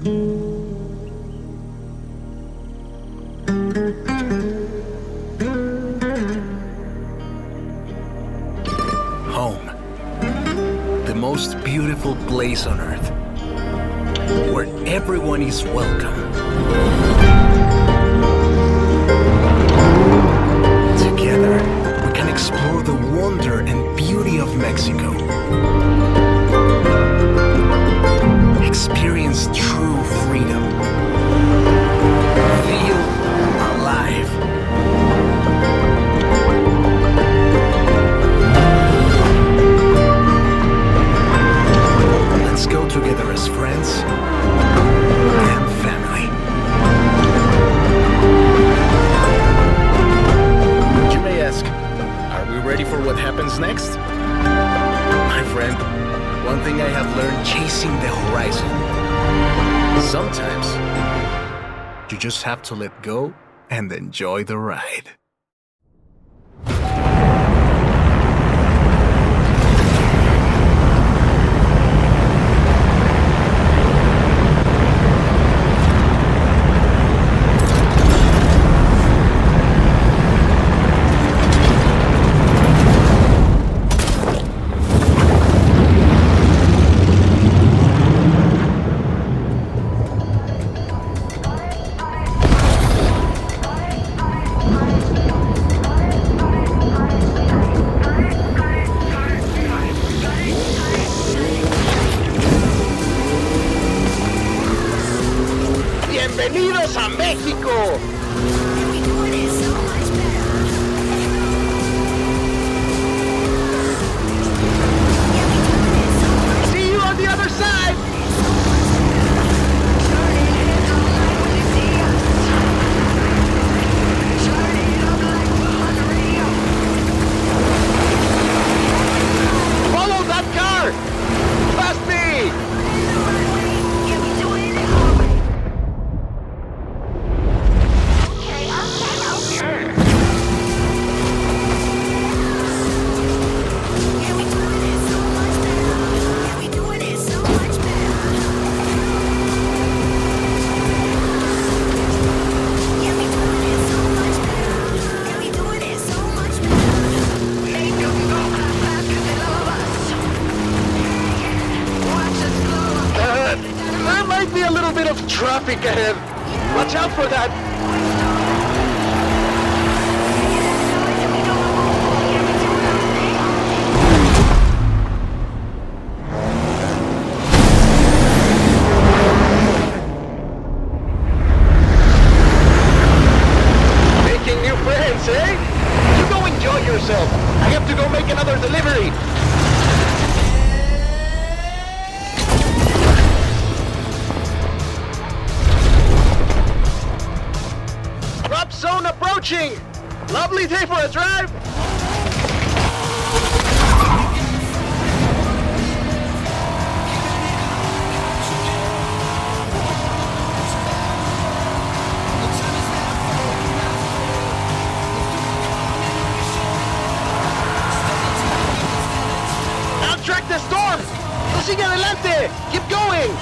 Home. The most beautiful place on earth. Where everyone is welcome. Together, we can explore the wonder and beauty of Mexico. Experience true freedom. Feel alive. Let's go together as friends and family. You may ask, are we ready for what happens next? My friend, one thing I have learned chasing the horizon. Sometimes, you just have to let go and enjoy the ride. ¡Bienvenidos a México! See you on the other side! Follow that car! Past me! There might be a little bit of traffic ahead. Watch out for that. Making new friends, eh? You go enjoy yourself. I have to go make another delivery. Drop zone approaching! Lovely day for a drive! Outtrack the storm! Sigue adelante! Keep going!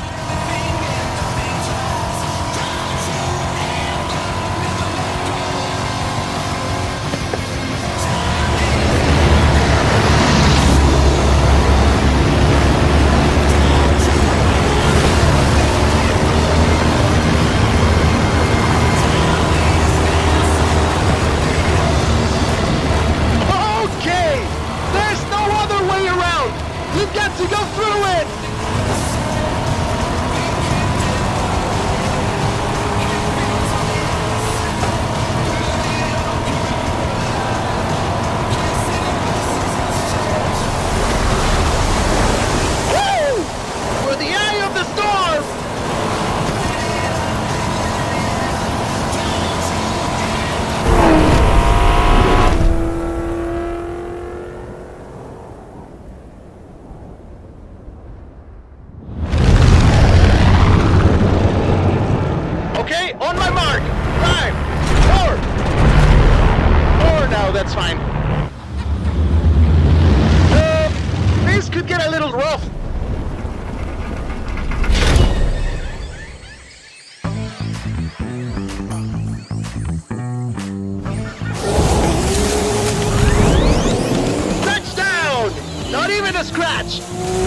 scratch!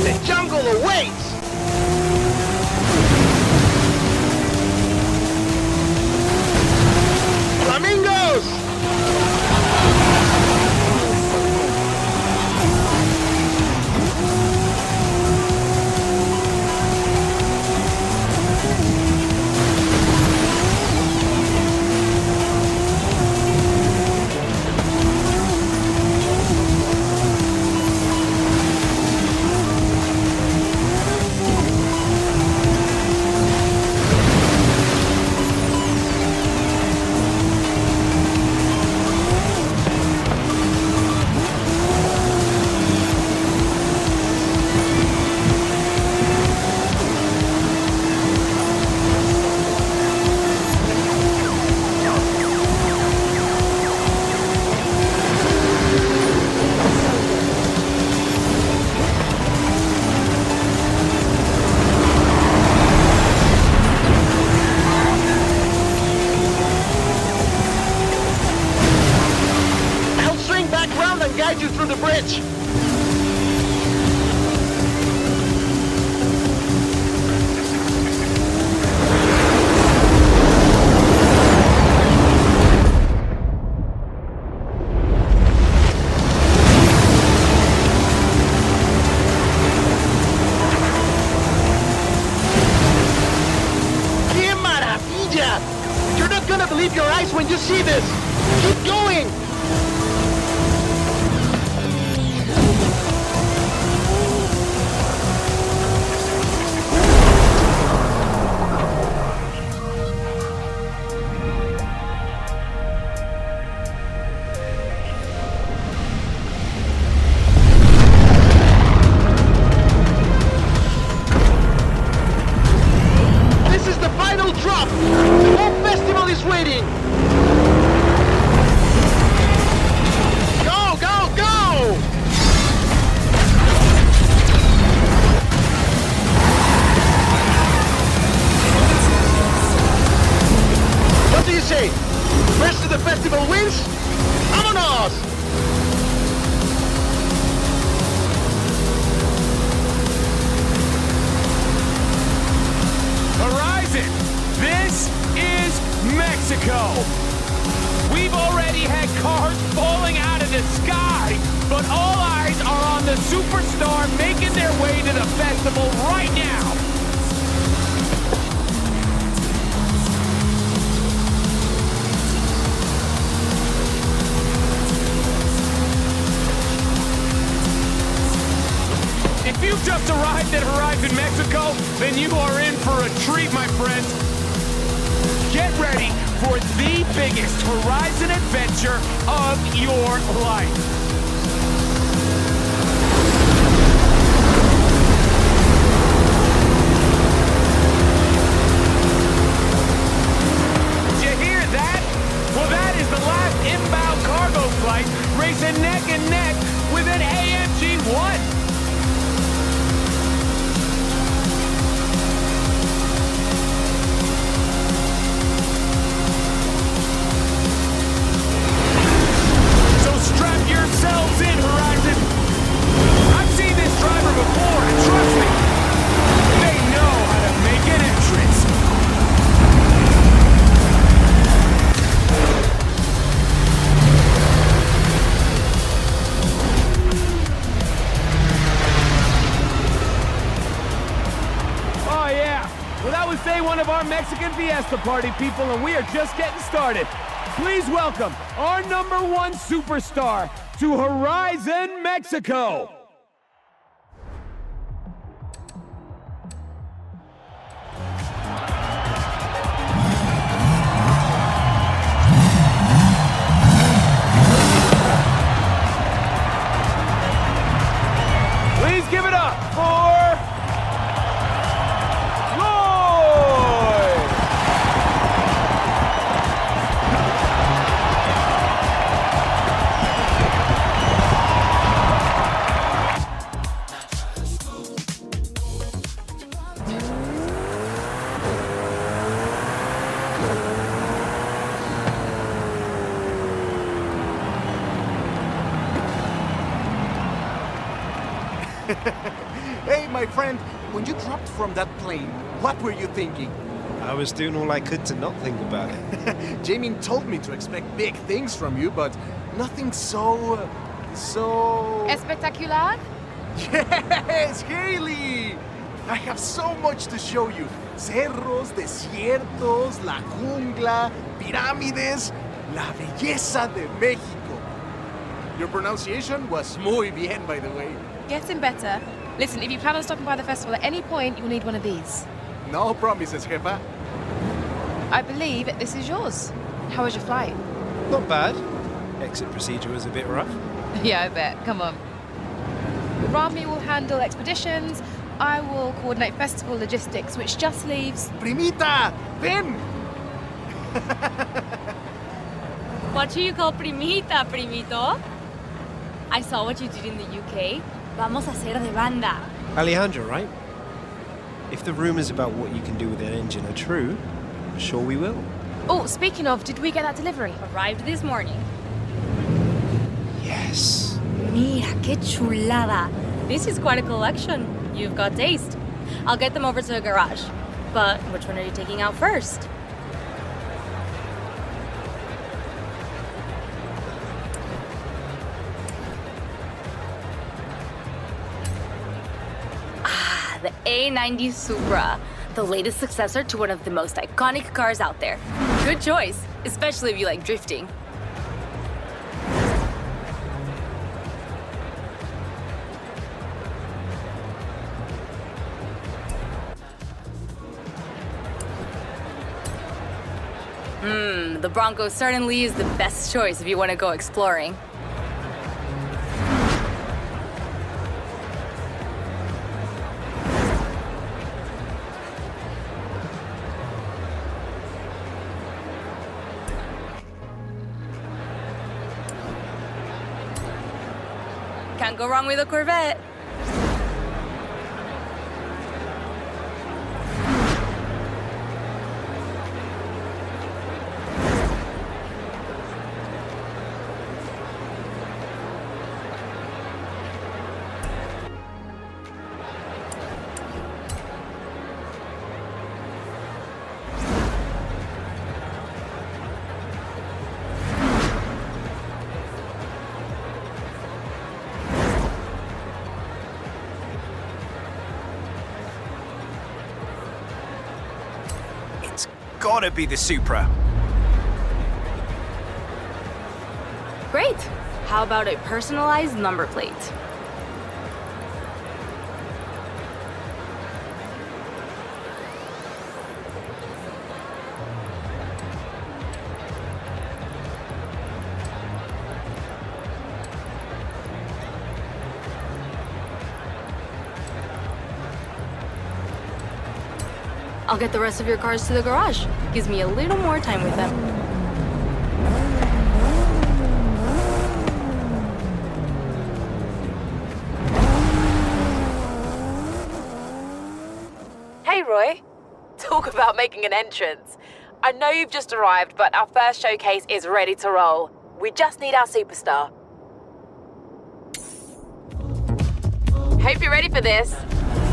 The jungle awaits! Flamingos! Guide you through the bridge. ¡Qué maravilla! You're not gonna believe your eyes when you see this. Keep going. Drop! The whole festival is waiting! Go, go, go! What do you say? First to the festival wins? Vámonos! This is Mexico! We've already had cars falling out of the sky, but all eyes are on the superstar making their way to the festival right now! If you've just arrived at Horizon Mexico, then you are in for a treat, my friends. Get ready for the biggest Horizon adventure of your life. Did you hear that? Well, that is the last inbound cargo flight racing neck and neck with an AMG-1. Strap yourselves in, Horizon! I've seen this driver before, and trust me, they know how to make an entrance. Oh yeah, well that was day one of our Mexican Fiesta Party, people, and we are just getting started. Please welcome our #1 superstar to Horizon Mexico. Please give it up for Hey, my friend, when you dropped from that plane, what were you thinking? I was doing all I could to not think about it. Jamin told me to expect big things from you, but nothing so... Espectacular? Yes, Haley! I have so much to show you. Cerros, desiertos, la jungla, pirámides, la belleza de México. Your pronunciation was muy bien, by the way. Getting better. Listen, if you plan on stopping by the festival at any point, you'll need one of these. No promises, jefa. I believe this is yours. How was your flight? Not bad. Exit procedure was a bit rough. Yeah, I bet. Come on. Rami will handle expeditions. I will coordinate festival logistics, which just leaves... Primita, ven! What do you call primita, primito? I saw what you did in the UK. Vamos a hacer de banda. Alejandro, right? If the rumors about what you can do with an engine are true, I'm sure we will. Oh, speaking of, did we get that delivery? Arrived this morning. Yes. Mira, qué chulada. This is quite a collection. You've got taste. I'll get them over to the garage. But which one are you taking out first? Ah, the A90 Supra. The latest successor to one of the most iconic cars out there. Good choice, especially if you like drifting. The Bronco certainly is the best choice if you want to go exploring. Can't go wrong with a Corvette. Gotta be the Supra. Great. How about a personalized number plate? I'll get the rest of your cars to the garage. Gives me a little more time with them. Hey, Roy. Talk about making an entrance. I know you've just arrived, but our first showcase is ready to roll. We just need our superstar. Hope you're ready for this.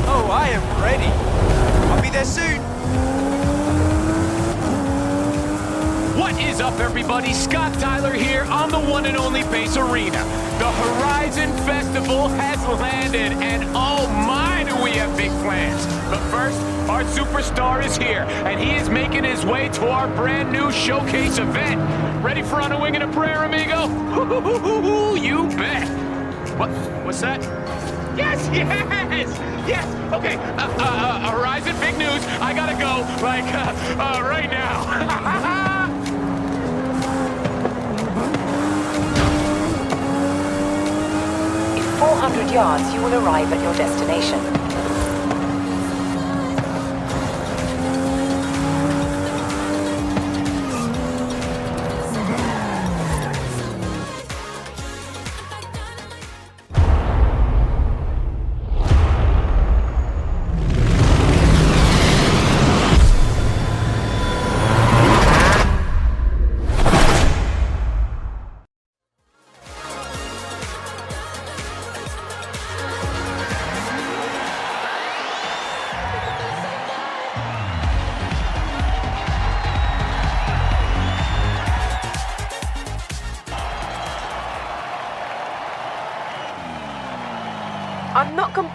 Oh, I am ready. I'll be there soon. What is up, everybody? Scott Tyler here on the one and only Base Arena. The Horizon Festival has landed, and oh my, do we have big plans. But first, our superstar is here, and he is making his way to our brand new showcase event. Ready for On a Wing and a Prayer, amigo? You bet. What's that? Yes! Okay, Horizon, big news. I gotta go, like, right now. In 400 yards, you will arrive at your destination.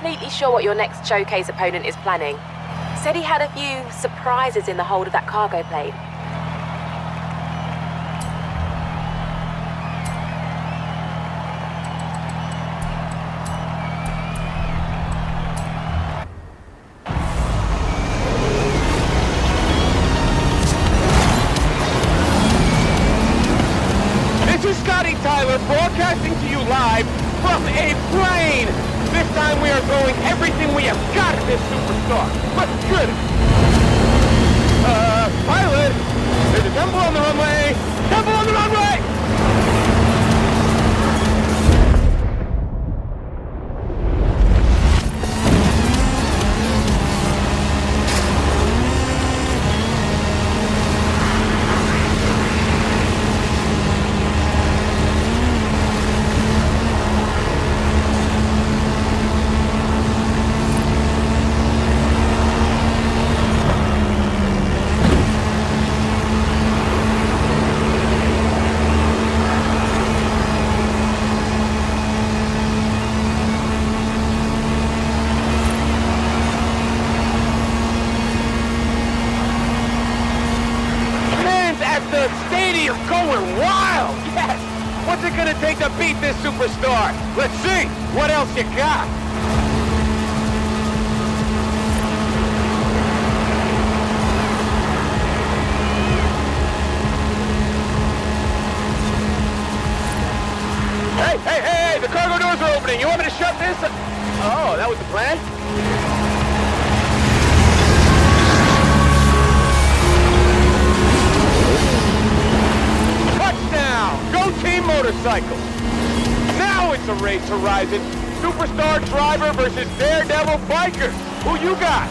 completely sure what your next showcase opponent is planning. Said he had a few surprises in the hold of that cargo plane. Broadcasting to you live from a plane. This time we are throwing everything we have got at this superstar. But good. Pilot, there's a temple on the runway. Temple on the runway! What's it gonna take to beat this superstar? Let's see! What else you got? Hey! The cargo doors are opening! You want me to shut this? Oh, that was the plan? Go Team Motorcycles! Now it's a race horizon. Superstar driver versus daredevil biker. Who you got?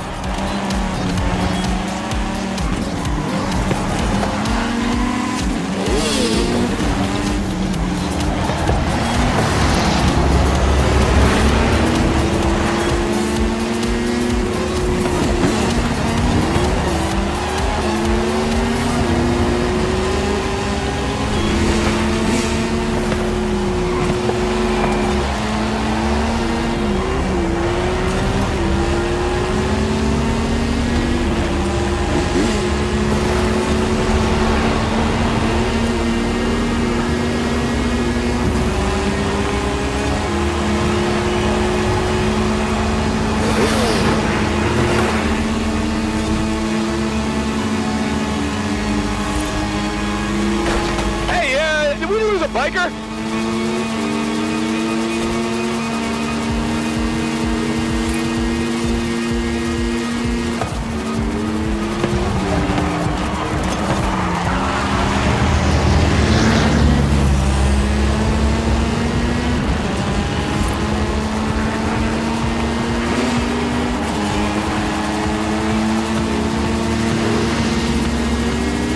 Biker?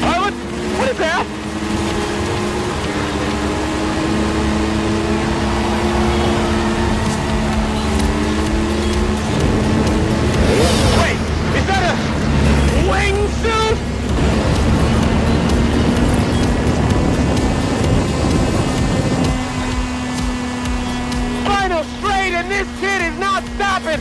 Pilot? What is that? This kid is not stopping!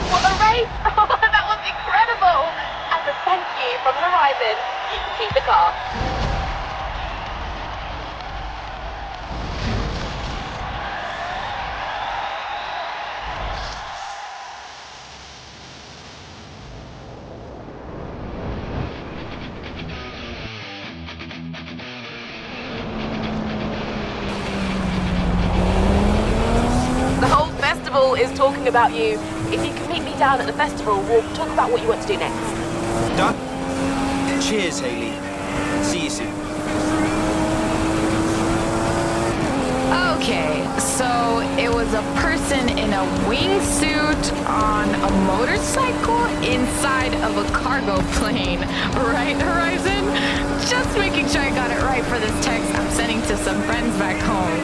What a race! That was incredible! As a thank you from the horizon, you can keep the car. The whole festival is talking about you. If you can meet me down at the festival, we'll talk about what you want to do next. Done? Cheers, Hayley. See you soon. Okay, so it was a person in a wingsuit on a motorcycle inside of a cargo plane. Right, Horizon? Just making sure I got it right for this text I'm sending to some friends back home.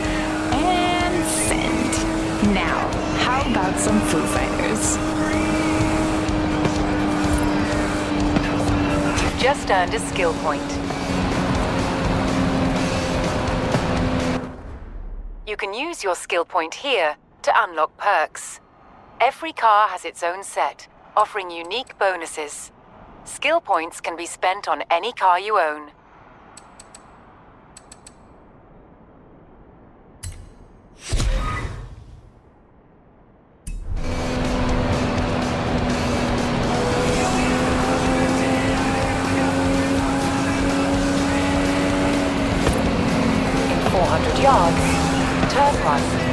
And send. Now, how about some Foo Fighters? You've just earned a skill point. You can use your skill point here to unlock perks. Every car has its own set, offering unique bonuses. Skill points can be spent on any car you own. In 400 yards, turn right.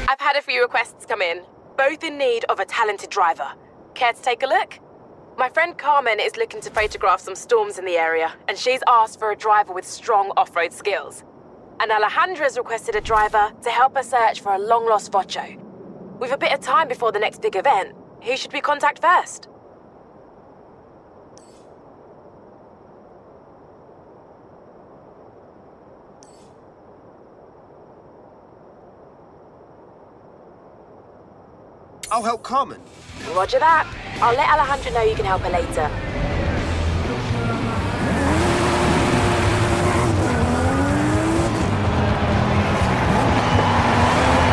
I've had a few requests come in, both in need of a talented driver. Care to take a look? My friend Carmen is looking to photograph some storms in the area, and she's asked for a driver with strong off-road skills. And Alejandra's requested a driver to help her search for a long-lost Vocho. With a bit of time before the next big event, who should we contact first? I'll help Carmen. Roger that. I'll let Alejandra know you can help her later.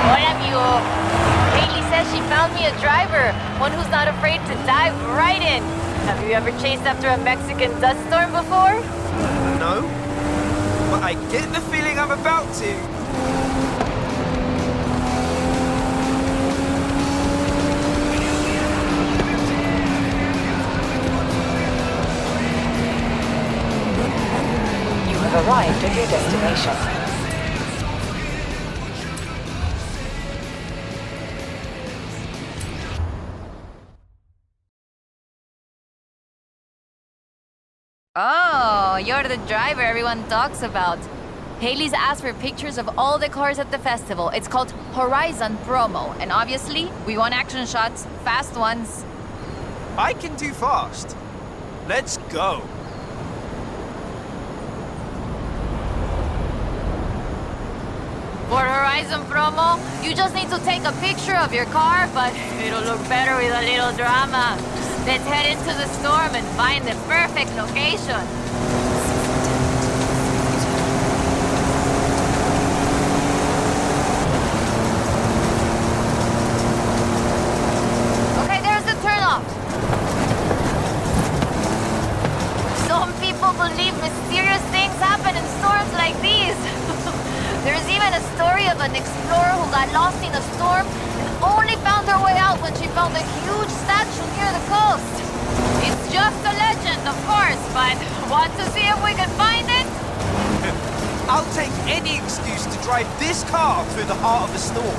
Hola, amigo. Haley says she found me a driver, one who's not afraid to dive right in. Have you ever chased after a Mexican dust storm before? No, but I get the feeling I'm about to. Arrived at your destination. Oh, you're the driver everyone talks about. Haley's asked for pictures of all the cars at the festival. It's called Horizon Promo, and obviously, we want action shots, fast ones. I can do fast. Let's go. For Horizon Promo, you just need to take a picture of your car, but it'll look better with a little drama. Let's head into the storm and find the perfect location. Okay, there's the turnoff. Some people believe mysterious things happen in storms like these. There's even a story of an explorer who got lost in a storm and only found her way out when she found a huge statue near the coast. It's just a legend, of course, but want to see if we can find it? I'll take any excuse to drive this car through the heart of the storm.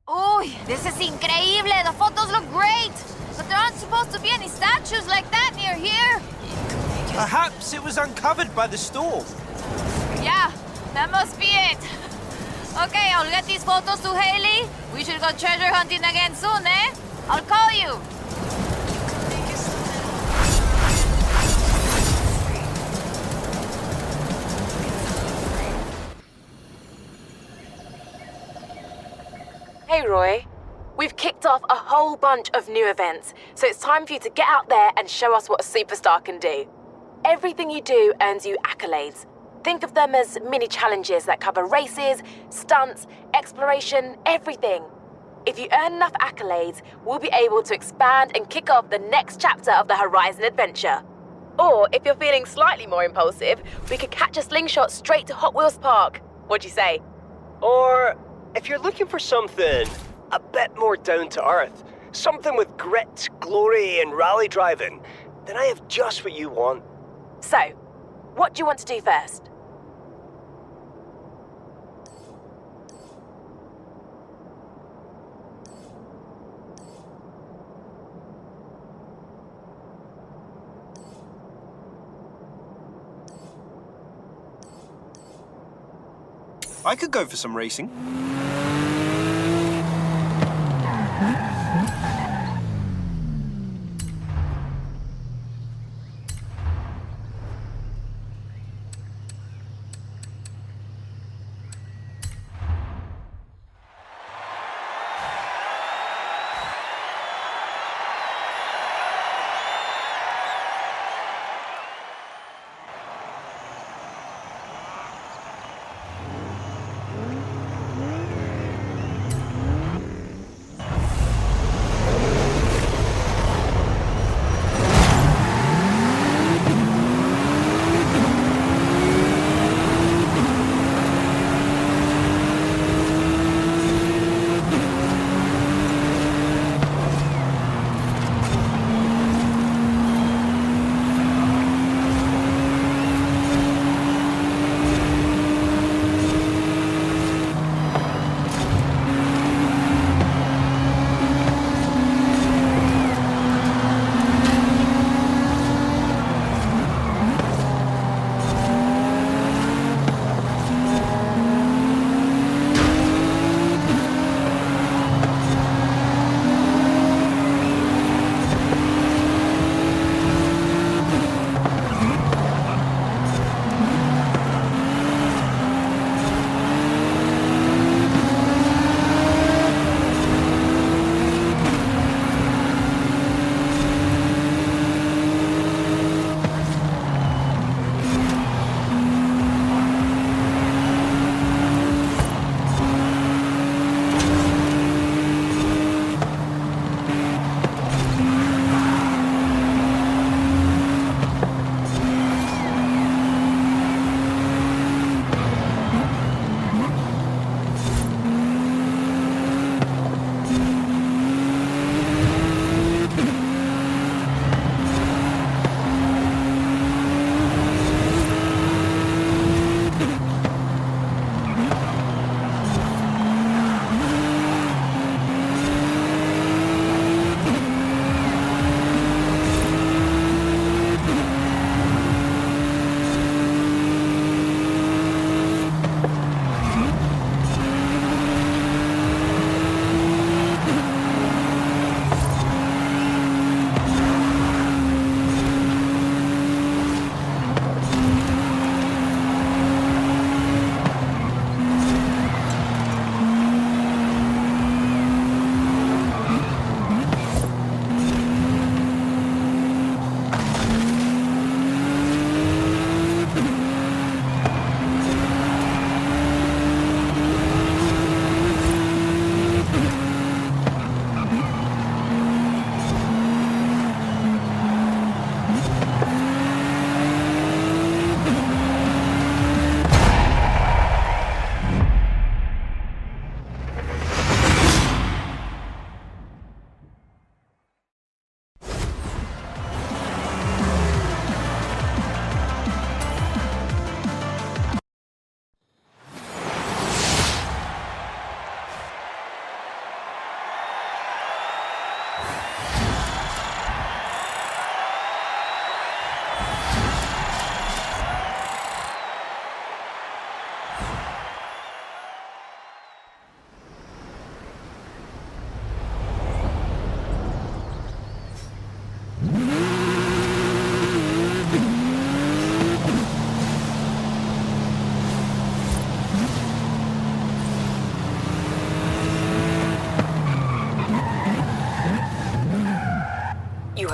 Uy, this is increíble! The photos look great! But there aren't supposed to be any statues like that near here! Perhaps it was uncovered by the storm. Yeah, that must be it. Okay, I'll get these photos to Haley. We should go treasure hunting again soon, eh? I'll call you. Hey, Roy. We've kicked off a whole bunch of new events, so it's time for you to get out there and show us what a superstar can do. Everything you do earns you accolades. Think of them as mini challenges that cover races, stunts, exploration, everything. If you earn enough accolades, we'll be able to expand and kick off the next chapter of the Horizon adventure. Or, if you're feeling slightly more impulsive, we could catch a slingshot straight to Hot Wheels Park. What'd you say? Or, if you're looking for something a bit more down to earth, something with grit, glory, and rally driving, then I have just what you want. So, what do you want to do first? I could go for some racing.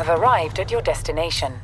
have arrived at your destination.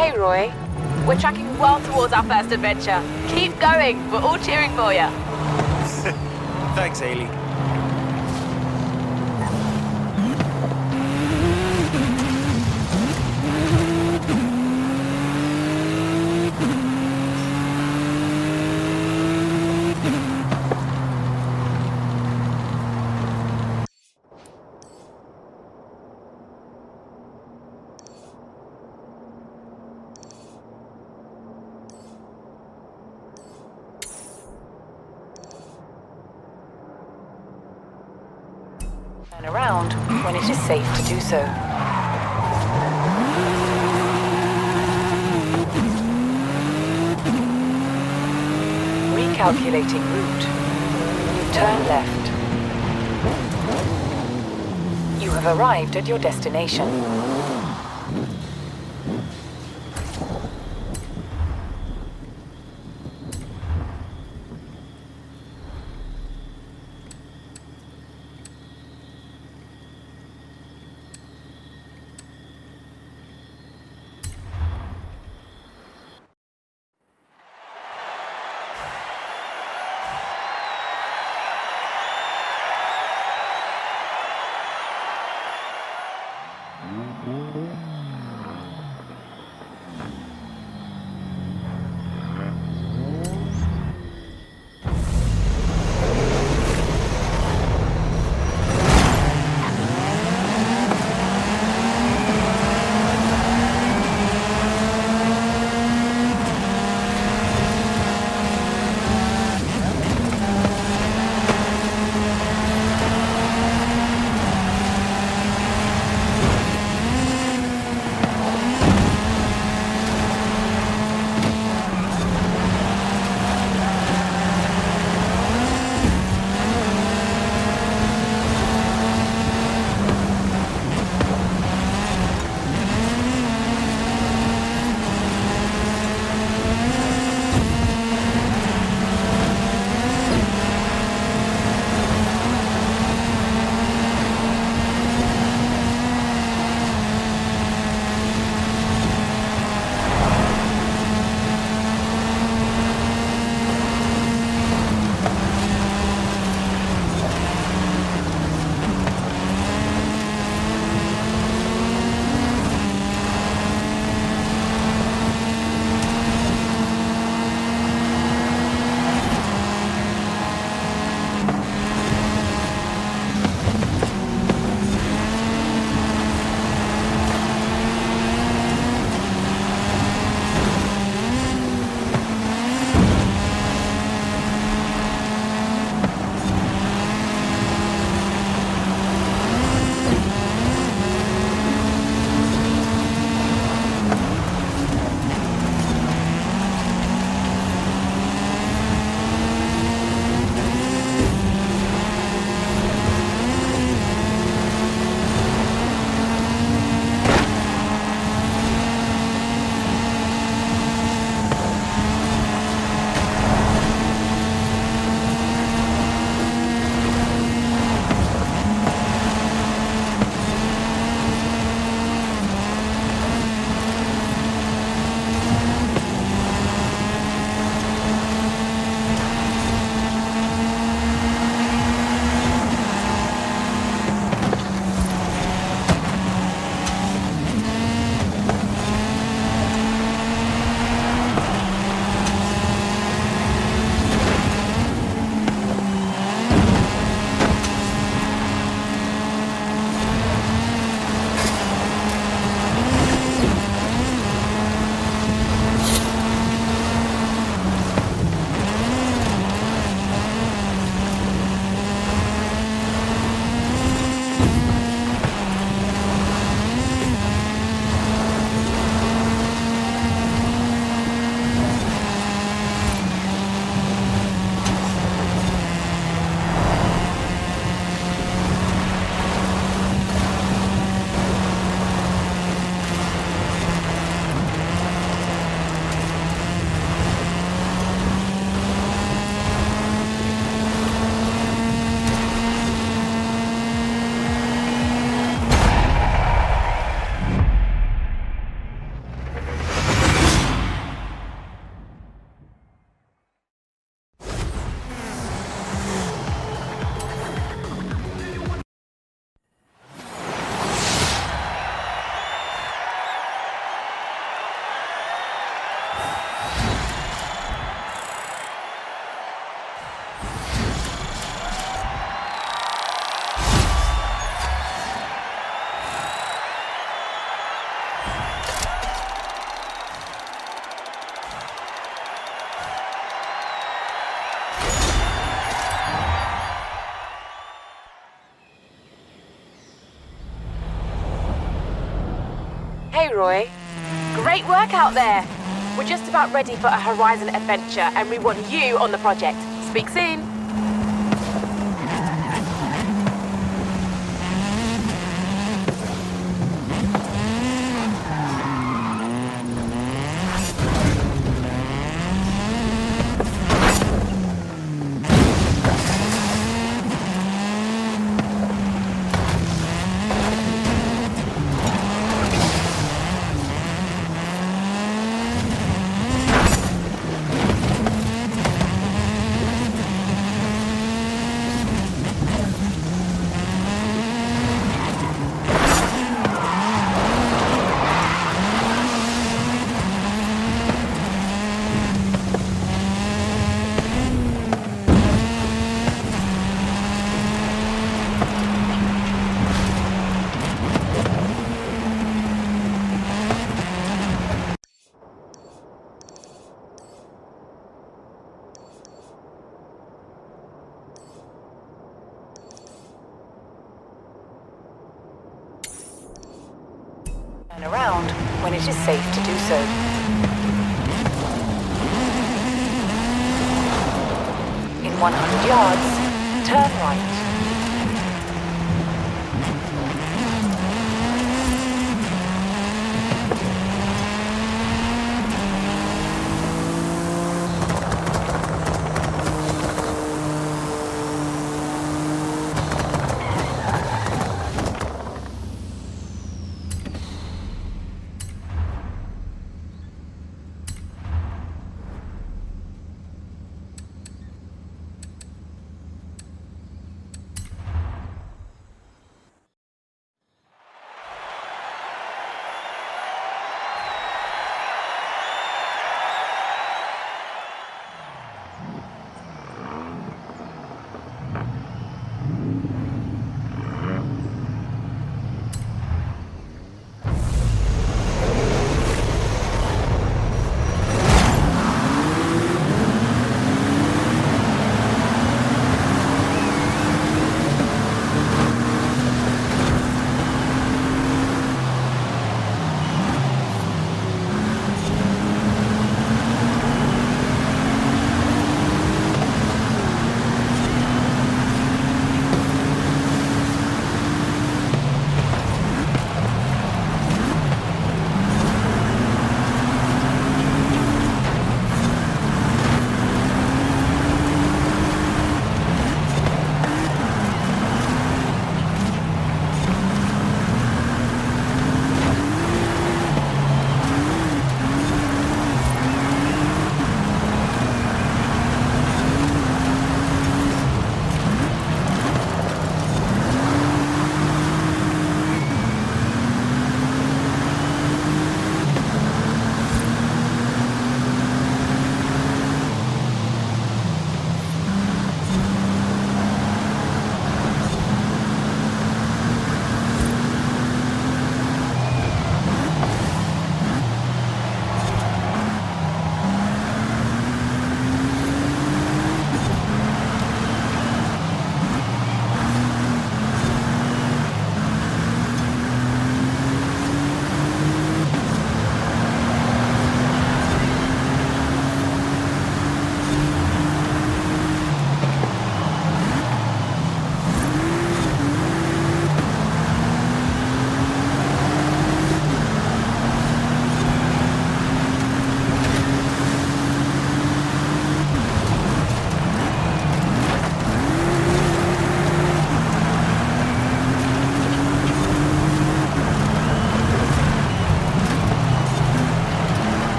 Hey, Roy. We're tracking well towards our first adventure. Keep going. We're all cheering for you. Thanks, 𝐅𝐨𝐵𝐽𝐻. Turn around when it is safe to do so. Recalculating route. Turn left. You have arrived at your destination. Roy. Great work out there. We're just about ready for a Horizon adventure, and we want you on the project. Speak soon. Turn around when it is safe to do so. In 100 yards, turn right.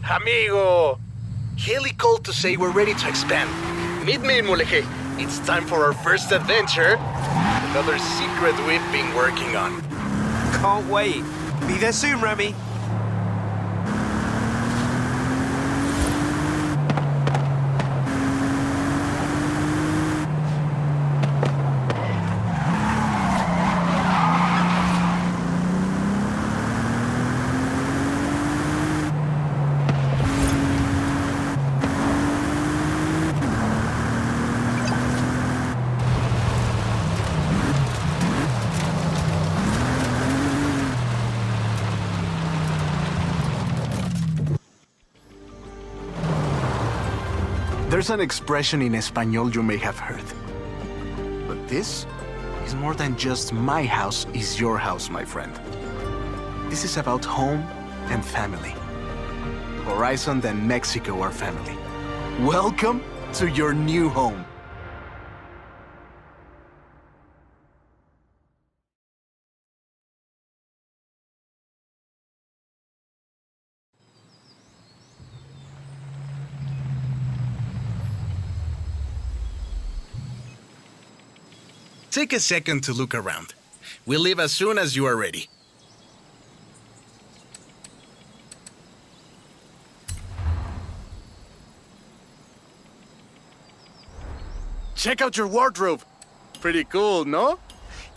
Amigo! Haley called to say we're ready to expand. Meet me in Mulegé. It's time for our first adventure. Another secret we've been working on. Can't wait. Be there soon, Remy. There's an expression in Espanol you may have heard. But this is more than just my house is your house, my friend. This is about home and family. Horizon and Mexico are family. Welcome to your new home. Take a second to look around. We'll leave as soon as you are ready. Check out your wardrobe. Pretty cool, no?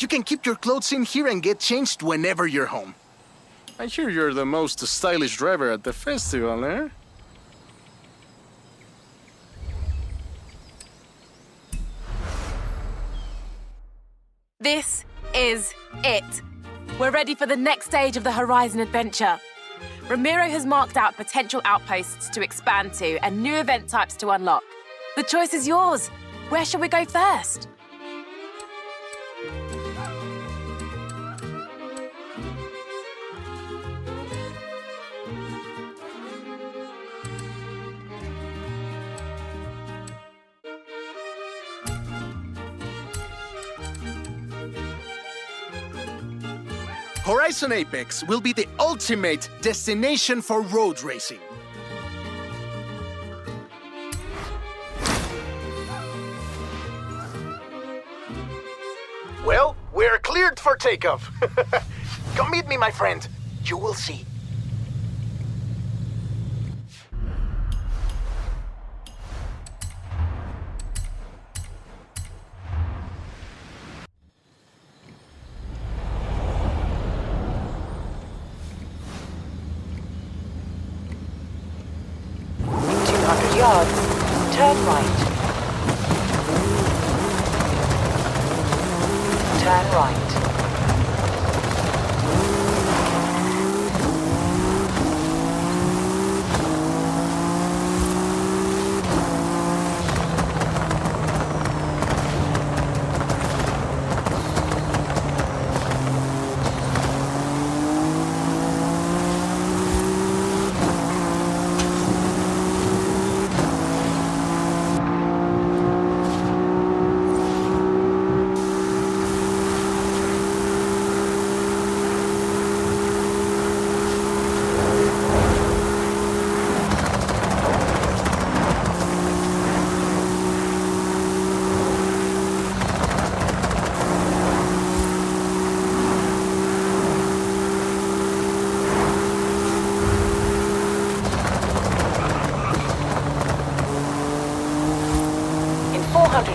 You can keep your clothes in here and get changed whenever you're home. I hear you're the most stylish driver at the festival, eh? This is it. We're ready for the next stage of the Horizon adventure. Ramiro has marked out potential outposts to expand to and new event types to unlock. The choice is yours. Where shall we go first? Horizon Apex will be the ultimate destination for road racing. Well, we're cleared for takeoff. Come meet me, my friend. You will see. Yards, turn right. Turn right.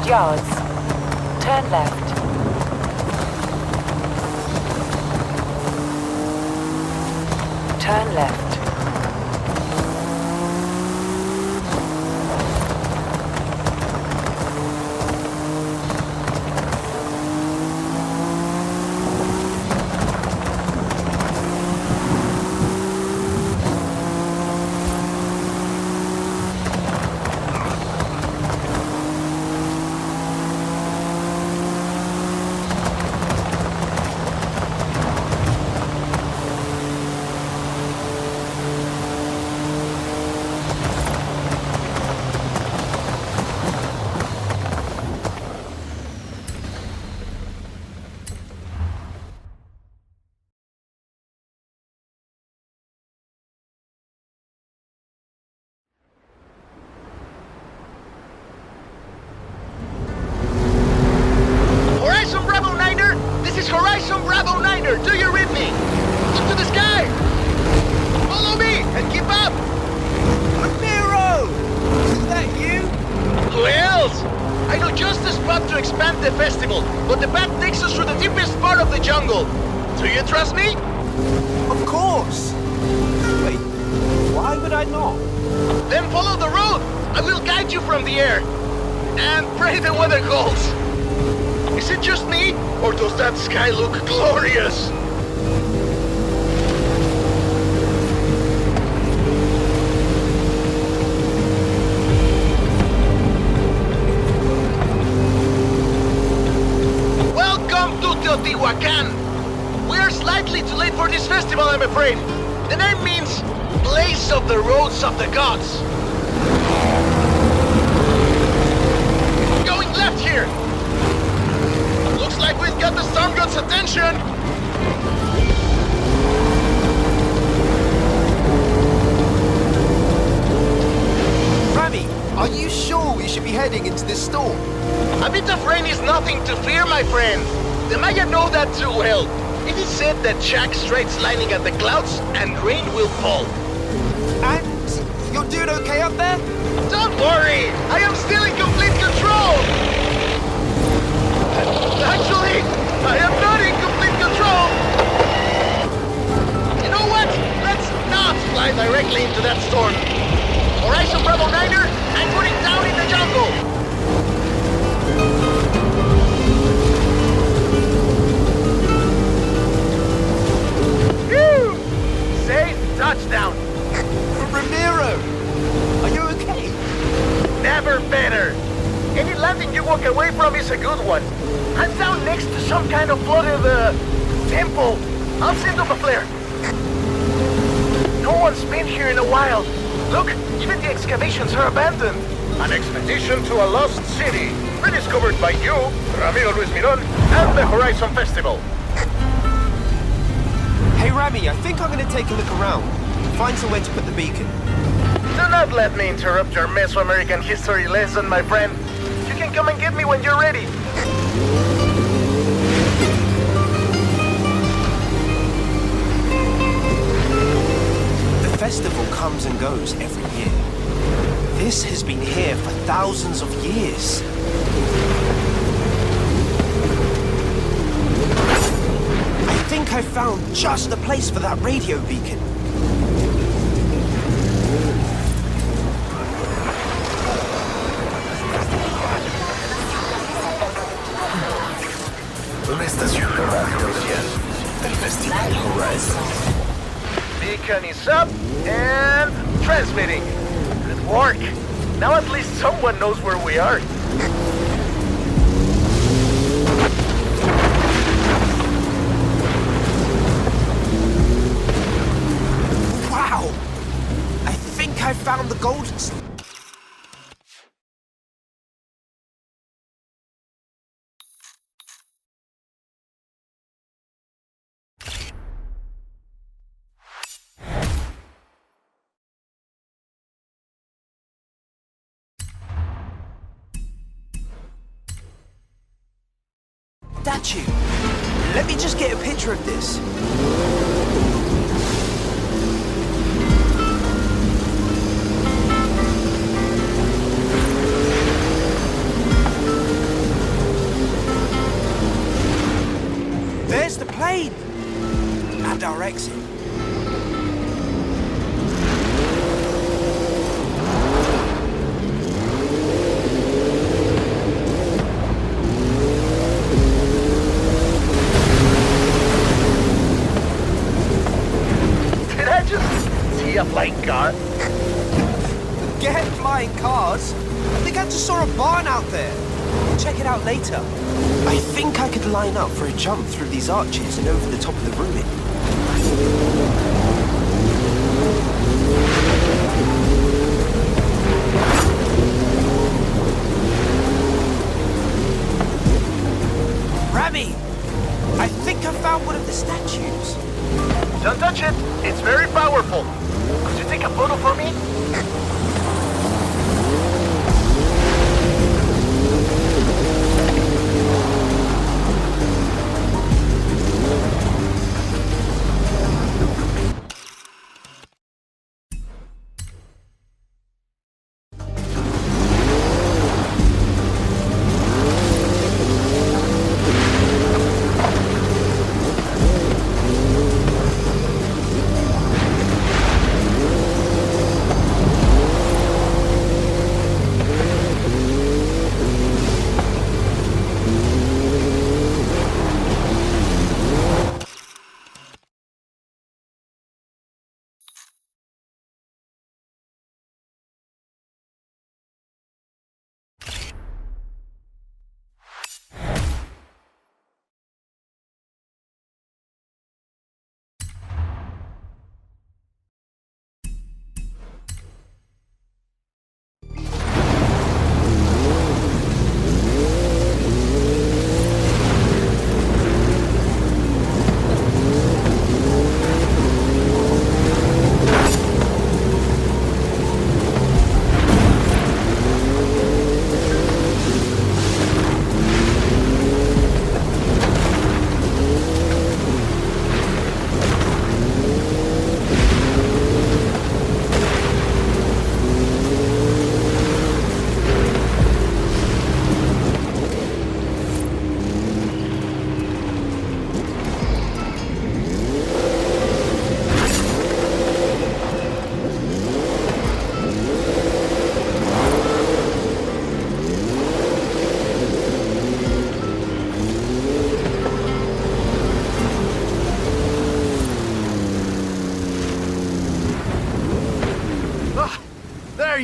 Yards, turn left. Turn left. spot to expand the festival, but the path takes us through the deepest part of the jungle. Do you trust me? Of course! Wait, why would I not? Then follow the road. I will guide you from the air. And pray the weather holds. Is it just me, or does that sky look glorious? Welcome to Teotihuacan. We are slightly too late for this festival, I'm afraid. The name means place of the roads of the gods. Going left here. Looks like we've got the storm god's attention. Rami, are you sure we should be heading into this storm? A bit of rain is nothing to fear, my friend. The Mayan know that too well. It is said that Jack straight's lining at the clouds and rain will fall. And you're doing okay up there? Don't worry, I am still in complete control. Actually, I am not in complete control. You know what? Let's not fly directly into that storm. Horizon Bravo 9er, I'm putting down in the jungle. Safe touchdown. Ramiro, are you okay? Never better. Any landing you walk away from is a good one. I'm down next to some kind of flooded, temple. I'll send up a flare. No one's been here in a while. Look, even the excavations are abandoned. An expedition to a lost city. Rediscovered by you, Ramiro Luis Miron, and the Horizon Festival. Hey Rami, I think I'm gonna take a look around. Find somewhere to put the beacon. Do not let me interrupt your Mesoamerican history lesson, my friend. You can come and get me when you're ready. The festival comes and goes every year. This has been here for thousands of years. I think I found just the place for that radio beacon. Una estación de radio oficial del Festival Horizon. Beacon is up and transmitting. Good work. Now at least someone knows where we are. Wow! I think I found the golden... statue. Let me just get a picture of this. There's the plane! And our exit. Did I just see a flying car? Get flying cars? I think I just saw a barn out there. Check it out later. I think I could line up for a jump through these arches and over the top of the ruin. Rami! I think I found one of the statues. Don't touch it. It's very powerful. Could you take a photo for me?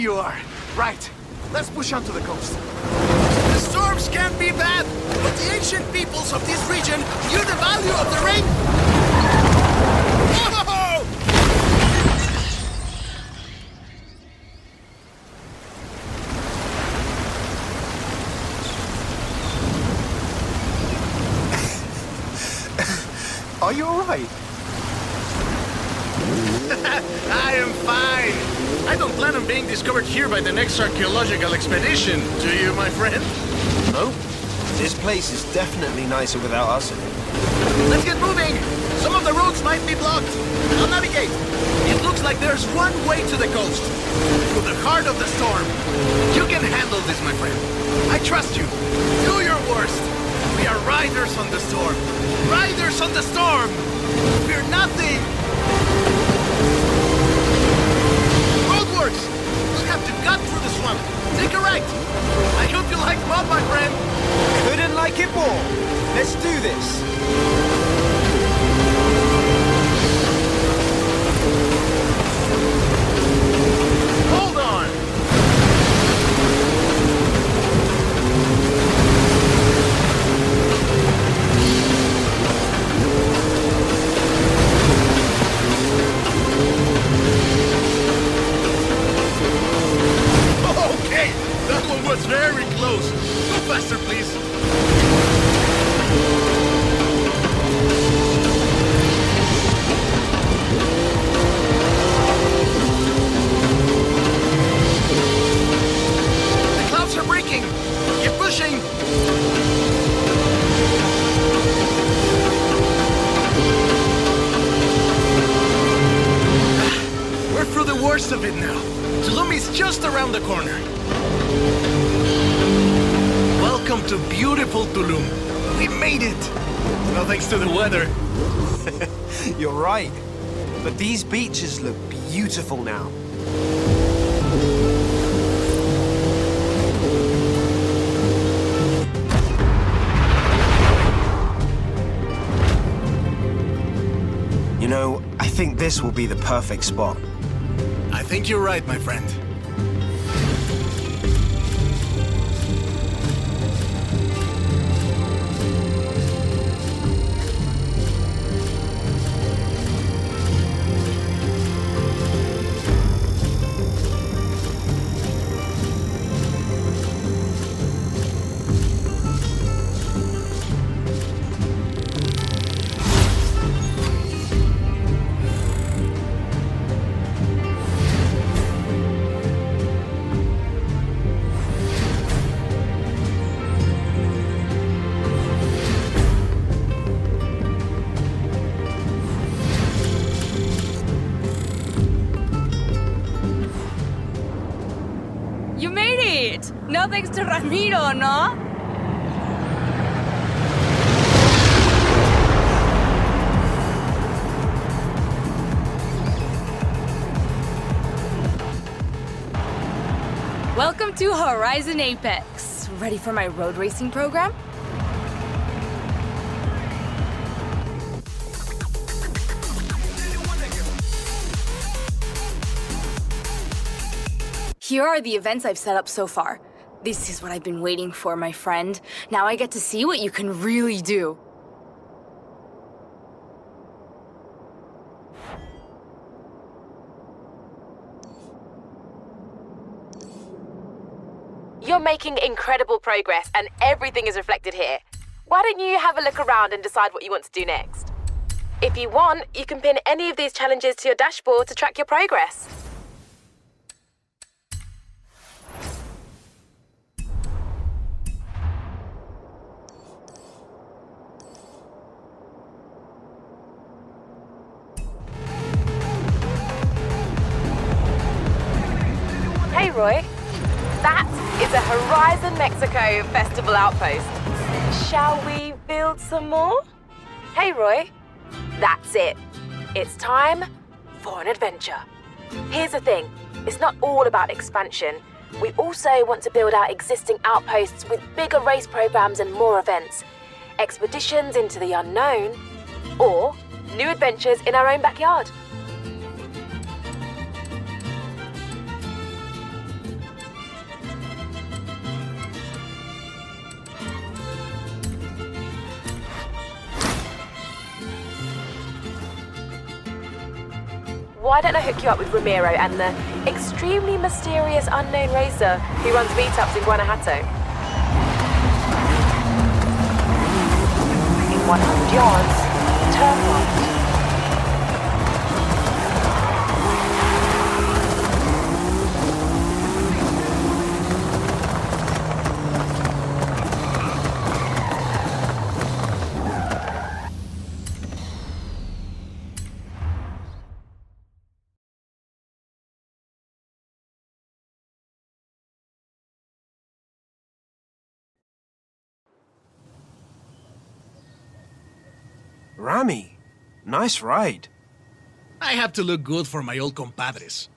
you are. Right. Let's push onto the coast. The storms can be bad, but the ancient peoples of this region knew the value of the rain. Whoa! Are you alright? I am fine. I don't plan on being discovered here by the next archaeological expedition. Do you, my friend? No? This place is definitely nicer without us in it. Let's get moving. Some of the roads might be blocked. I'll navigate. It looks like there's one way to the coast. Through the heart of the storm. You can handle this, my friend. I trust you. Do your worst. We are riders on the storm. Riders on the storm. Fear nothing. Roadworks. We'll have to cut through the swamp. Take a right. I hope you like mud, my friend. Couldn't like it more. Let's do this. Hold on. Okay, that one was very close. Go faster, please. The clouds are breaking. Keep pushing. We're through the worst of it now. Tulum is just around the corner. Welcome to beautiful Tulum. We made it. No thanks to the weather. You're right. But these beaches look beautiful now. You know, I think this will be the perfect spot. I think you're right, my friend. You made it! No thanks to Ramiro, no? Welcome to Horizon Apex. Ready for my road racing program? Here are the events I've set up so far. This is what I've been waiting for, my friend. Now I get to see what you can really do. You're making incredible progress, and everything is reflected here. Why don't you have a look around and decide what you want to do next? If you want, you can pin any of these challenges to your dashboard to track your progress. Hey, Roy. That is a Horizon Mexico Festival outpost. Shall we build some more? Hey, Roy. That's it. It's time for an adventure. Here's the thing. It's not all about expansion. We also want to build out existing outposts with bigger race programs and more events. Expeditions into the unknown, or new adventures in our own backyard. why don't I hook you up with Ramiro and the extremely mysterious unknown racer who runs meetups in Guanajuato? In 100 yards, turn right. Rami, nice ride. I have to look good for my old compadres.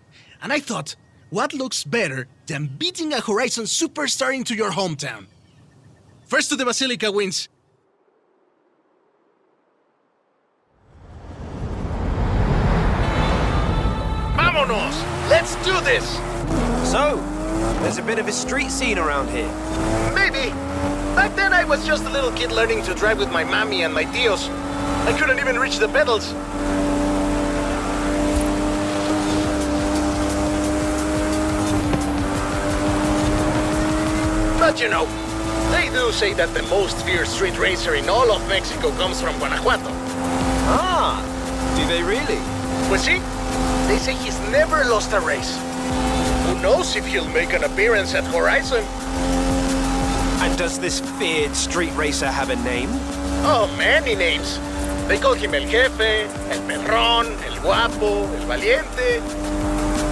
And I thought, what looks better than beating a Horizon superstar into your hometown? First to the Basilica wins. Vámonos! Let's do this! So, there's a bit of a street scene around here. Maybe. Back then I was just a little kid learning to drive with my mommy and my tios. I couldn't even reach the pedals. But you know, they do say that the most fierce street racer in all of Mexico comes from Guanajuato. Ah, do they really? Pues sí, they say he's never lost a race. Who knows if he'll make an appearance at Horizon? And does this feared street racer have a name? Oh, many names. They call him El Jefe, El Perrón, El Guapo, El Valiente.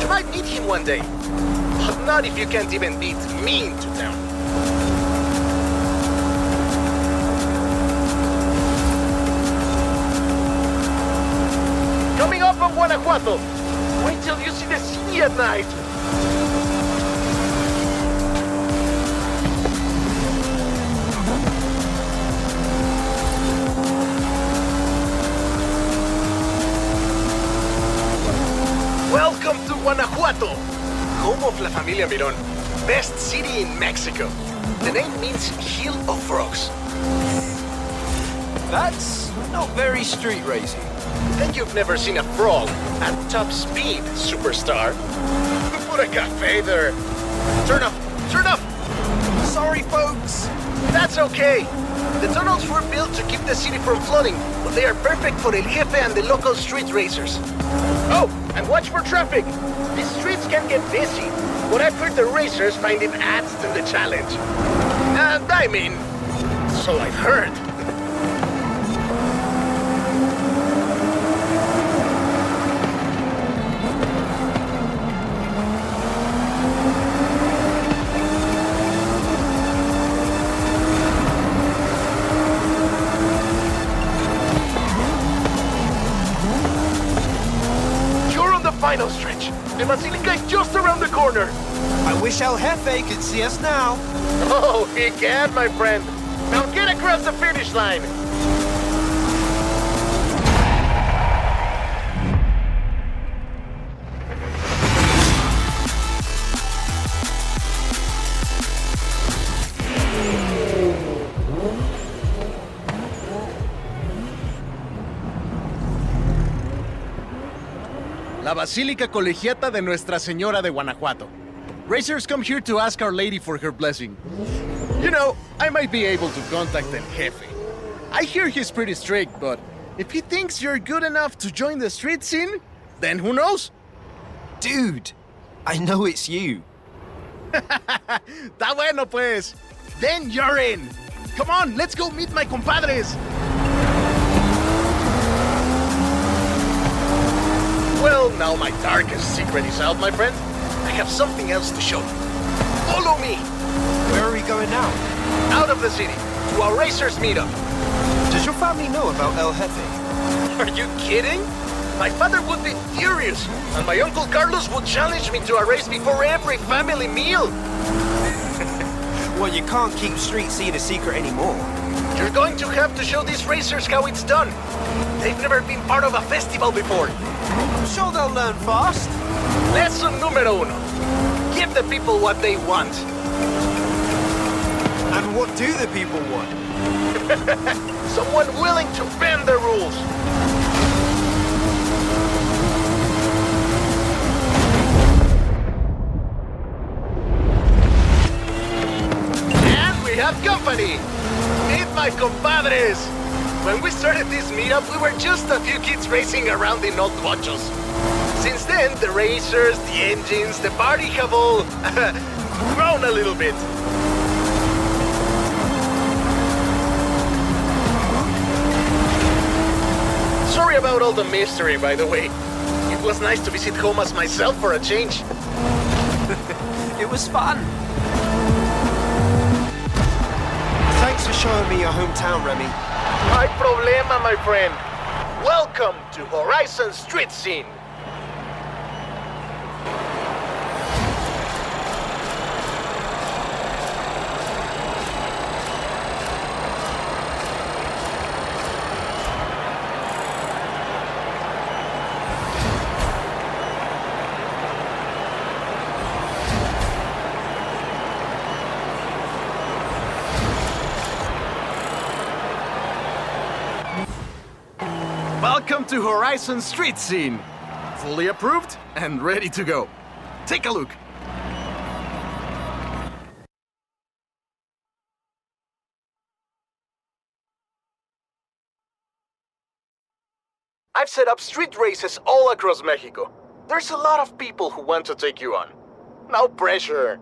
You might meet him one day, but not if you can't even beat me into town. Coming up on Guanajuato. Wait till you see the city at night. Welcome to Guanajuato, home of La Familia Mirón, best city in Mexico. The name means hill of frogs. That's not very street racing. Then you've never seen a frog at top speed, superstar. Put a cafe there. Turn up, turn up. Sorry, folks. That's okay. The tunnels were built to keep the city from flooding, but they are perfect for El Jefe and the local street racers. Oh, and watch for traffic. The streets can get busy, but I've heard the racers find it adds to the challenge. And I mean, so I've heard. Final stretch. The Basilica is just around the corner. I wish El Jefe could see us now. Oh, he can, my friend. Now get across the finish line. La Basílica Colegiata de Nuestra Señora de Guanajuato. Racers come here to ask Our Lady for her blessing. You know, I might be able to contact El Jefe. I hear he's pretty strict, but if he thinks you're good enough to join the street scene, then who knows? Dude, I know it's you. Está bueno, pues. Then you're in. Come on, let's go meet my compadres. Well, now my darkest secret is out, my friend. I have something else to show you. Follow me. Where are we going now? Out of the city, to our racers meetup. Does your family know about El Jefe? Are you kidding? My father would be furious, and my Uncle Carlos would challenge me to a race before every family meal. Well, you can't keep street scene a secret anymore. You're going to have to show these racers how it's done. They've never been part of a festival before. I'm sure they'll learn fast. Lesson número uno. Give the people what they want. And what do the people want? Someone willing to bend the rules. We have company! Meet my compadres! When we started this meetup, we were just a few kids racing around in old bochos. Since then, the racers, the engines, the party have all grown a little bit. Sorry about all the mystery, by the way. It was nice to visit home as myself for a change. It was fun. Thanks for showing me your hometown, Remy. No hay problema, my friend. Welcome to Horizon Street Scene. Welcome to Horizon Street Scene. Fully approved and ready to go. Take a look. I've set up street races all across Mexico. There's a lot of people who want to take you on. No pressure.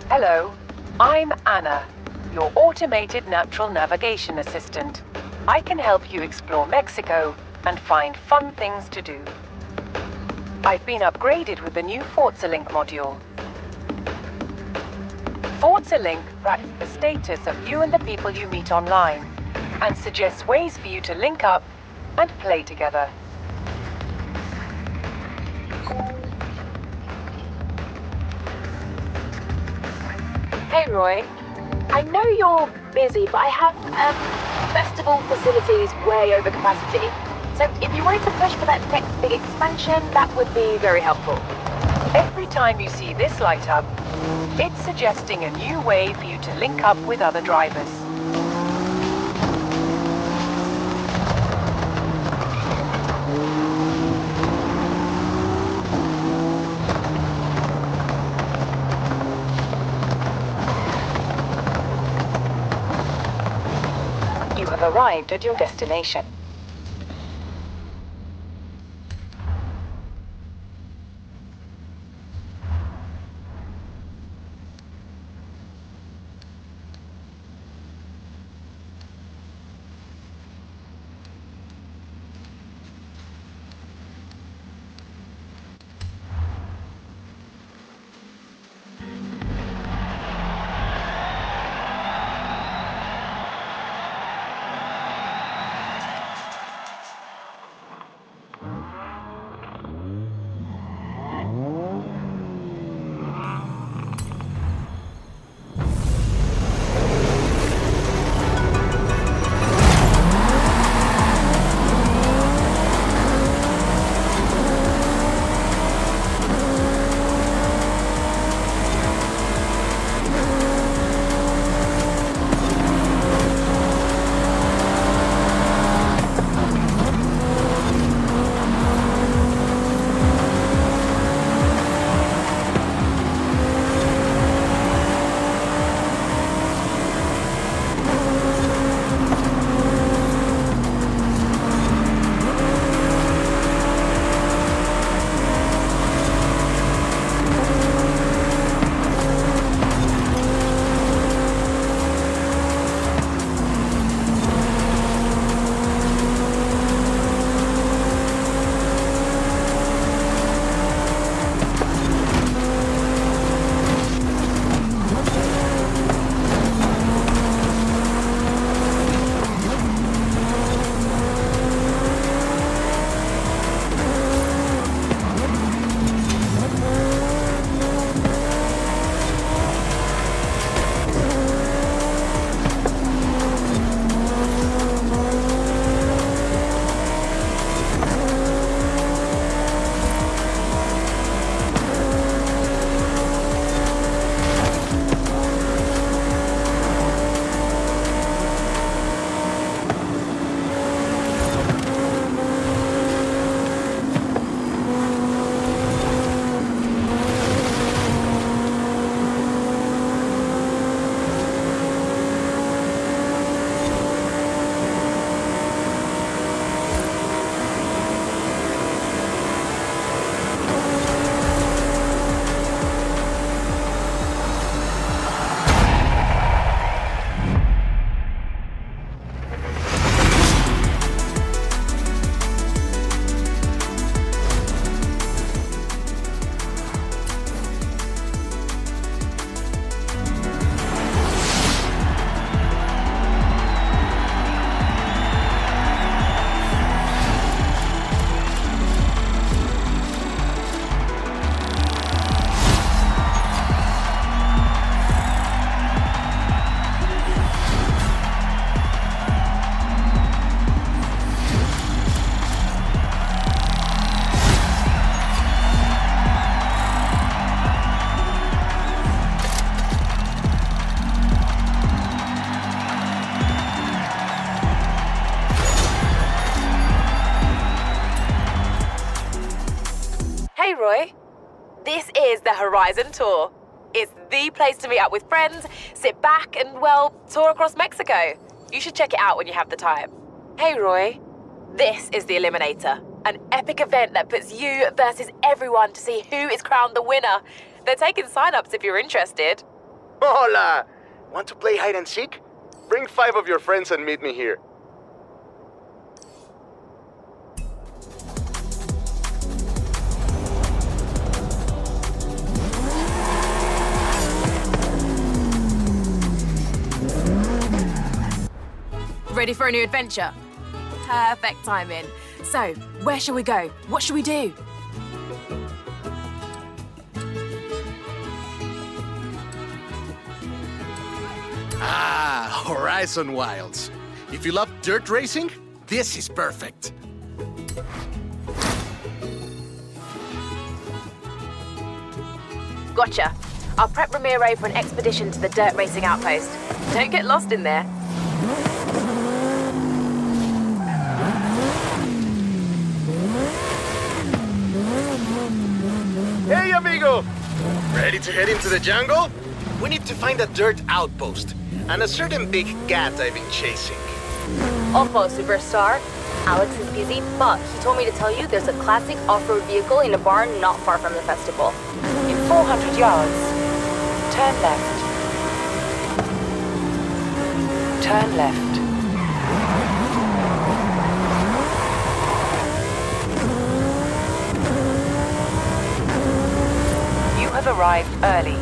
Hello, I'm Anna, your automated natural navigation assistant. I can help you explore Mexico and find fun things to do. I've been upgraded with the new Forza Link module. Forza Link tracks the status of you and the people you meet online and suggests ways for you to link up and play together. Hey Roy, I know you're busy, but I have festival facilities way over capacity. So if you wanted to push for that next big expansion, that would be very helpful. Every time you see this light up, it's suggesting a new way for you to link up with other drivers. You have arrived at your destination. Hey, Roy. This is the Horizon Tour. It's the place to meet up with friends, sit back and, well, tour across Mexico. You should check it out when you have the time. Hey, Roy. This is the Eliminator, an epic event that puts you versus everyone to see who is crowned the winner. They're taking sign-ups if you're interested. Hola! Want to play hide and seek? Bring 5 of your friends and meet me here. Ready for a new adventure? Perfect timing. So, where shall we go? What should we do? Ah, Horizon Wilds. If you love dirt racing, this is perfect. Gotcha. I'll prep Ramiro for an expedition to the dirt racing outpost. Don't get lost in there. Hey, amigo! Ready to head into the jungle? We need to find a dirt outpost and a certain big cat I've been chasing. Ojo, superstar. Alex is busy, but he told me to tell you there's a classic off-road vehicle in a barn not far from the festival. In 400 yards, turn left. Turn left. You have arrived early,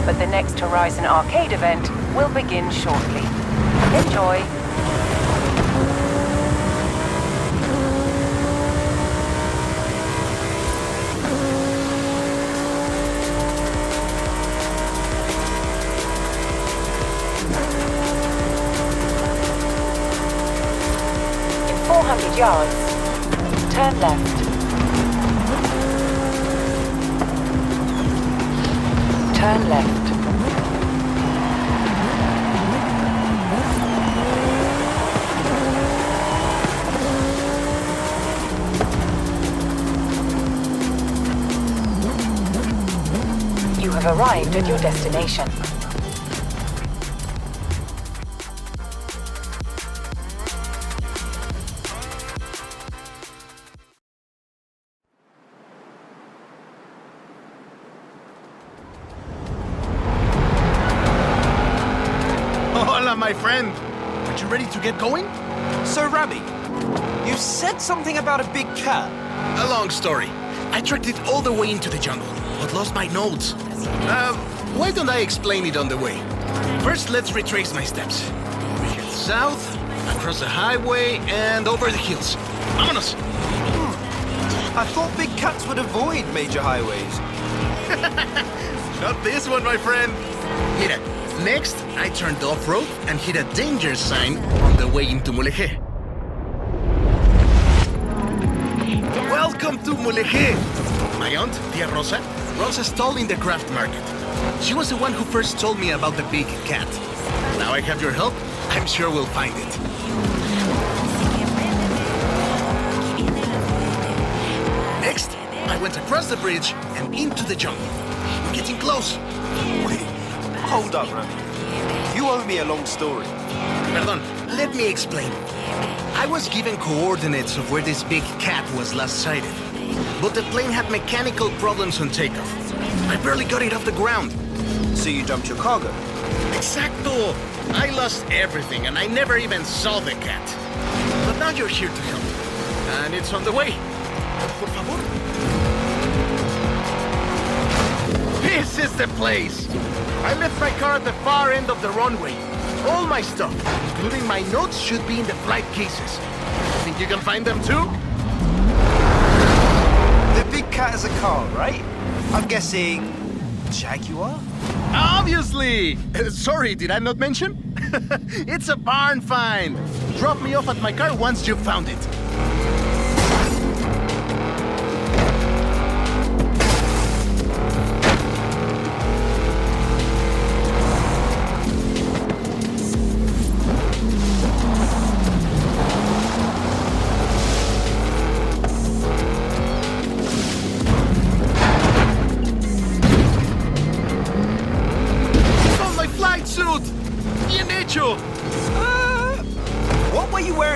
but the next Horizon Arcade event will begin shortly. Enjoy. In 400 yards, turn left. Turn left. You have arrived at your destination. Hola, my friend. Are you ready to get going? So, Rami, you said something about a big cat. A long story. I tracked it all the way into the jungle, but lost my notes. Why don't I explain it on the way? First, let's retrace my steps. We head south, across the highway, and over the hills. Vámonos! I thought big cats would avoid major highways. Not this one, my friend. Mira, next, I turned off-road and hit a danger sign on the way into Mulegé. Welcome to Mulegé! My aunt, Tia Rosa, runs a stall in the craft market. She was the one who first told me about the big cat. Now I have your help, I'm sure we'll find it. Next, I went across the bridge and into the jungle. We're getting close. Wait, hold up, Rami. You owe me a long story. Perdón, let me explain. I was given coordinates of where this big cat was last sighted. But the plane had mechanical problems on takeoff. I barely got it off the ground. So you dumped your cargo? Exacto! I lost everything and I never even saw the cat. But now you're here to help. And it's on the way. Por favor. This is the place! I left my car at the far end of the runway. All my stuff, including my notes, should be in the flight cases. Think you can find them too? The big cat is a car, right? I'm guessing Jaguar? Obviously! Sorry, did I not mention? It's a barn find. Drop me off at my car once you've found it.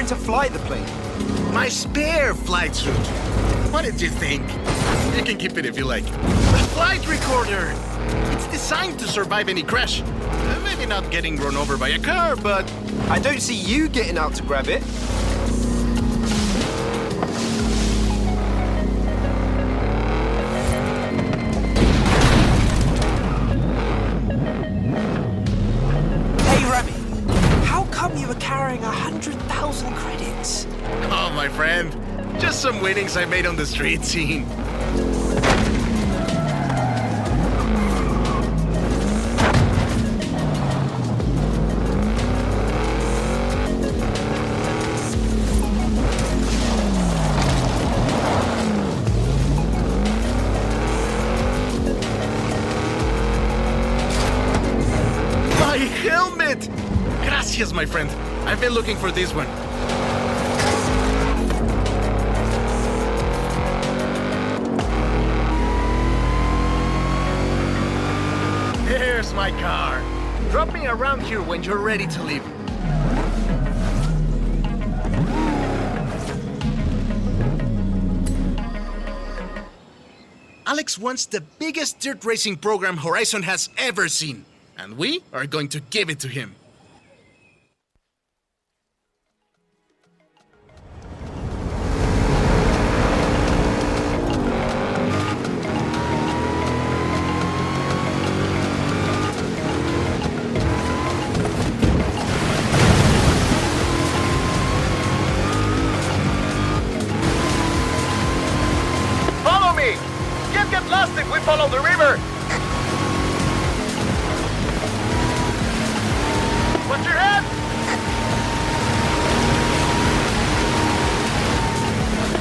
going to fly the plane? My spare flight suit. What did you think? You can keep it if you like. The flight recorder. It's designed to survive any crash. Maybe not getting run over by a car, but... I don't see you getting out to grab it. Hey, Remy. How come you were carrying 100,000 credits? Oh, my friend. Just some winnings I made on the street scene. My helmet! Gracias, my friend. I've been looking for this one. There's my car. Drop me around here when you're ready to leave. Alex wants the biggest dirt racing program Horizon has ever seen, and we are going to give it to him. Follow me! Can't get lost if we follow the river! Watch your head!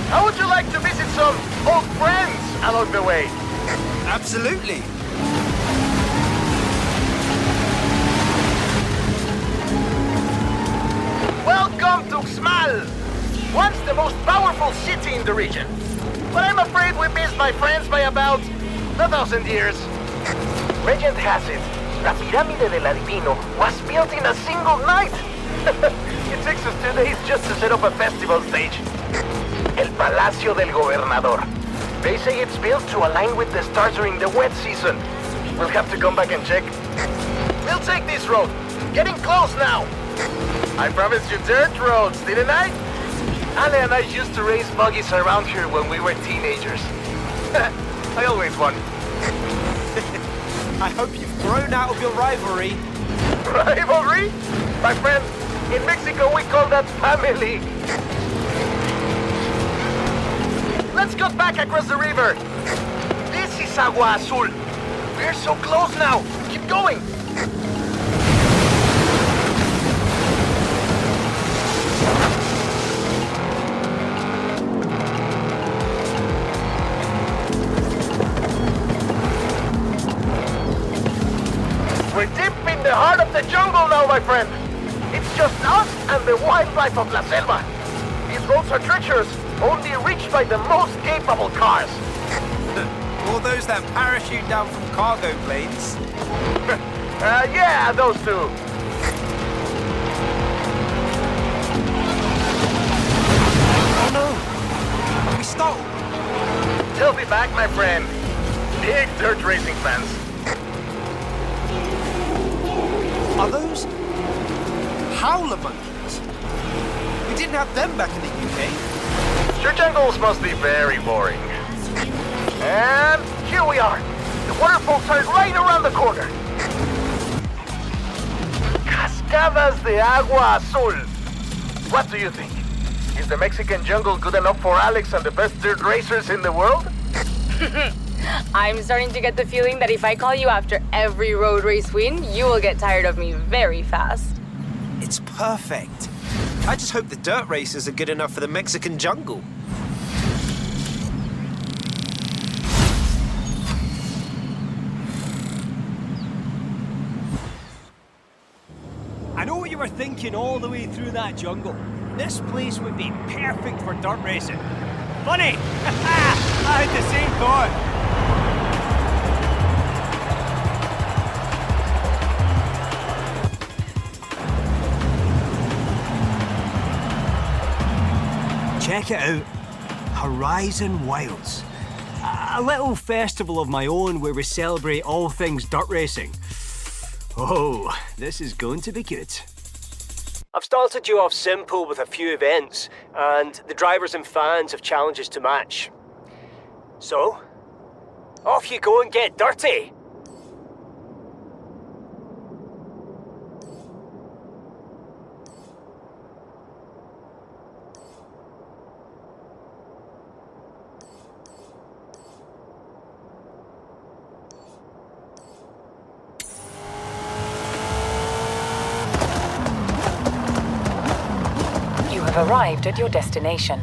How would you like to visit some old friends along the way? Absolutely. Welcome to 𝐇𝐨�0, once the most powerful city in the region. But I'm afraid we missed my friends by about 1,000 years. Legend has it, la pirámide del adivino was built in a single night. It takes us 2 days just to set up a festival stage. El Palacio del Gobernador. They say it's built to align with the stars during the wet season. We'll have to come back and check. We'll take this road. Getting close now. I promised you dirt roads, didn't I? Ale and I used to race buggies around here when we were teenagers. I always won. I hope you've grown out of your rivalry. Rivalry? My friend, in Mexico we call that family. Let's cut back across the river. This is Agua Azul. We're so close now. Keep going. We're deep in the heart of the jungle now, my friend. It's just us and the wildlife of La Selva. These roads are treacherous, only reached by the most capable cars. All those that parachute down from cargo planes. Yeah, those two. Oh no! We stole! They'll be back, my friend. Big dirt racing fans. Are those howler monkeys? We didn't have them back in the UK. Your jungles must be very boring. And here we are. The waterfalls are right around the corner. Cascadas de Agua Azul. What do you think? Is the Mexican jungle good enough for Alex and the best dirt racers in the world? I'm starting to get the feeling that if I call you after every road race win, you will get tired of me very fast. It's perfect. I just hope the dirt races are good enough for the Mexican jungle. I know what you were thinking all the way through that jungle. This place would be perfect for dirt racing. Funny! I had the same thought. check it out. Horizon Wilds. A little festival of my own where we celebrate all things dirt racing. Oh, this is going to be good. I've started you off simple with a few events, and the drivers and fans have challenges to match. So, off you go and get dirty! Arrived at your destination.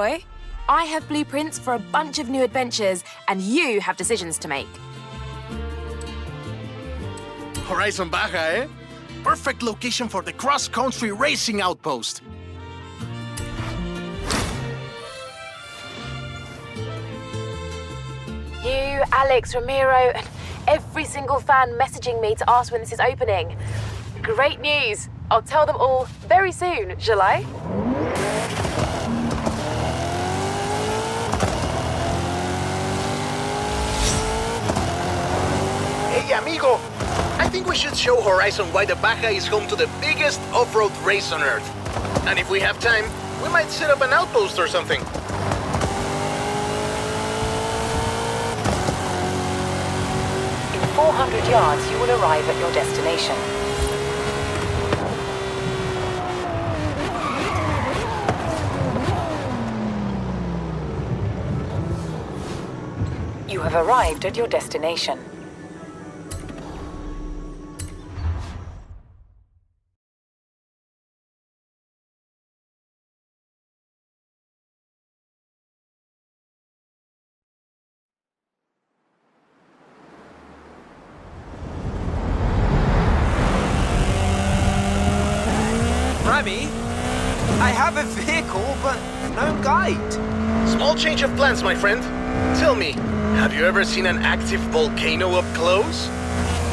Roy. I have blueprints for a bunch of new adventures, and you have decisions to make. Horizon Baja, eh? Perfect location for the cross-country racing outpost. You, Alex, Ramiro, and every single fan messaging me to ask when this is opening. Great news! I'll tell them all very soon, shall I? Hey, amigo! I think we should show Horizon why the Baja is home to the biggest off-road race on Earth. And if we have time, we might set up an outpost or something. In 400 yards, you will arrive at your destination. You have arrived at your destination. Remy, I have a vehicle, but no guide. Small change of plans, my friend. Tell me, have you ever seen an active volcano up close?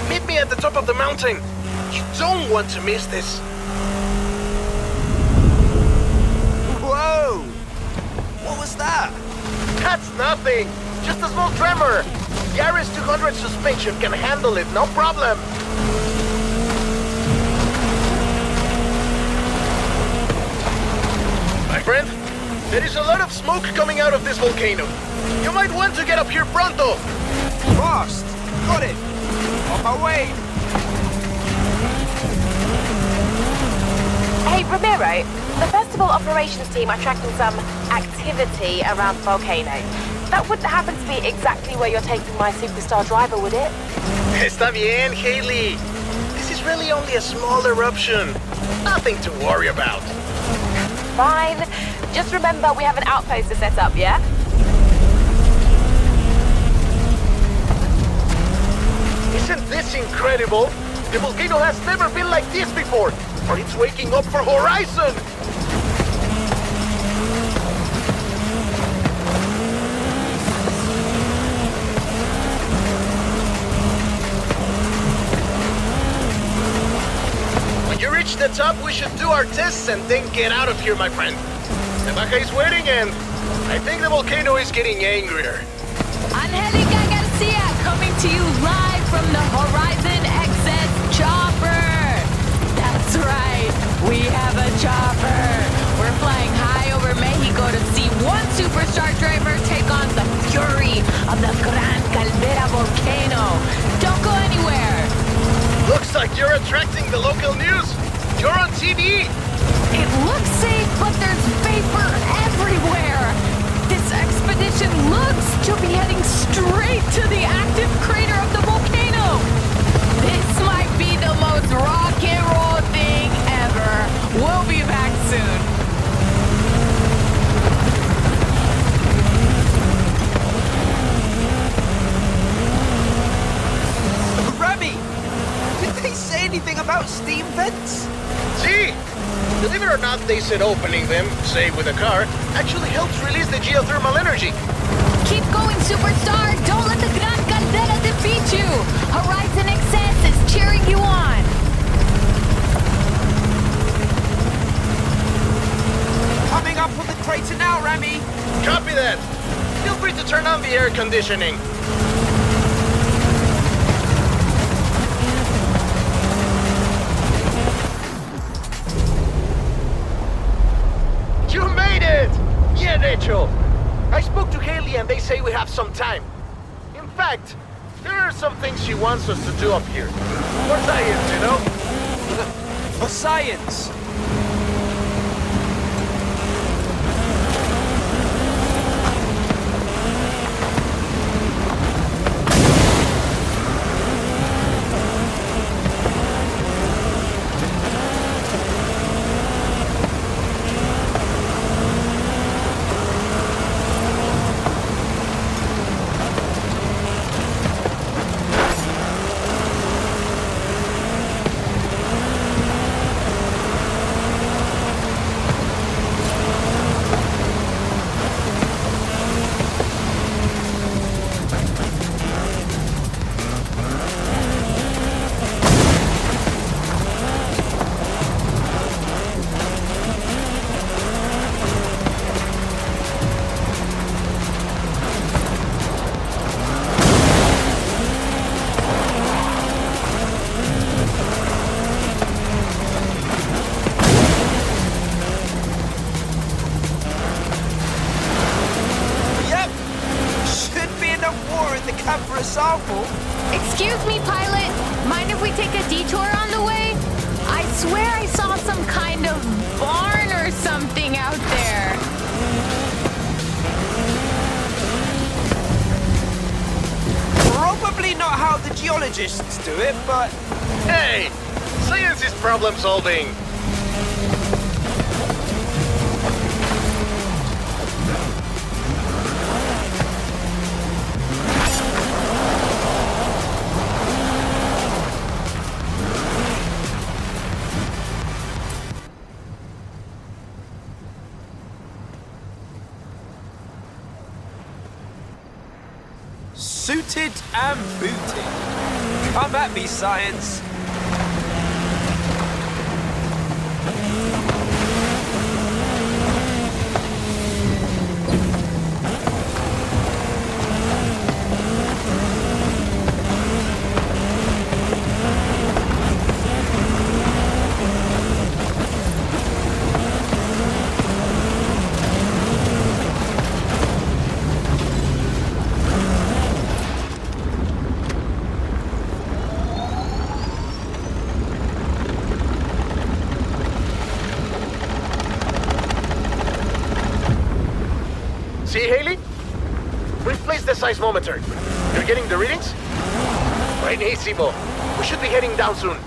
Meet me at the top of the mountain. You don't want to miss this. Whoa! What was that? That's nothing. Just a small tremor. The 𝐅𝐸 200 suspension can handle it, no problem. My friend, there is a lot of smoke coming out of this volcano. You might want to get up here pronto. Fast! Got it! On my way! Hey, Ramiro, the festival operations team are tracking some activity around the volcano. That wouldn't happen to be exactly where you're taking my superstar driver, would it? Está bien, Haley. This is really only a small eruption. Nothing to worry about. Fine. Just remember we have an outpost to set up, yeah? Isn't this incredible? The volcano has never been like this before, but it's waking up for Horizon! When you reach the top, we should do our tests and then get out of here, my friend. The Baja is waiting and I think the volcano is getting angrier. Angelica Garcia coming to you live from the Horizon XS chopper. That's right, we have a chopper. We're flying high over Mexico to see one superstar driver take on the fury of the Gran Caldera volcano. Don't go anywhere. Looks like you're attracting the local news. You're on TV. It looks safe, but there's vapor everywhere. This expedition looks to be heading straight to the active crater of the volcano. This might be the most rock and roll thing ever. We'll be back soon. Remy! Did they say anything about steam vents? See? Believe it or not, they said opening them, say with a car, actually helps release the geothermal energy. Keep going, superstar! Don't let the Gran Caldera defeat you! Horizon XS is cheering you on! Coming up on the crater now, Remy! Copy that. Feel free to turn on the air conditioning. You made it! Bien hecho! I spoke to Haley and they say we have some time. In fact, there are some things she wants us to do up here. For science, you know? For science! Excuse me, pilot. Mind if we take a detour on the way? I swear I saw some kind of barn or something out there. Probably not how the geologists do it, but... Hey! Science is problem solving! Suited and booted. Come at me, science. See, Haley? We've placed the seismometer. You're getting the readings? Right, easy, Bo. We should be heading down soon.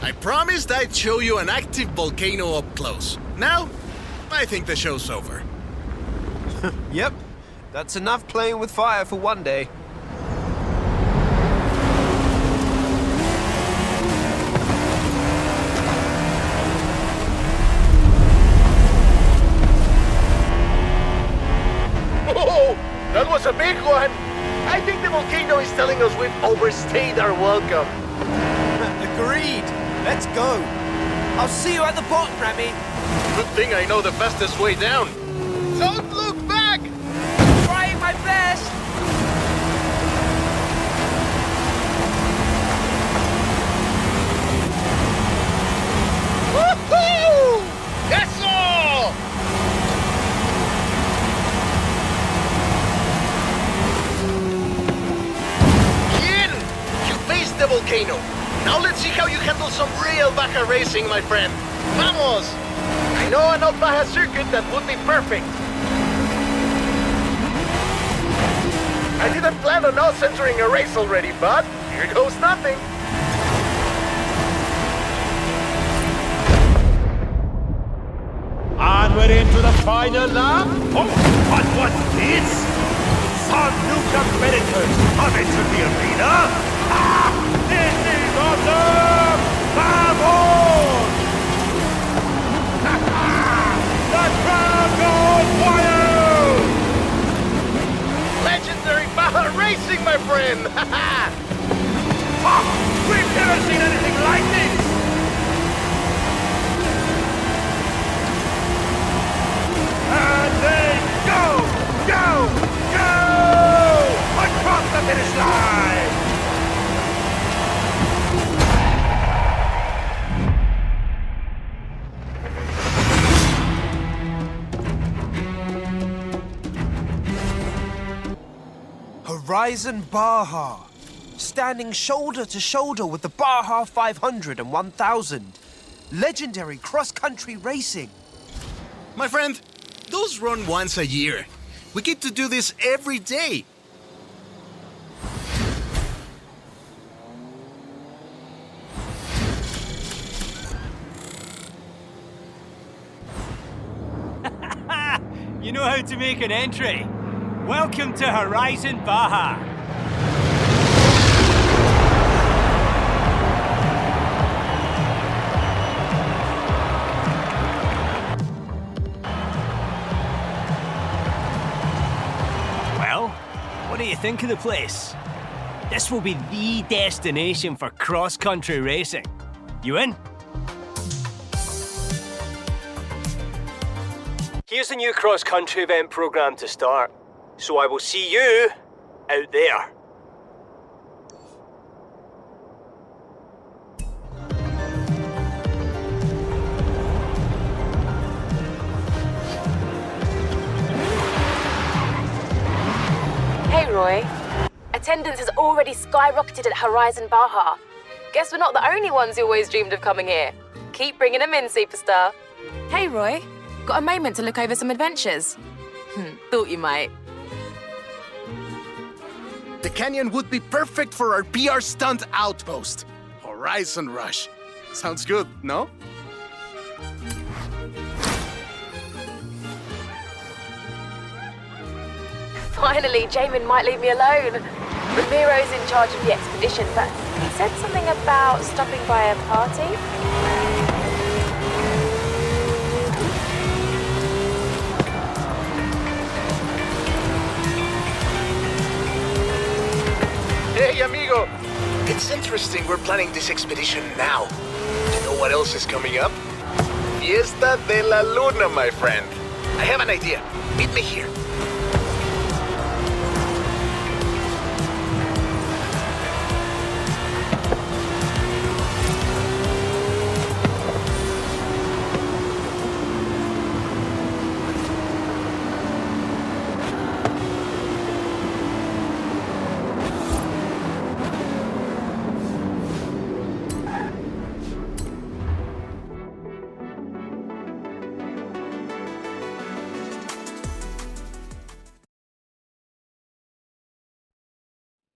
I promised I'd show you an active volcano up close. Now, I think the show's over. Yep, that's enough playing with fire for one day. Oh, that was a big one! I think the volcano is telling us we've overstayed our welcome. Agreed. Let's go. I'll see you at the bottom, Remy. Good thing I know the fastest way down. Don't look back! Trying my best. Woohoo! That's all! Bien! You faced the volcano. Now let's see how you handle some real Baja racing, my friend. Vamos! I know an old Baja circuit that would be perfect. I didn't plan on us entering a race already, but here goes nothing. And we're into the final lap. Oh, what was this? Some new competitors have entered the arena. Ah, this is awesome! Vamos! The crowd goes wild! Legendary Baja racing, my friend! Ah, we've never seen anything like this! And they go across the finish line! Horizon Baja, standing shoulder to shoulder with the Baja 500 and 1000. Legendary cross-country racing. My friend, those run once a year. We get to do this every day. You know how to make an entry. Welcome to Horizon Baja. Well, what do you think of the place? This will be the destination for cross-country racing. You in? Here's the new cross-country event program to start. So I will see you out there. Hey, Roy. Attendance has already skyrocketed at Horizon Baja. Guess we're not the only ones who always dreamed of coming here. Keep bringing them in, superstar. Hey, Roy. Got a moment to look over some adventures? Thought you might. The canyon would be perfect for our PR stunt outpost. Horizon Rush. Sounds good, no? Finally, Jamin might leave me alone. Ramiro's in charge of the expedition, but he said something about stopping by a party. Hey, amigo! It's interesting we're planning this expedition now. You know what else is coming up? Fiesta de la Luna, my friend. I have an idea. Meet me here.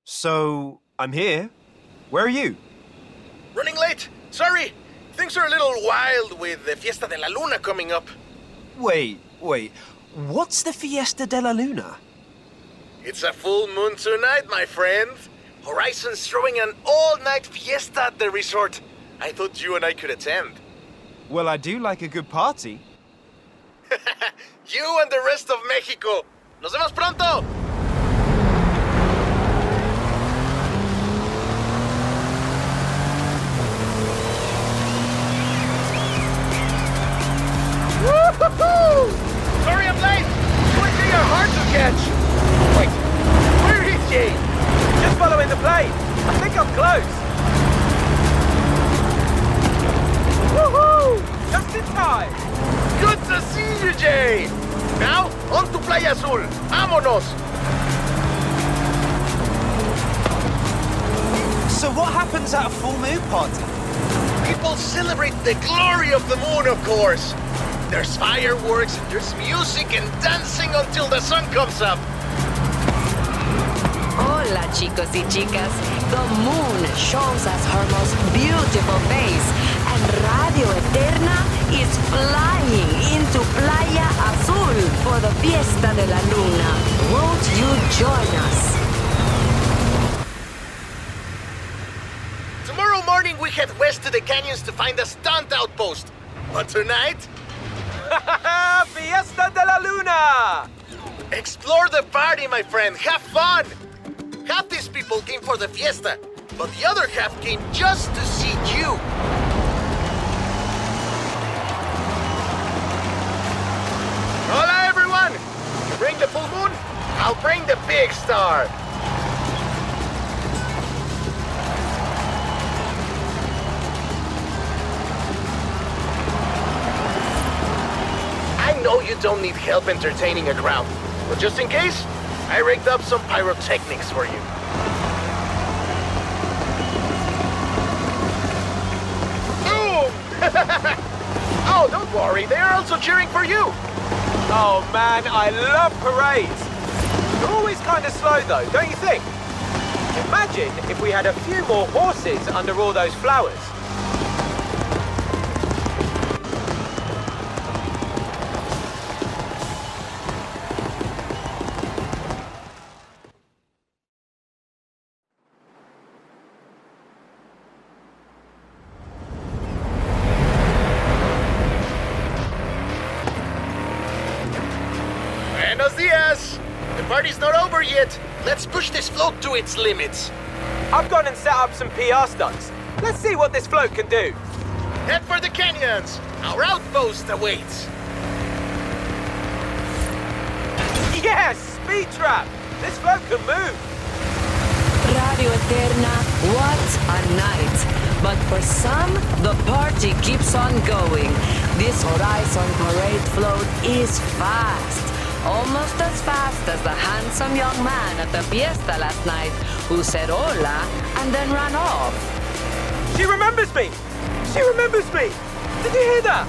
So, I'm here. Where are you? Running late. Sorry. Things are a little wild with the Fiesta de la Luna coming up. Wait. What's the Fiesta de la Luna? It's a full moon tonight, my friend. Horizon's throwing an all-night fiesta at the resort. I thought you and I could attend. Well, I do like a good party. You and the rest of Mexico. Nos vemos pronto! Woo-hoo-hoo! Sorry I'm late! Quickly, you're hard to catch! Wait, where is she? Just following the plane. I think I'm close. Woohoo! Just in time. Good to see you, Jay! Now, on to Playa Azul. Vámonos! So what happens at a full moon party? People celebrate the glory of the moon, of course. There's fireworks, there's music and dancing until the sun comes up. Hola, chicos y chicas. The moon shows us her most beautiful face, and Radio Eterna is flying into Playa Azul for the Fiesta de la Luna. Won't you join us? Tomorrow morning we head west to the canyons to find a stunt outpost. But tonight, Fiesta de la Luna! explore the party, my friend. Have fun! Half these people came for the fiesta, but the other half came just to see you. Hola, everyone! You bring the full moon, I'll bring the big star. I know you don't need help entertaining a crowd, but just in case, I rigged up some pyrotechnics for you. Boom! Oh, don't worry, they are also cheering for you. Oh man, I love parades. They're always kind of slow though, don't you think? Imagine if we had a few more horses under all those flowers. Buenos dias! The party's not over yet. Let's push this float to its limits. I've gone and set up some PR stunts. Let's see what this float can do. Head for the canyons. Our outpost awaits. Yes! Speed trap! This boat can move! Radio Eterna, what a night. But for some, the party keeps on going. This Horizon parade float is fast. Almost as fast as the handsome young man at the fiesta last night who said hola and then ran off. She remembers me! She remembers me! Did you hear that?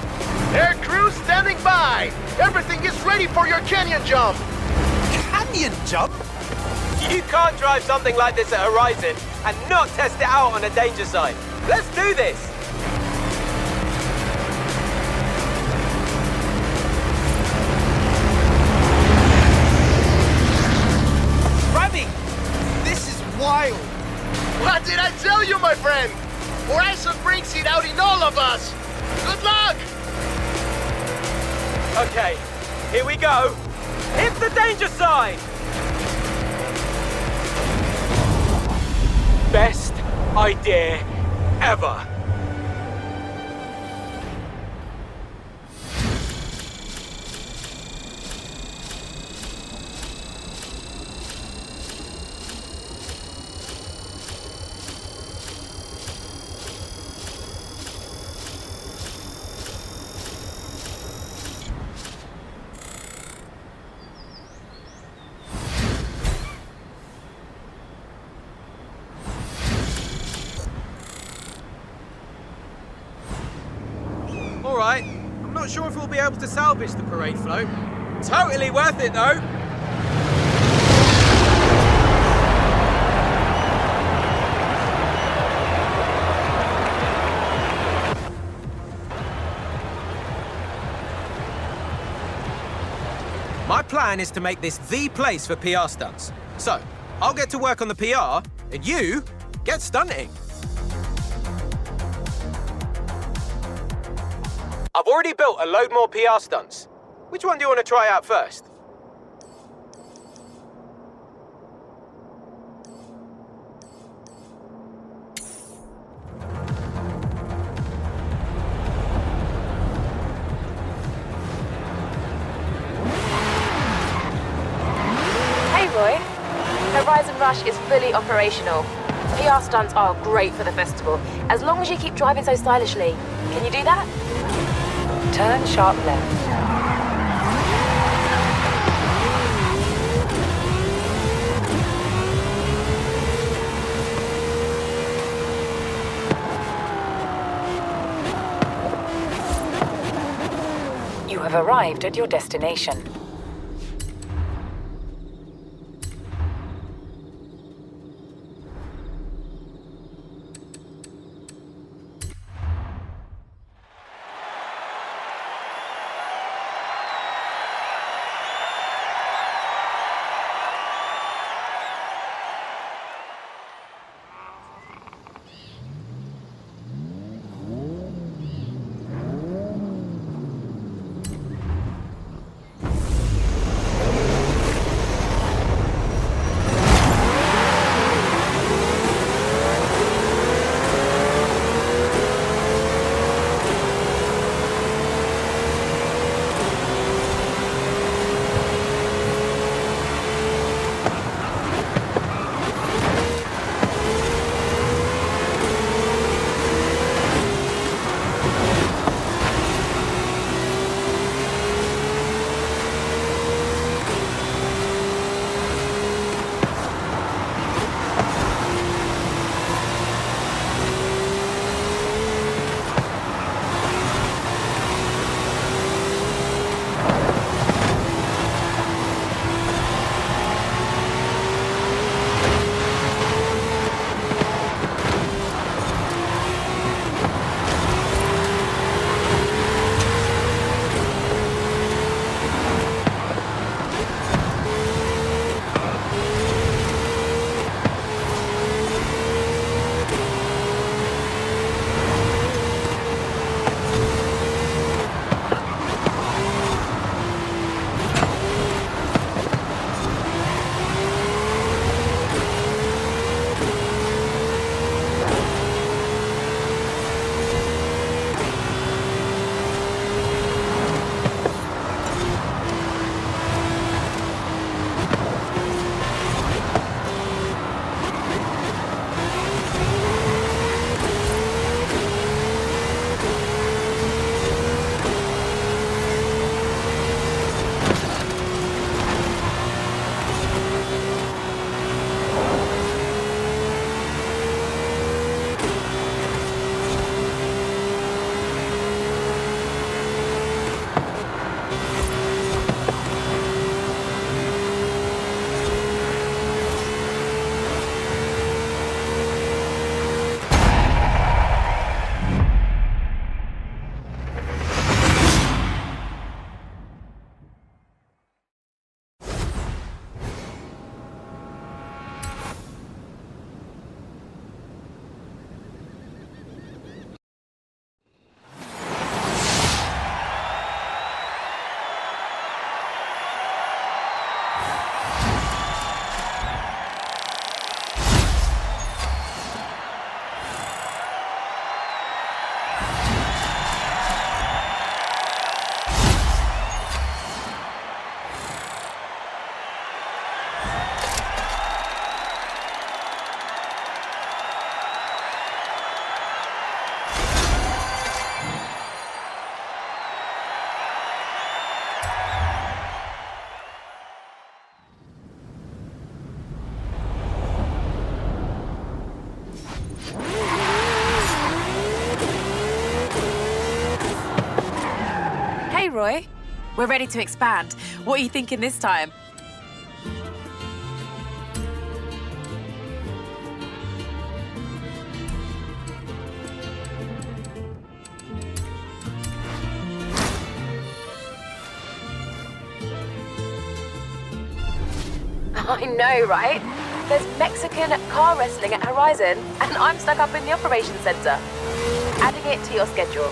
Air crew standing by! Everything is ready for your canyon jump! Canyon jump? You can't drive something like this at Horizon and not test it out on a danger sign. Let's do this! Remy, this is wild. What did I tell you, my friend? Horizon brings it out in all of us! Good luck! Okay, here we go. Hit the danger sign! Best idea ever. All right. I'm not sure if we'll be able to salvage the parade float. Totally worth it, though. My plan is to make this the place for PR stunts. So, I'll get to work on the PR, and you get stunting. I've already built a load more PR stunts. Which one do you want to try out first? Hey, Roy. Horizon Rush is fully operational. PR stunts are great for the festival, as long as you keep driving so stylishly. Can you do that? Turn sharp left. You have arrived at your destination. Roy. We're ready to expand. What are you thinking this time? I know, right? There's Mexican car wrestling at Horizon, and I'm stuck up in the operations center. Adding it to your schedule.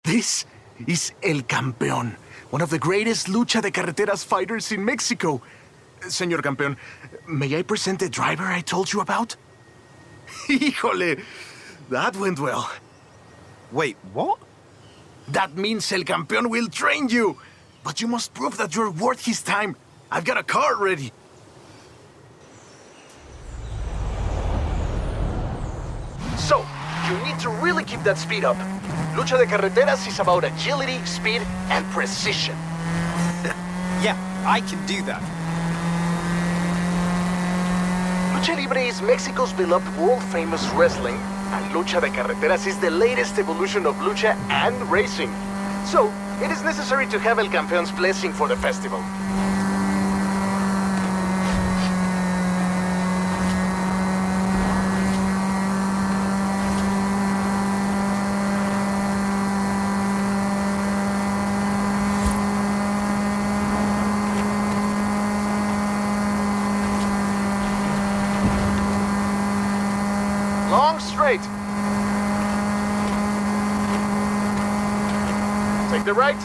This is El Campeón, one of the greatest lucha de carreteras fighters in Mexico. Señor Campeón, may I present the driver I told you about? Híjole, that went well. Wait, what? That means El Campeón will train you. But you must prove that you're worth his time. I've got a car ready. So, you need to really keep that speed up. Lucha de carreteras is about agility, speed, and precision. Yeah, I can do that. Lucha Libre is Mexico's beloved world-famous wrestling, and Lucha de Carreteras is the latest evolution of lucha and racing. So, it is necessary to have El Campeón's blessing for the festival. Long straight. Take the right.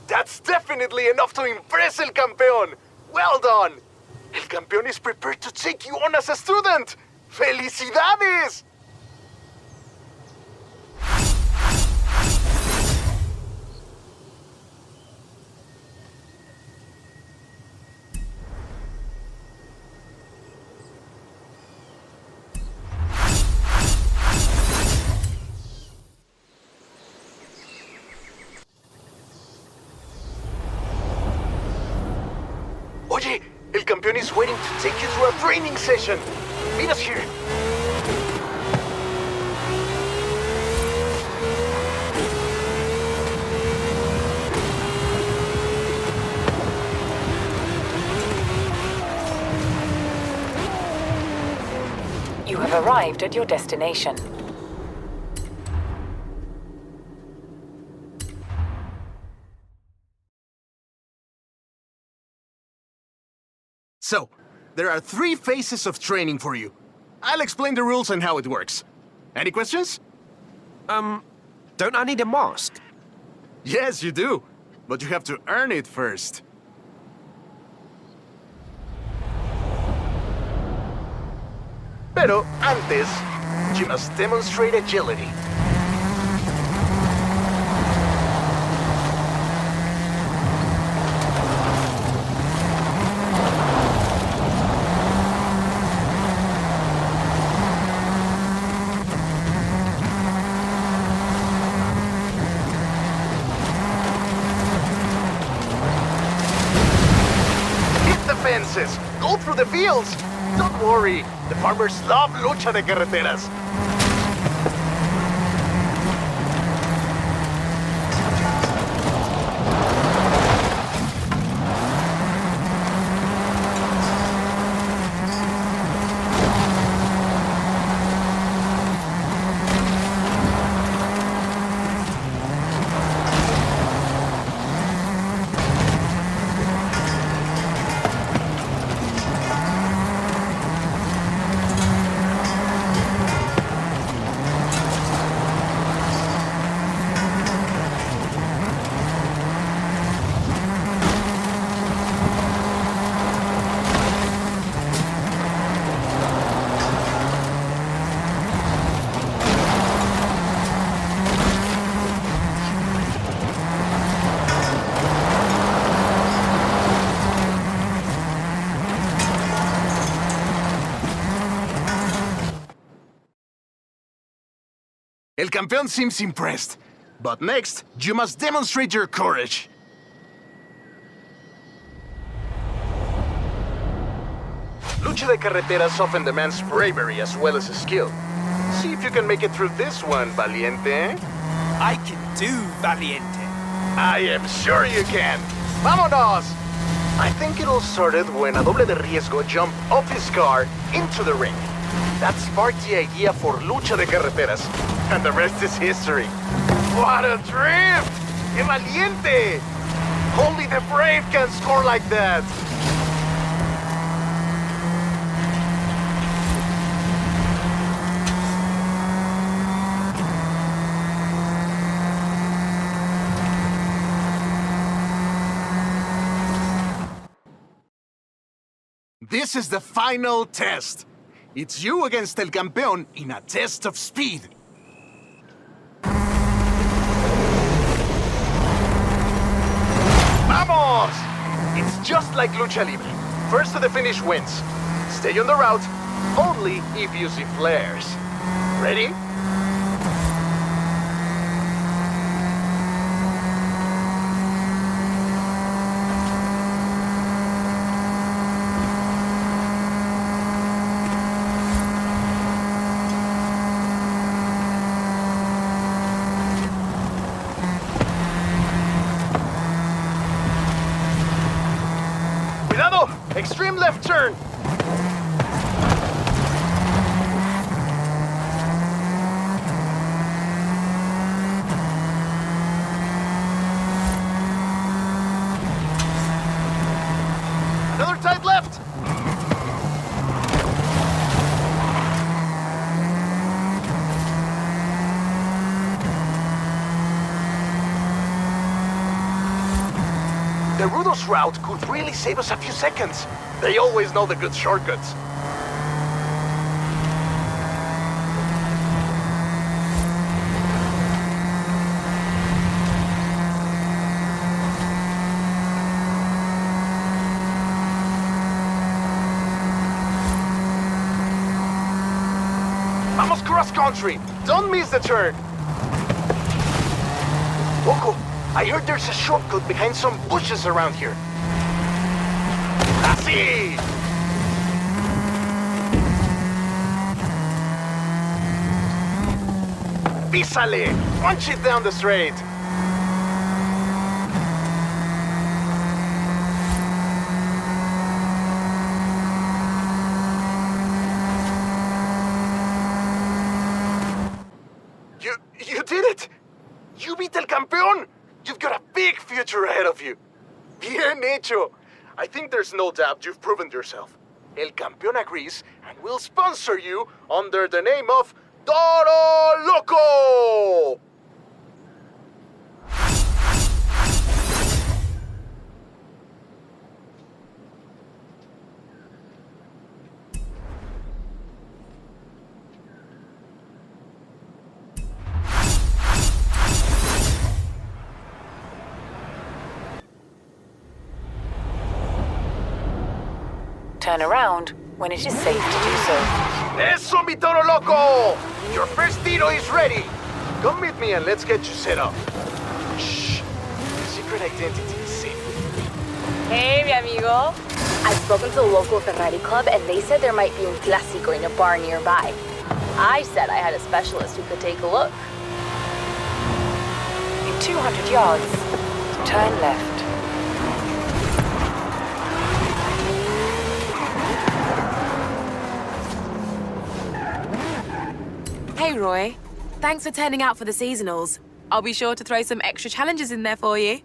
That's definitely enough to impress El Campeón! Well done! El Campeón is prepared to take you on as a student! ¡Felicidades! Oye, El Campeón is waiting to take you through a training session. Meet us here. You have arrived at your destination. So, there are 3 phases of training for you. I'll explain the rules and how it works. Any questions? Don't I need a mask? Yes, you do. But you have to earn it first. Pero antes, you must demonstrate agility. Fences. Go through the fields. Don't worry, the farmers love lucha de carreteras. El campeón seems impressed. But next, you must demonstrate your courage. Lucha de carreteras often demands bravery as well as skill. See if you can make it through this one, Valiente. I can do, Valiente. I am sure you can. ¡Vámonos! I think it all started when a doble de riesgo jumped off his car into the ring. That sparked the idea for Lucha de Carreteras, and the rest is history. What a drift! ¡Qué valiente! Only the brave can score like that! This is the final test. It's you against El Campeón in a test of speed. Vamos! It's just like Lucha Libre. First to the finish wins. Stay on the route, only if you see flares. Ready? Extreme left turn. Another tight left. The Rudos route could really save us a few seconds. They always know the good shortcuts. Vamos cross country. Don't miss the turn. Loco, I heard there's a shortcut behind some bushes around here. Así! Písale! Punch it down the straight! You did it! You beat El Campeón! You've got a big future ahead of you! Bien hecho! I think there's no doubt you've proven yourself. El Campeón agrees and will sponsor you under the name of Toro Loco! Turn around when it is safe to do so. Eso, mi toro loco! Your first Tito is ready! Come meet me and let's get you set up. Shh. Your secret identity is safe. Hey, mi amigo. I've spoken to the local Ferrari club and they said there might be un clásico in a bar nearby. I said I had a specialist who could take a look. In 200 yards, turn left. Hey, Roy. Thanks for turning out for the seasonals. I'll be sure to throw some extra challenges in there for you.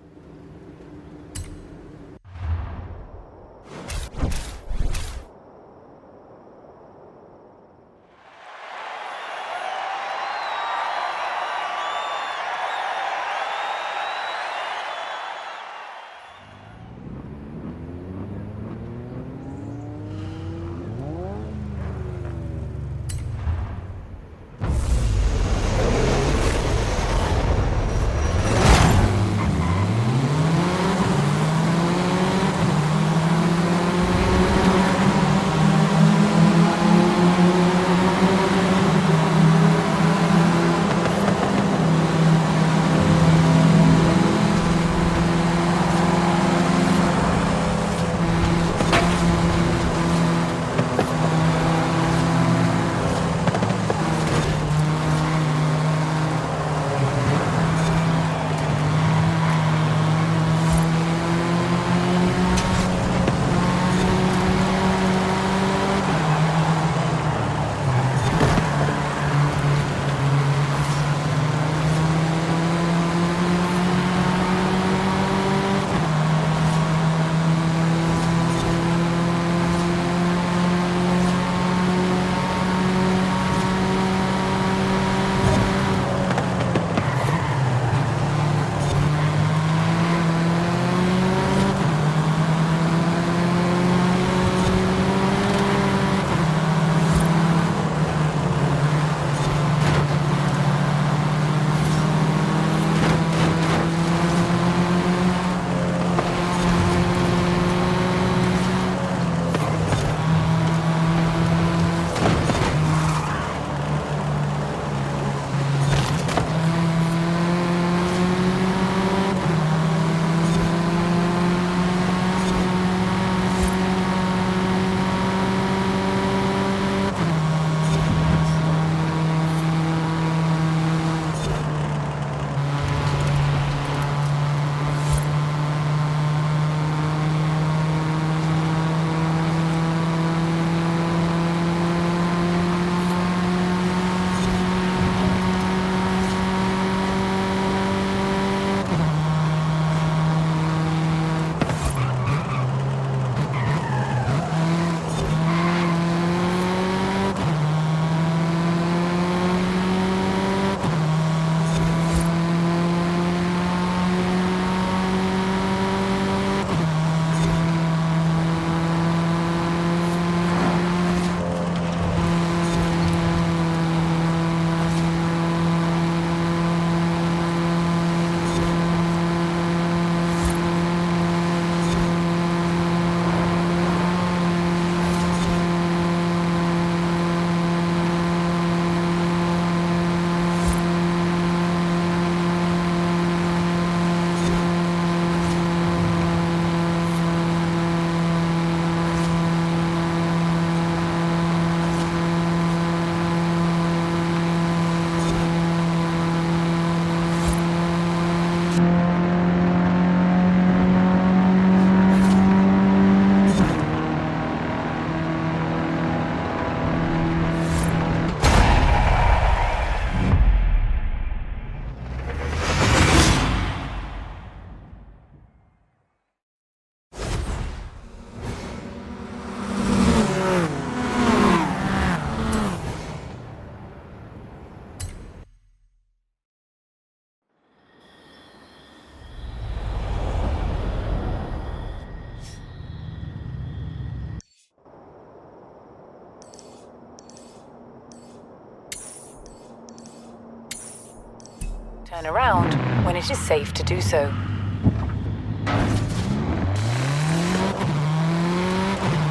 Turn around when it is safe to do so.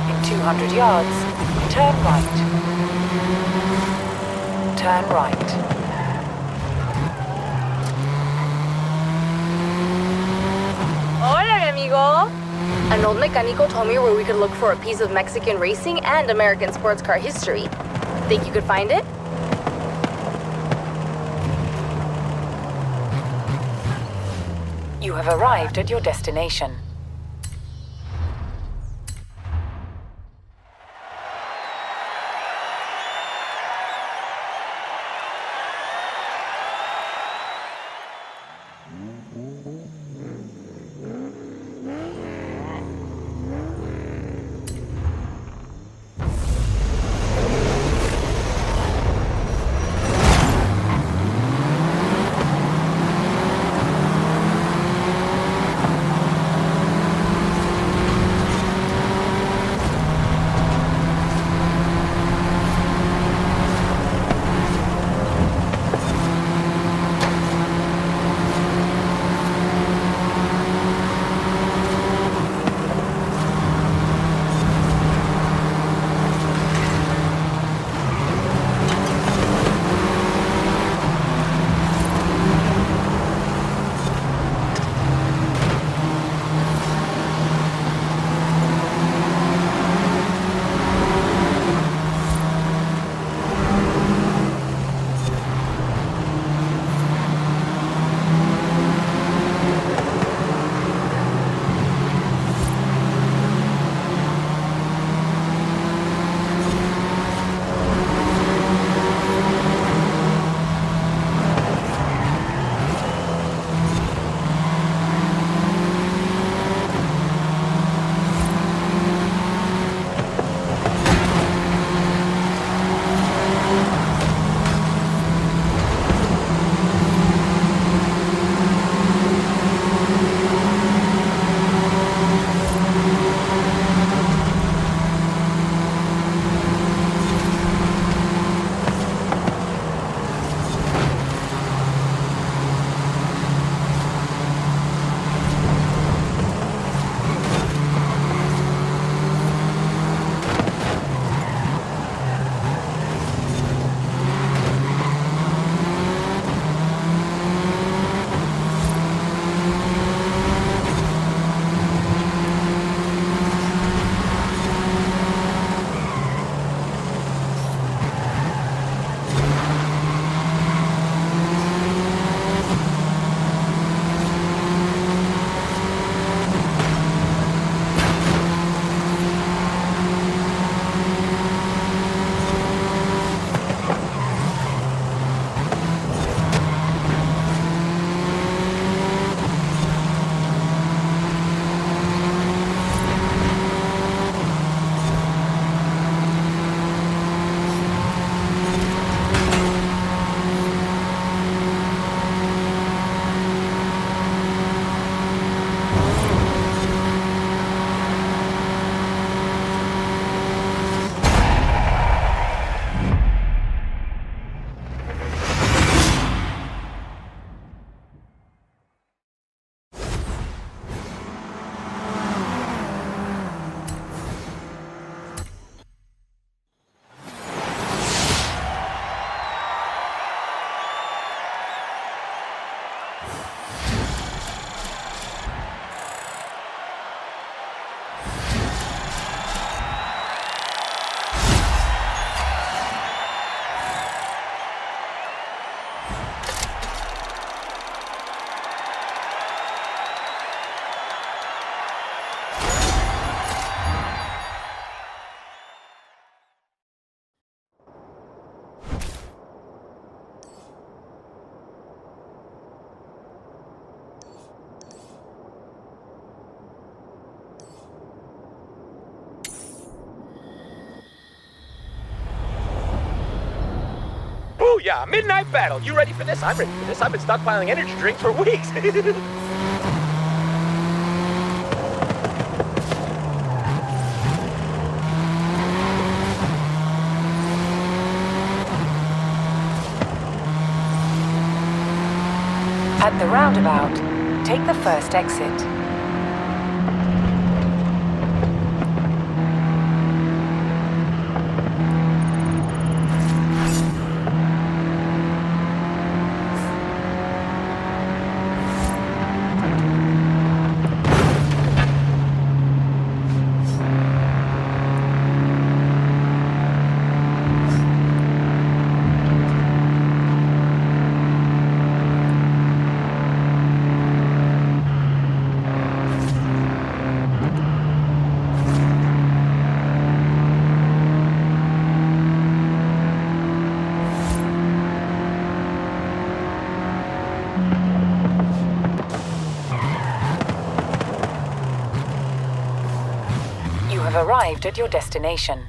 In 200 yards, turn right. Turn right. Hola, amigo. An old mecánico told me where we could look for a piece of Mexican racing and American sports car history. Think you could find it? You have arrived at your destination. Booyah! Midnight battle! You ready for this? I'm ready for this. I've been stockpiling energy drinks for weeks. At the roundabout, take the first exit. arrived at your destination.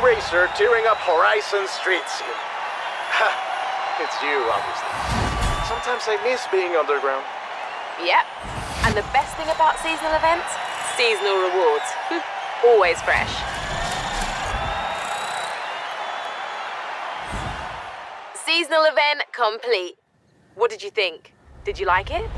racer tearing up Horizon streets. It's you, obviously. Sometimes I miss being underground. Yep. And the best thing about seasonal events? Seasonal rewards. Always fresh. Seasonal event complete. What did you think? Did you like it?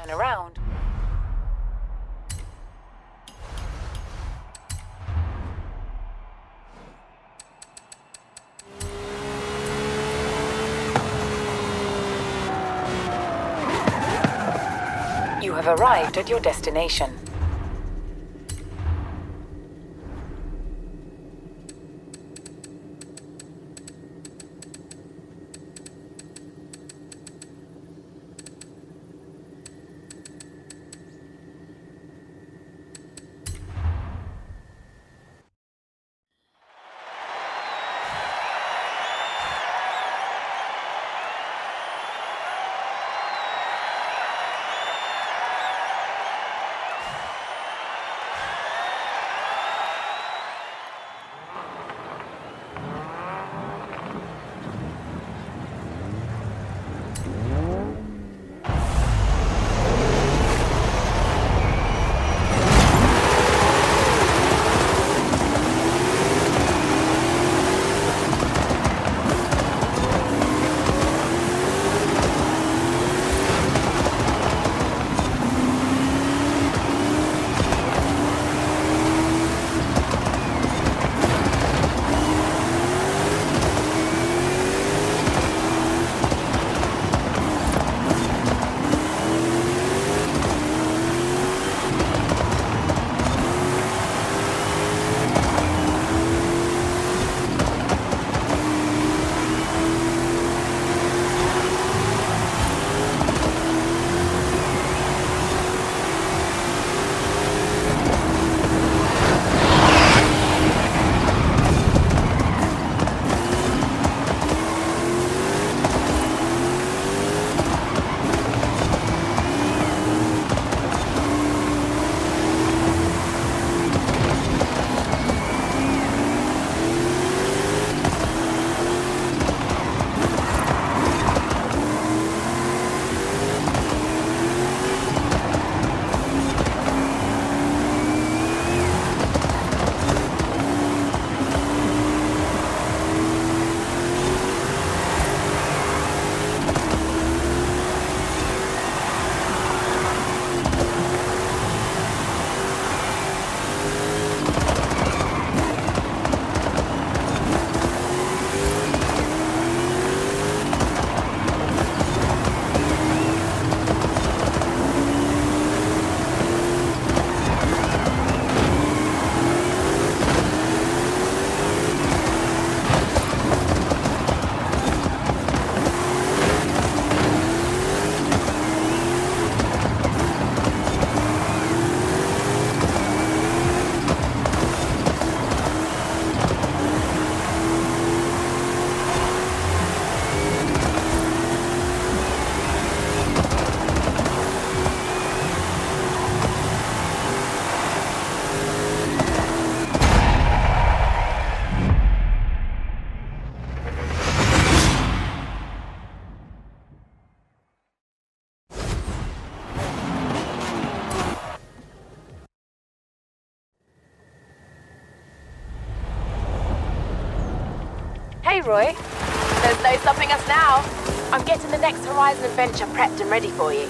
turn around. You have arrived at your destination. Hey, Roy. There's no stopping us now. I'm getting the next Horizon adventure prepped and ready for you.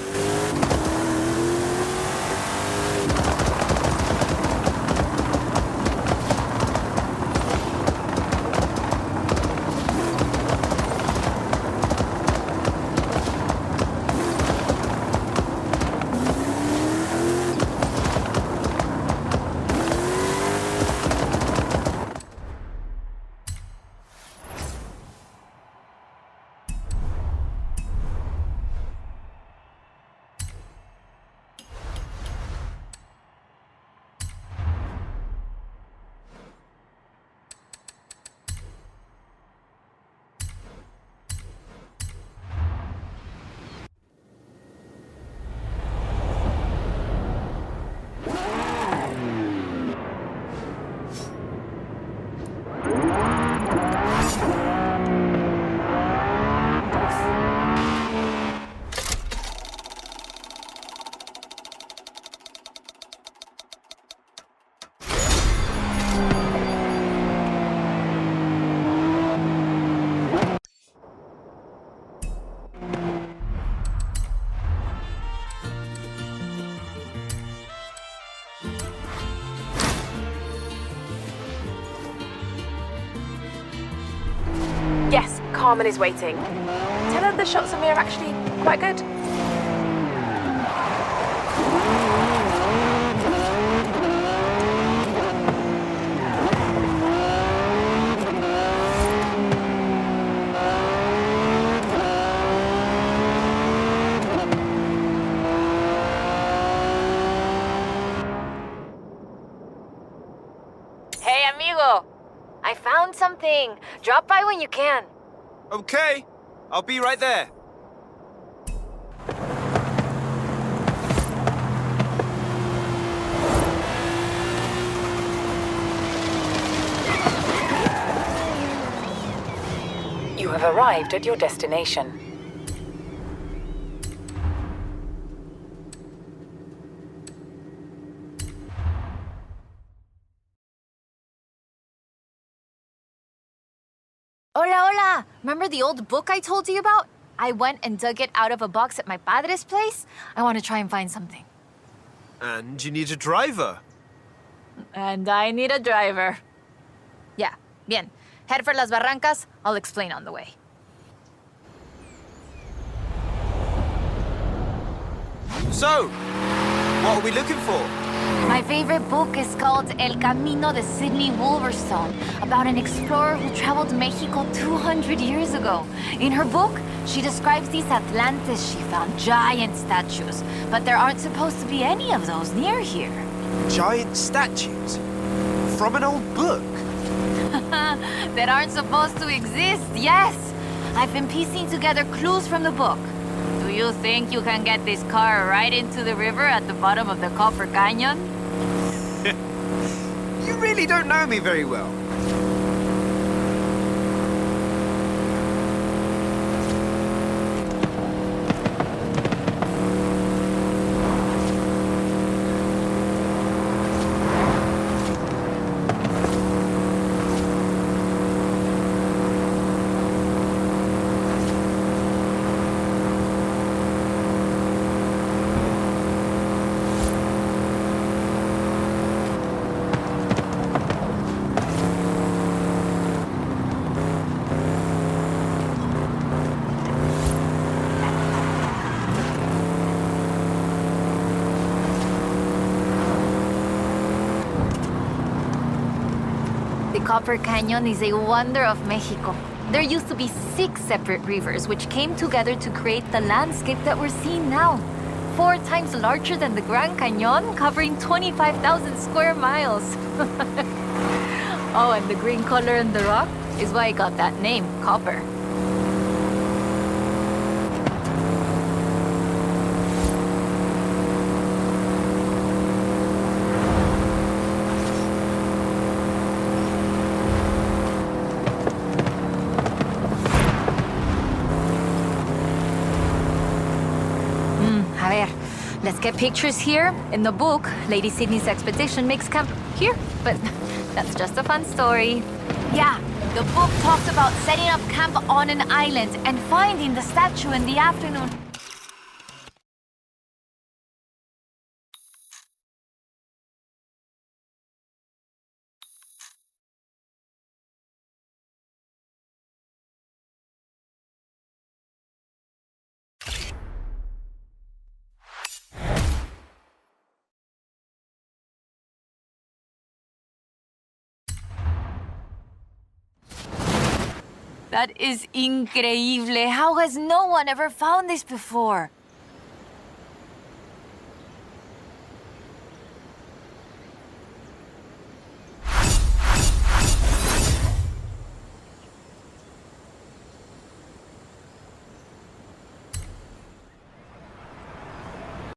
Yes, Carmen is waiting. Tell her the shots of me are actually quite good. Hey, amigo. I found something. Drop by when you can. Okay, I'll be right there. You have arrived at your destination. Hola, hola. Remember the old book I told you about? I went and dug it out of a box at my padre's place. I want to try and find something. And you need a driver. And I need a driver. Yeah, bien. Head for Las Barrancas. I'll explain on the way. So, what are we looking for? My favorite book is called El Camino de Sidney Wolverstone, about an explorer who traveled Mexico 200 years ago. In her book, she describes these Atlantes she found, giant statues, but there aren't supposed to be any of those near here. Giant statues? From an old book? That aren't supposed to exist, yes! I've been piecing together clues from the book. Do you think you can get this car right into the river at the bottom of the Copper Canyon? You really don't know me very well. The Copper Canyon is a wonder of Mexico. There used to be 6 separate rivers which came together to create the landscape that we're seeing now. 4 times larger than the Grand Canyon, covering 25,000 square miles. Oh, and the green color in the rock is why it got that name, copper. A ver, let's get pictures here. In the book, Lady Sydney's expedition makes camp here, but that's just a fun story. Yeah, the book talks about setting up camp on an island and finding the statue in the afternoon. That is increíble. How has no one ever found this before?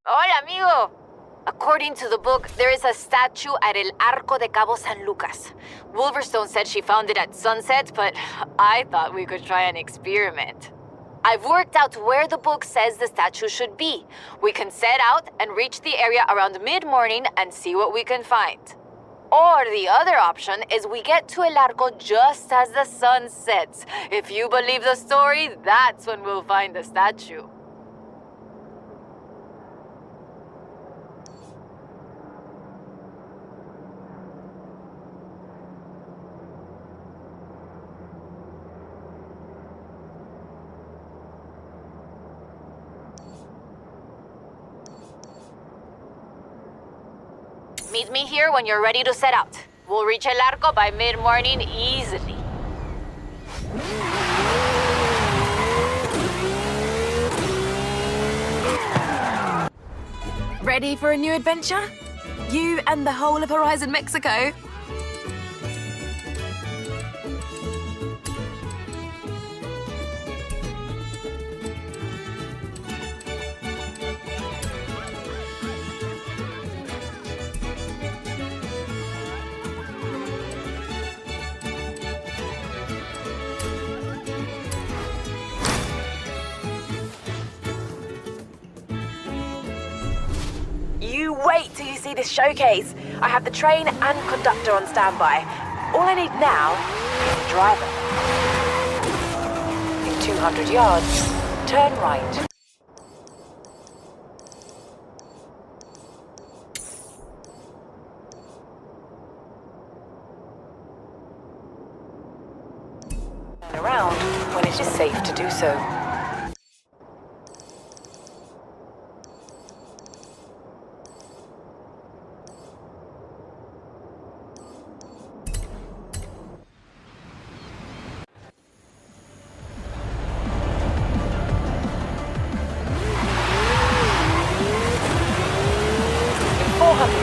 Hola, amigo. According to the book, there is a statue at El Arco de Cabo San Lucas. Wolverstone said she found it at sunset, but I thought we could try an experiment. I've worked out where the book says the statue should be. We can set out and reach the area around mid-morning and see what we can find. Or the other option is we get to El Arco just as the sun sets. If you believe the story, that's when we'll find the statue. meet me here when you're ready to set out. We'll reach El Arco by mid-morning easily. Ready for a new adventure? You and the whole of Horizon Mexico? You wait till you see this showcase. I have the train and conductor on standby. All I need now is a driver. In 200 yards, turn right. Turn around when it is safe to do so.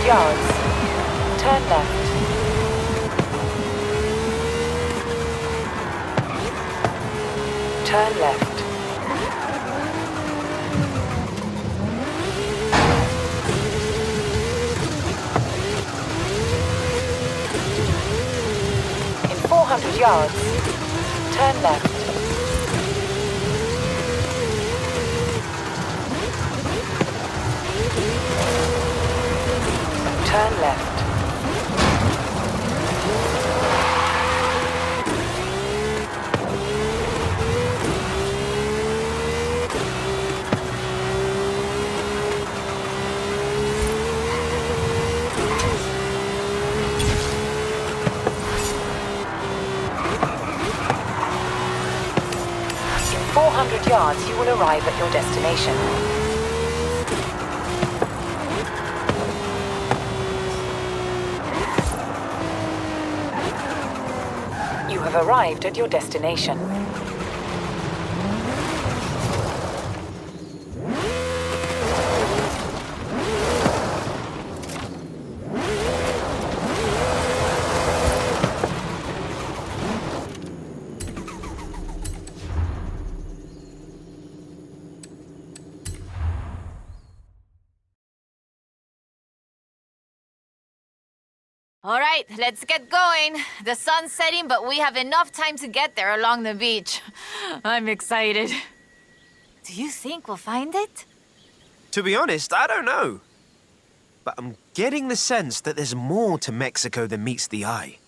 Yards. Turn left. Turn left. In 400 yards, turn left. Turn left. In 400 yards, you will arrive at your destination. You have arrived at your destination. All right, let's get going. The sun's setting, but we have enough time to get there along the beach. I'm excited. Do you think we'll find it? To be honest, I don't know. But I'm getting the sense that there's more to Mexico than meets the eye.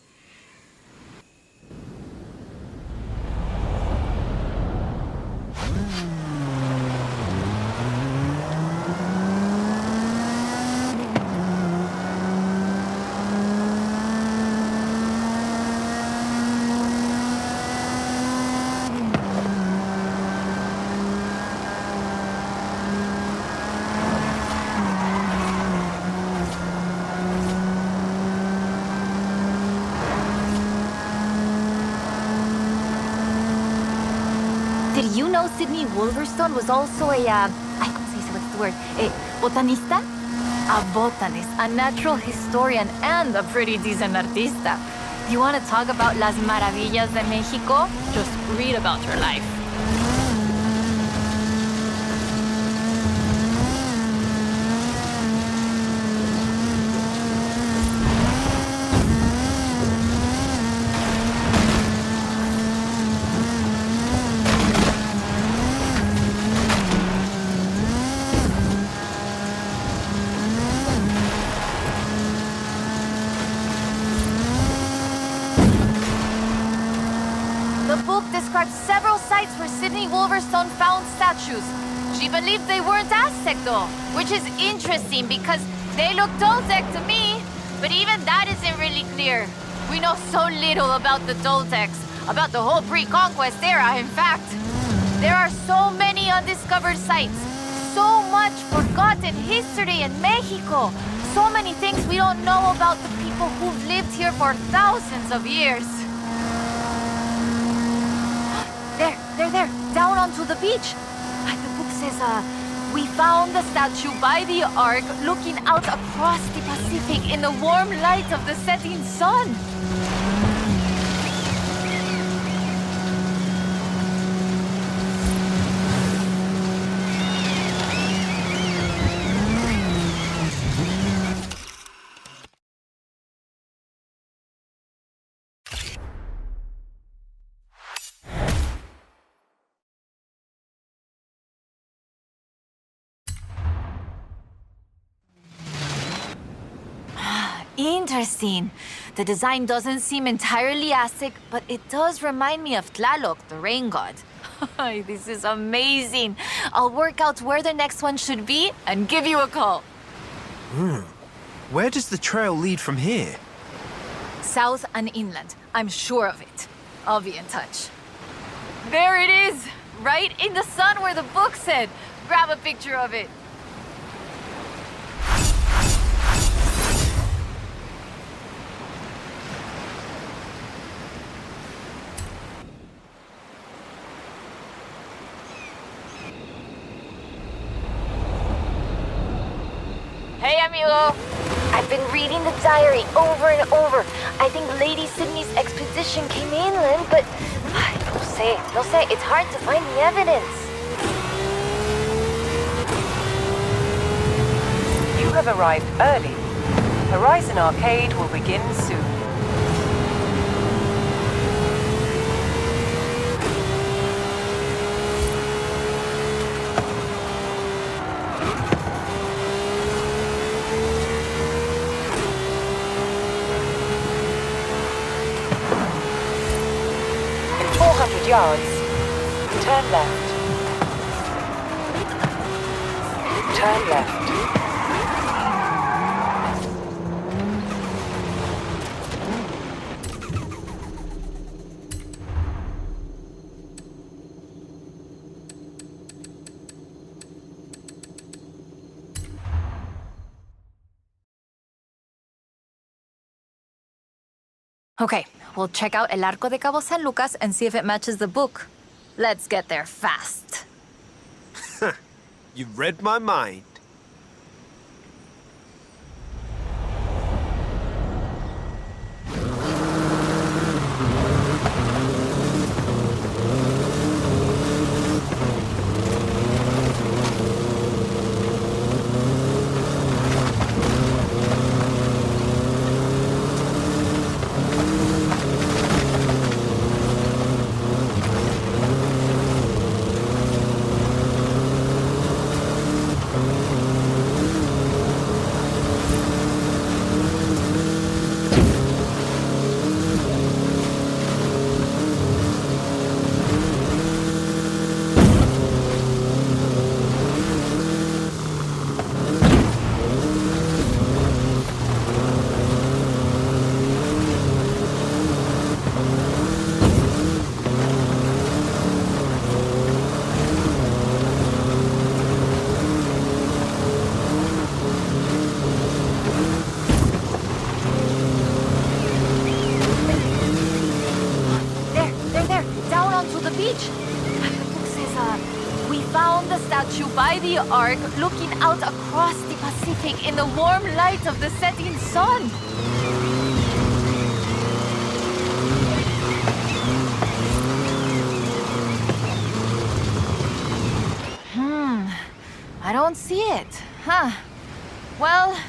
Did you know Sydney Wolverstone was also a, what's the word? A botanista? A botanist, a natural historian, and a pretty decent artista. You want to talk about las maravillas de Mexico? Just read about her life. The book describes several sites where Sydney Wolverstone found statues. She believed they weren't Aztec though, which is interesting because they look Toltec to me. But even that isn't really clear. We know so little about the Toltecs, about the whole pre-conquest era, in fact. There are so many undiscovered sites, so much forgotten history in Mexico, so many things we don't know about the people who've lived here for thousands of years. There, down onto the beach. The book says, we found the statue by the Ark looking out across the Pacific in the warm light of the setting sun. Interesting. The design doesn't seem entirely Aztec, but it does remind me of Tlaloc, the rain god. This is amazing. I'll work out where the next one should be and give you a call. Where does the trail lead from here? South and inland. I'm sure of it. I'll be in touch. There it is! Right in the sun where the book said. Grab a picture of it. Hey, amigo! I've been reading the diary over and over. I think Lady Sydney's expedition came inland, but... No sé, it's hard to find the evidence. You have arrived early. Horizon Arcade will begin soon. In 400 yards, turn left. Turn left. Okay, we'll check out El Arco de Cabo San Lucas and see if it matches the book. Let's get there fast. You read my mind. By the Ark, looking out across the Pacific in the warm light of the setting sun. I don't see it. Huh. Well,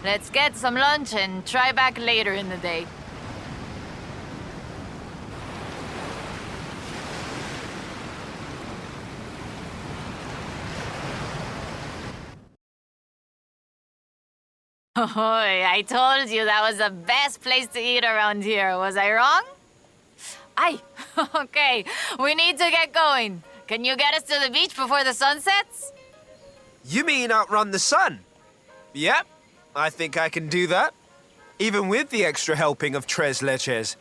let's get some lunch and try back later in the day. Oh, I told you that was the best place to eat around here. Was I wrong? Aye. Okay, we need to get going. Can you get us to the beach before the sun sets? You mean outrun the sun? Yep, I think I can do that. Even with the extra helping of tres leches.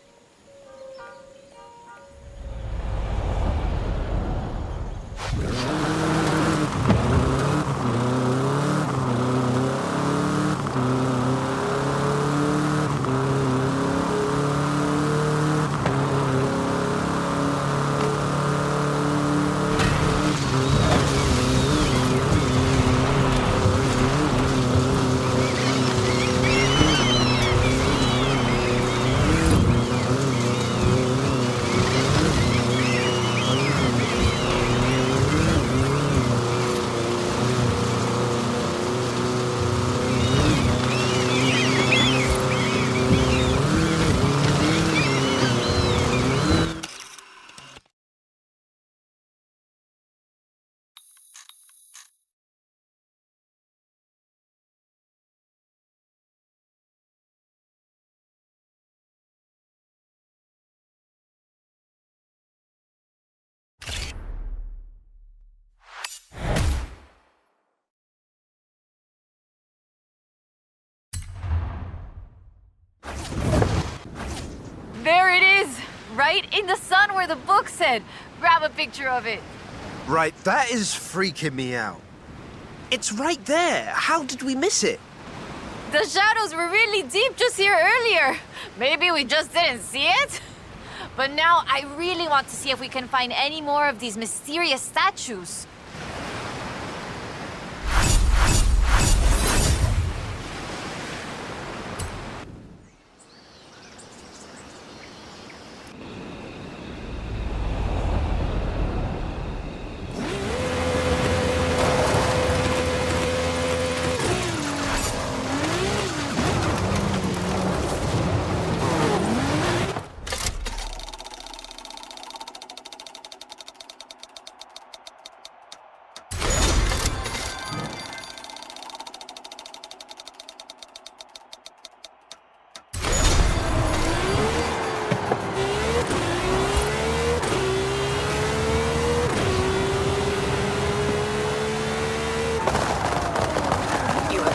There it is! Right in the sun where the book said. Grab a picture of it. Right, that is freaking me out. It's right there. How did we miss it? The shadows were really deep just here earlier. Maybe we just didn't see it? But now I really want to see if we can find any more of these mysterious statues.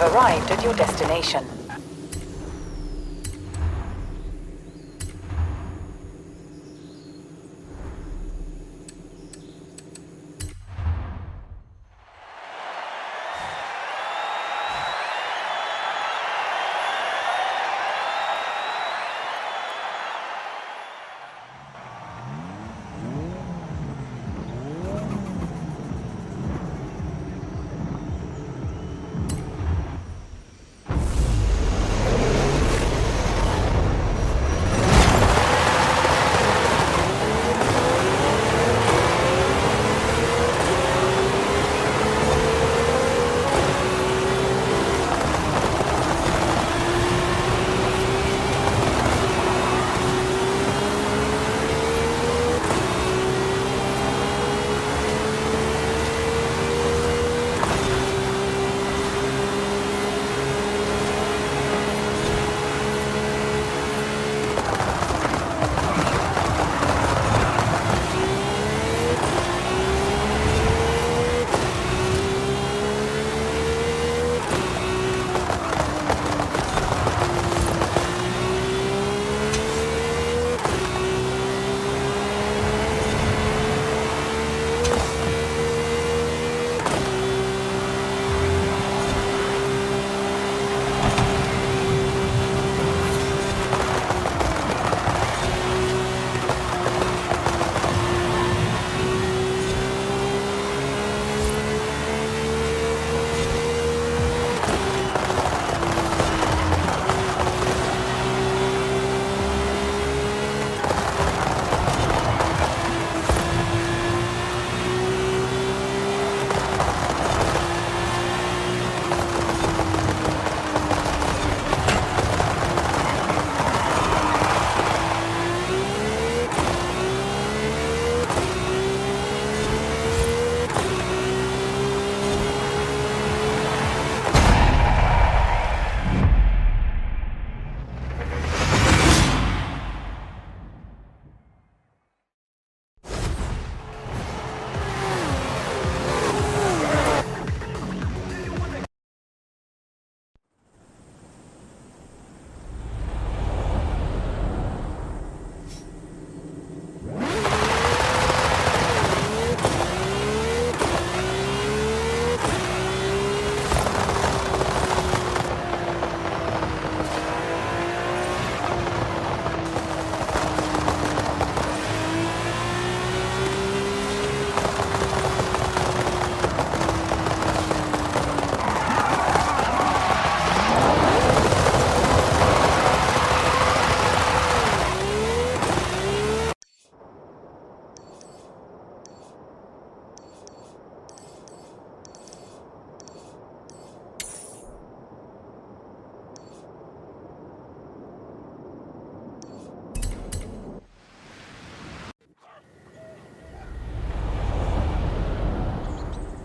Arrived at your destination.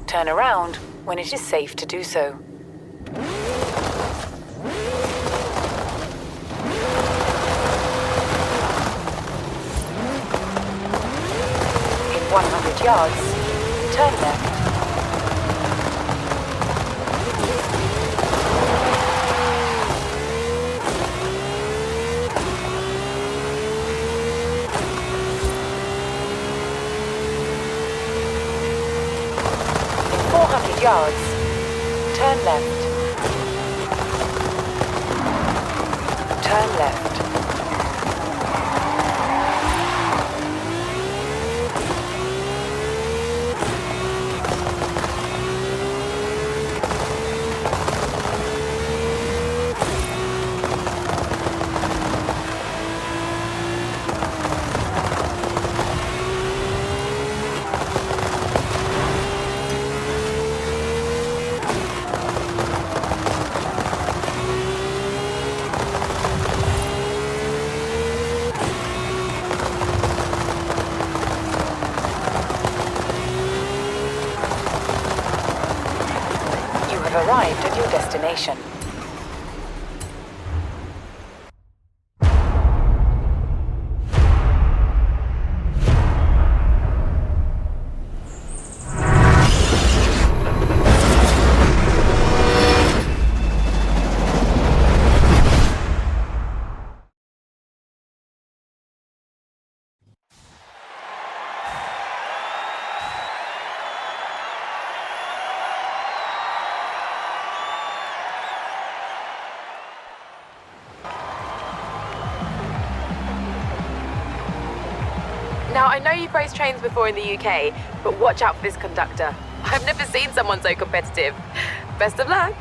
Turn around when it is safe to do so. In 100 yards, turn left. yards. Turn left. Turn left. Arrived at your destination. Now, I know you've raced trains before in the UK, but watch out for this conductor. I've never seen someone so competitive. Best of luck.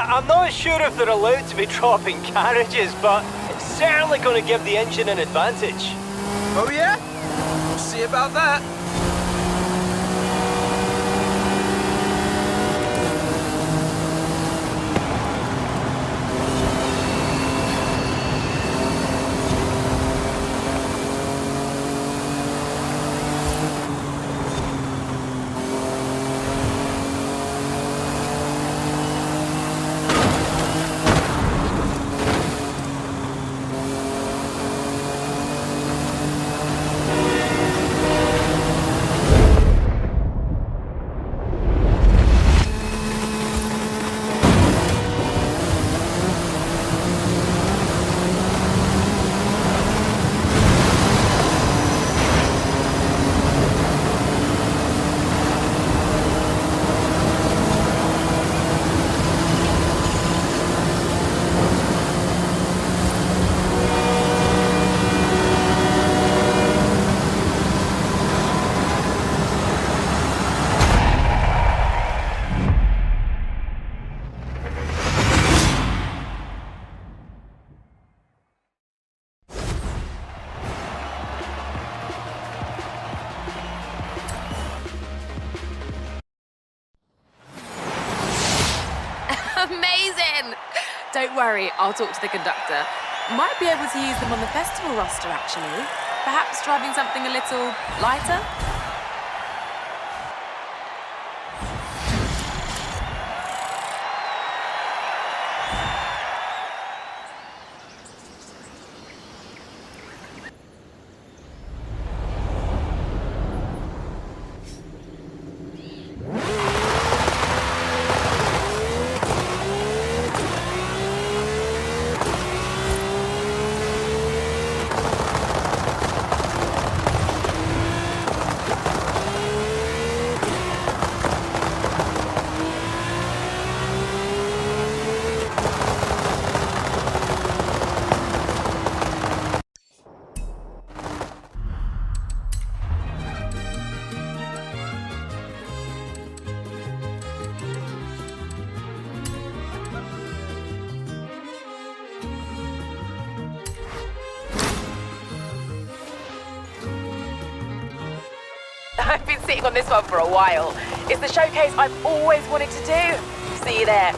I'm not sure if they're allowed to be dropping carriages, but it's certainly going to give the engine an advantage. Oh yeah? We'll see about that. Amazing! Don't worry, I'll talk to the conductor. Might be able to use them on the festival roster, actually. Perhaps driving something a little lighter? I've been sitting on this one for a while. It's the showcase I've always wanted to do. See you there.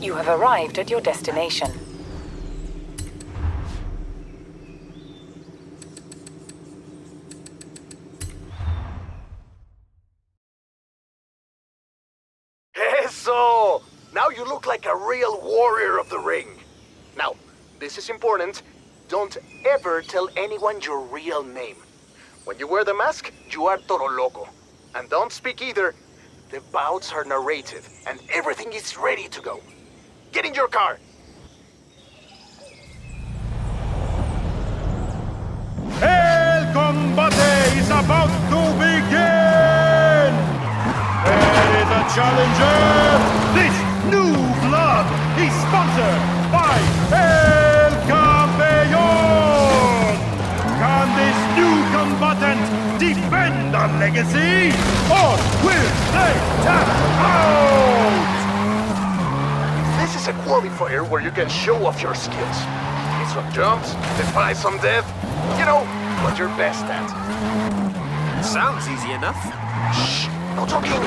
You have arrived at your destination. Eso! Now you look like a real warrior of the ring. Now, this is important. Don't ever tell anyone your real name. When you wear the mask, you are Toro Loco. And don't speak either. The bouts are narrated, and everything is ready to go. Get in your car! El combate is about to begin! There is a challenger! This new blood is sponsored by El Campeón! Can this new combatant defend the legacy? Or will they tap out? This is a qualifier where you can show off your skills. Hit some jumps, defy some death. You know, what you're best at. Sounds easy enough. Shh, no talking.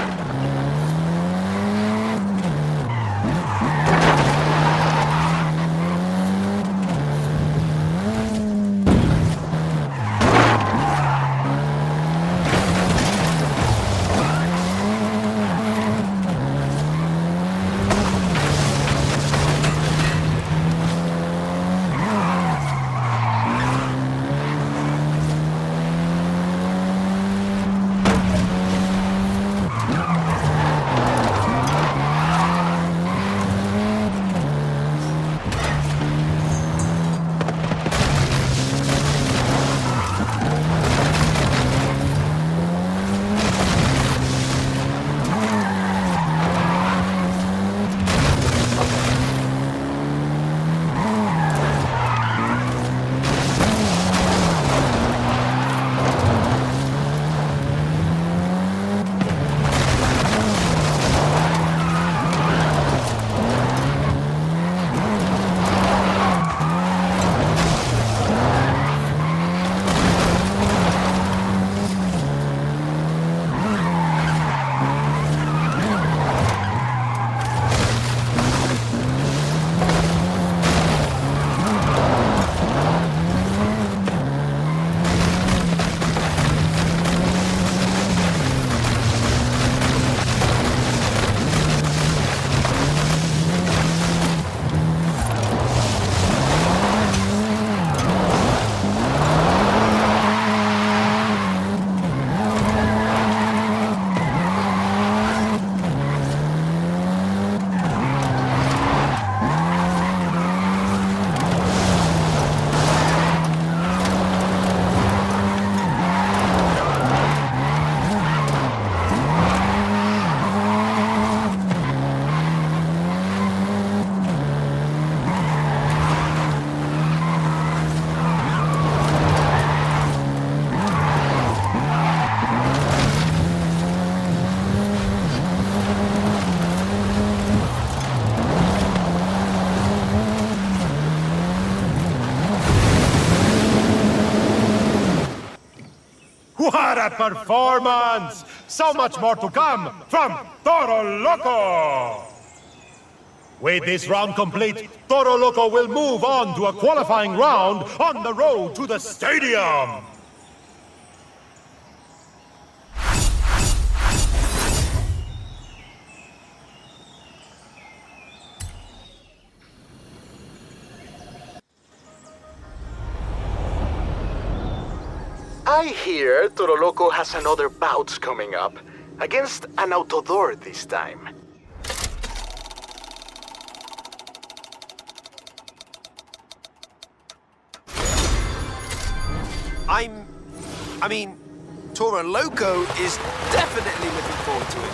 What a performance! So much more to come from Toro Loco! With this round complete, Toro Loco will move on to a qualifying round on the road to the stadium! I hear Toro Loco has another bout coming up, against an Autodor this time. I mean, Toro Loco is definitely looking forward to it.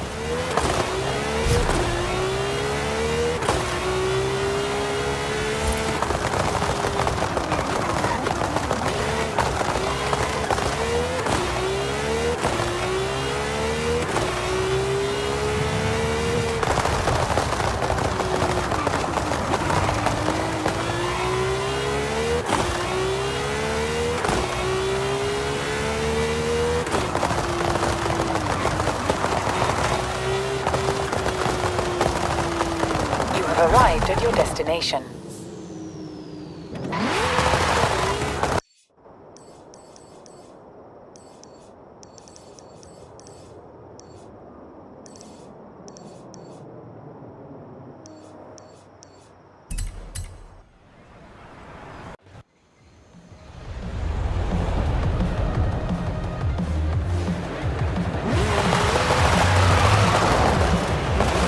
have arrived at your destination.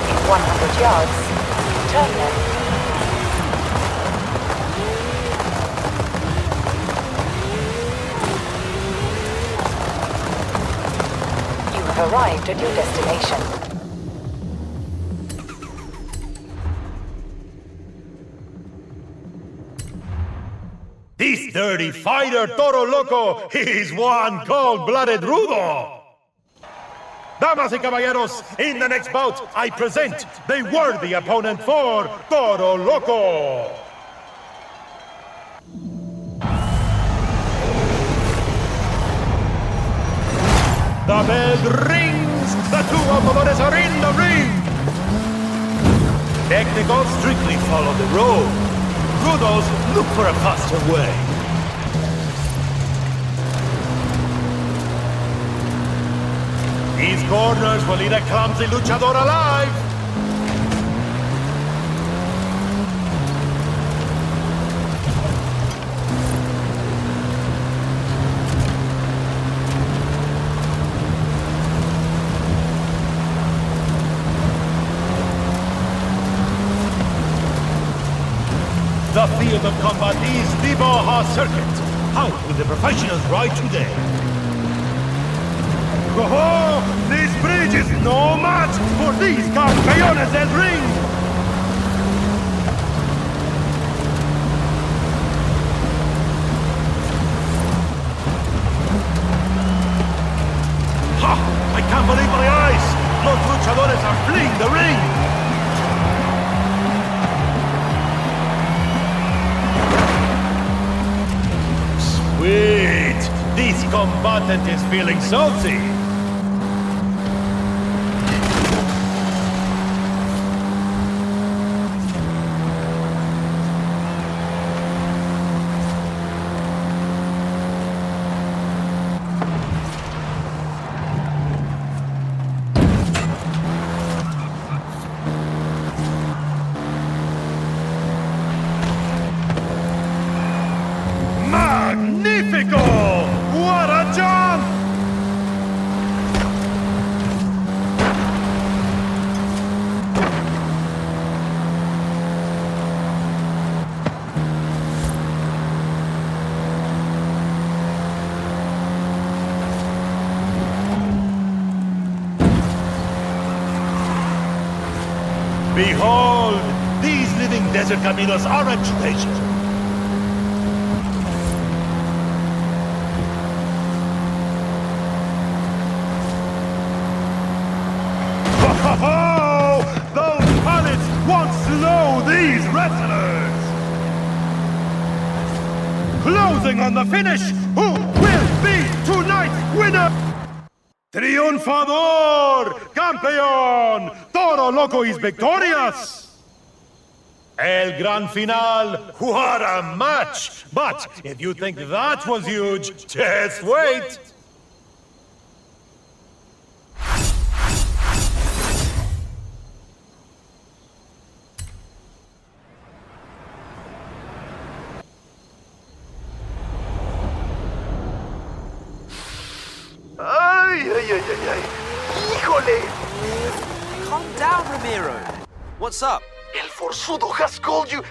In 100 yards, turn left. You have arrived at your destination. This dirty fighter Toro Loco is one cold-blooded rudo! Damas y caballeros, in the next bout, I present the worthy opponent for Toro Loco! The bell rings! The two automobiles are in the ring! Technicals strictly follow the road. Rudos look for a faster way. These corners will eat a clumsy luchador alive! The field of combat is the Baja Circuit. How will the professionals ride today? Oh, this bridge is no match for these campeones del ring! Ha! I can't believe my eyes! Los luchadores are fleeing the ring! Sweet! This combatant is feeling salty! Magnifico! What a jump! Behold! These living desert caminos are a treasure! Oh, those pallets won't slow these wrestlers! Closing on the finish, who will be tonight's winner? Triunfador, campeón, Toro Loco is victorious! El Gran Final, what a match! But if you think that was huge, just wait! ¡Híjole! Calm down, Ramiro. What's up? El Forzudo has called you...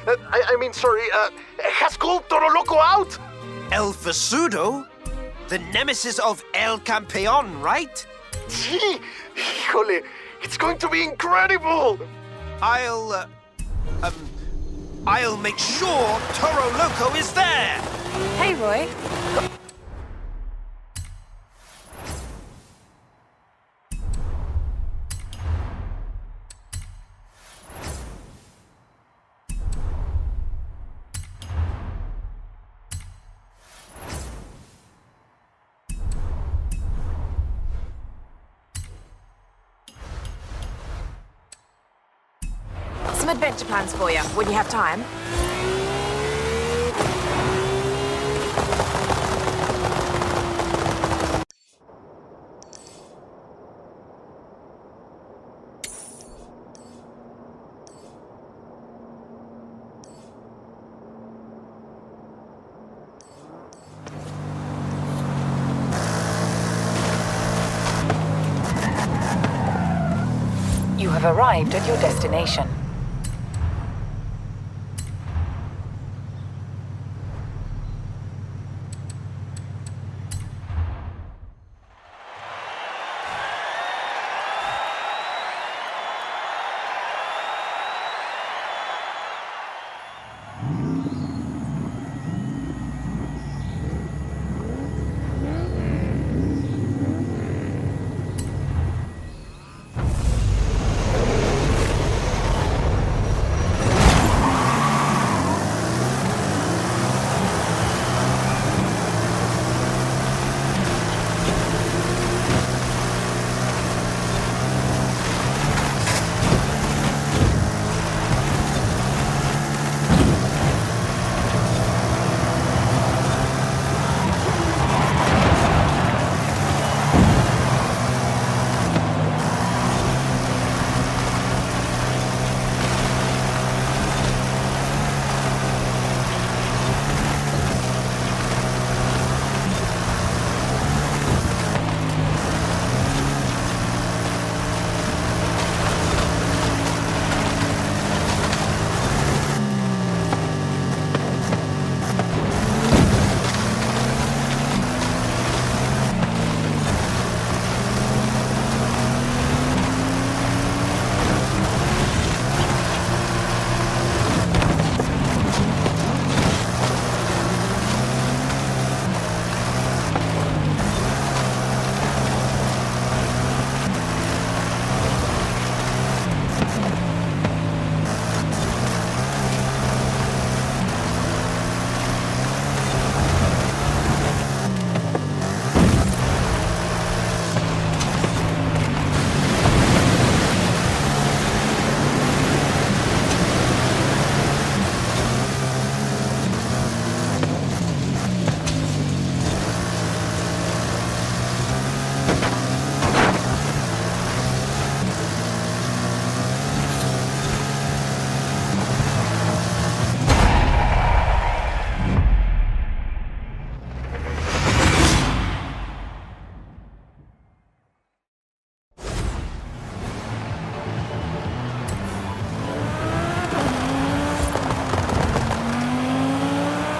has called Toro Loco out! El Forzudo? The nemesis of El Campeón, right? Sí! ¡Híjole! It's going to be incredible! I'll make sure Toro Loco is there! Hey, Roy. some adventure plans for you when you have time. You have arrived at your destination.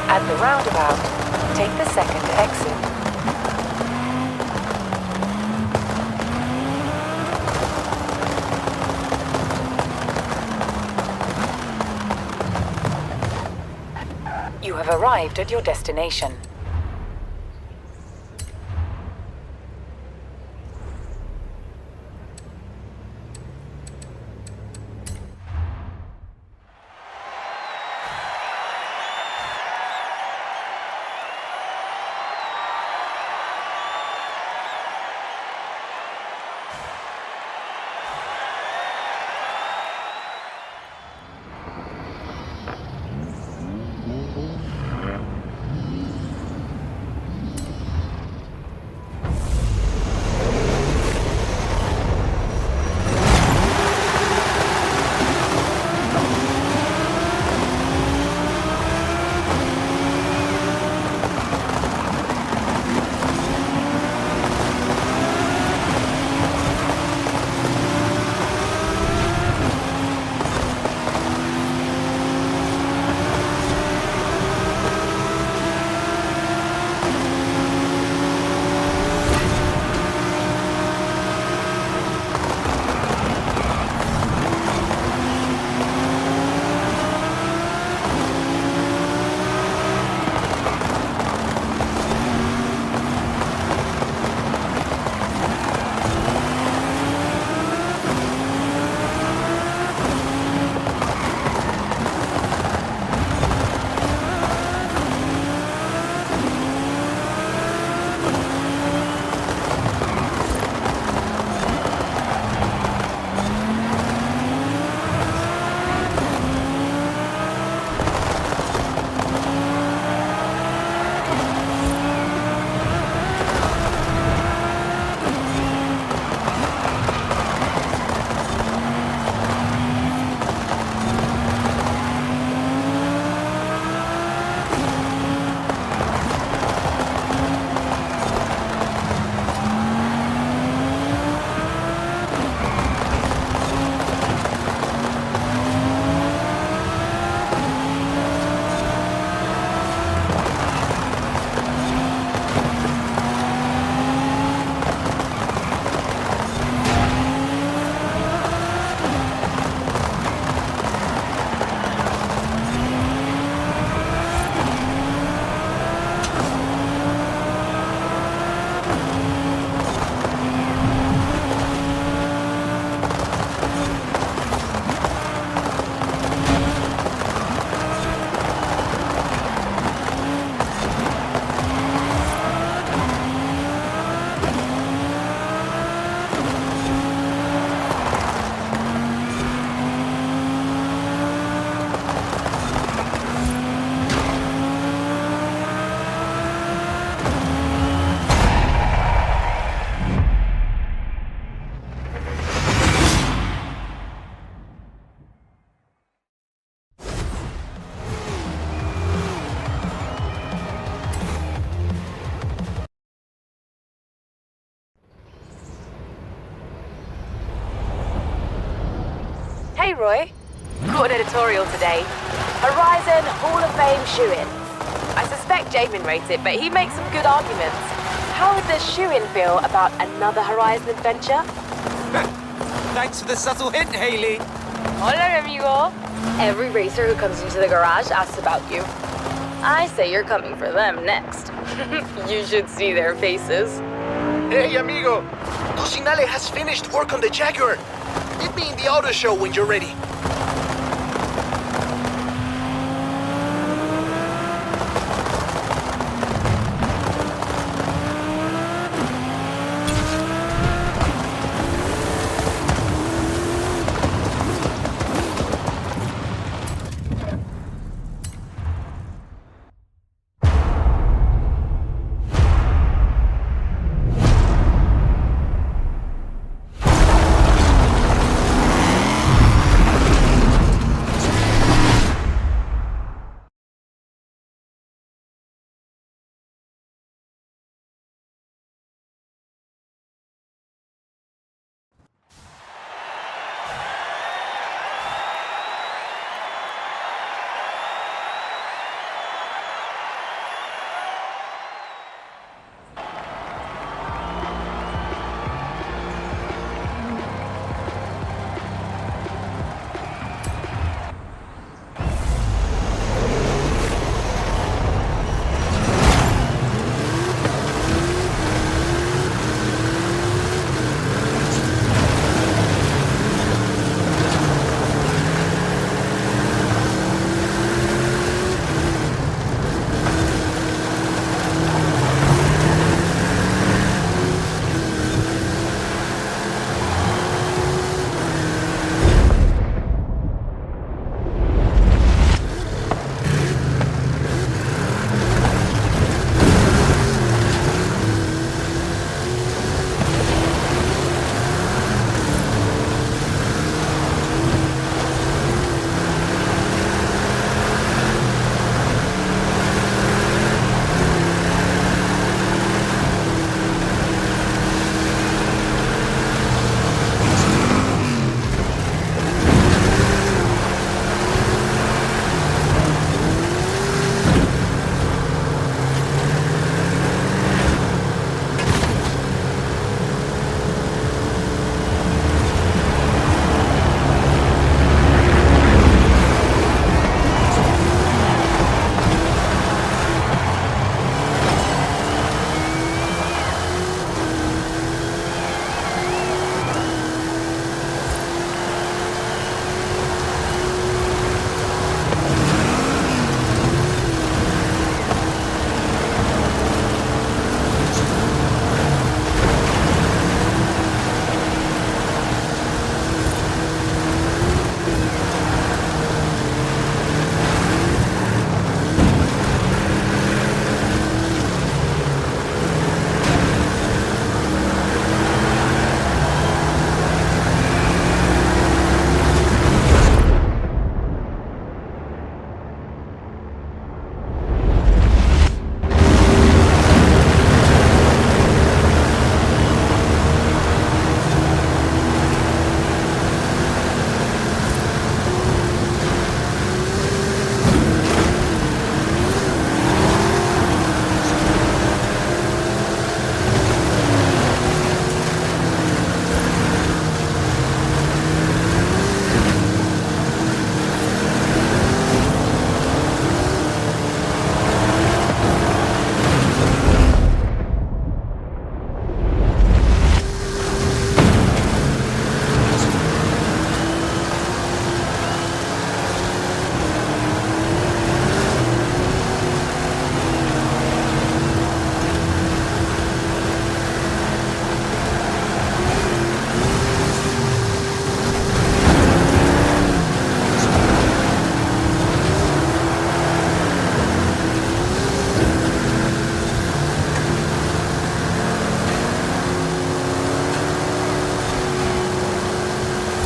At the roundabout, take the second exit. You have arrived at your destination. Hey, Roy. Caught an editorial today. Horizon Hall of Fame shoe-in. I suspect Jamin rates it, but he makes some good arguments. How would the shoe-in feel about another Horizon adventure? Thanks for the subtle hint, Haley. Hola, amigo. Every racer who comes into the garage asks about you. I say you're coming for them next. You should see their faces. Hey, amigo. 𝐇𝐨𝐚 has finished work on the Jaguar. Meet me in the auto show when you're ready.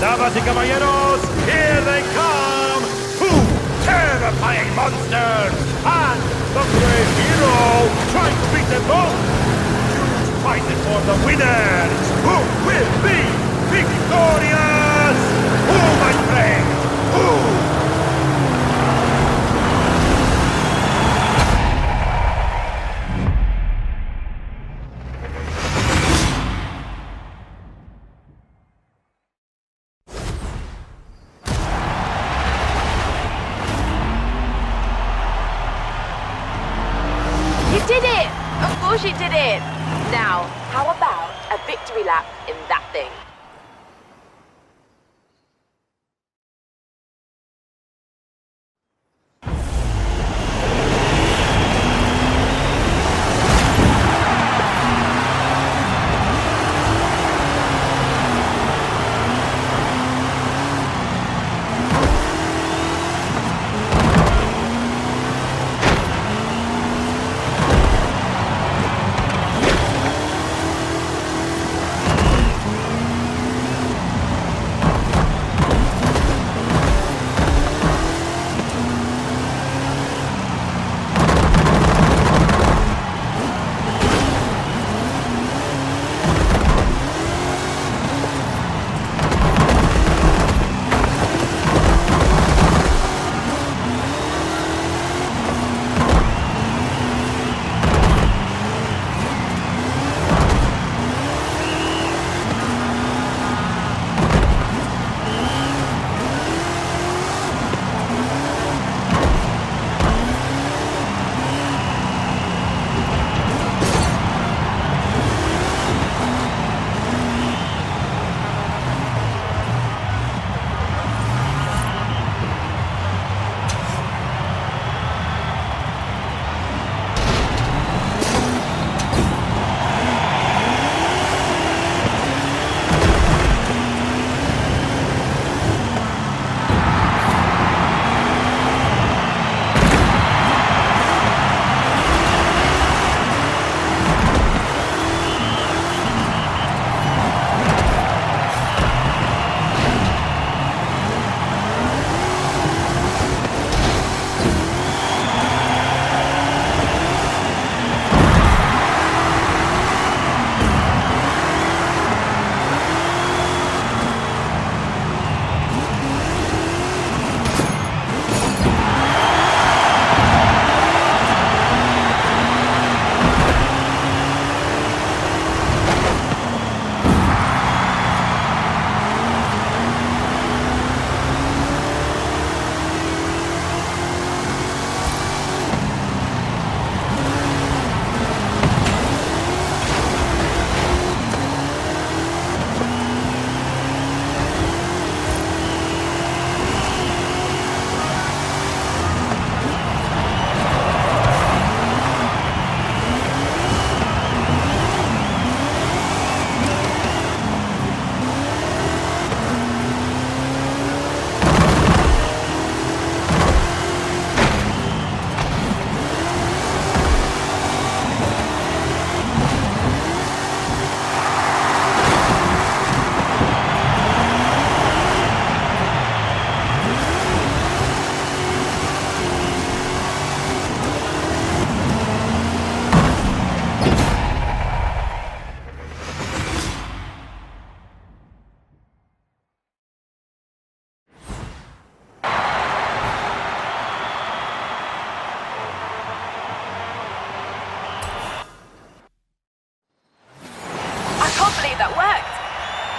Damas y caballeros, here they come! Two terrifying monsters! And the great hero trying to beat them both! Choose fighting for the winners! Who will be victorious? Who my friend! You did it! Of course you did it! Now, how about a victory lap in that thing?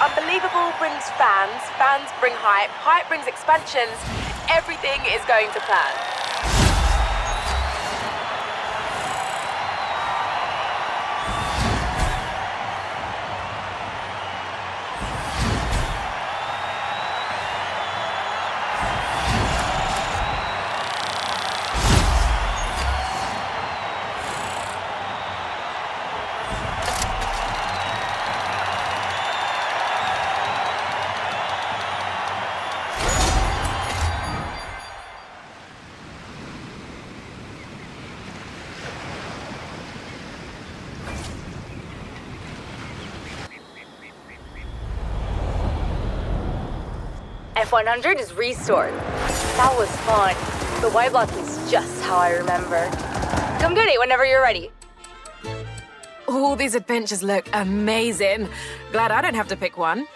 Unbelievable brings fans, fans bring hype, hype brings expansions. Everything is going to plan. F100 is restored. That was fun. The Y block is just how I remember. Come get it whenever you're ready. All these adventures look amazing. Glad I don't have to pick one.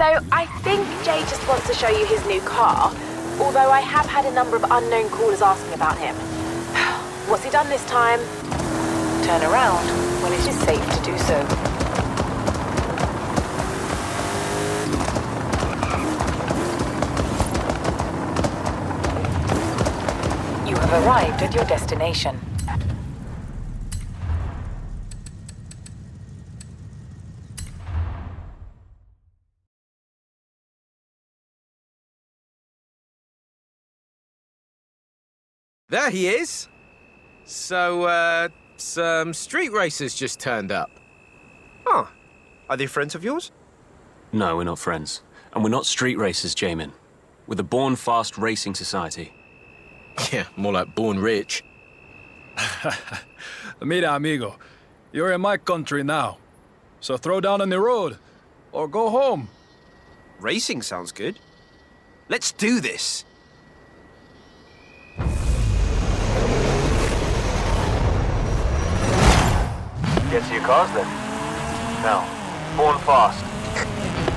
So I think Jay just wants to show you his new car, although I have had a number of unknown callers asking about him. What's he done this time? Turn around when it is safe to do so. You have arrived at your destination. There he is. So, some street racers just turned up. Oh, are they friends of yours? No, we're not friends. And we're not street racers, 𝐸𝐸𝐻. We're the Born Fast Racing Society. Yeah, more like born rich. Mira, amigo, you're in my country now. So throw down on the road, or go home. Racing sounds good. Let's do this. Get to your cars then. Now, born fast.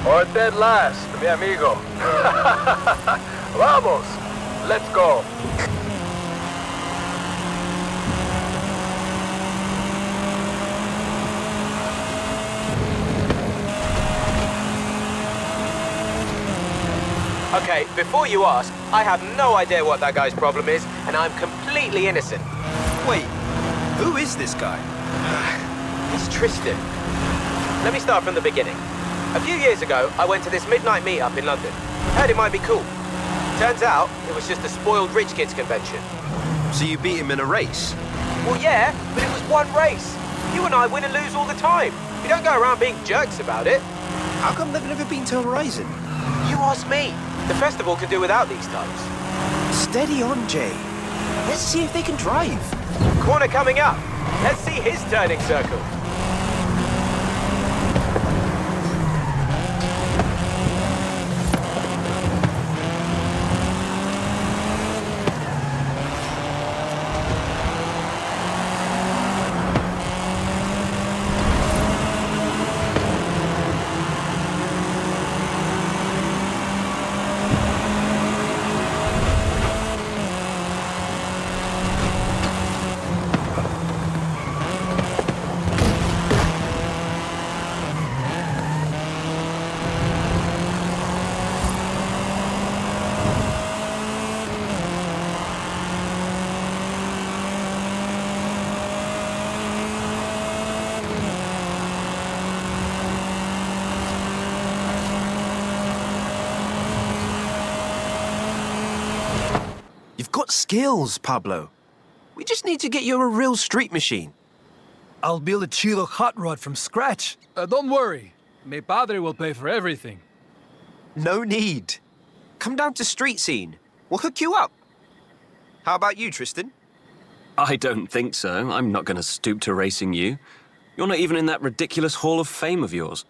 Or dead last, mi amigo. Vamos, let's go. Okay, before you ask, I have no idea what that guy's problem is, and I'm completely innocent. Wait, who is this guy? It's Tristan. Let me start from the beginning. A few years ago, I went to this midnight meetup in London. Heard it might be cool. Turns out, it was just a spoiled rich kids convention. So you beat him in a race? Well, yeah, but it was one race. You and I win and lose all the time. We don't go around being jerks about it. How come they've never been to Horizon? You ask me. The festival could do without these types. Steady on, Jay. Let's see if they can drive. Corner coming up. Let's see his turning circle. Got skills, Pablo. We just need to get you a real street machine. I'll build a chido hot rod from scratch. Don't worry. Mi padre will pay for everything. No need. Come down to Street Scene. We'll hook you up. How about you, Tristan? I don't think so. I'm not going to stoop to racing you. You're not even in that ridiculous Hall of Fame of yours.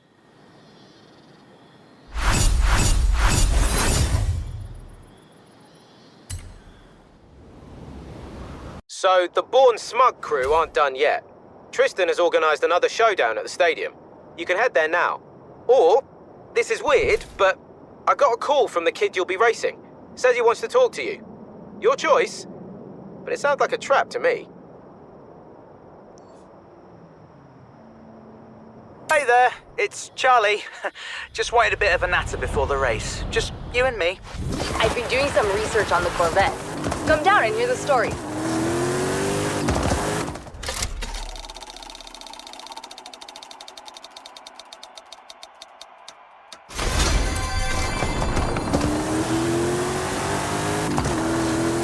So, the Born Smug crew aren't done yet. Tristan has organised another showdown at the stadium. You can head there now. Or, this is weird, but I got a call from the kid you'll be racing. Says he wants to talk to you. Your choice, but it sounds like a trap to me. Hey there, it's Charlie. Just wanted a bit of a natter before the race. Just you and me. I've been doing some research on the Corvette. Come down and hear the story.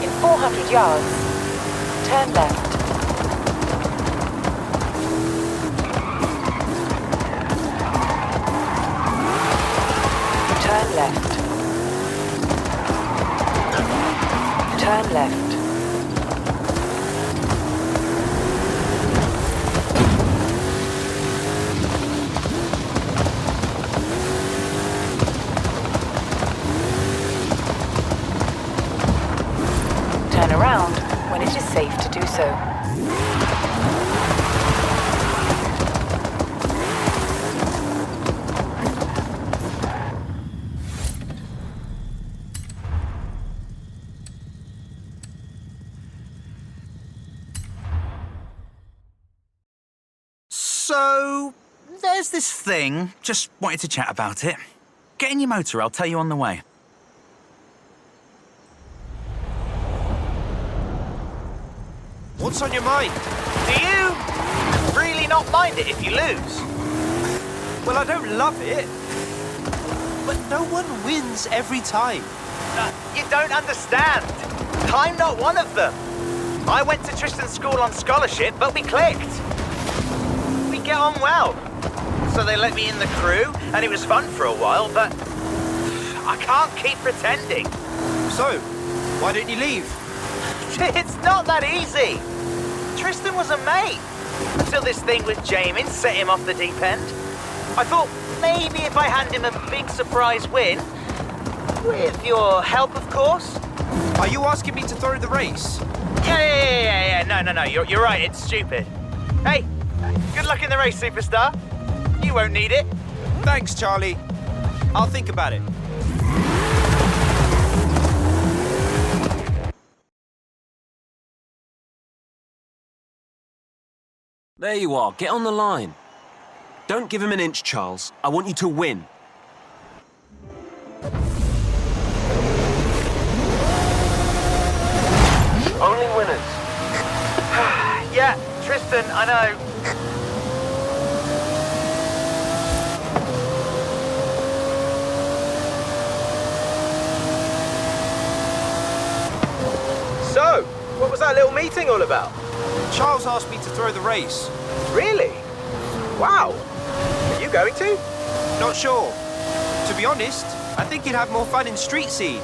In 400 yards, turn left. Turn left. Turn left. Turn around when it is safe to do so. So, There's this thing. Just wanted to chat about it. Get in your motor, I'll tell you on the way. what's on your mind? Do you really not mind it if you lose? Well, I don't love it. But no one wins every time. You don't understand. I'm not one of them. I went to Tristan's school on scholarship, but we clicked. We get on well. So they let me in the crew, and it was fun for a while, but I can't keep pretending. So, why don't you leave? It's not that easy. Tristan was a mate, until this thing with 𝐸𝐸𝐚 set him off the deep end. I thought maybe if I hand him a big surprise win, with your help, of course. Are you asking me to throw the race? Yeah. No, you're right, it's stupid. Hey, good luck in the race, superstar. You won't need it. Thanks, Charlie. I'll think about it. There you are. Get on the line. Don't give him an inch, Charles. I want you to win. Only winners. Yeah, Tristan, I know. So, what was that little meeting all about? Charles asked me to throw the race. Really? Wow. Are you going to? Not sure. To be honest, I think he'd have more fun in street scene.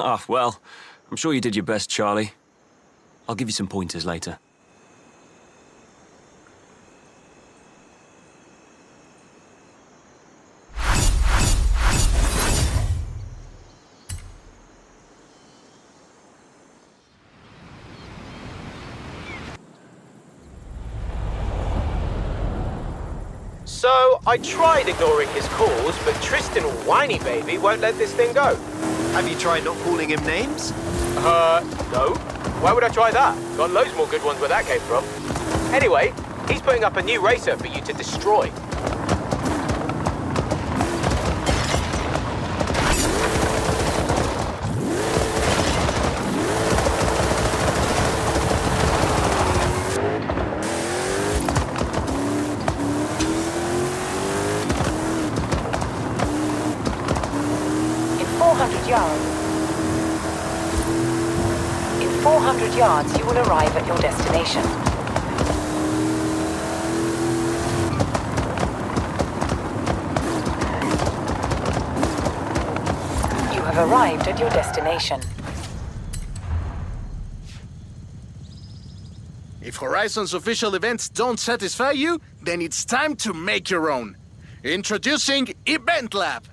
Ah, well, I'm sure you did your best, Charlie. I'll give you some pointers later. So, I tried ignoring his calls, but Tristan Whiny Baby won't let this thing go. Have you tried not calling him names? No. Why would I try that? Got loads more good ones where that came from. Anyway, he's putting up a new racer for you to destroy. In 400 yards, you will arrive at your destination. You have arrived at your destination. If Horizon's official events don't satisfy you, then it's time to make your own. Introducing Event Lab.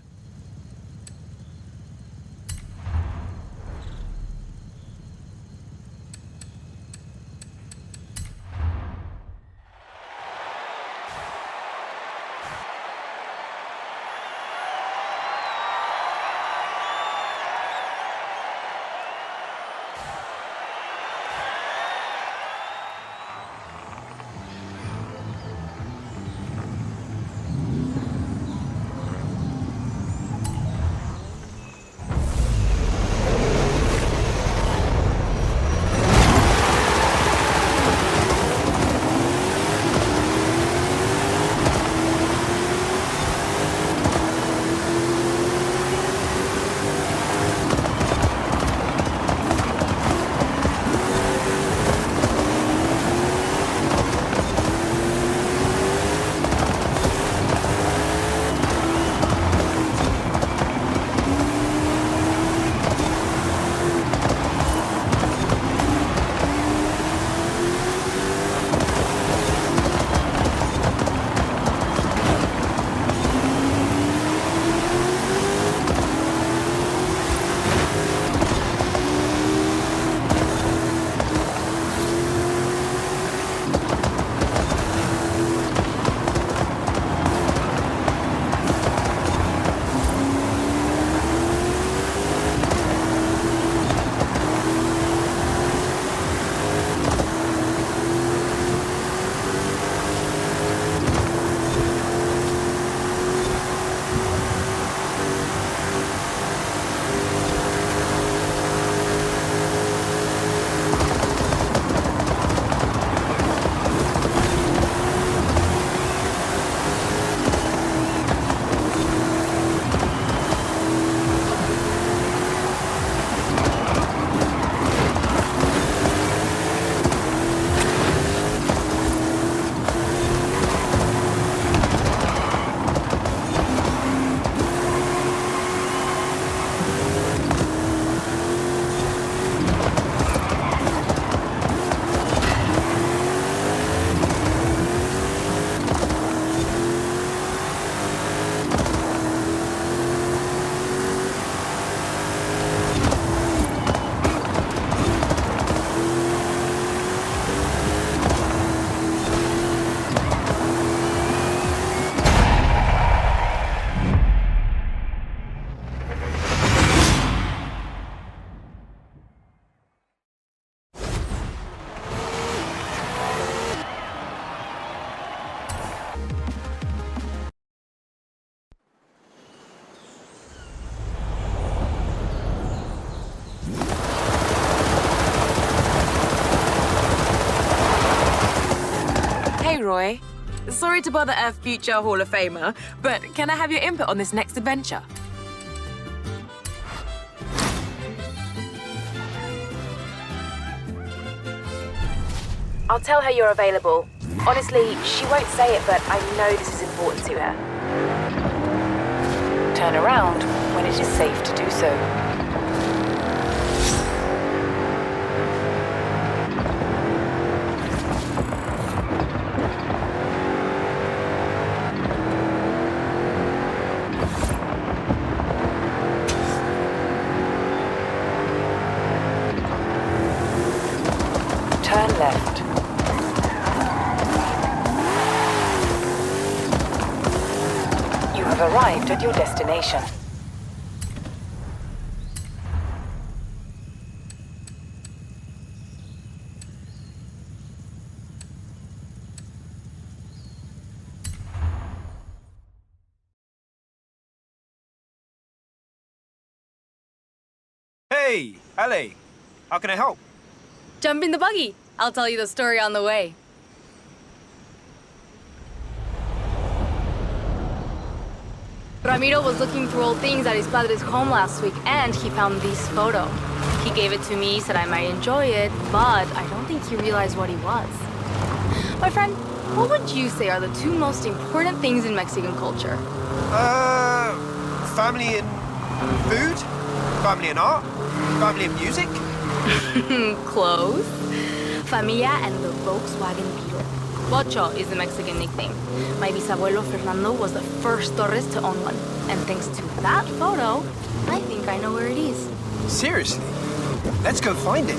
Roy. Sorry to bother a future Hall of Famer, but can I have your input on this next adventure? I'll tell her you're available. Honestly, she won't say it, but I know this is important to her. Turn around when it is safe to do so. Turn left. You have arrived at your destination. Hey, Ale. How can I help? Jump in the buggy. I'll tell you the story on the way. Ramiro was looking through old things at his padre's home last week, and he found this photo. He gave it to me, said I might enjoy it, but I don't think he realized what he was. My friend, what would you say are the two most important things in Mexican culture? Family and food? Family and art? Family and music? Close. Familia and the Volkswagen Beetle. Bocho is the Mexican nickname. My bisabuelo Fernando was the first Torres to own one. And thanks to that photo, I think I know where it is. Seriously? Let's go find it.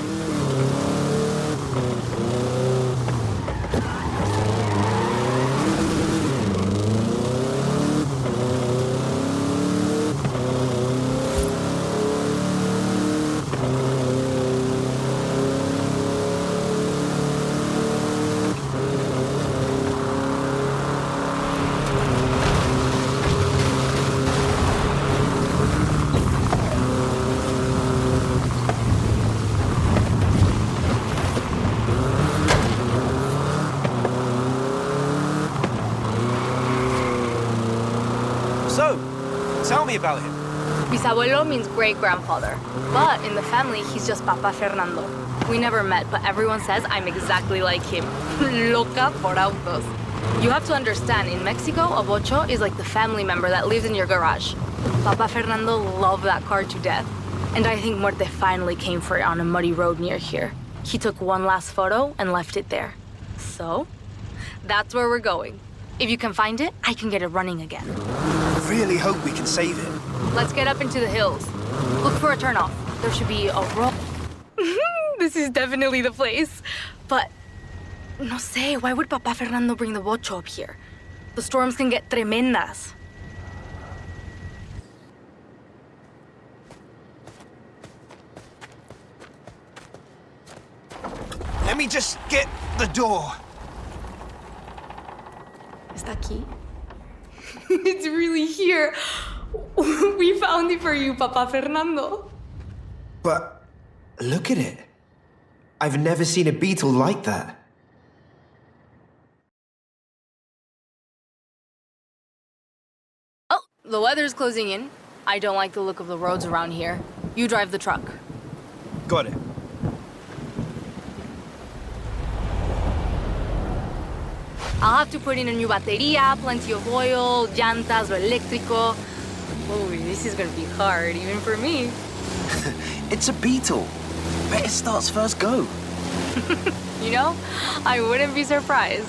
So, tell me about him. Bisabuelo means great-grandfather, but in the family, he's just Papa Fernando. We never met, but everyone says I'm exactly like him. Loca por autos. You have to understand, in Mexico, a bocho is like the family member that lives in your garage. Papa Fernando loved that car to death, and I think Muerte finally came for it on a muddy road near here. He took one last photo and left it there. So, that's where we're going. If you can find it, I can get it running again. Really hope we can save it. Let's get up into the hills. Look for a turnoff. There should be a road. This is definitely the place. But, no sé, why would Papa Fernando bring the bocho up here? The storms can get tremendas. Let me just get the door. Está aquí? It's really here. We found it for you, Papa Fernando. But look at it. I've never seen a beetle like that. Oh, the weather's closing in. I don't like the look of the roads around here. You drive the truck. Got it. I'll have to put in a new batería, plenty of oil, llantas, lo eléctrico. Oh, this is gonna be hard, even for me. It's a beetle. Bet it starts first go. You know, I wouldn't be surprised.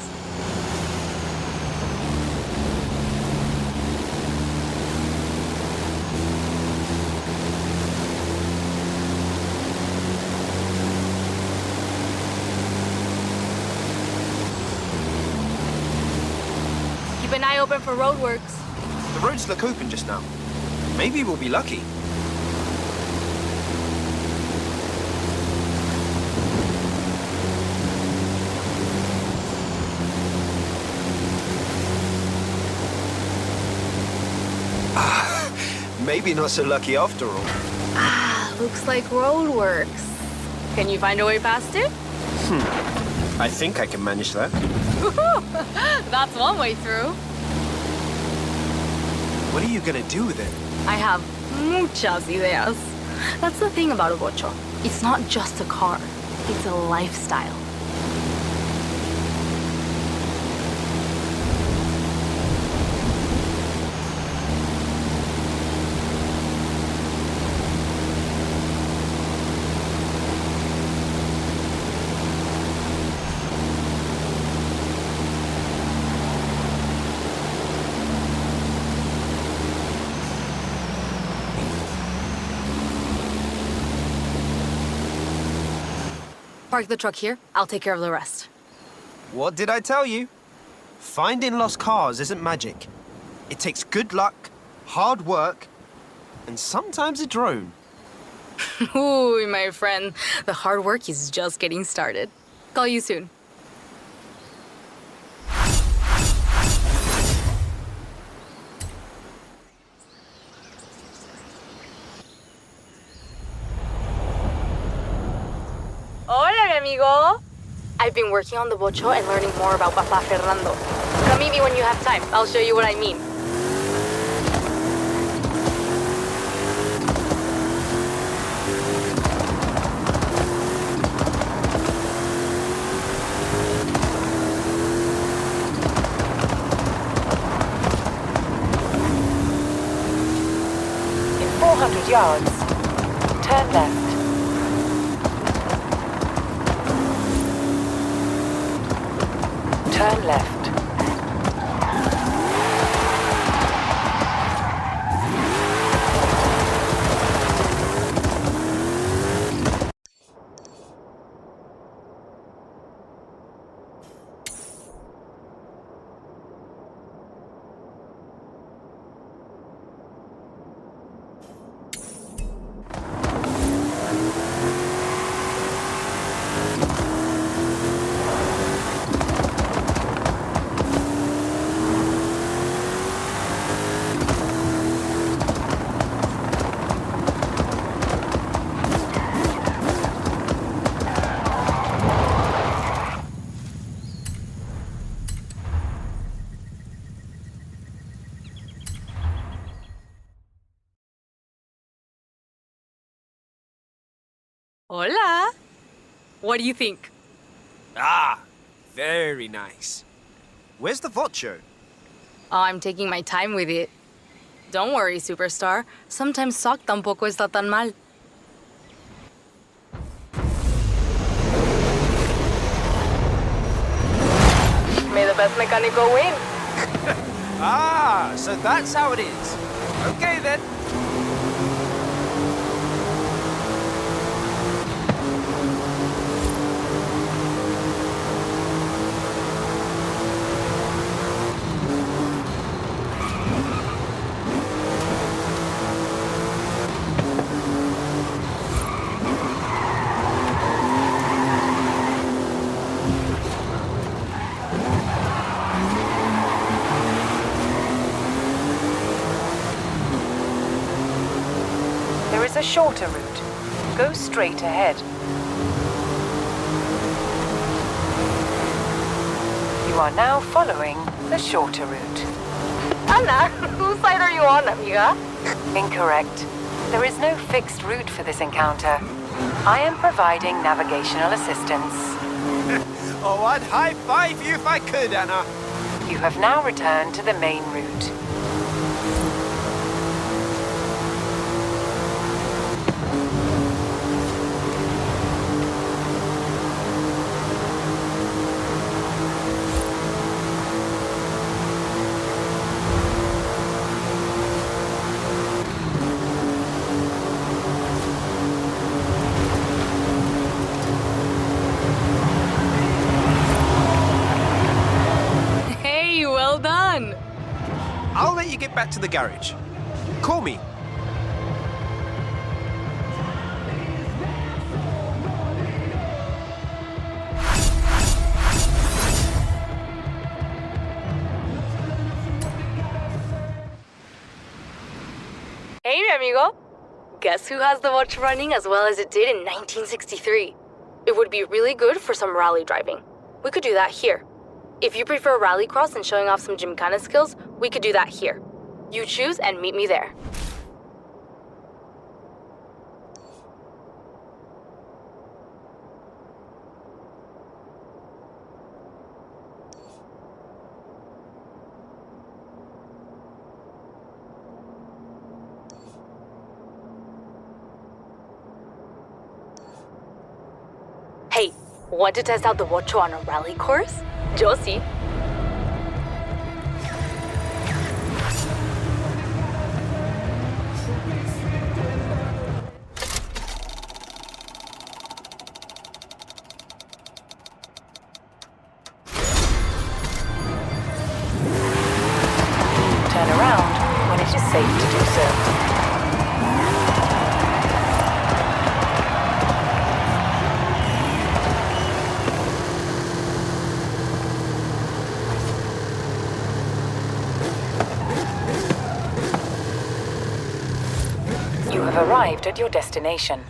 Keep an eye open for roadworks. The roads look open just now. Maybe we'll be lucky. Maybe not so lucky after all. Ah, looks like roadworks. Can you find a way past it? I think I can manage that. That's one way through. What are you gonna do with it? I have muchas ideas. That's the thing about a bocho. It's not just a car. It's a lifestyle. Park the truck here. I'll take care of the rest. What did I tell you? Finding lost cars isn't magic. It takes good luck, hard work, and sometimes a drone. Ooh, my friend. The hard work is just getting started. Call you soon. Hola, mi amigo. I've been working on the bocho and learning more about Papa Fernando. Come meet me when you have time. I'll show you what I mean. In 400 yards, turn left. Turn left. Hola. What do you think? Ah, very nice. Where's the vocho? Oh, I'm taking my time with it. Don't worry, superstar. Sometimes sock tampoco está tan mal. May the best mecánico win. Ah, so that's how it is. Okay then. There is a shorter route. Go straight ahead. You are now following the shorter route. Anna, whose side are you on, amiga? Incorrect. There is no fixed route for this encounter. I am providing navigational assistance. Oh, I'd high-five you if I could, Anna. You have now returned to the main route. Hey, well done. I'll let you get back to the garage. Call me. Hey, mi amigo. Guess who has the watch running as well as it did in 1963? It would be really good for some rally driving. We could do that here. If you prefer rallycross and showing off some gymkhana skills, we could do that here. You choose and meet me there. Hey, want to test out the Ocho on a rally course? Yo sí. Turn around when it is safe to do so. You have arrived at your destination.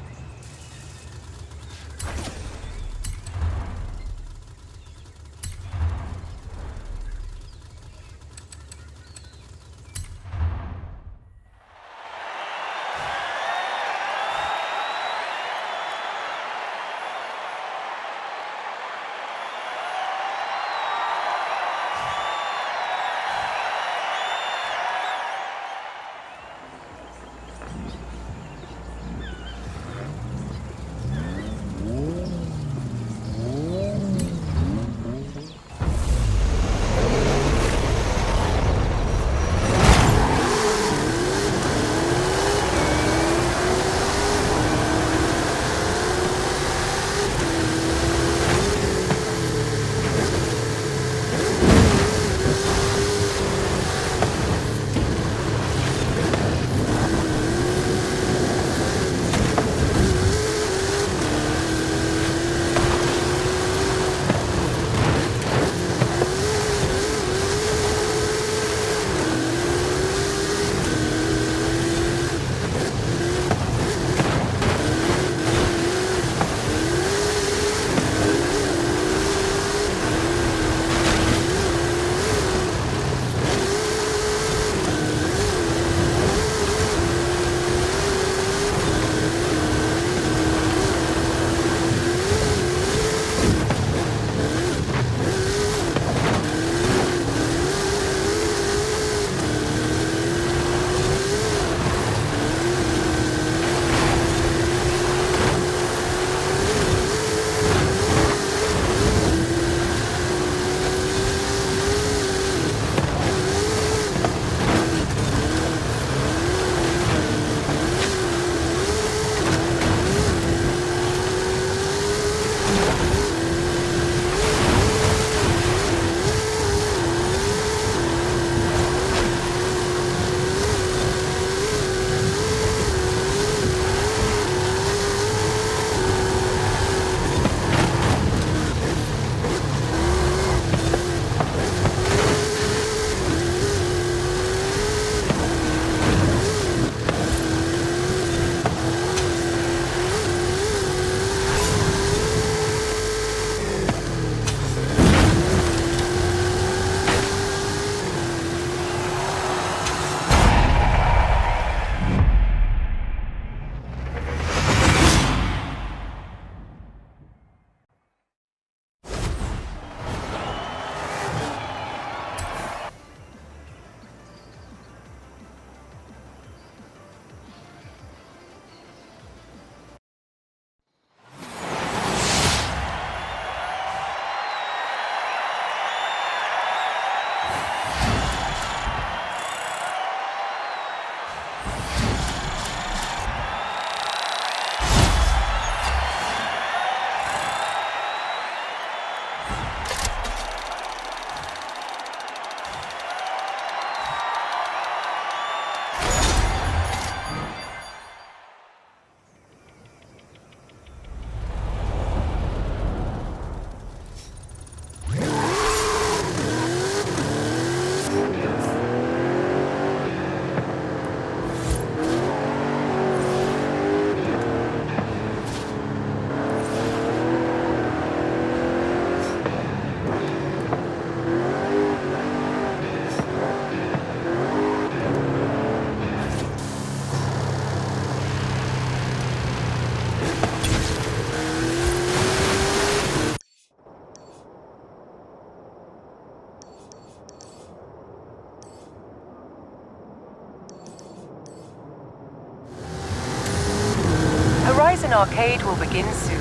Horizon Arcade will begin soon.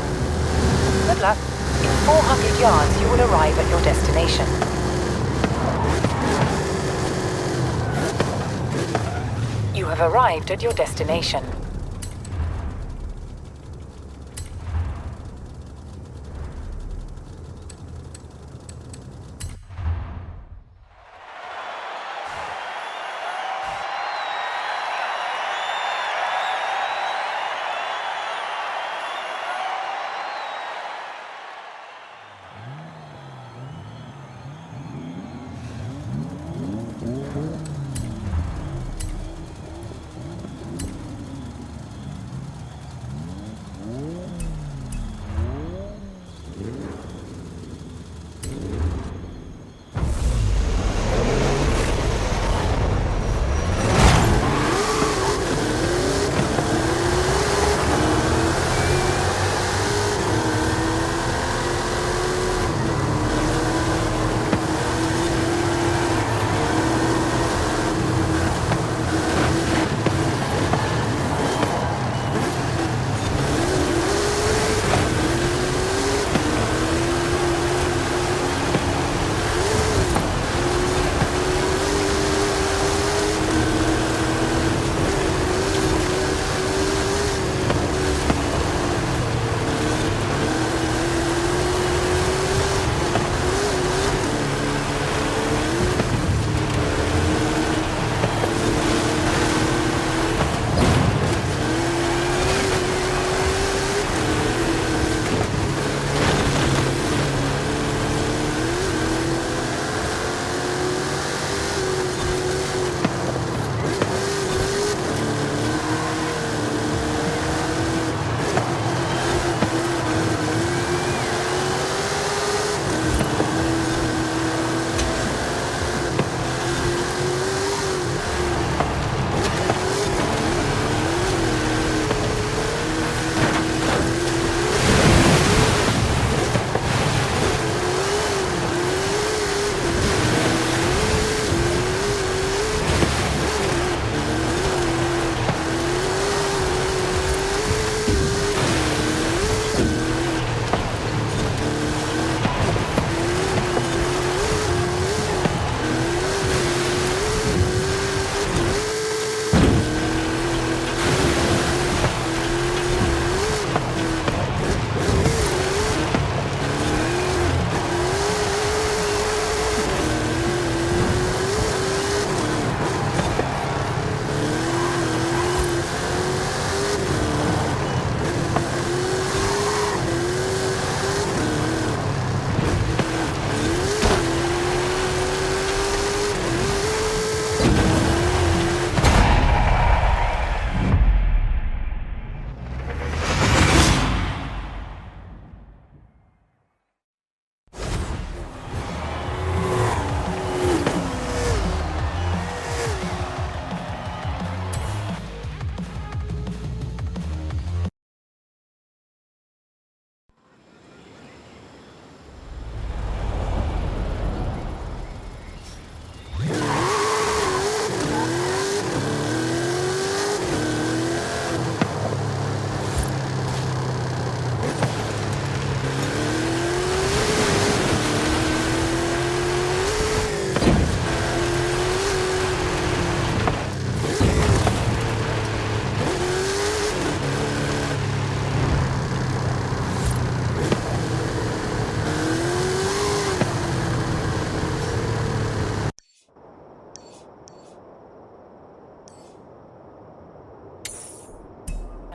Good luck. In 400 yards, you will arrive at your destination. You have arrived at your destination.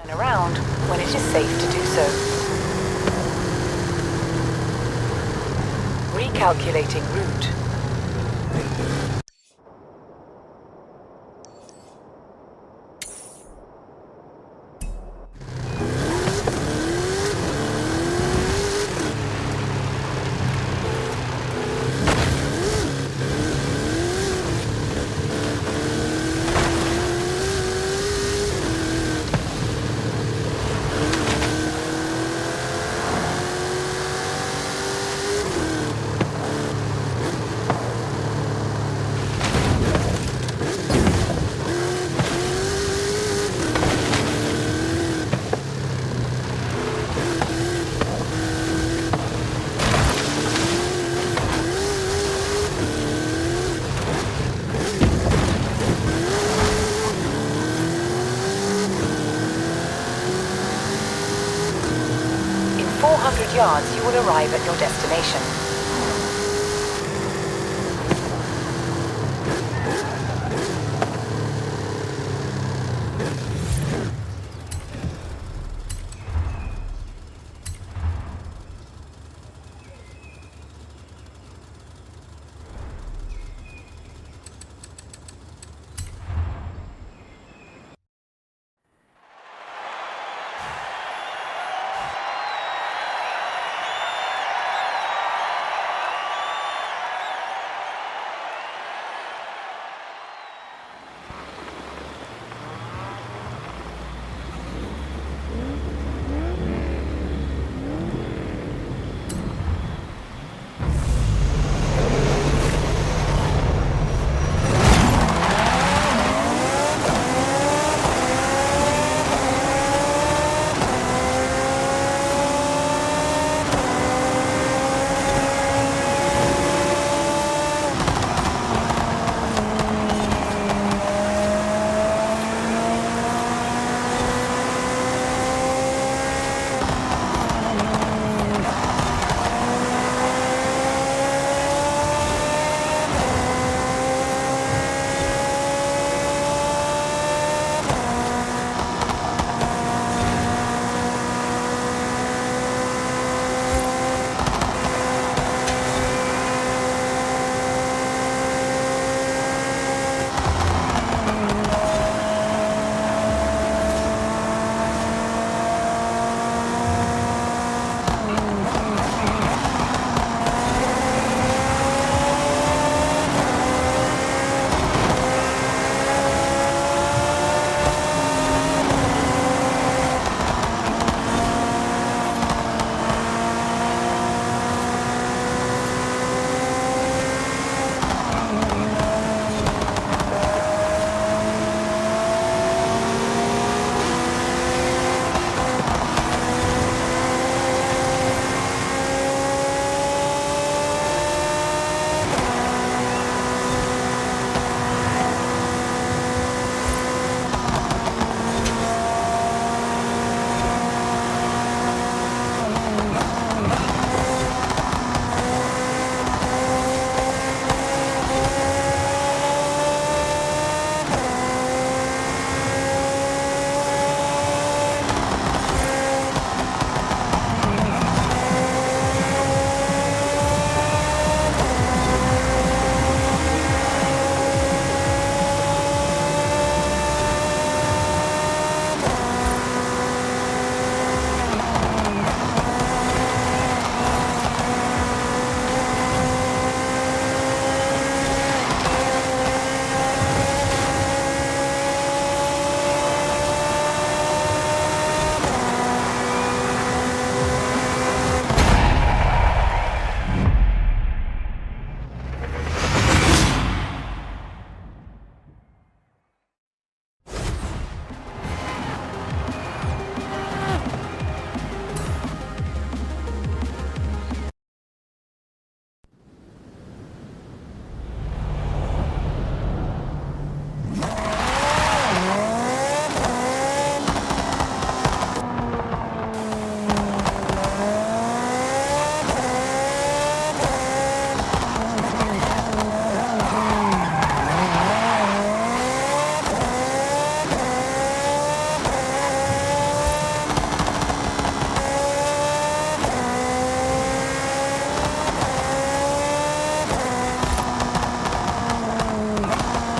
Around when it is safe to do so. Recalculating route. yards, you will arrive at your destination.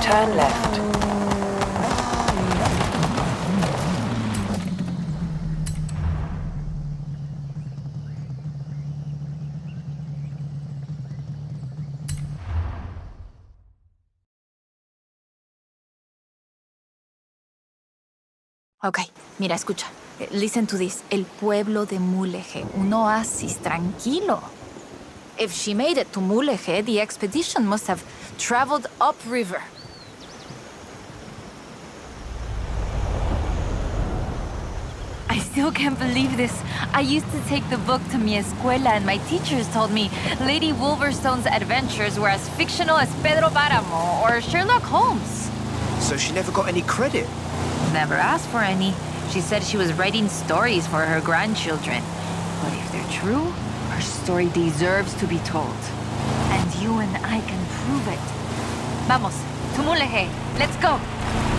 Turn left. Ok, mira, escucha. Listen to this. El pueblo de Mulegé, un oasis tranquilo. If she made it to Mulegé, the expedition must have traveled upriver. I still can't believe this. I used to take the book to mi escuela, and my teachers told me Lady Wolverstone's adventures were as fictional as Pedro Páramo or Sherlock Holmes. So she never got any credit? Never asked for any. She said she was writing stories for her grandchildren. But if they're true, her story deserves to be told. And you and I can prove it. Vamos, Tumulehe, let's go.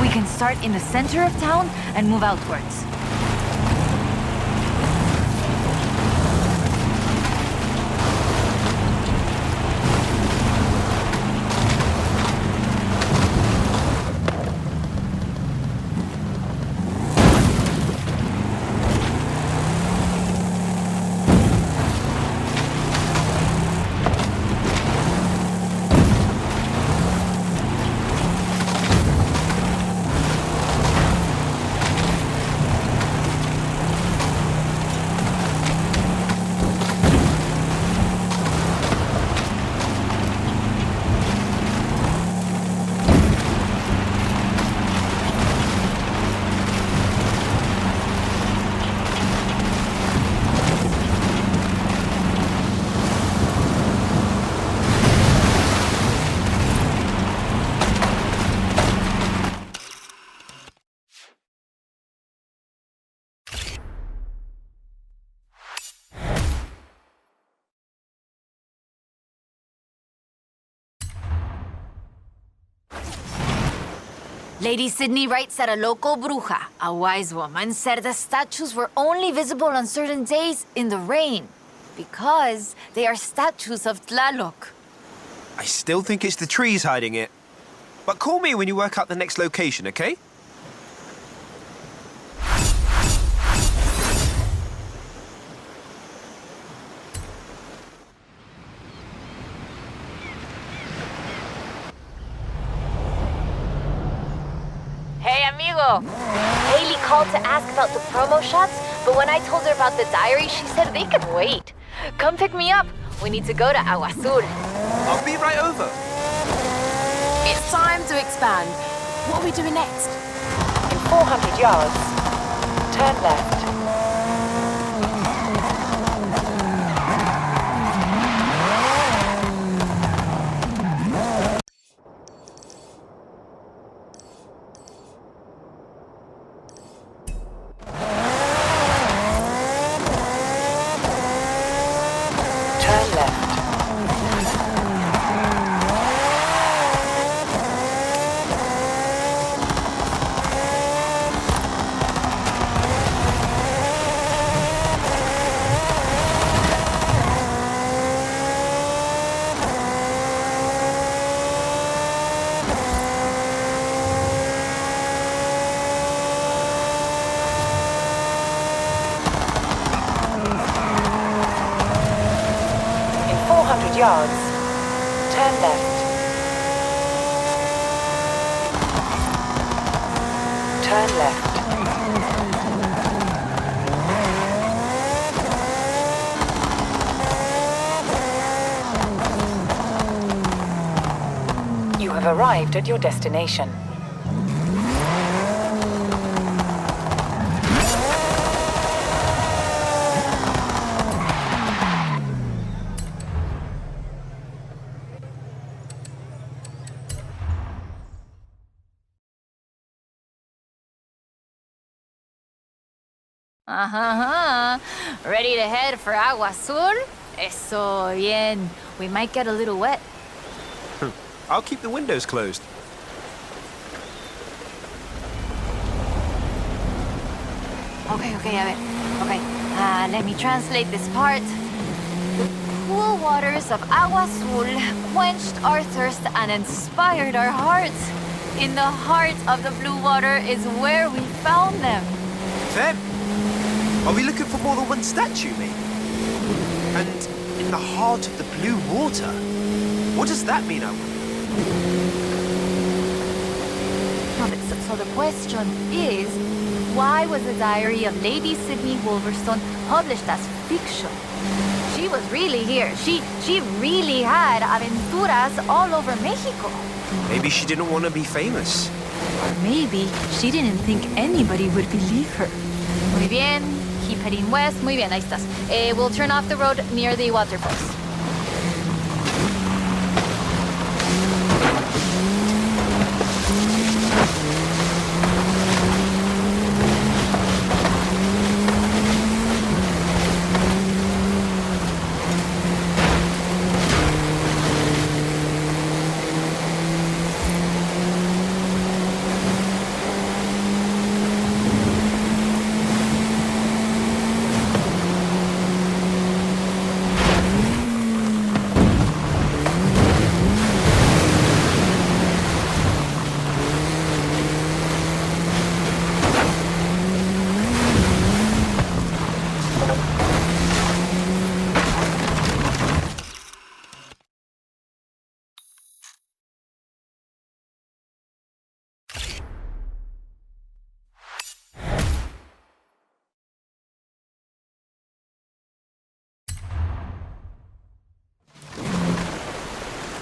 We can start in the center of town and move outwards. Lady Sydney writes that a local bruja, a wise woman, said the statues were only visible on certain days in the rain because they are statues of Tlaloc. I still think it's the trees hiding it. But call me when you work out the next location, okay? Hey, amigo! Haley called to ask about the promo shots, but when I told her about the diary, she said they could wait. Come pick me up. We need to go to Agua Azul. I'll be right over. It's time to expand. What are we doing next? In 400 yards, turn left. Yards, turn left. Turn left. You have arrived at your destination. Ready to head for Agua Azul? Eso bien. We might get a little wet. I'll keep the windows closed. Okay, a ver. Okay, let me translate this part. The cool waters of Agua Azul quenched our thirst and inspired our hearts. In the heart of the blue water is where we found them. Them? Are we looking for more than one statue, mate? And in the heart of the blue water? What does that mean, Owen? So the question is, why was the diary of Lady Sydney Wolverstone published as fiction? She was really here. She really had aventuras all over Mexico. Maybe she didn't want to be famous. Or maybe she didn't think anybody would believe her. Muy bien. Keep heading west. Muy bien, ahí estás. We'll turn off the road near the waterfalls.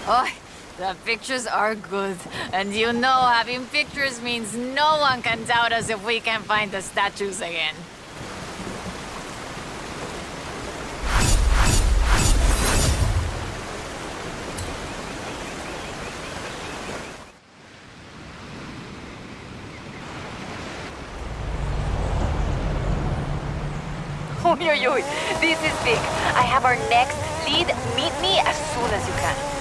Oh, the pictures are good. And you know, having pictures means no one can doubt us if we can find the statues again. Oy, this is big. I have our next lead. Meet me as soon as you can.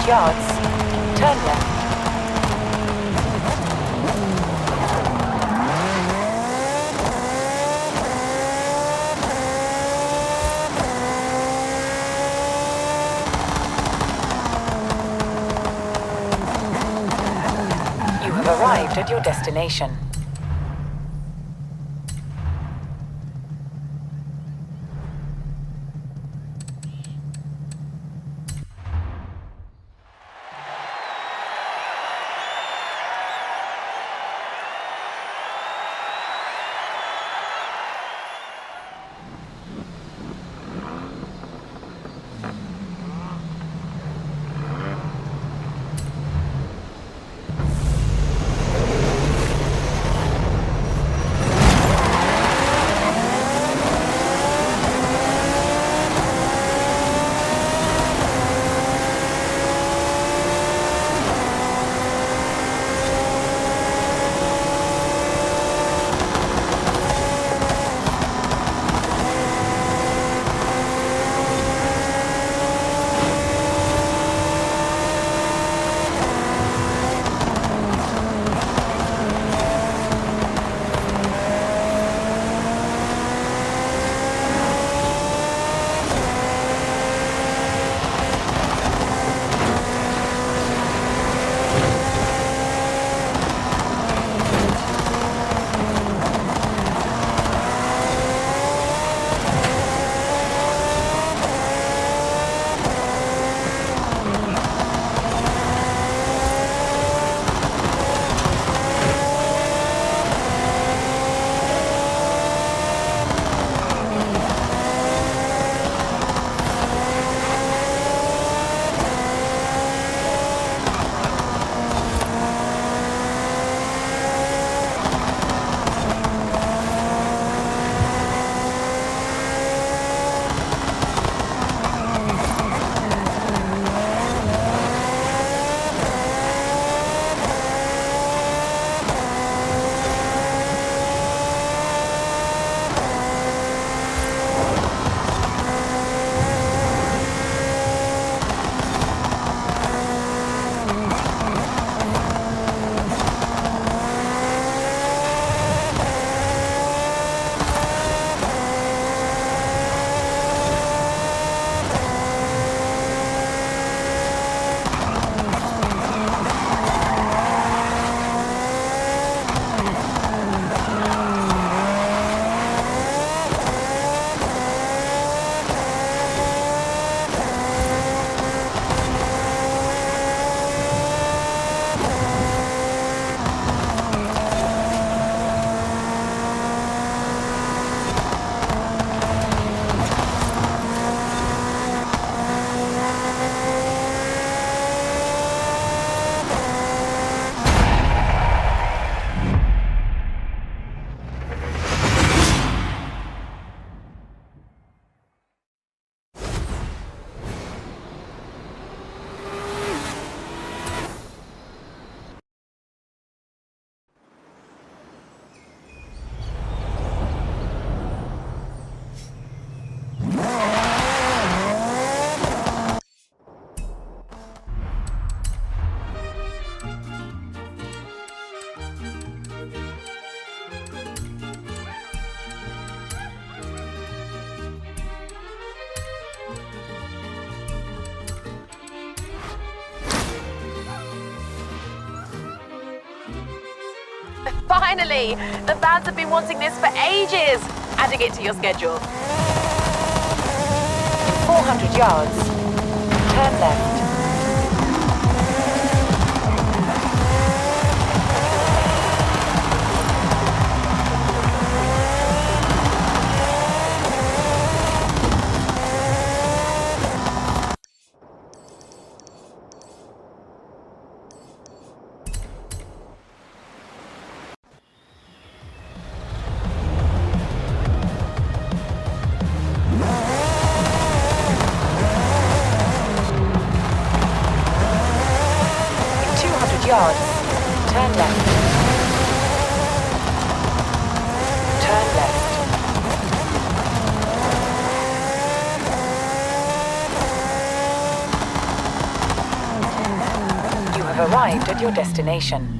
Yards. Turn left. You have arrived at your destination. Finally! The fans have been wanting this for ages! Adding it to your schedule. 400 yards. Turn left. Yards. Turn left. Turn left. You have arrived at your destination.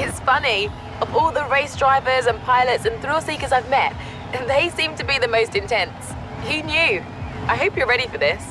It's funny, of all the race drivers and pilots and thrill seekers I've met, they seem to be the most intense. Who knew? I hope you're ready for this.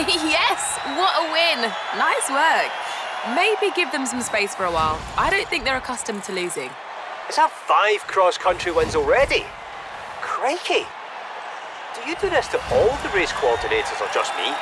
Yes! What a win! Nice work. Maybe give them some space for a while. I don't think they're accustomed to losing. Is that 5 cross-country wins already? Crikey! Do you do this to all the race coordinators or just me?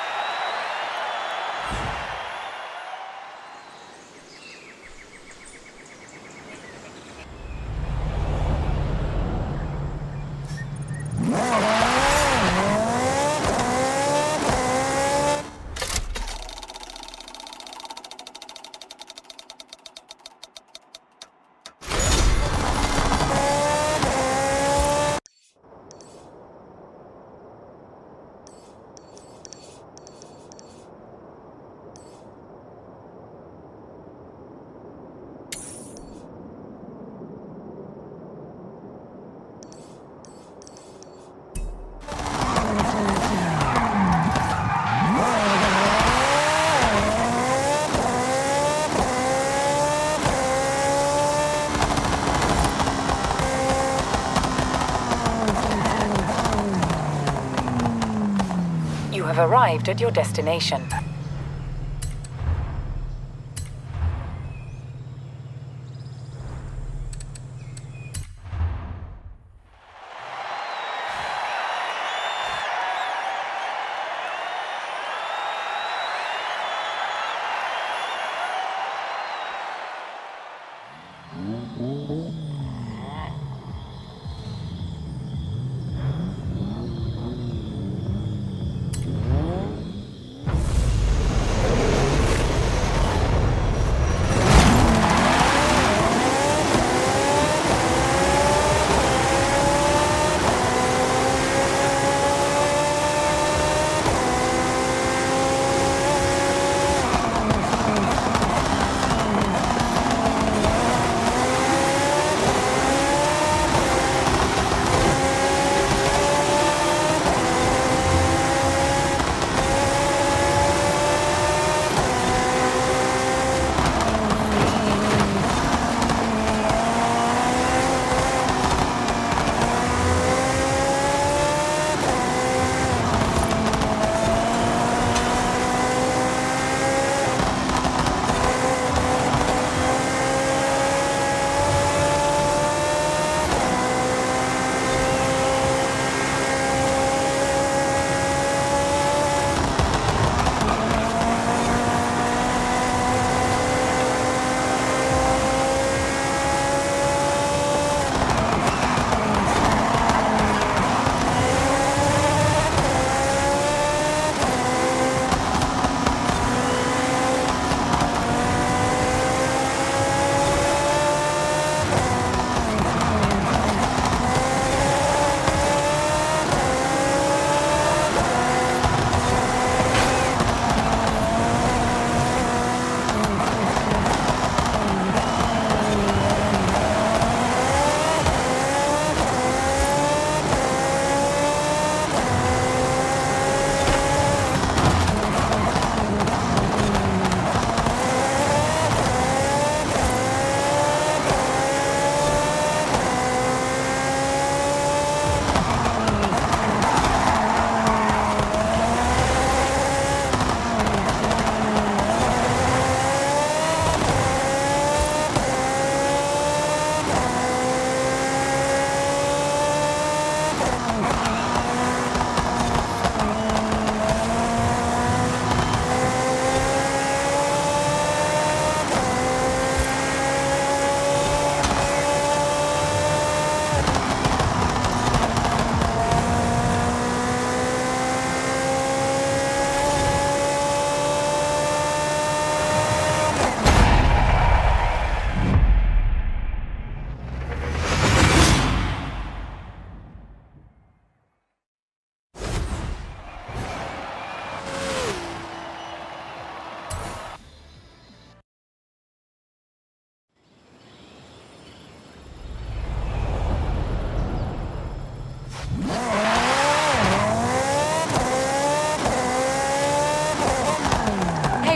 have arrived at your destination.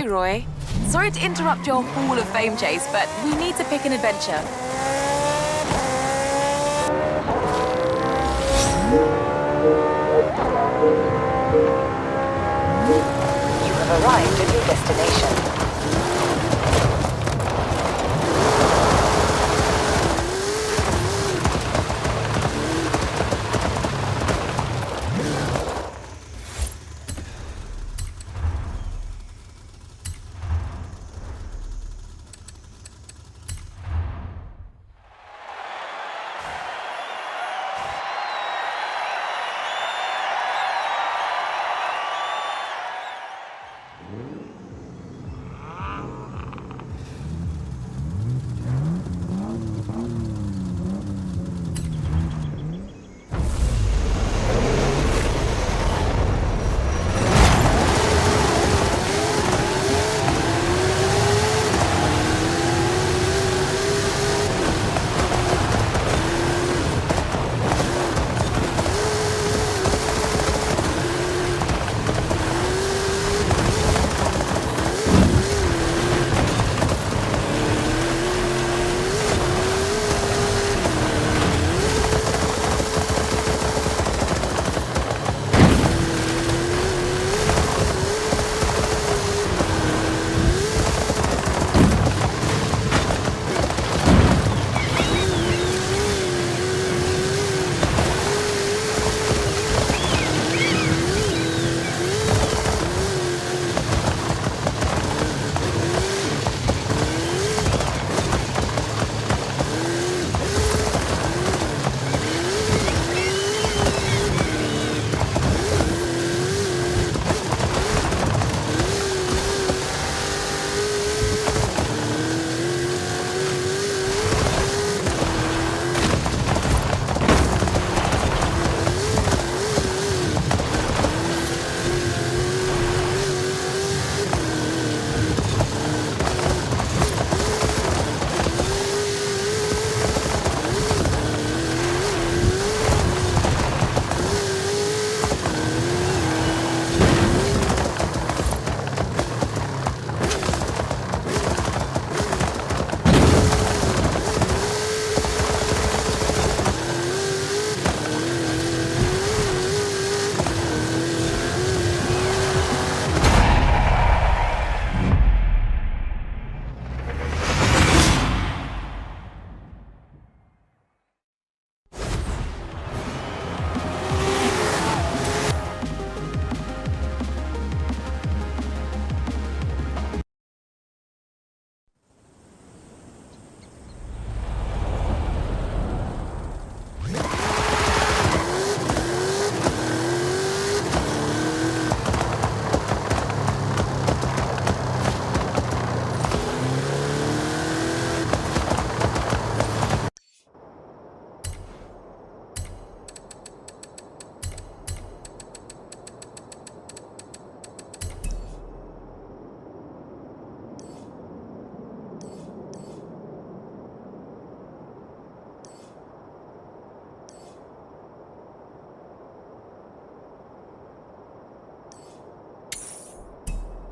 Roy. Sorry to interrupt your Hall of Fame chase, but we need to pick an adventure. You have arrived at your destination.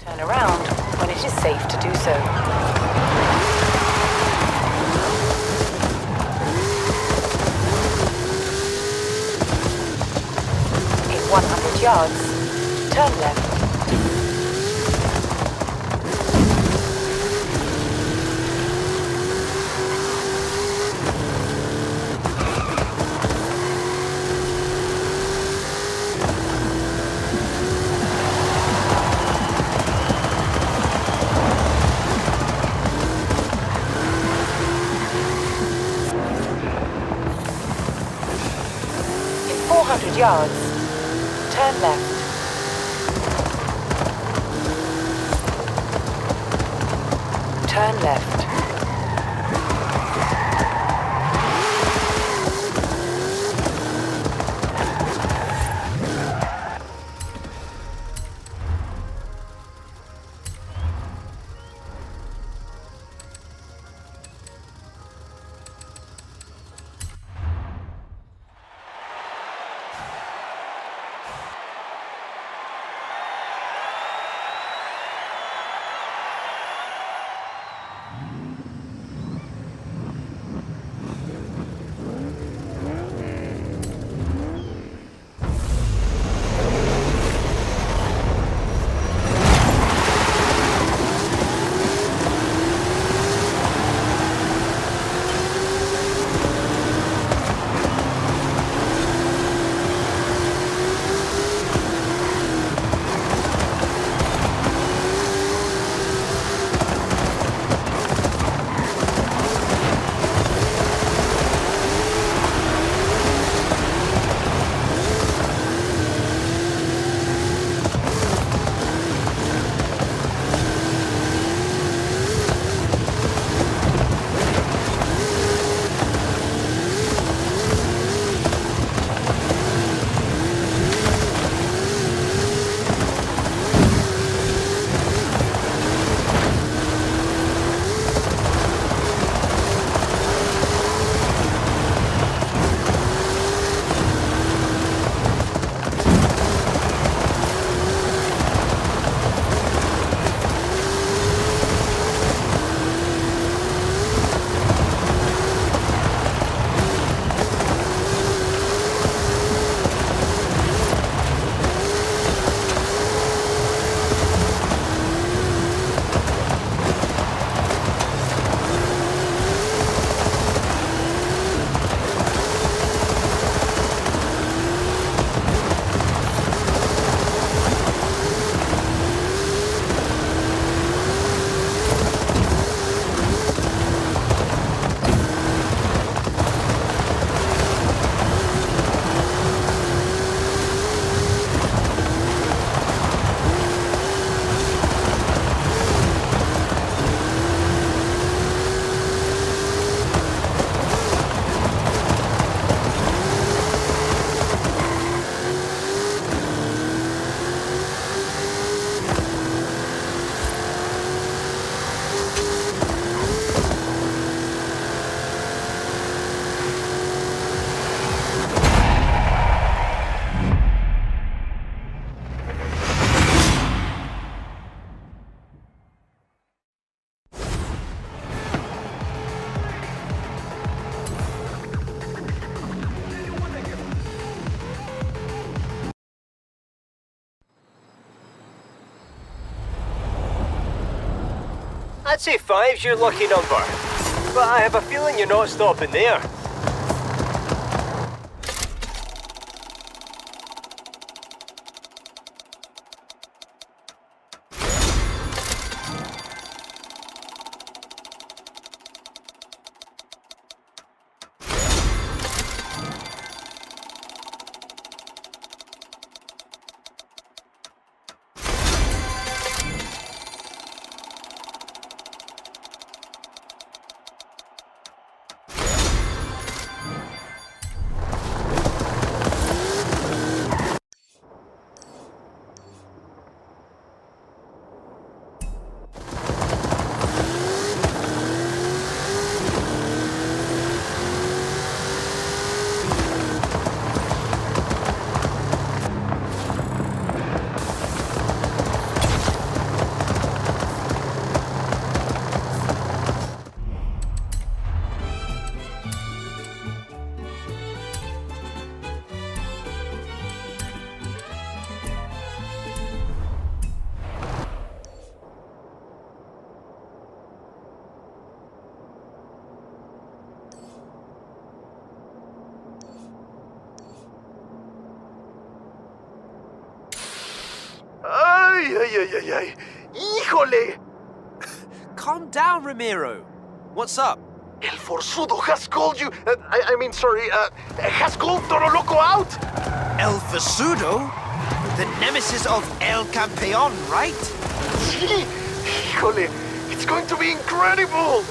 Turn around when it is safe to do so. In 100 yards, turn left. In 400 yards, turn left. Turn left. I'd say 5's your lucky number, but I have a feeling you're not stopping there. Ay, ay, ay, ay, ay. Híjole! Calm down, Ramiro. What's up? El Forzudo has called you... has called Toro Loco out? El Forzudo? The nemesis of El Campeon, right? Sí. Híjole, it's going to be incredible!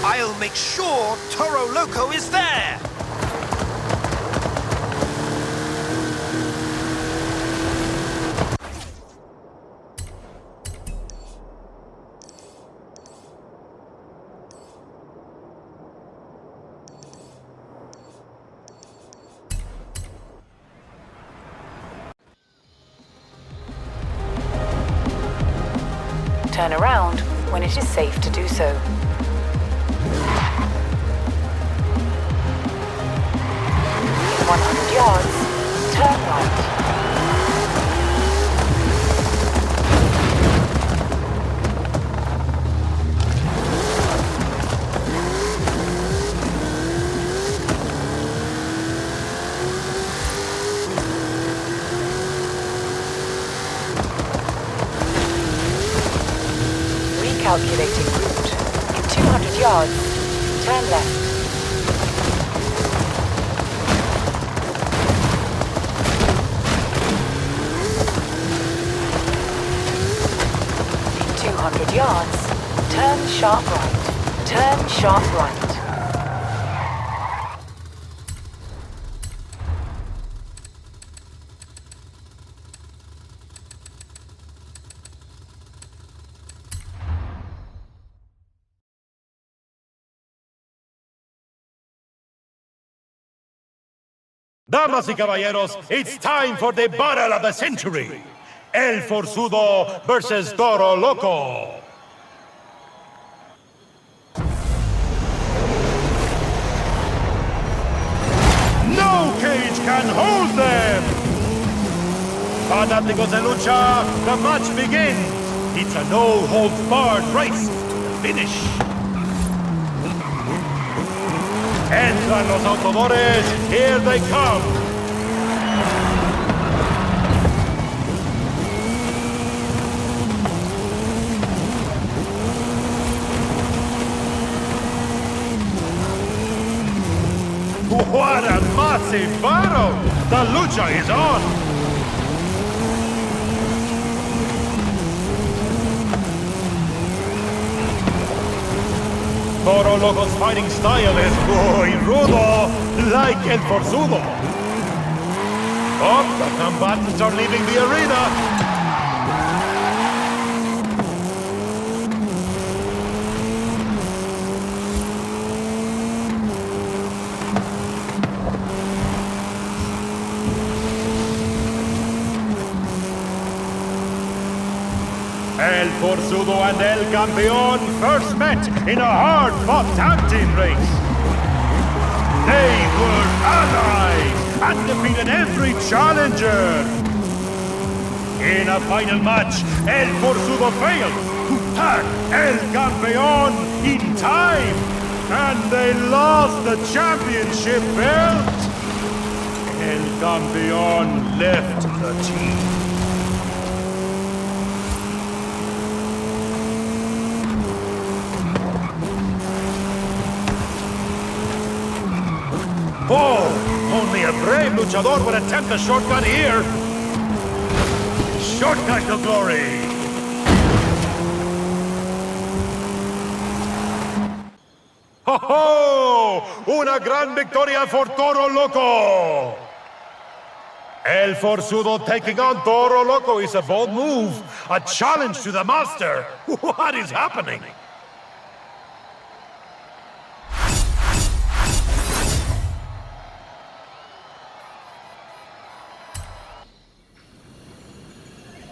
I'll make sure Toro Loco is there! Turn around when it is safe to do so. In 100 yards, turn right. Calculating route. In 200 yards, turn left. In 200 yards, turn sharp right. Turn sharp right. Damas y caballeros, it's time for the battle of the century. El Forzudo versus Toro Loco. No cage can hold them! Fanáticos de lucha, the match begins. It's a no-holds-barred race to the finish. Entran los autodores, here they come. What a massive battle! The lucha is on! Toro Loco's fighting style is muy rudo, like El Forzudo. Oh, the combatants are leaving the arena. El Forzudo and El Campeon first met in a hard-fought tag team race. They were allies and defeated every challenger. In a final match, El Forzudo failed to tag El Campeon in time, and they lost the championship belt. El Campeon left the team. Oh, only a brave luchador would attempt a shortcut here. Shortcut to glory. ¡Ho, ho! Una gran victoria for Toro Loco. El Forzudo taking on Toro Loco is a bold move. A challenge to the master. What is happening?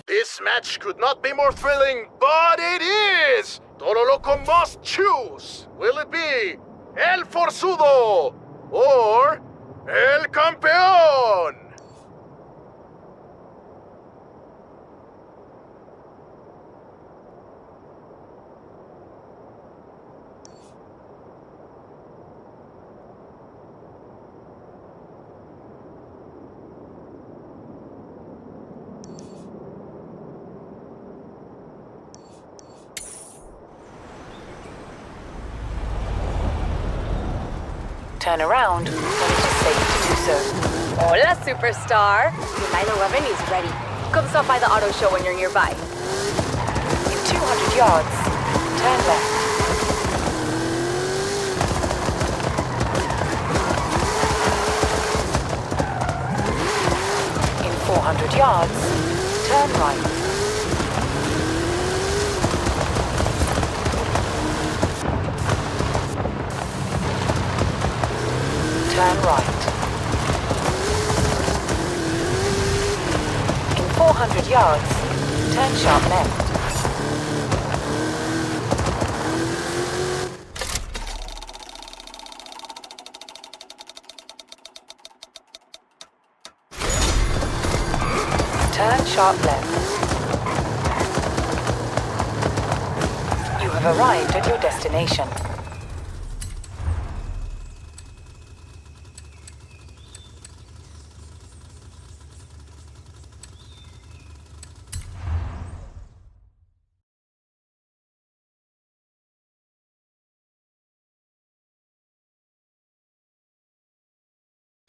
This match could not be more thrilling, but it is! Toro Loco must choose! Will it be El Forzudo or El Campeón? turn around when it is safe to do so. Hola, superstar. Your 911 is ready. Come stop by the auto show when you're nearby. In 200 yards, turn left. In 400 yards, turn right. Turn right. In 400 yards, turn sharp left. Turn sharp left. You have arrived at your destination.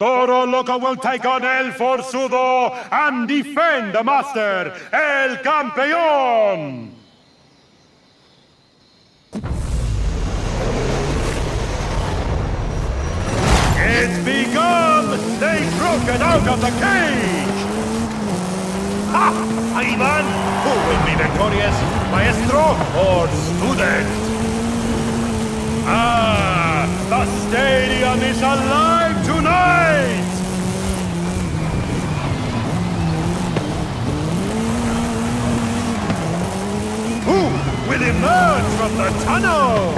Toro Loco will take on El Forzudo and defend the master, El Campeón! It's begun! They've broken out of the cage! Ha! Ivan! Who will be victorious, maestro or student? Ah! The stadium is alive tonight! Who will emerge from the tunnel?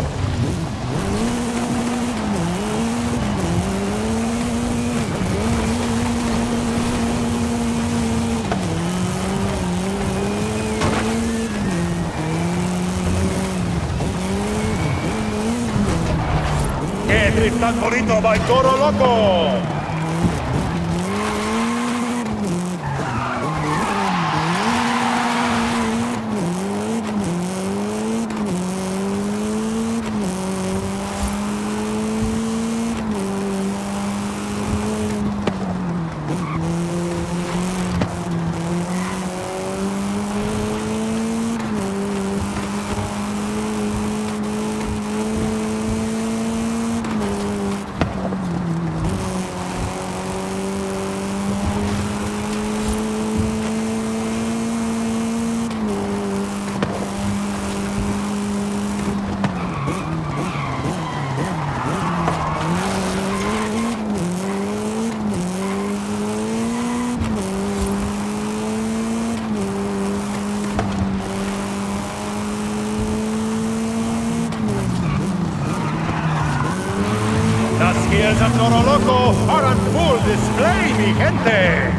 ¡Qué drift tan bonito by Toro Loco! Las skills of Toro Loco are on full display, mi gente!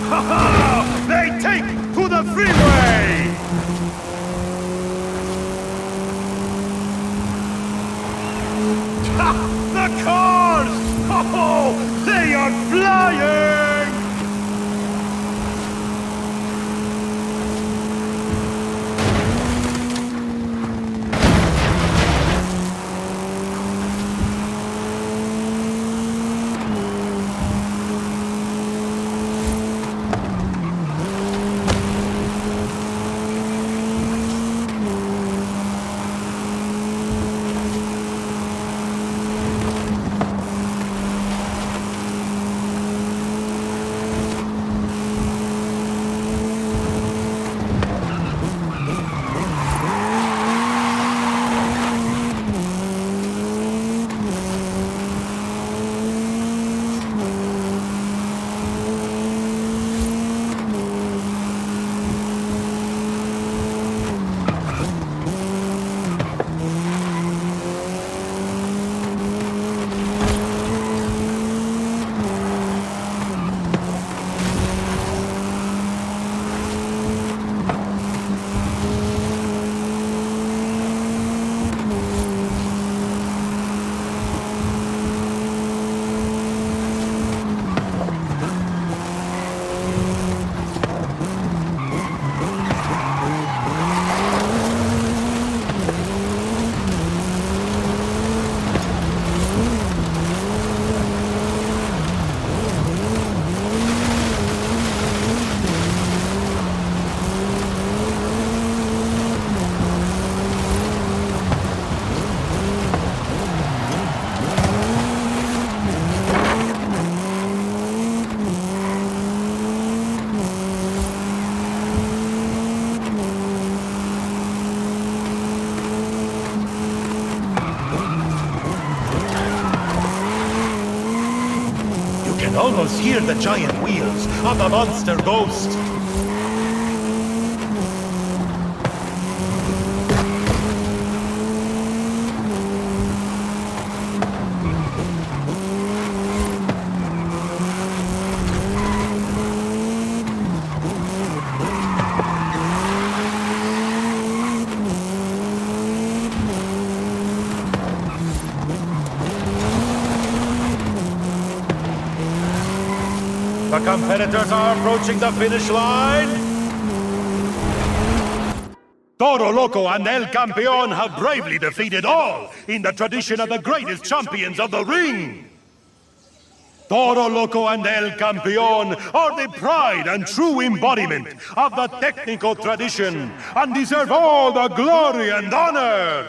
Ha ha! They take to the freeway! The cars! Oh, they are flying! can almost hear the giant wheels of the monster ghost. The competitors are approaching the finish line. Toro Loco and El Campeón have bravely defeated all in the tradition of the greatest champions of the ring. Toro Loco and El Campeón are the pride and true embodiment of the technical tradition and deserve all the glory and honor.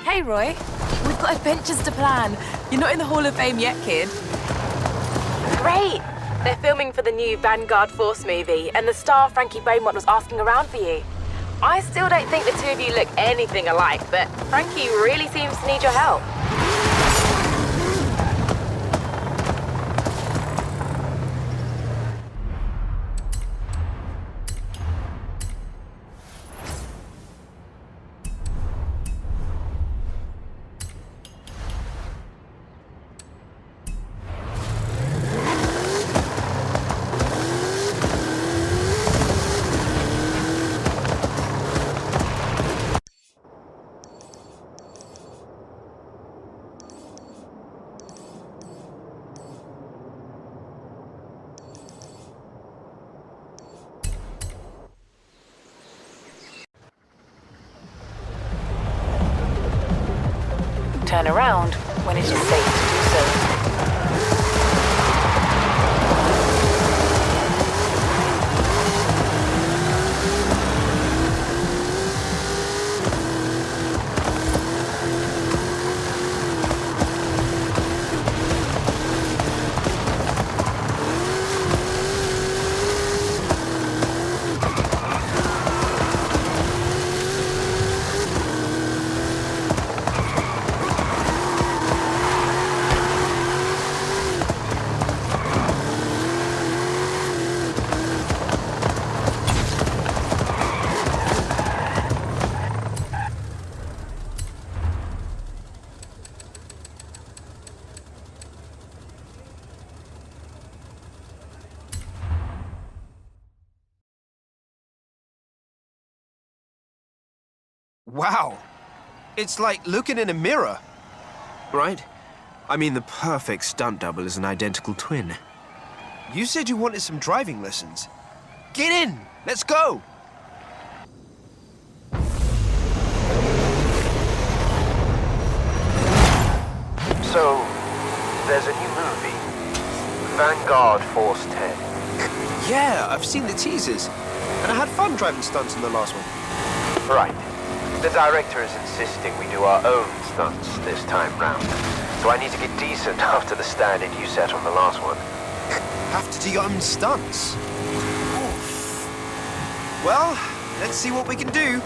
Hey, Roy. We've got adventures to plan. You're not in the Hall of Fame yet, kid. Great! They're filming for the new Vanguard Force movie, and the star Frankie Beaumont was asking around for you. I still don't think the two of you look anything alike, but Frankie really seems to need your help. Turn around when it is safe to do so. Wow. It's like looking in a mirror. Right? I mean, the perfect stunt double is an identical twin. You said you wanted some driving lessons. Get in! Let's go! So, there's a new movie. Vanguard Force 10. Yeah, I've seen the teasers. And I had fun driving stunts in the last one. Right. The director is insisting we do our own stunts this time round. So I need to get decent after the standard you set on the last one. Have to do your own stunts? Oof. Well, let's see what we can do.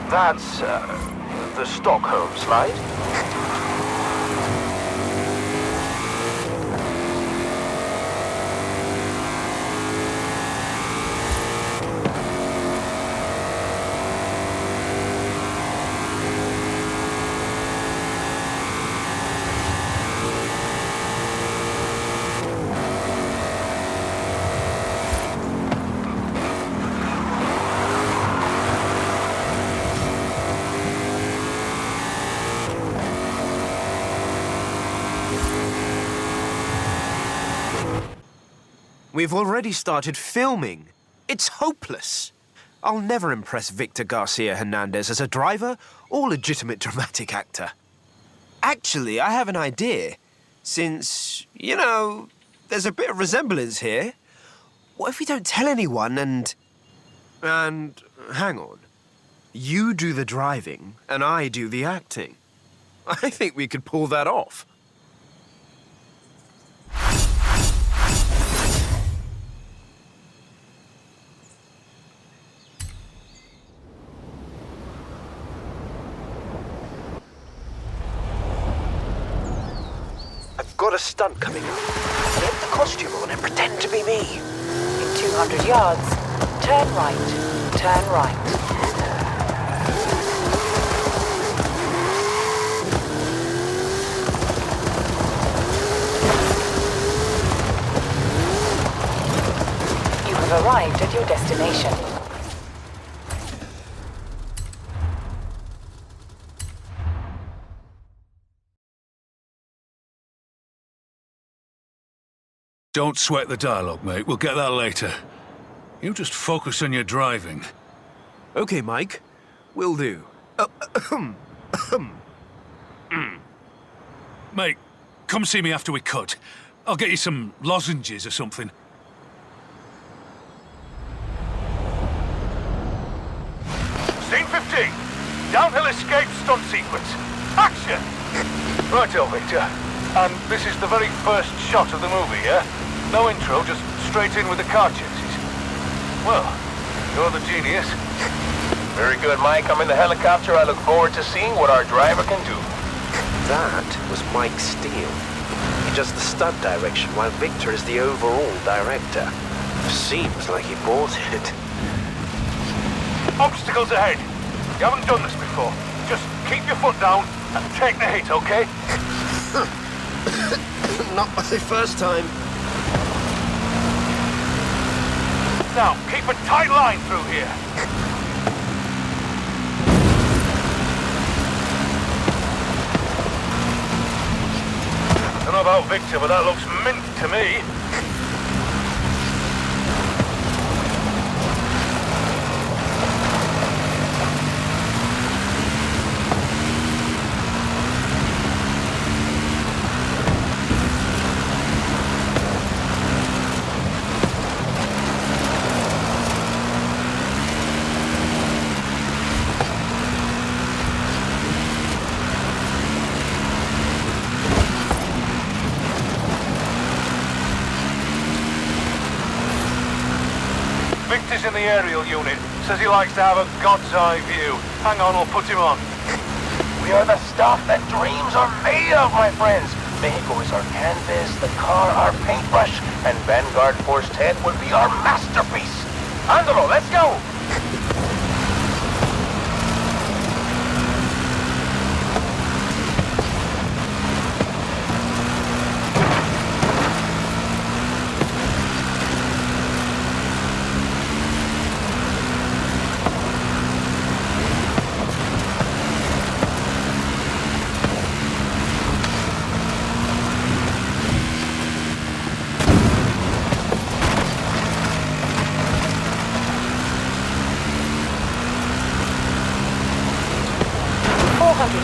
That's, the Stockholm slide. We've already started filming. It's hopeless. I'll never impress Victor Garcia Hernandez as a driver or legitimate dramatic actor. Actually, I have an idea. Since, you know, there's a bit of resemblance here. What if we don't tell anyone and hang on. You do the driving and I do the acting. I think we could pull that off. I've got a stunt coming up. Get the costume on and pretend to be me. In 200 yards, turn right, turn right. You have arrived at your destination. Don't sweat the dialogue, mate. We'll get that later. You just focus on your driving. Okay, Mike. Will do. Mate, come see me after we cut. I'll get you some lozenges or something. Scene 15. Downhill escape stunt sequence. Action! Righto, Victor. And this is the very first shot of the movie, yeah? No intro, just straight in with the car chases. Well, you're the genius. Very good, Mike. I'm in the helicopter. I look forward to seeing what our driver can do. That was Mike Steele. He does the stunt direction while Victor is the overall director. Seems like he bought it. Obstacles ahead. You haven't done this before. Just keep your foot down and take the hit, okay? Not my first time. Now, keep a tight line through here. Don't know about Victor, but that looks mint to me. Victor's in the aerial unit. Says he likes to have a God's eye view. Hang on, I'll put him on. We are the stuff that dreams are made of, my friends. Mexico is our canvas, the car our paintbrush, and Vanguard Force 10 would be our masterpiece. Andalo, let's go!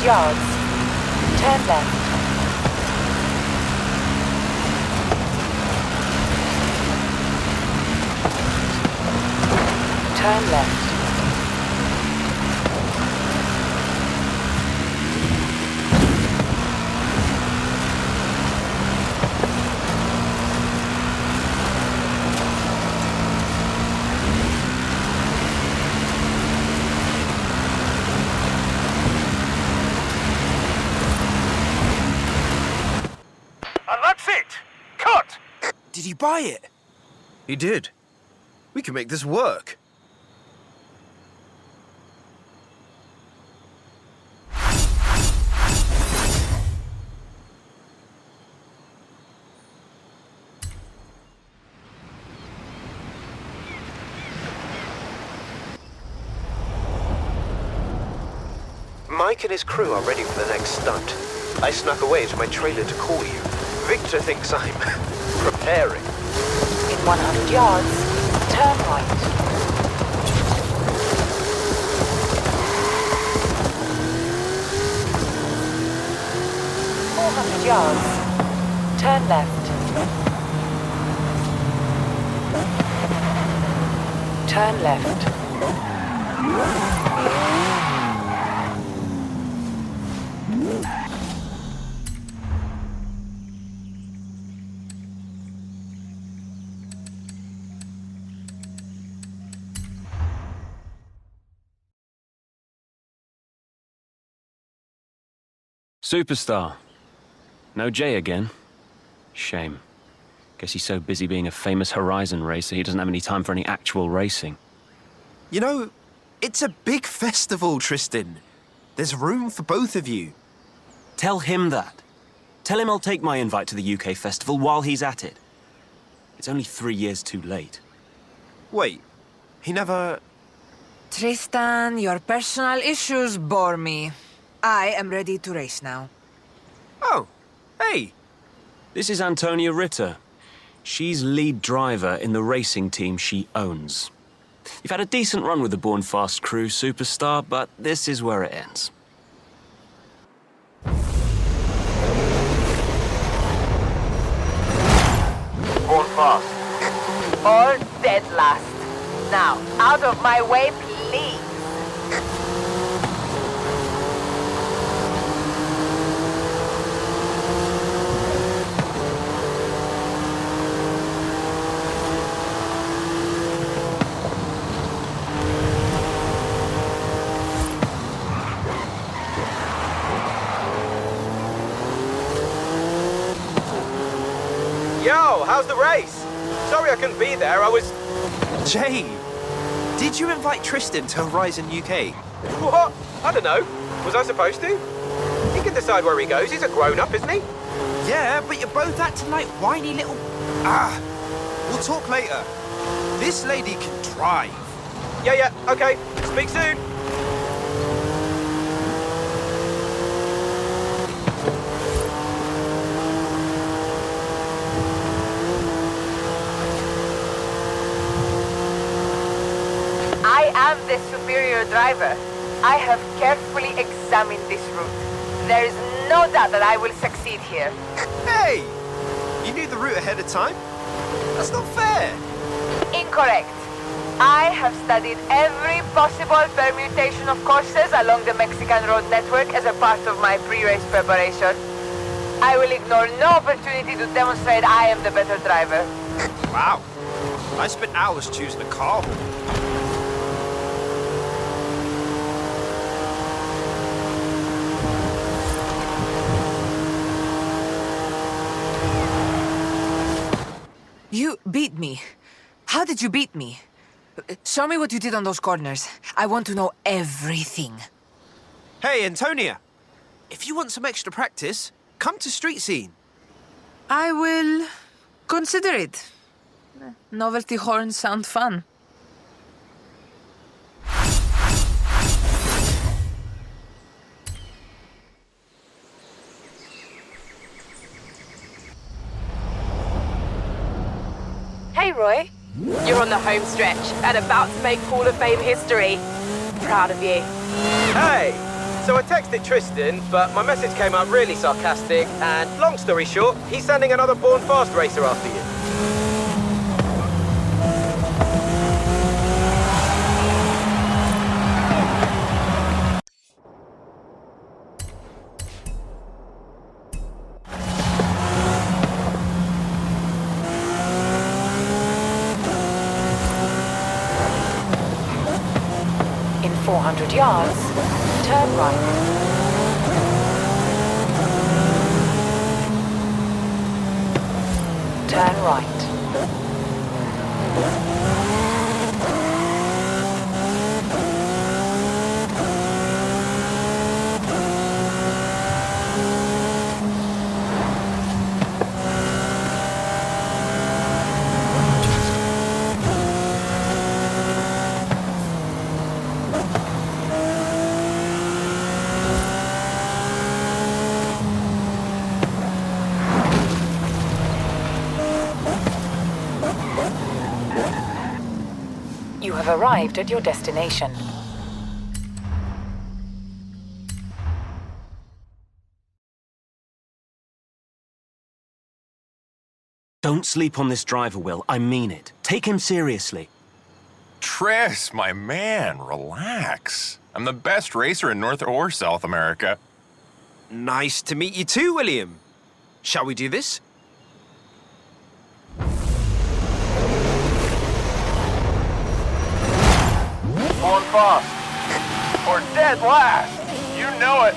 Yards. Turn left. Turn left. Did he buy it? He did. We can make this work. Mike and his crew are ready for the next stunt. I snuck away to my trailer to call you. Victor thinks I'm preparing. In 100 yards, turn right. 400 yards. Turn left. Turn left. Superstar. No Jay again. Shame. Guess he's so busy being a famous Horizon racer he doesn't have any time for any actual racing. You know, it's a big festival, Tristan. There's room for both of you. Tell him that. Tell him I'll take my invite to the UK festival while he's at it. It's only 3 years too late. Wait, he never... Tristan, your personal issues bore me. I am ready to race now. Oh, hey. This is Antonia Ritter. She's lead driver in the racing team she owns. You've had a decent run with the Born Fast crew, Superstar, but this is where it ends. Born fast. All dead last. Now, out of my way, please. Yo, how's the race? Sorry I couldn't be there, I was... Jay, did you invite Tristan to Horizon UK? What? I don't know. Was I supposed to? He can decide where he goes, he's a grown-up, isn't he? Yeah, but you're both acting like whiny little... Ah, we'll talk later. This lady can drive. Yeah, okay. Speak soon. I am the superior driver. I have carefully examined this route. There is no doubt that I will succeed here. Hey! You knew the route ahead of time? That's not fair. Incorrect. I have studied every possible permutation of courses along the Mexican road network as a part of my pre-race preparation. I will ignore no opportunity to demonstrate I am the better driver. Wow. I spent hours choosing a car. You beat me. How did you beat me? Show me what you did on those corners. I want to know everything. Hey, Antonia. If you want some extra practice, come to Street Scene. I will consider it. Novelty horns sound fun. Hey, Roy. You're on the home stretch and about to make Hall of Fame history. Proud of you. Hey! So I texted Tristan, but my message came out really sarcastic, and long story short, he's sending another Born Fast racer after you. In 400 yards, turn right. Turn right. You have arrived at your destination. Don't sleep on this driver, Will. I mean it. Take him seriously. Tris, my man, relax. I'm the best racer in North or South America. Nice to meet you too, William. Shall we do this? On fast. Or dead last. You know it.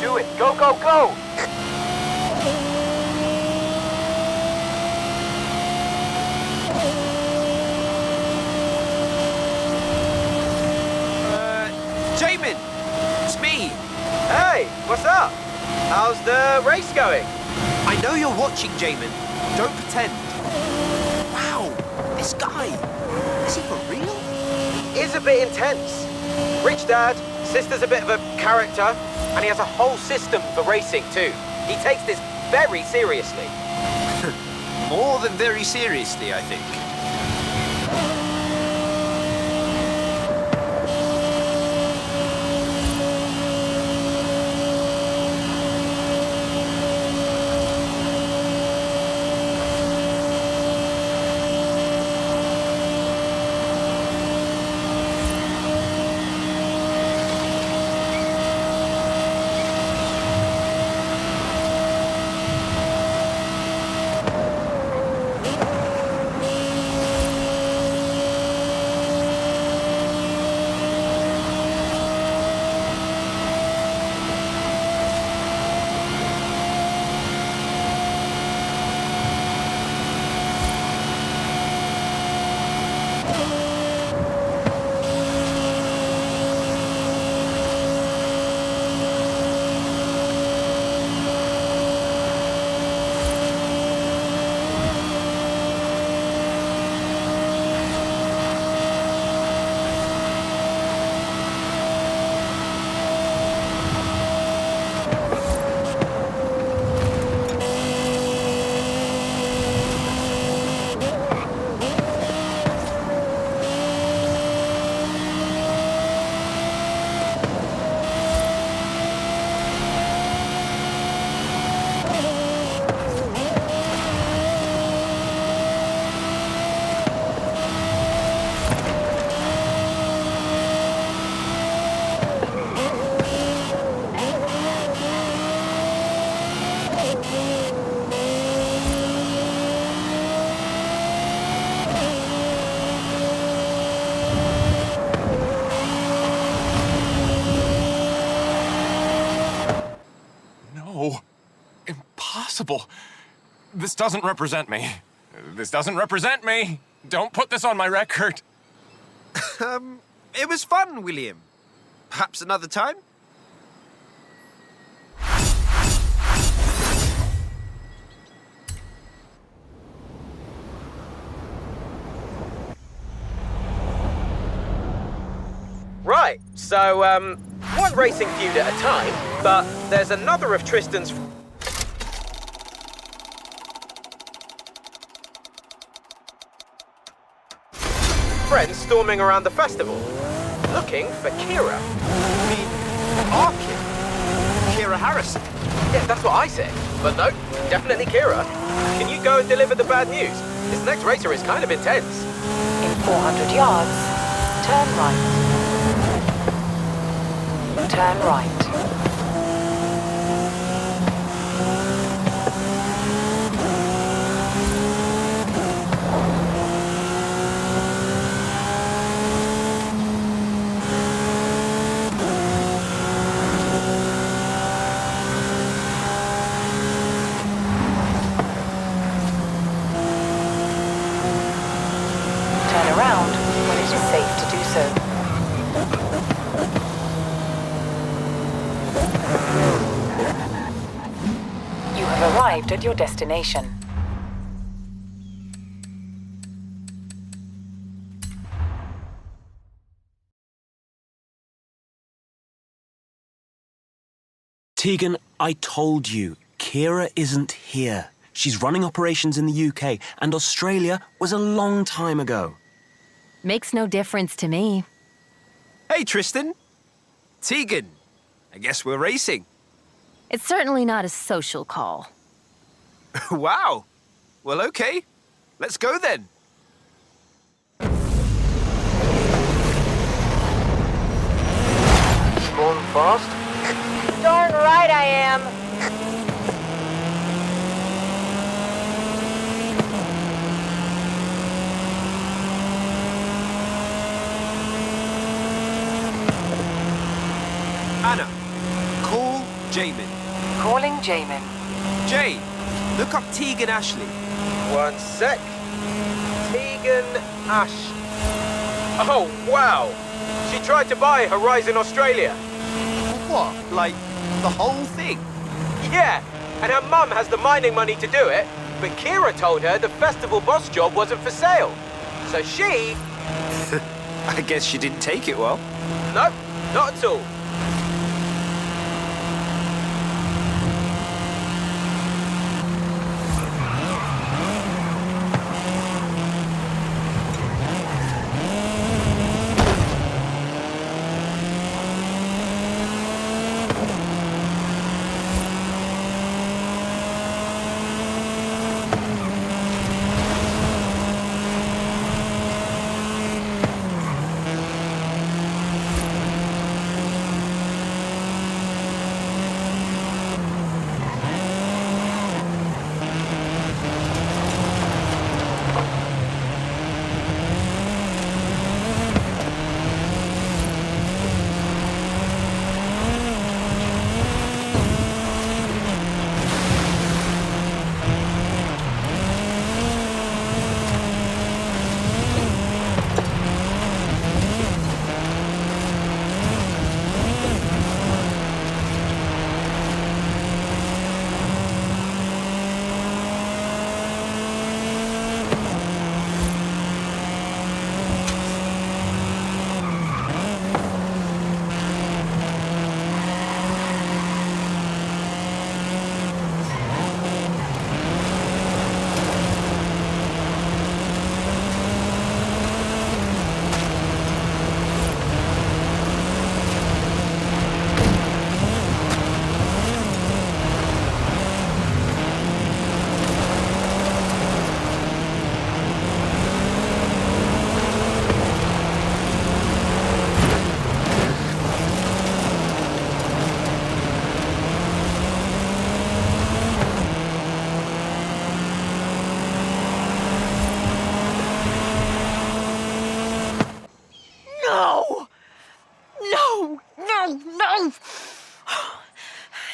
Do it. Go, go, go. Jamin! It's me! Hey, what's up? How's the race going? I know you're watching, Jamin. Don't pretend. Wow, this guy. Is he for real? He is a bit intense. Rich dad, sister's a bit of a character, and he has a whole system for racing too. He takes this very seriously. More than very seriously, I think. Impossible. This doesn't represent me. This doesn't represent me. Don't put this on my record. It was fun, William. Perhaps another time? Right, so, one racing feud at a time, but there's another of Tristan's friends storming around the festival, looking for Kira. You mean our Kira? Kira Harrison? Yeah, that's what I said. But no, definitely Kira. Can you go and deliver the bad news? This next racer is kind of intense. In 400 yards, turn right. Turn right. Turn around when it is safe to do so. You have arrived at your destination. Tegan, I told you, Kira isn't here. She's running operations in the UK, and Australia was a long time ago. Makes no difference to me. Hey, Tristan. Tegan. I guess we're racing. It's certainly not a social call. Wow. Well, okay. Let's go then. Going fast? Darn right I am. Anna, call Jamin. Calling Jamin. Jay, look up Tegan Ashley. One sec. Tegan Ash. Oh, wow. She tried to buy Horizon Australia. What? Like, the whole thing? Yeah, and her mum has the mining money to do it, but Kira told her the festival boss job wasn't for sale. So she... I guess she didn't take it well. Nope, not at all.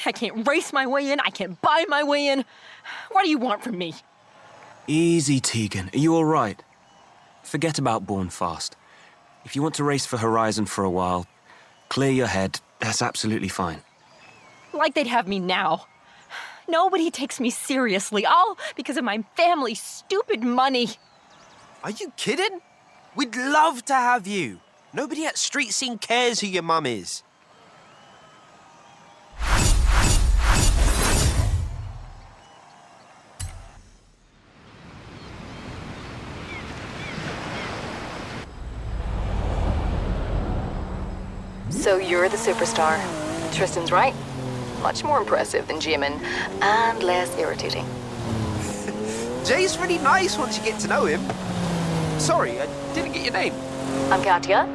I can't race my way in. I can't buy my way in. What do you want from me? Easy, Tegan. Are you all right? Forget about Born Fast. If you want to race for Horizon for a while, clear your head. That's absolutely fine. Like they'd have me now. Nobody takes me seriously, all because of my family's stupid money. Are you kidding? We'd love to have you. Nobody at Street Scene cares who your mum is. So you're the superstar. Tristan's right. Much more impressive than Jimin, and less irritating. Jay's really nice once you get to know him. Sorry, I didn't get your name. I'm Katya.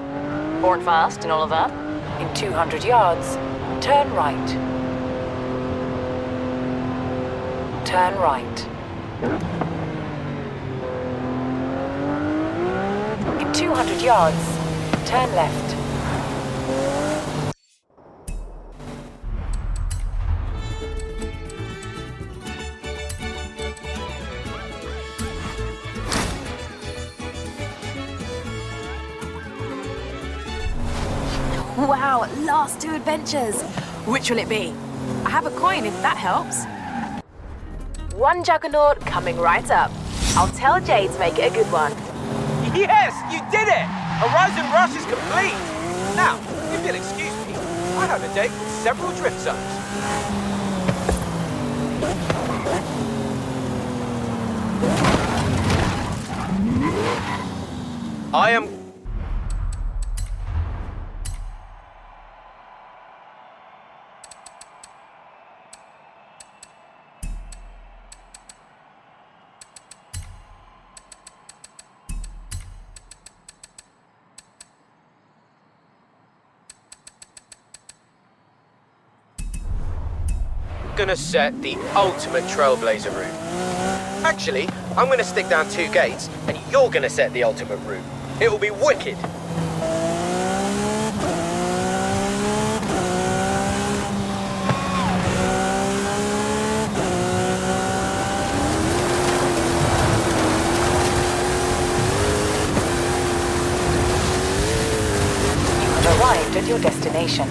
Born Fast and all of that. In 200 yards, turn right. Turn right. In 200 yards, turn left. Wow, last 2 adventures. Which will it be? I have a coin if that helps. One juggernaut coming right up. I'll tell Jay to make it a good one. Yes, you did it! Horizon Rush is complete! Now, if you'll excuse me, I have a date with several drift zones. I am... gonna set the ultimate trailblazer route. Actually, I'm gonna stick down 2 gates, and you're gonna set the ultimate route. It'll be wicked. Arrived at your destination.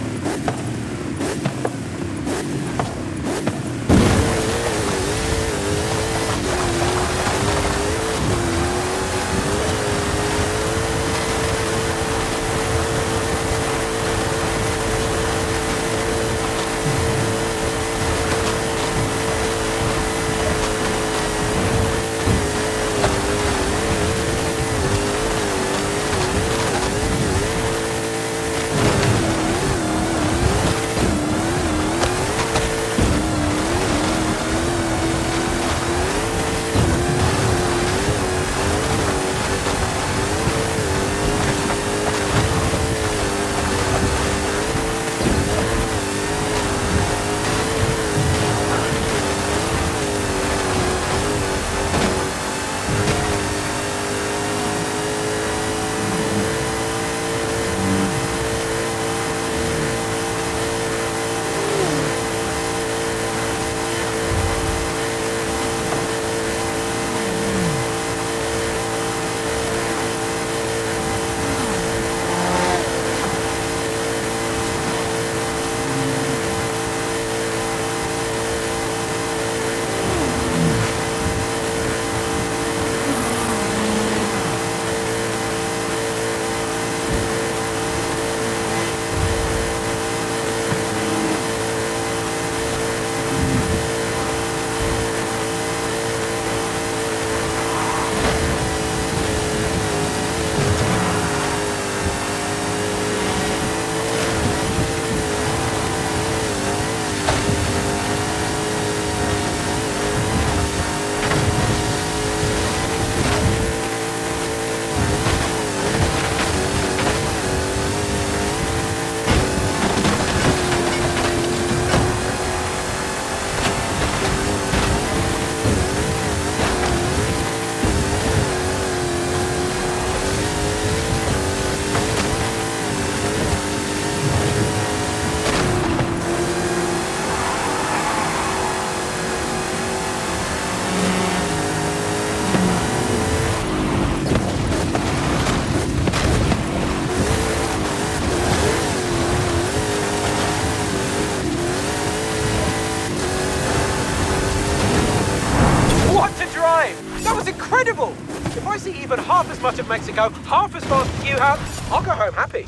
Incredible! If I see even half as much of Mexico, half as fast as you have, I'll go home happy.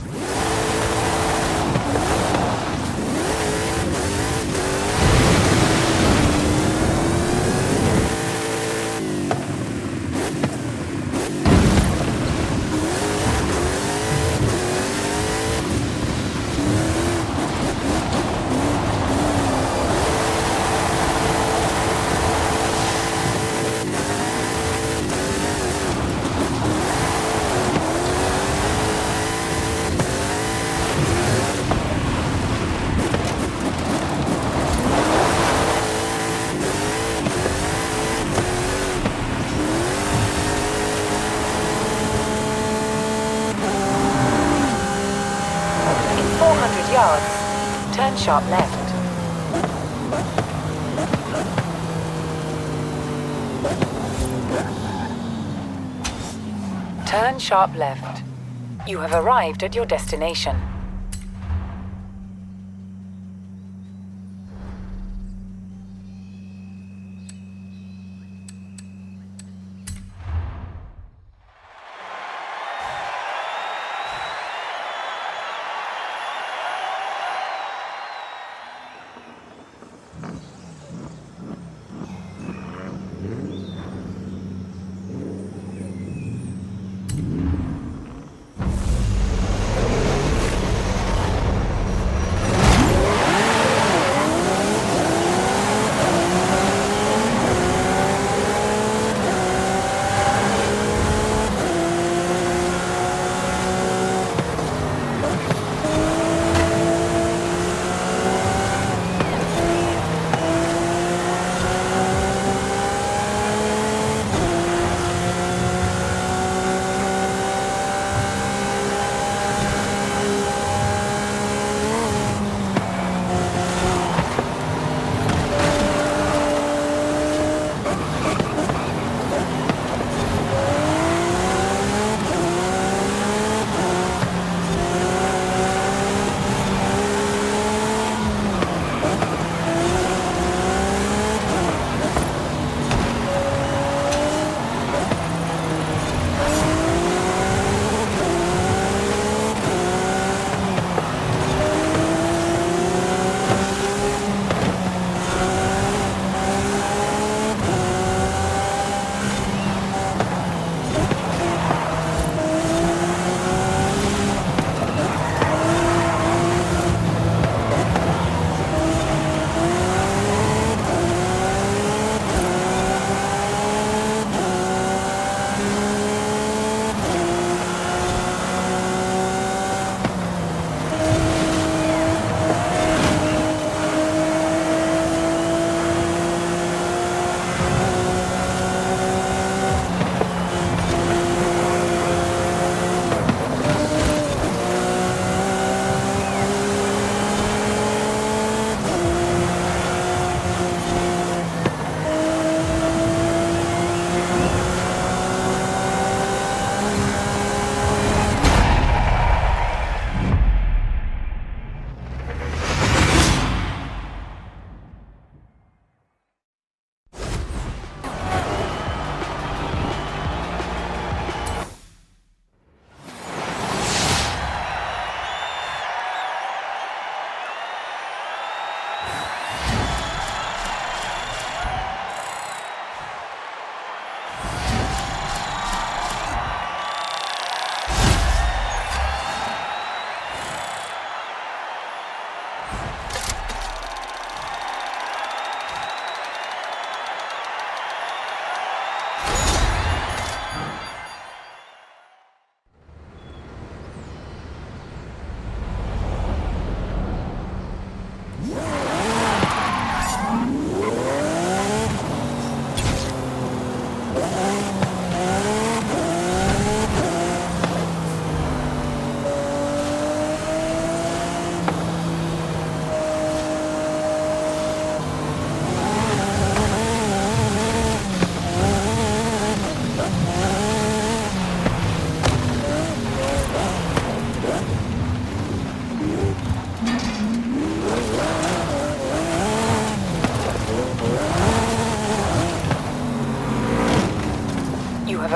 Turn sharp left. Turn sharp left. You have arrived at your destination.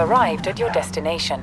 arrived at your destination.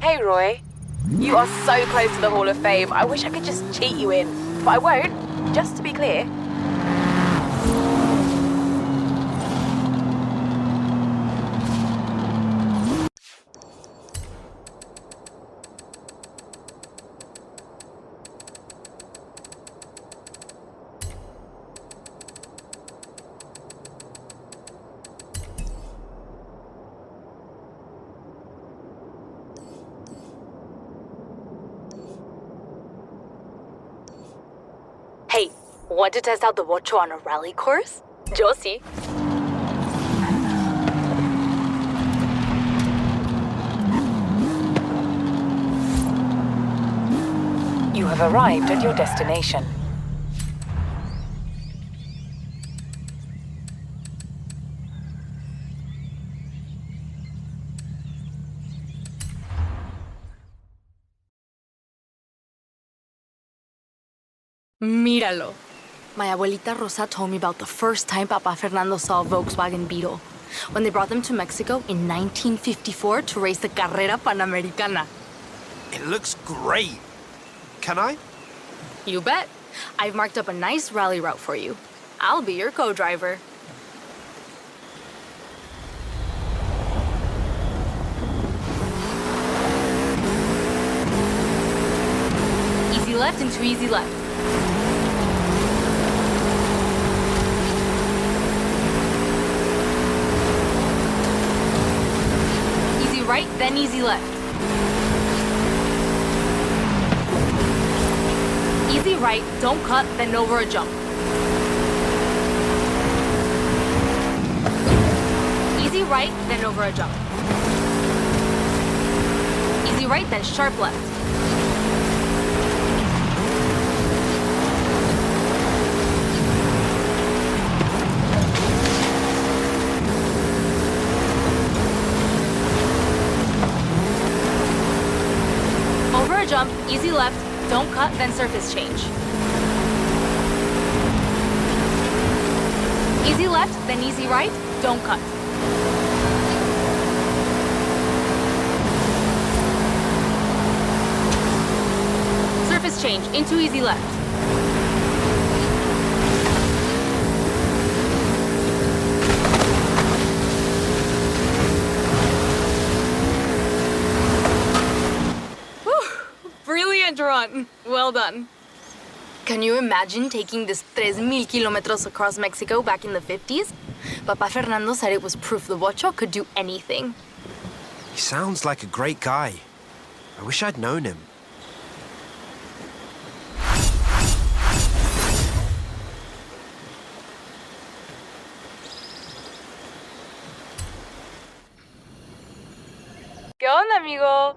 Hey, Roy. You are so close to the Hall of Fame. I wish I could just cheat you in, but I won't, just to be clear. Hey, want to test out the Ocho on a rally course? Yo sí. You have arrived at your destination. Míralo. My abuelita Rosa told me about the first time Papa Fernando saw a Volkswagen Beetle, when they brought them to Mexico in 1954 to race the Carrera Panamericana. It looks great. Can I? You bet. I've marked up a nice rally route for you. I'll be your co-driver. Easy left into easy left. Easy right, then easy left. Easy right, don't cut, then over a jump. Easy right, then over a jump. Easy right, then sharp left. Over a jump, easy left, don't cut, then surface change. Easy left, then easy right, don't cut. Surface change, into easy left. Brilliant run. Well done. Can you imagine taking this 3,000 kilometers across Mexico back in the 50s? Papa Fernando said it was proof the Bocho could do anything. He sounds like a great guy. I wish I'd known him. ¿Qué onda, amigo?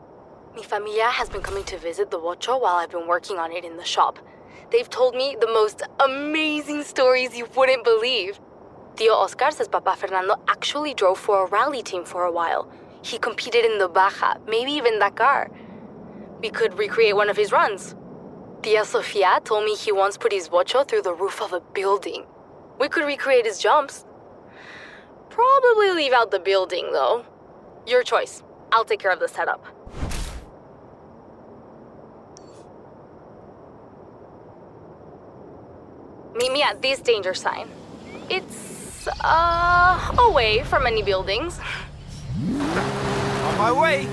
Mi familia has been coming to visit the Bocho while I've been working on it in the shop. They've told me the most amazing stories you wouldn't believe. Tío Oscar says Papa Fernando actually drove for a rally team for a while. He competed in the Baja, maybe even Dakar. We could recreate one of his runs. Tia Sofia told me he once put his Bocho through the roof of a building. We could recreate his jumps. Probably leave out the building, though. Your choice. I'll take care of the setup. Meet me at this danger sign. It's, away from any buildings. On my way.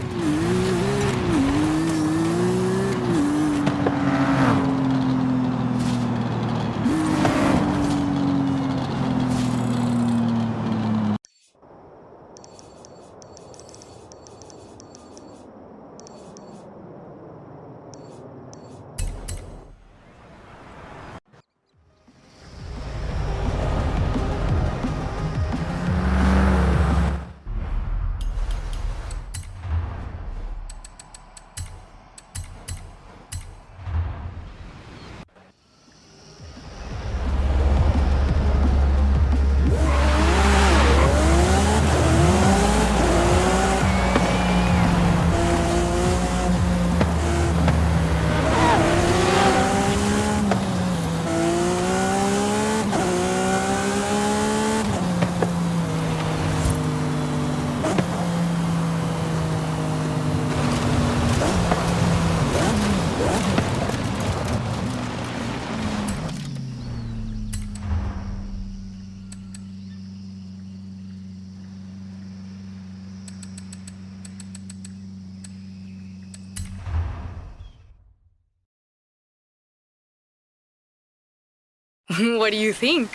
What do you think?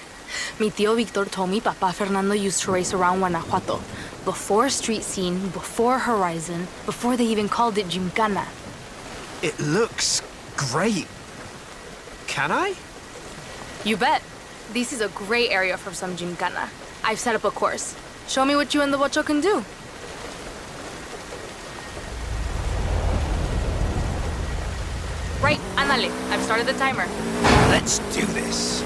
Mi tío Victor told me Papa Fernando used to race around Guanajuato. Before street scene, before Horizon, before they even called it Gymkhana. It looks great. Can I? You bet. This is a great area for some Gymkhana. I've set up a course. Show me what you and the Bocho can do. Right, ándale. I've started the timer. Let's do this.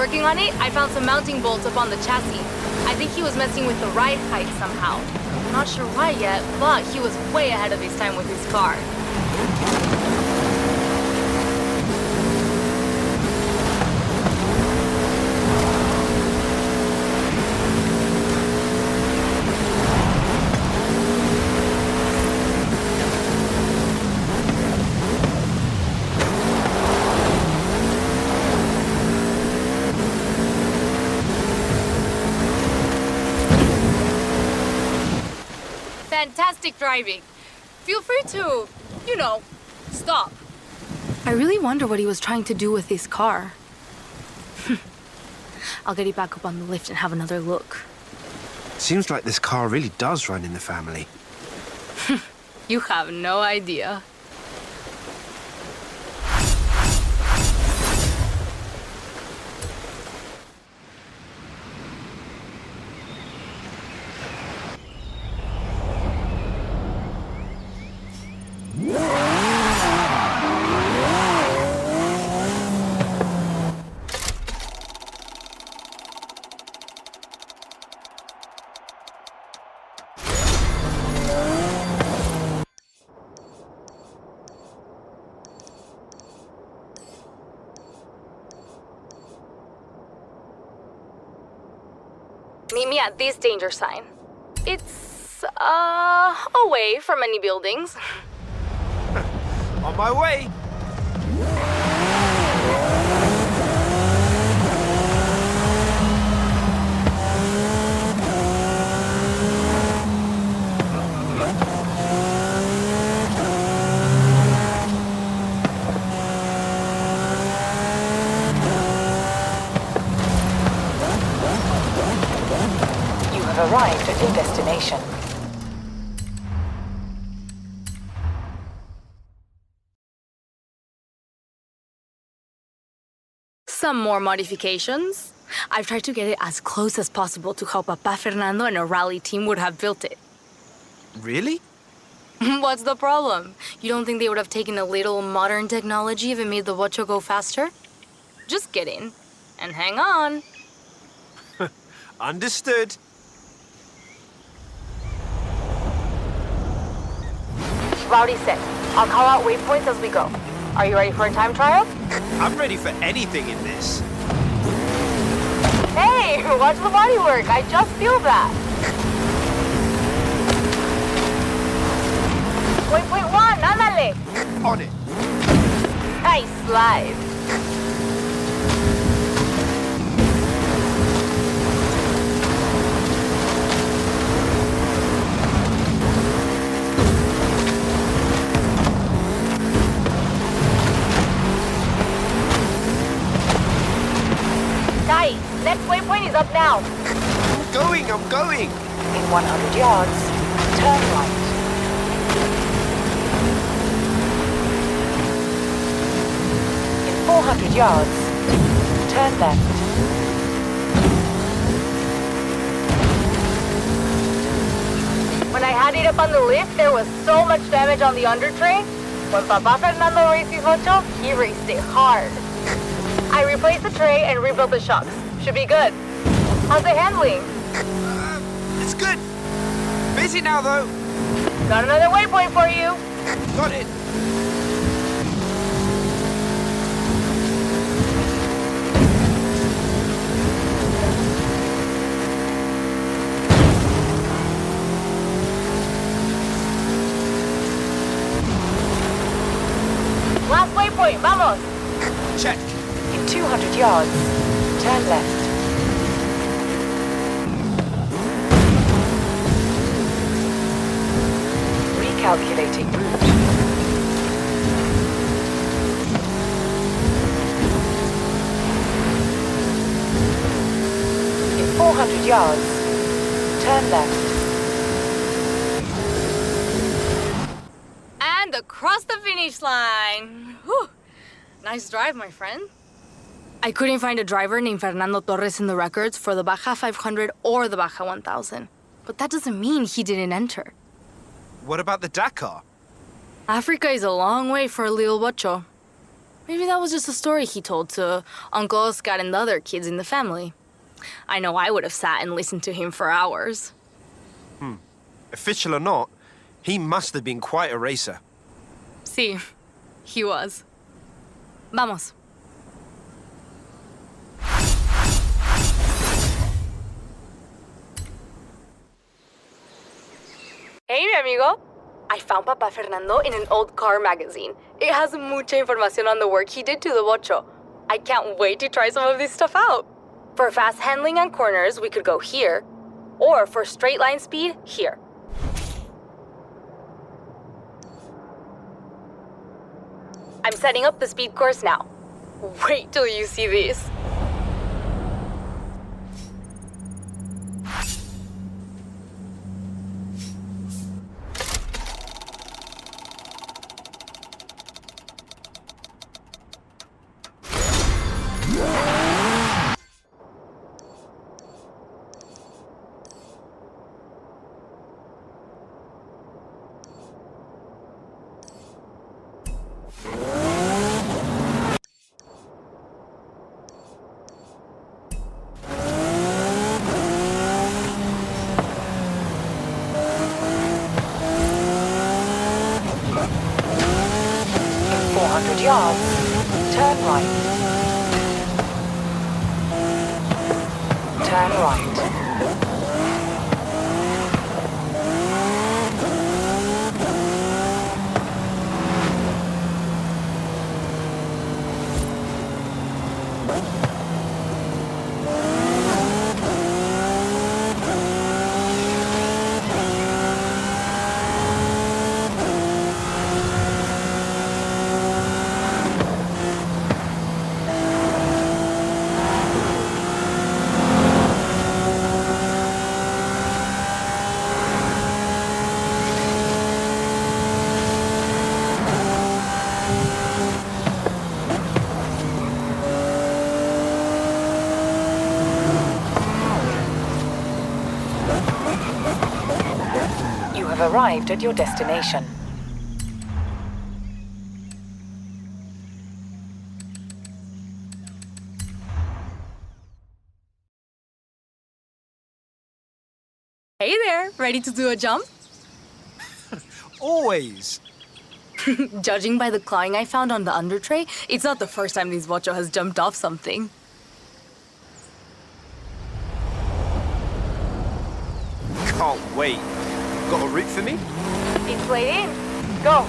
working on it, I found some mounting bolts up on the chassis. I think he was messing with the ride height somehow. Not sure why yet, but he was way ahead of his time with his car. Fantastic driving. Feel free to, stop. I really wonder what he was trying to do with his car. I'll get it back up on the lift and have another look. Seems like this car really does run in the family. You have no idea. Meet me at this danger sign. It's, away from any buildings. On my way! Arrived at your destination. Some more modifications. I've tried to get it as close as possible to how Papa Fernando and a rally team would have built it. Really? What's the problem? You don't think they would have taken a little modern technology if it made the Bocho go faster? Just get in and hang on. Understood. Rowdy set. I'll call out waypoints as we go. Are you ready for a time trial? I'm ready for anything in this. Hey, watch the body work. I just feel that. Waypoint 1, ándale. On it. Nice slide. Next waypoint is up now. I'm going. In 100 yards, turn right. In 400 yards, turn left. When I had it up on the lift, there was so much damage on the undertray. When Papa Fernando raced his Bocho, he raced it hard. I replaced the tray and rebuilt the shocks. Should be good. How's the handling? It's good. Busy now, though. Got another waypoint for you. Got it. Last waypoint, vamos. Check. In 200 yards, turn left. Recalculating route. In 400 yards, turn left. And across the finish line. Whew. Nice drive, my friend. I couldn't find a driver named Fernando Torres in the records for the Baja 500 or the Baja 1000. But that doesn't mean he didn't enter. What about the Dakar? Africa is a long way for a little Bocho. Maybe that was just a story he told to Uncle Oscar and the other kids in the family. I know I would have sat and listened to him for hours. Official or not, he must have been quite a racer. Sí, he was. Vamos. Hey, mi amigo. I found Papa Fernando in an old car magazine. It has mucha información on the work he did to the bocho. I can't wait to try some of this stuff out. For fast handling on corners, we could go here. Or for straight line speed, here. I'm setting up the speed course now. Wait till you see this. Yards. Turn right. Turn right. Arrived at your destination. Hey there, ready to do a jump? Always. Judging by the clawing I found on the under tray, it's not the first time this bocho has jumped off something. Can't wait. Got a route for me? It's laid in. Go.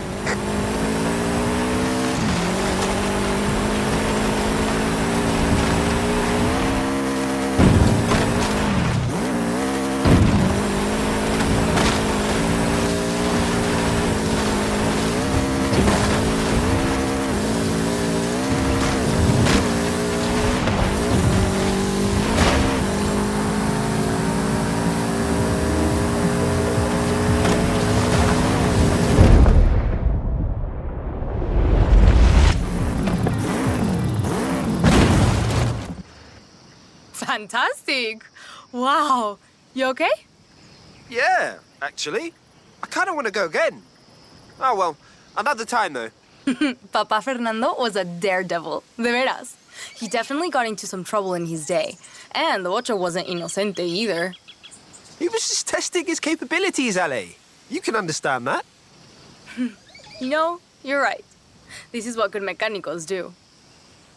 Fantastic! Wow! You okay? Yeah, actually. I kind of want to go again. Oh, well, another time, though. Papa Fernando was a daredevil, de veras. He definitely got into some trouble in his day. And the bocho wasn't inocente either. He was just testing his capabilities, Ale. You can understand that. You know, you're right. This is what good mechanicos do.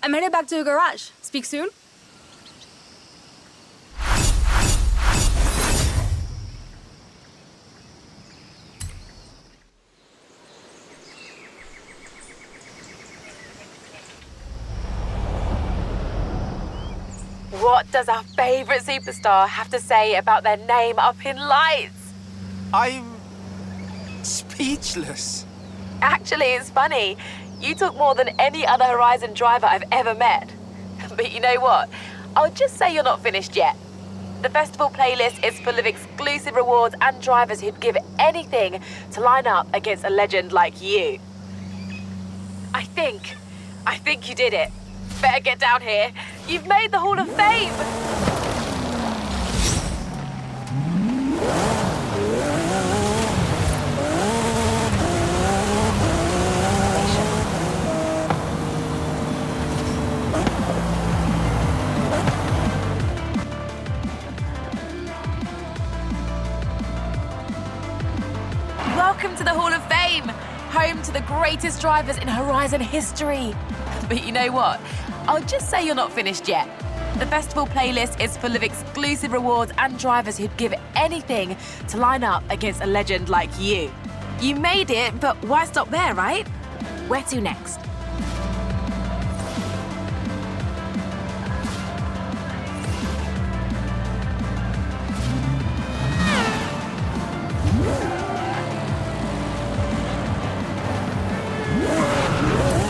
I'm headed back to the garage. Speak soon. What does our favorite superstar have to say about their name up in lights? I'm speechless. Actually, it's funny. You talk more than any other Horizon driver I've ever met. But you know what? I'll just say you're not finished yet. The festival playlist is full of exclusive rewards and drivers who'd give anything to line up against a legend like you. I think you did it. Better get down here. You've made the Hall of Fame! Welcome to the Hall of Fame, home to the greatest drivers in Horizon history. But you know what? I'll just say you're not finished yet. The festival playlist is full of exclusive rewards and drivers who'd give anything to line up against a legend like you. You made it, but why stop there, right? Where to next?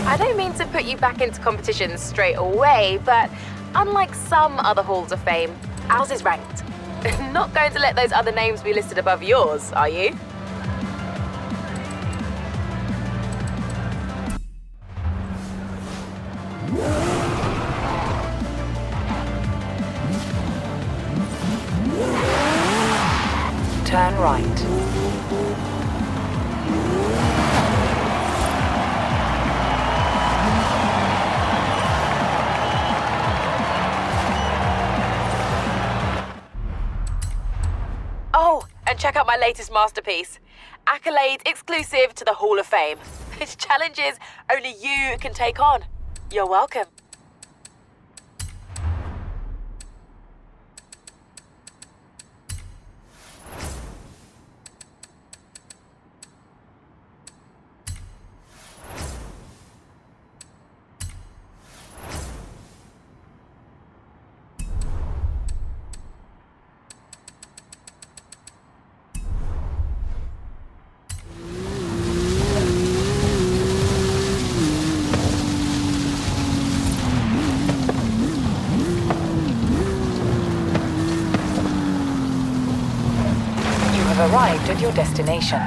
I don't mean to put you back into competition straight away, but unlike some other halls of fame, ours is ranked. Not going to let those other names be listed above yours, are you? Turn right. Oh, and check out my latest masterpiece. Accolades exclusive to the Hall of Fame. It's challenges only you can take on. You're welcome. Arrived at your destination.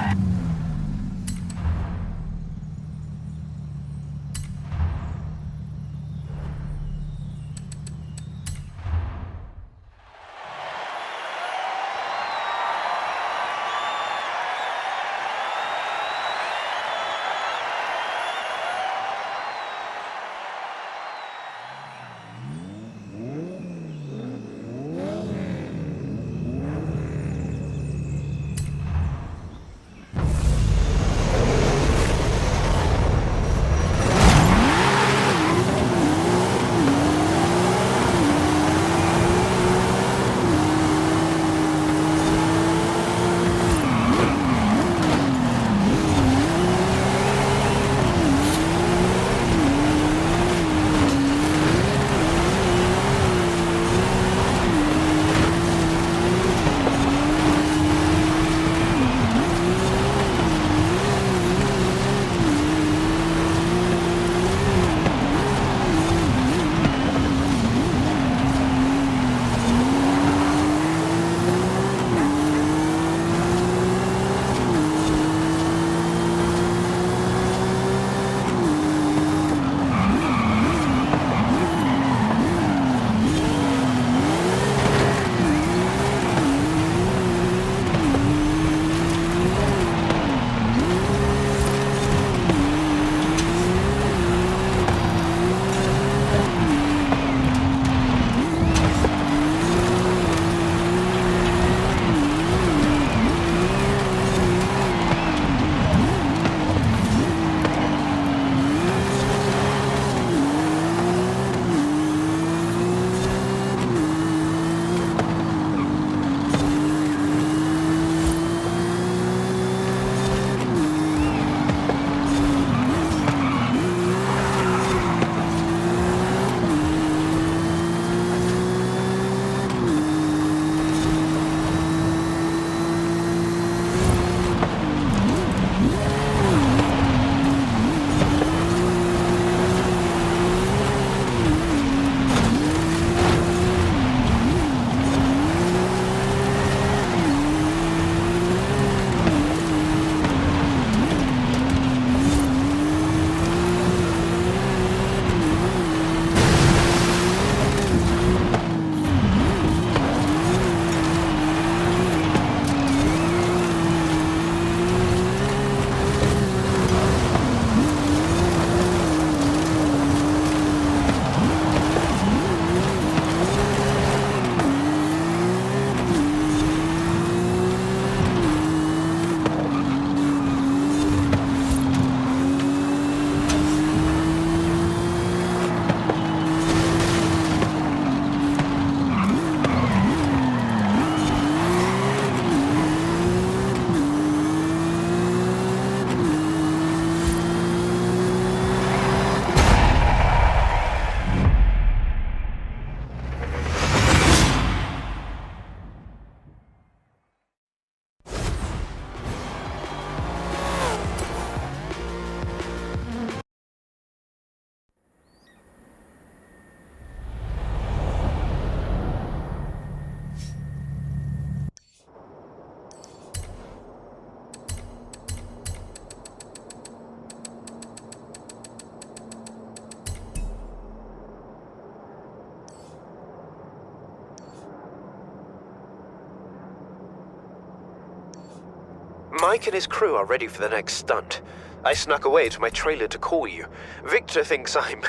Mike and his crew are ready for the next stunt. I snuck away to my trailer to call you. Victor thinks I'm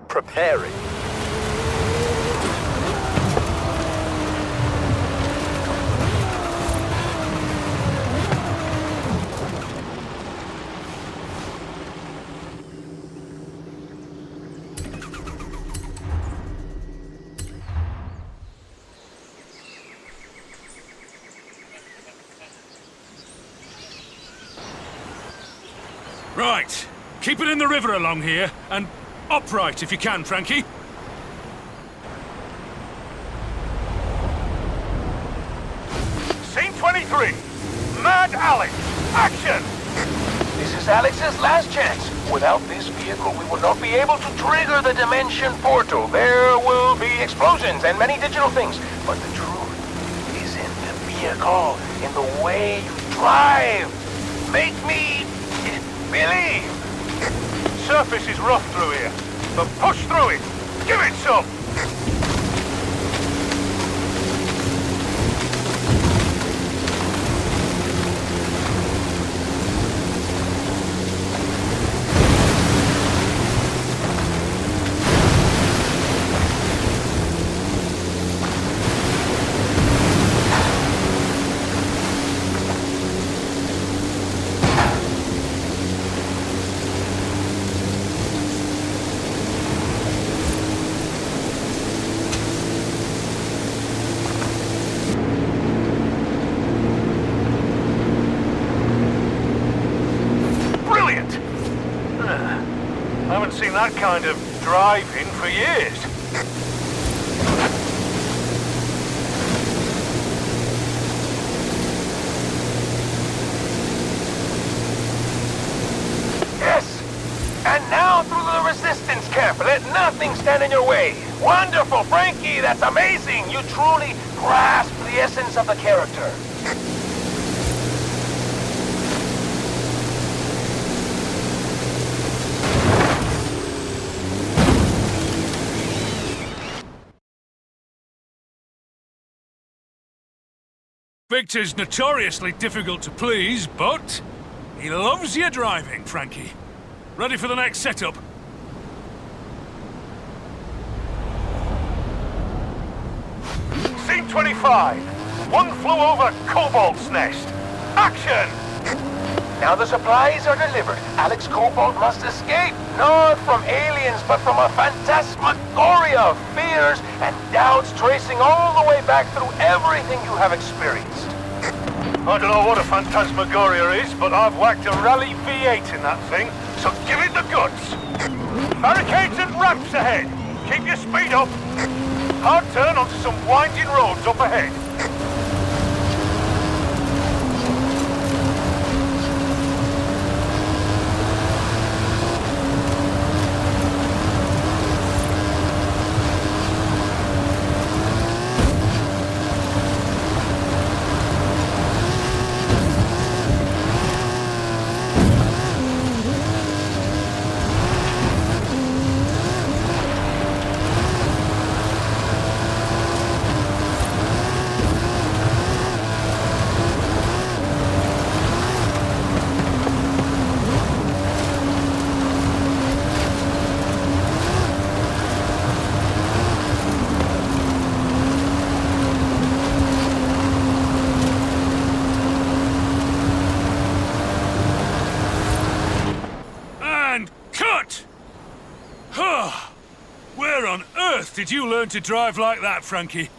preparing. Right. Keep it in the river along here, and upright if you can, Frankie. Scene 23. Mad Alex. Action! This is Alex's last chance. Without this vehicle, we will not be able to trigger the dimension portal. There will be explosions and many digital things. But the truth is in the vehicle, in the way you drive. Make me believe. Surface is rough through here, but push through it. Give it some. Seen that kind of driving for years. Yes! And now through the resistance camp. Let nothing stand in your way. Wonderful, Frankie! That's amazing! You truly grasp the essence of the character. Victor's notoriously difficult to please, but he loves your driving, Frankie. Ready for the next setup? Scene 25. One flew over Cobalt's nest. Action! Now the supplies are delivered. Alex Cobalt must escape. Not from aliens, but from a phantasmagoria of fears and doubts tracing all the way back through everything you have experienced. I don't know what a phantasmagoria is, but I've whacked a Rally V8 in that thing, so give it the goods. Barricades and ramps ahead. Keep your speed up. Hard turn onto some winding roads up ahead. Where on earth did you learn to drive like that, Frankie?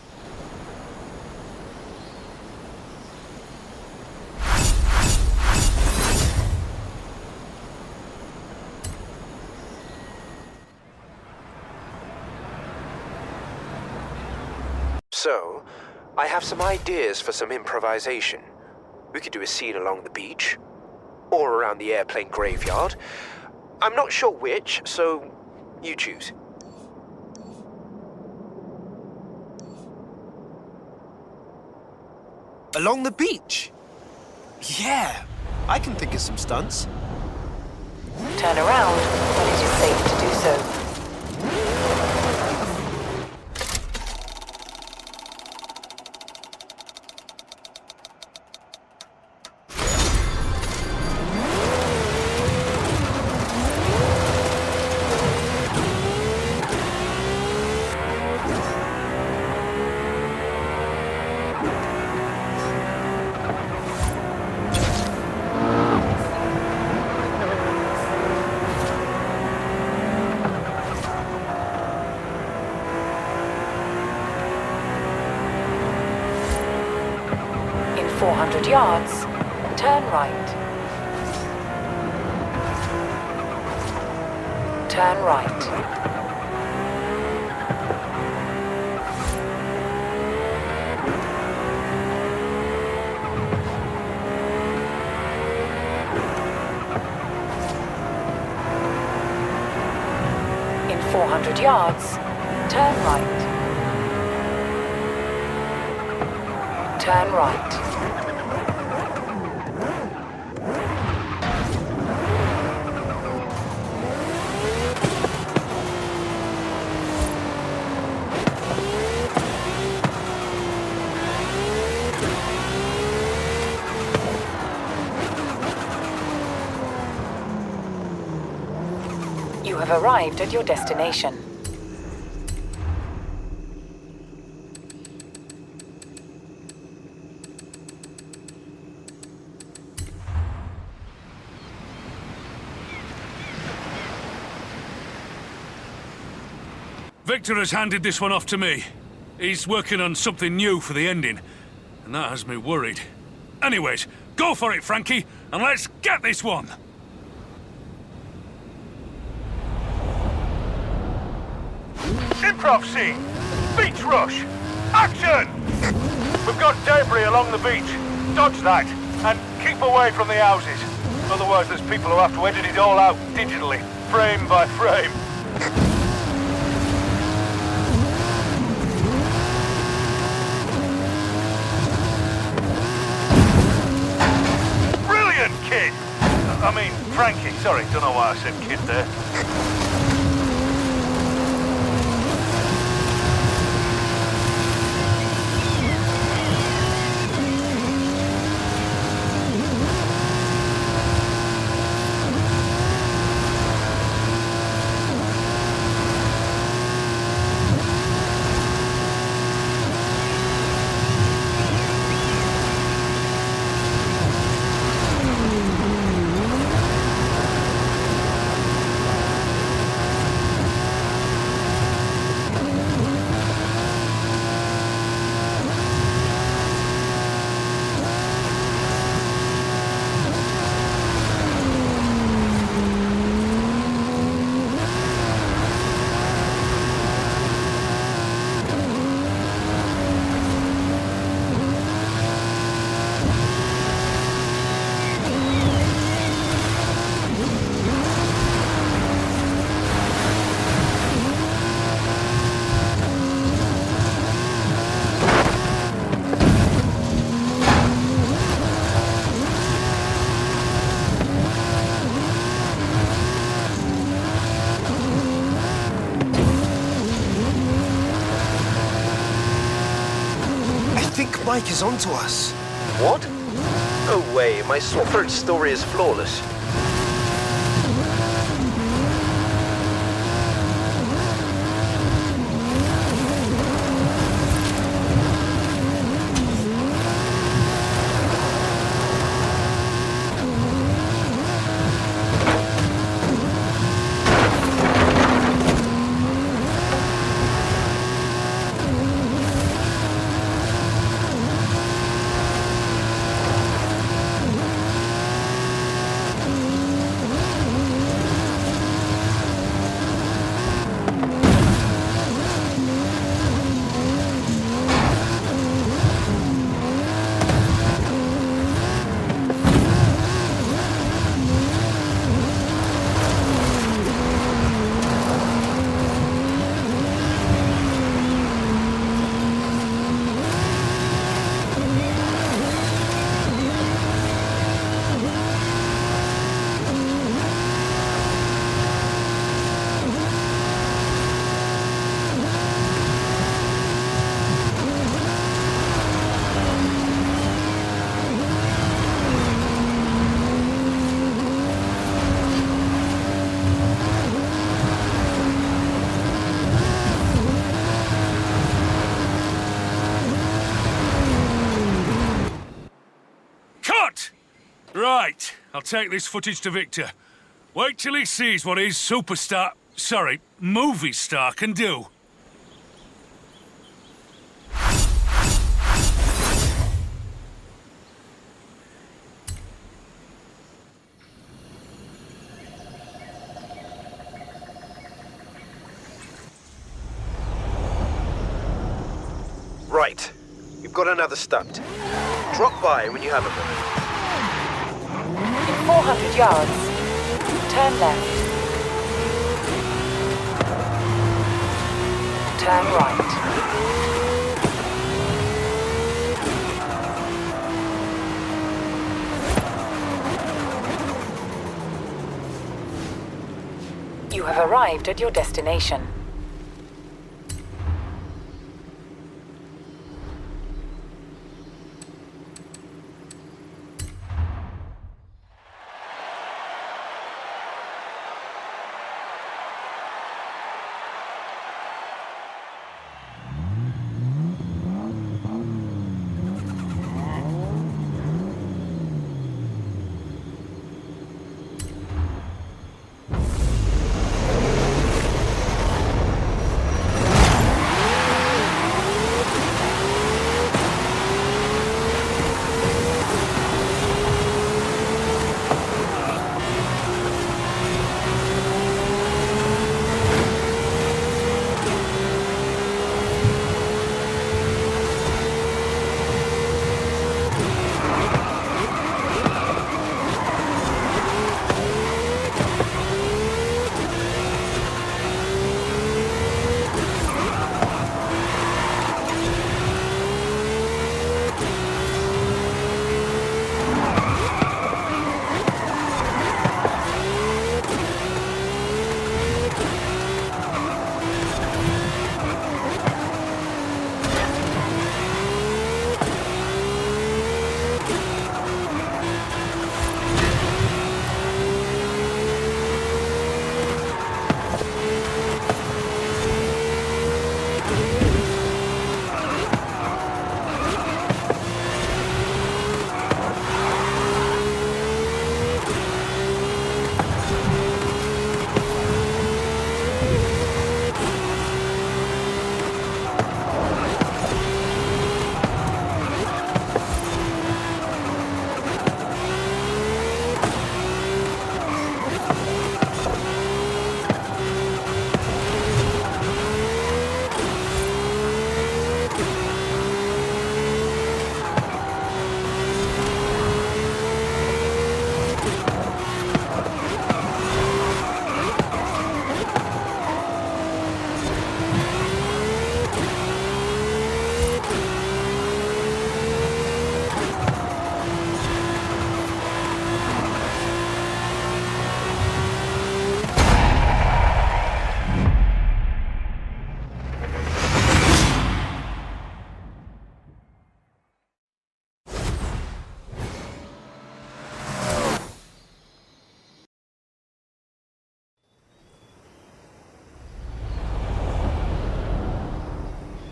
So, I have some ideas for some improvisation. We could do a scene along the beach, or around the airplane graveyard. I'm not sure which, so you choose. Along the beach? Yeah, I can think of some stunts. Turn around when it is safe to do so. 400 yards, turn right. Turn right. In 400 yards, turn right. Turn right. You have arrived at your destination. Victor has handed this one off to me. He's working on something new for the ending, and that has me worried. Anyways, go for it, Frankie, and let's get this one! Improv scene! Beach rush! Action! We've got debris along the beach. Dodge that, and keep away from the houses. Otherwise there's people who have to edit it all out digitally, frame by frame. Brilliant, kid! I mean, Frankie, sorry, don't know why I said kid there. Mike is onto us. What? No way, my Swiffer's story is flawless. Right, I'll take this footage to Victor. Wait till he sees what his movie star can do. Right. We've got another stunt. Drop by when you have a moment. In 400 yards, turn left. Turn right. You have arrived at your destination.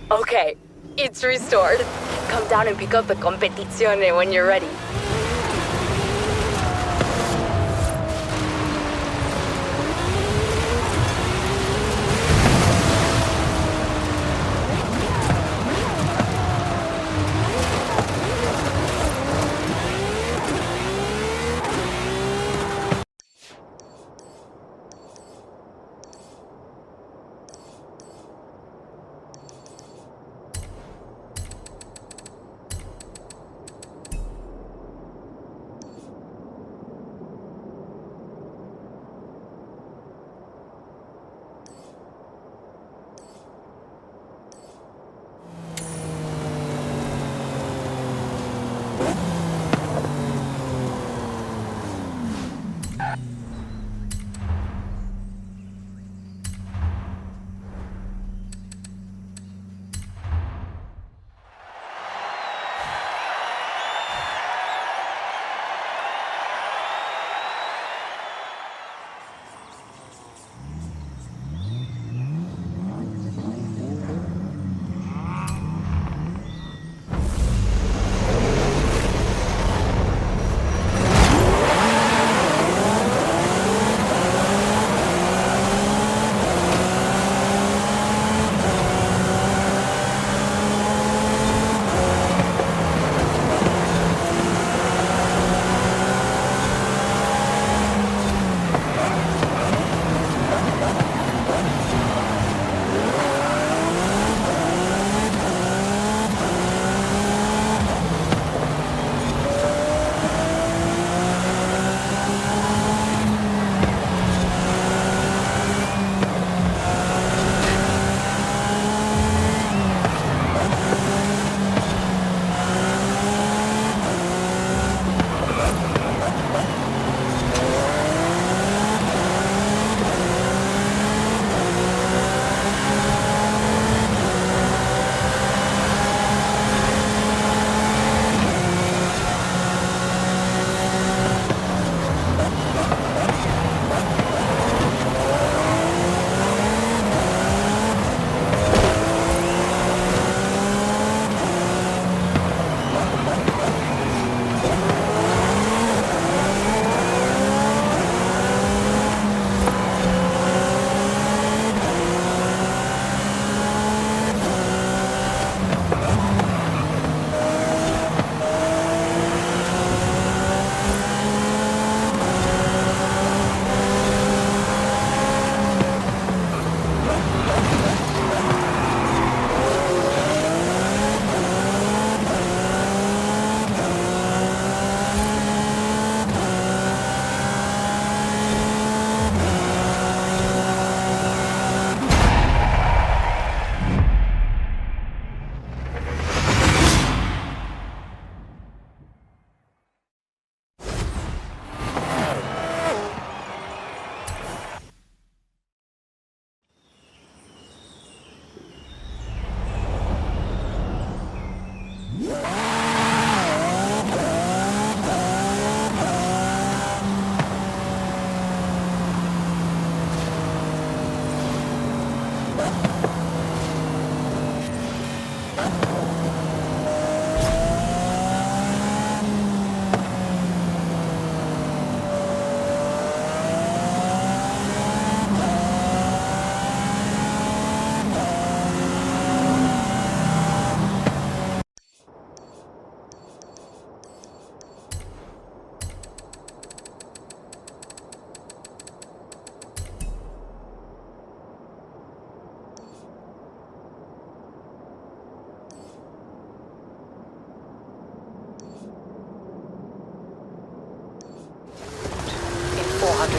Okay, it's restored. Come down and pick up the competizione when you're ready.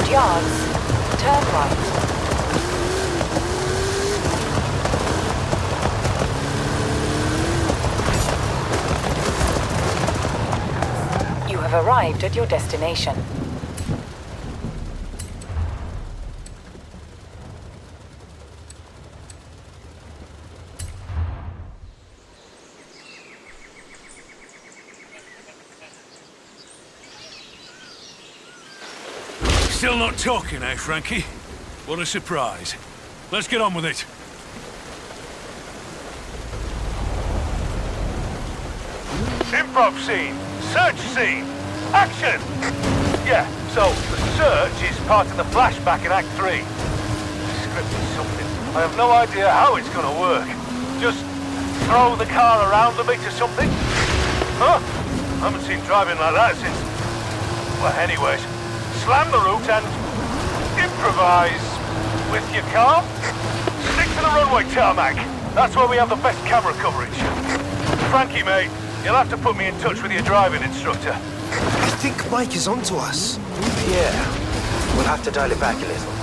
200 yards. Turn right. You have arrived at your destination. Still not talking, eh, Frankie? What a surprise. Let's get on with it. Improv scene. Search scene. Action! Yeah, so the search is part of the flashback in Act 3. The script is something. I have no idea how it's gonna work. Just throw the car around a bit or something? Huh? I haven't seen driving like that since... Well, anyways, slam the route and improvise with your car. Stick to the runway tarmac. That's where we have the best camera coverage. Frankie, mate, you'll have to put me in touch with your driving instructor. I think Mike is onto us. Yeah, we'll have to dial it back a little.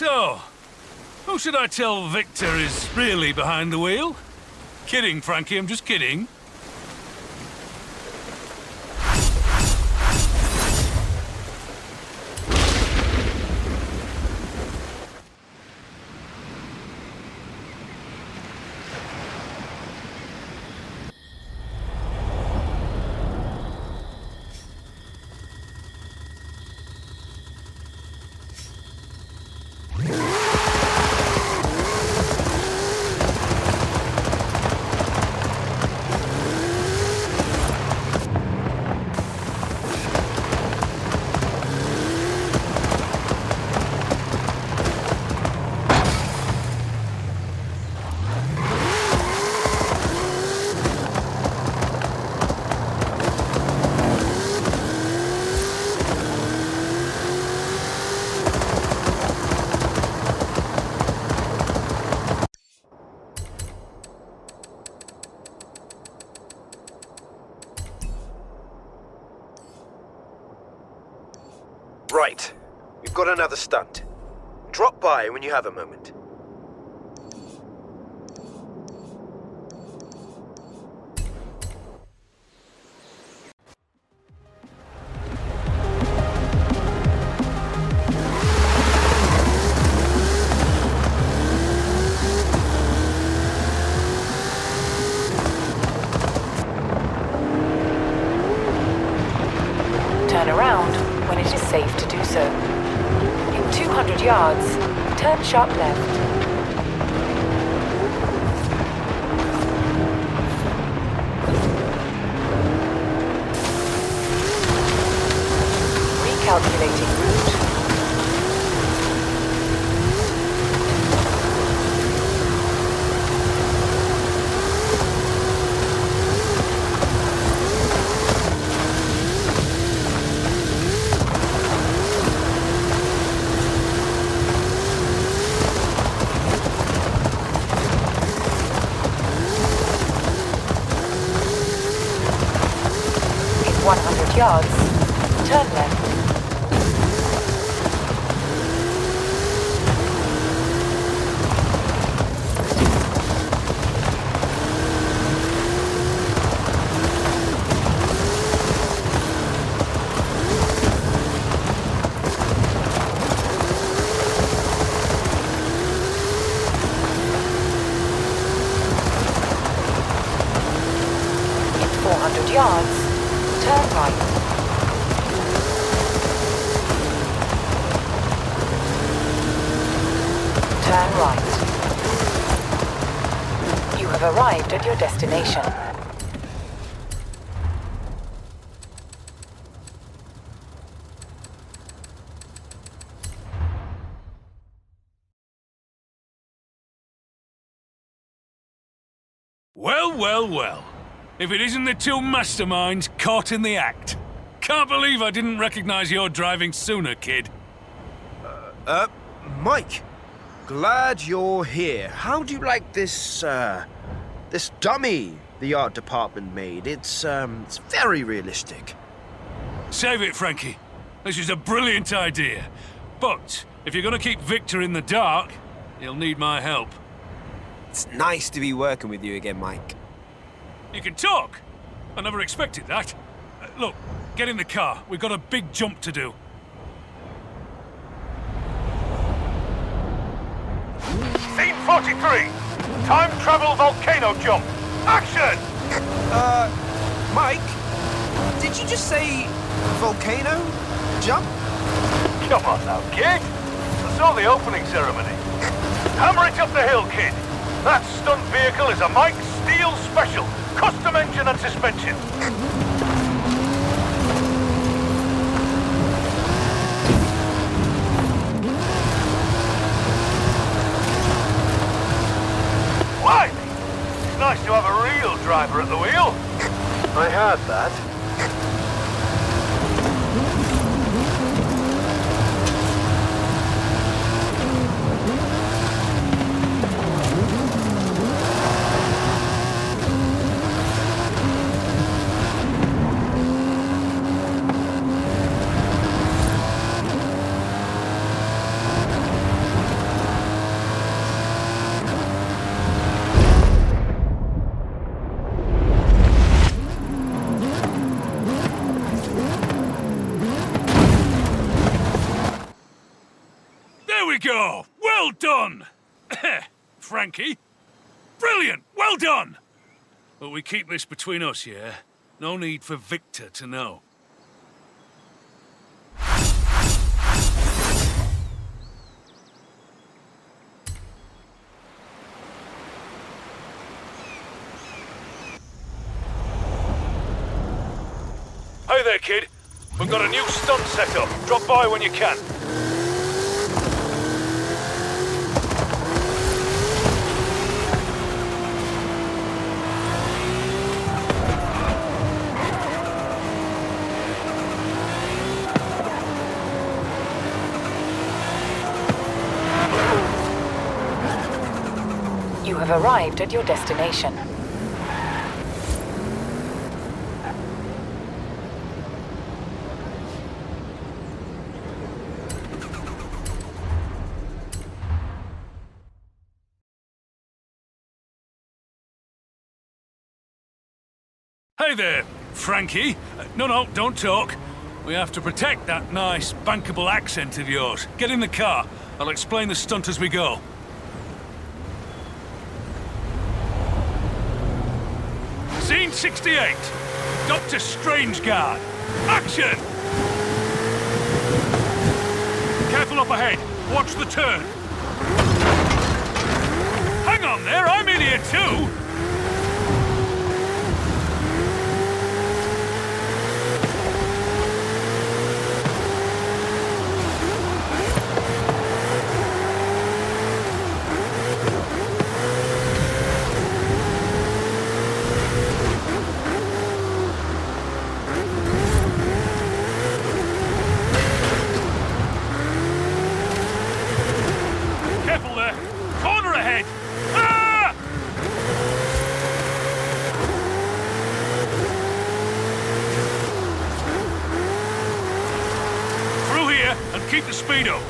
So, who should I tell Victor is really behind the wheel? Kidding, Frankie, I'm just kidding. Right. We've got another stunt. Drop by when you have a moment. Turn around when it is safe to do so. In 200 yards, turn sharp left. Recalculating route. In 100 yards, turn left. In 400 yards, turn right. Turn right. You have arrived at your destination. Well, well, well. If it isn't the two masterminds caught in the act. Can't believe I didn't recognize your driving sooner, kid. Mike. Glad you're here. How do you like this, this dummy the art department made? It's very realistic. Save it, Frankie. This is a brilliant idea. But if you're gonna keep Victor in the dark, you'll need my help. It's nice to be working with you again, Mike. You can talk. I never expected that. Look, get in the car. We've got a big jump to do. Scene 43. Time travel volcano jump. Action! Mike, did you just say volcano jump? Come on now, kid. I saw the opening ceremony. Hammer it up the hill, kid. That stunt vehicle is a Mike Steel Special. Custom engine and suspension. Why? It's nice to have a real driver at the wheel. I heard that. Go! Well done! Frankie? Brilliant! Well done! But we keep this between us, yeah? No need for Victor to know. Hey there, kid. We've got a new stunt set up. Drop by when you can. You have arrived at your destination. Hey there, Frankie. No, don't talk. We have to protect that nice, bankable accent of yours. Get in the car. I'll explain the stunt as we go. Scene 68. Dr. Strangeguard. Action! Careful up ahead. Watch the turn. Hang on there, I'm in here too! Careful there! Corner ahead! Ah! Through here and keep the speed up.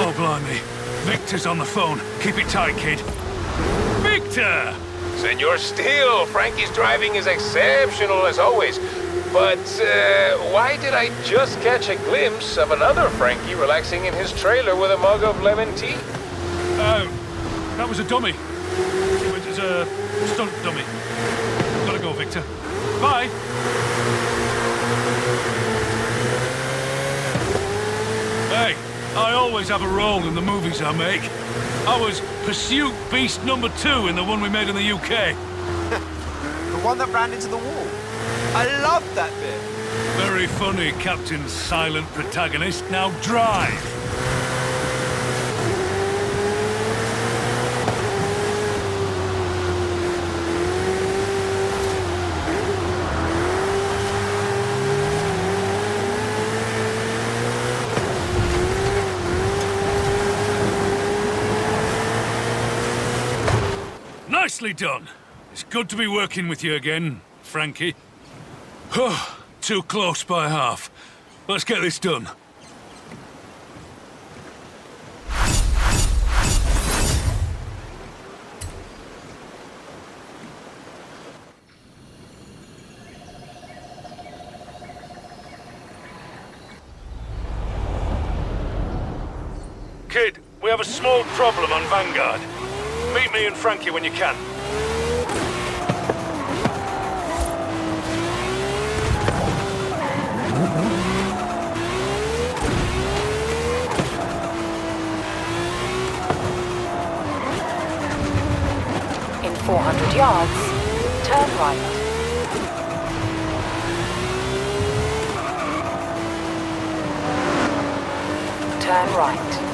Oh, blimey. Victor's on the phone. Keep it tight, kid. Victor! Senor Steele, Frankie's driving is exceptional as always. But why did I just catch a glimpse of another Frankie relaxing in his trailer with a mug of lemon tea? That was a dummy. It was a stunt dummy. Gotta go, Victor. Bye. Hey, I always have a role in the movies I make. I was Pursuit Beast number 2 in the one we made in the UK. The one that ran into the wall. I loved that bit. Very funny, Captain Silent Protagonist. Now drive! Nicely done. It's good to be working with you again, Frankie. Too close by half. Let's get this done. Kid, we have a small problem on Vanguard. Meet me and Frankie when you can. In 400 yards, turn right. Turn right.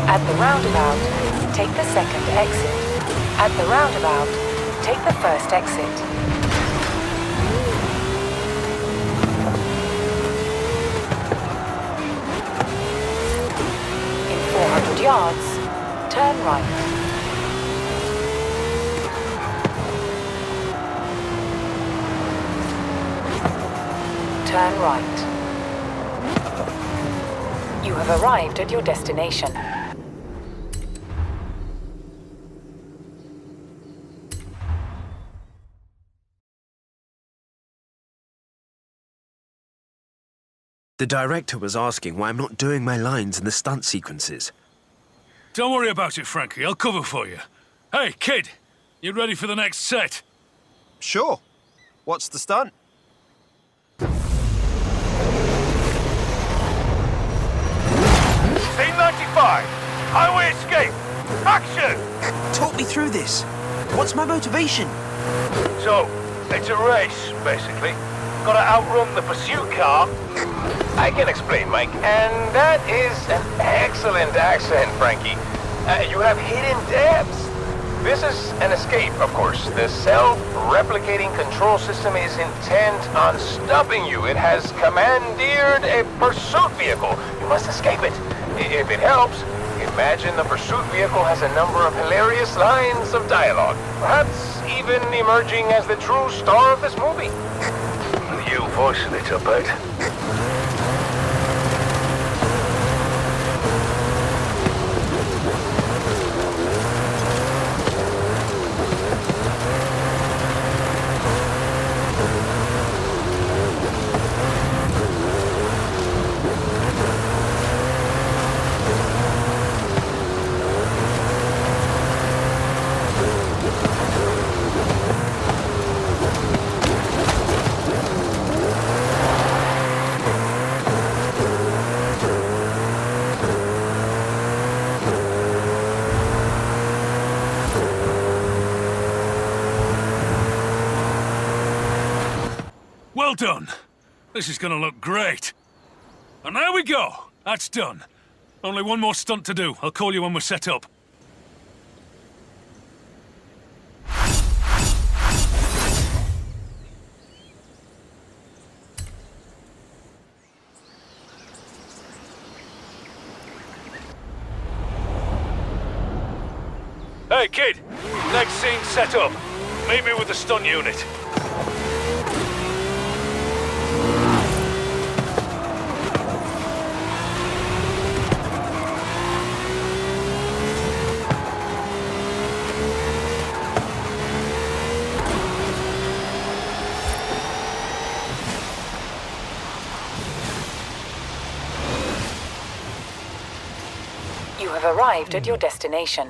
At the roundabout, take the second exit. At the roundabout, take the first exit. In 400 yards, turn right. Turn right. You have arrived at your destination. The director was asking why I'm not doing my lines in the stunt sequences. Don't worry about it, Frankie. I'll cover for you. Hey, kid, you ready for the next set? Sure. What's the stunt? Scene 95. Highway escape. Action! Talk me through this. What's my motivation? So, it's a race, basically. Gotta outrun the pursuit car. I can explain, Mike. And that is an excellent accent, Frankie. You have hidden depths. This is an escape, of course. The self-replicating control system is intent on stopping you. It has commandeered a pursuit vehicle. You must escape it. If it helps, imagine the pursuit vehicle has a number of hilarious lines of dialogue. Perhaps even emerging as the true star of this movie. You voicing it a bit. Well done. This is gonna look great. And there we go. That's done. Only one more stunt to do. I'll call you when we're set up. Hey, kid! Next scene set up. Meet me with the stunt unit. You have arrived at your destination.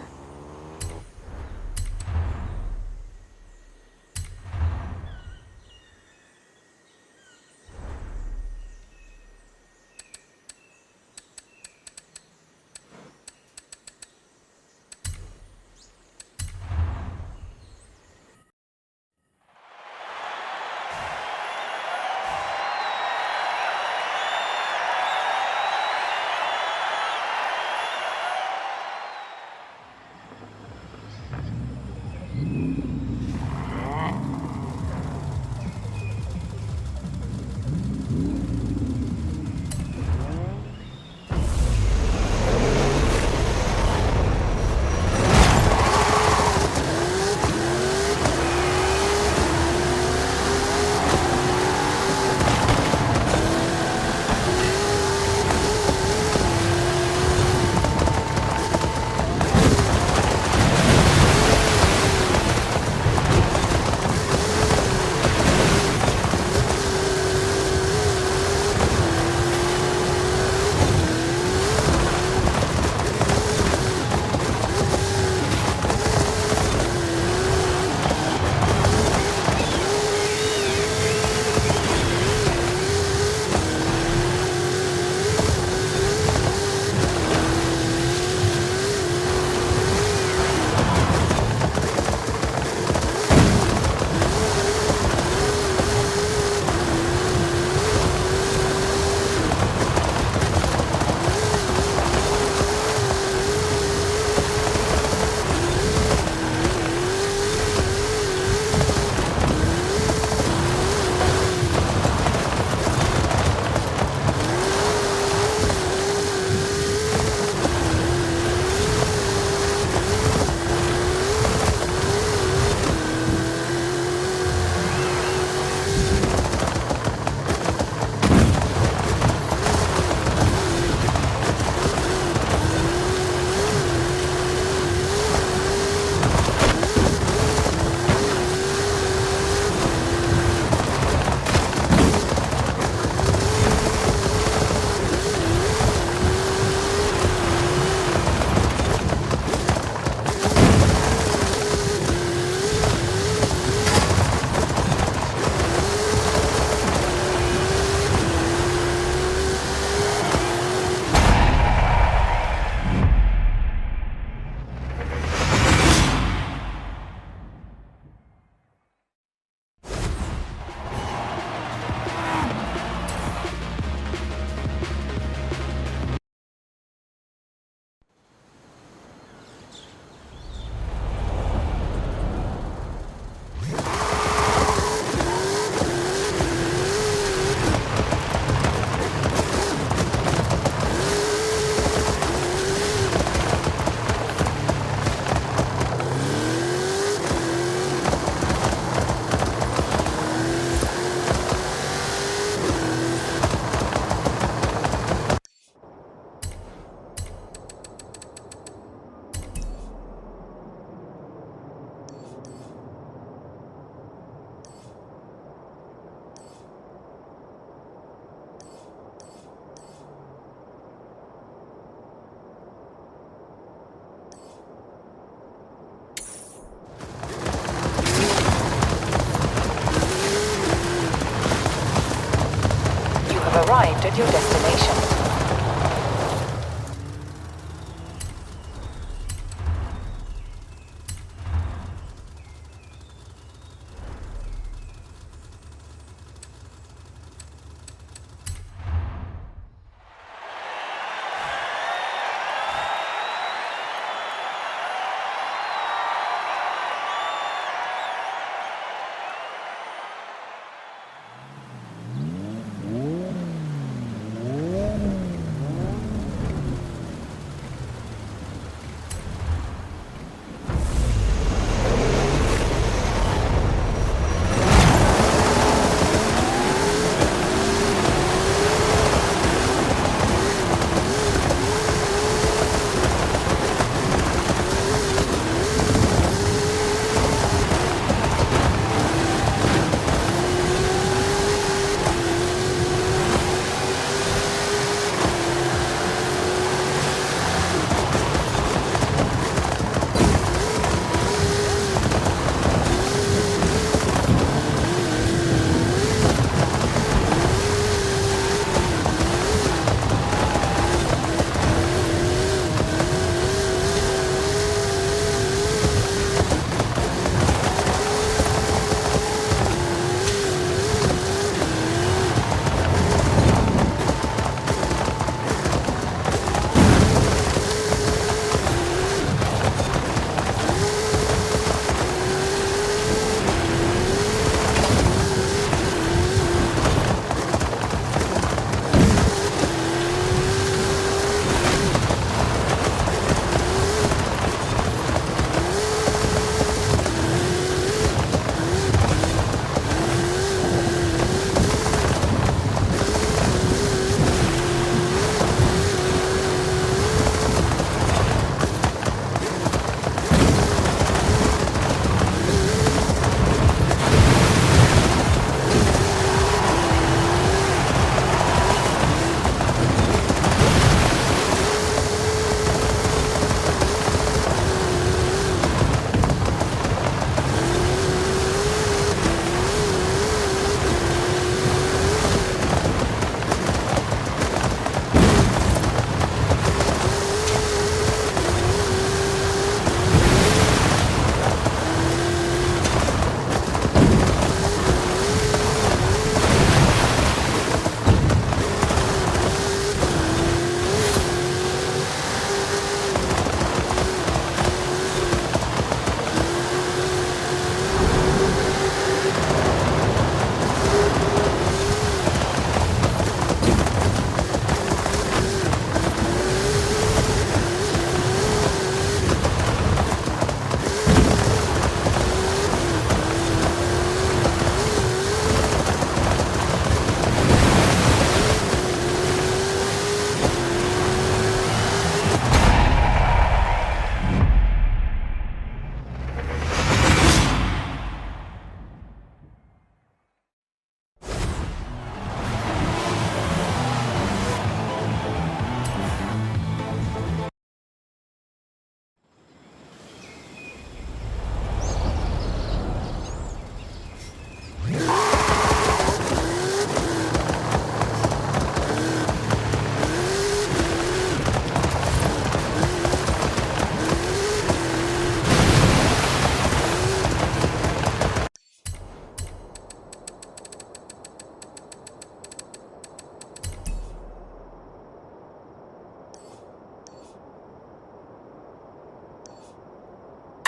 arrived at your destination.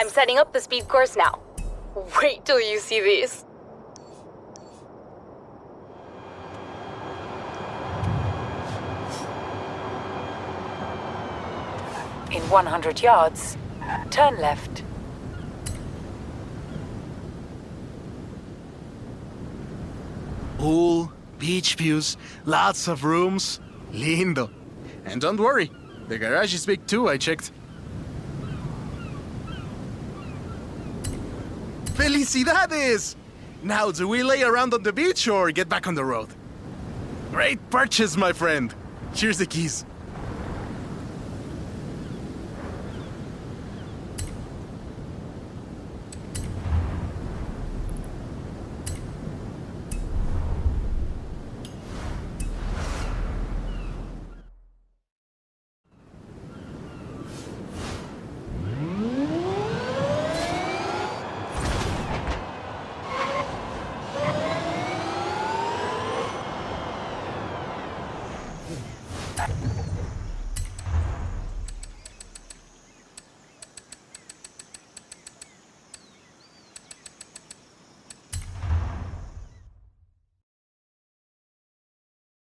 I'm setting up the speed course now. Wait till you see this. In 100 yards, turn left. Pool, beach views, lots of rooms. Lindo. And don't worry, the garage is big too, I checked. Felicidades! Now, do we lay around on the beach or get back on the road? Great purchase, my friend. Here's the keys.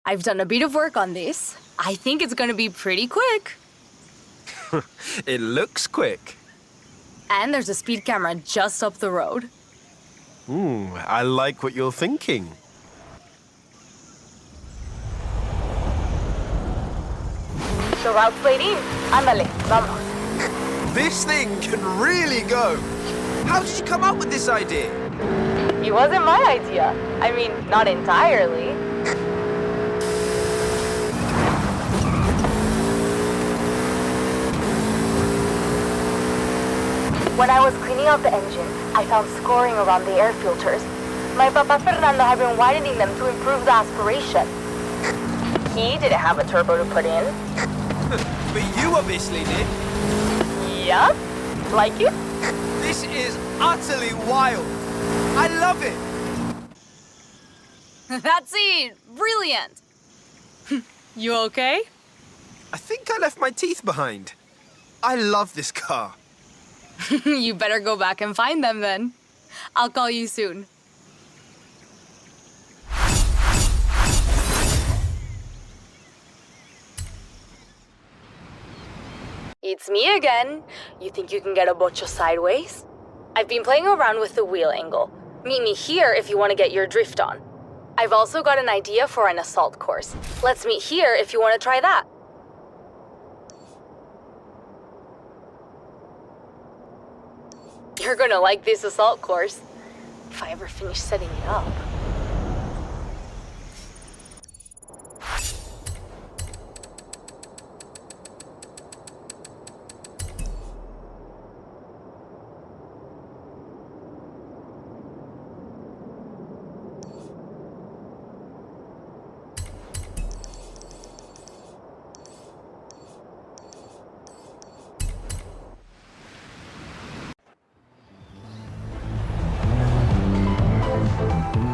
I've done a bit of work on this. I think it's gonna be pretty quick. It looks quick. And there's a speed camera just up the road. I like what you're thinking. So route's waiting. Ándale, vamos. This thing can really go. How did you come up with this idea? It wasn't my idea. I mean, not entirely. When I was cleaning out the engine, I found scoring around the air filters. My Papa Fernando had been widening them to improve the aspiration. He didn't have a turbo to put in. But you obviously did. Yup. Like it? This is utterly wild. I love it. That's it. Brilliant. You okay? I think I left my teeth behind. I love this car. You better go back and find them then. I'll call you soon. It's me again. You think you can get a bocho sideways? I've been playing around with the wheel angle. Meet me here if you want to get your drift on. I've also got an idea for an assault course. Let's meet here if you want to try that. You're gonna like this assault course, if I ever finish setting it up.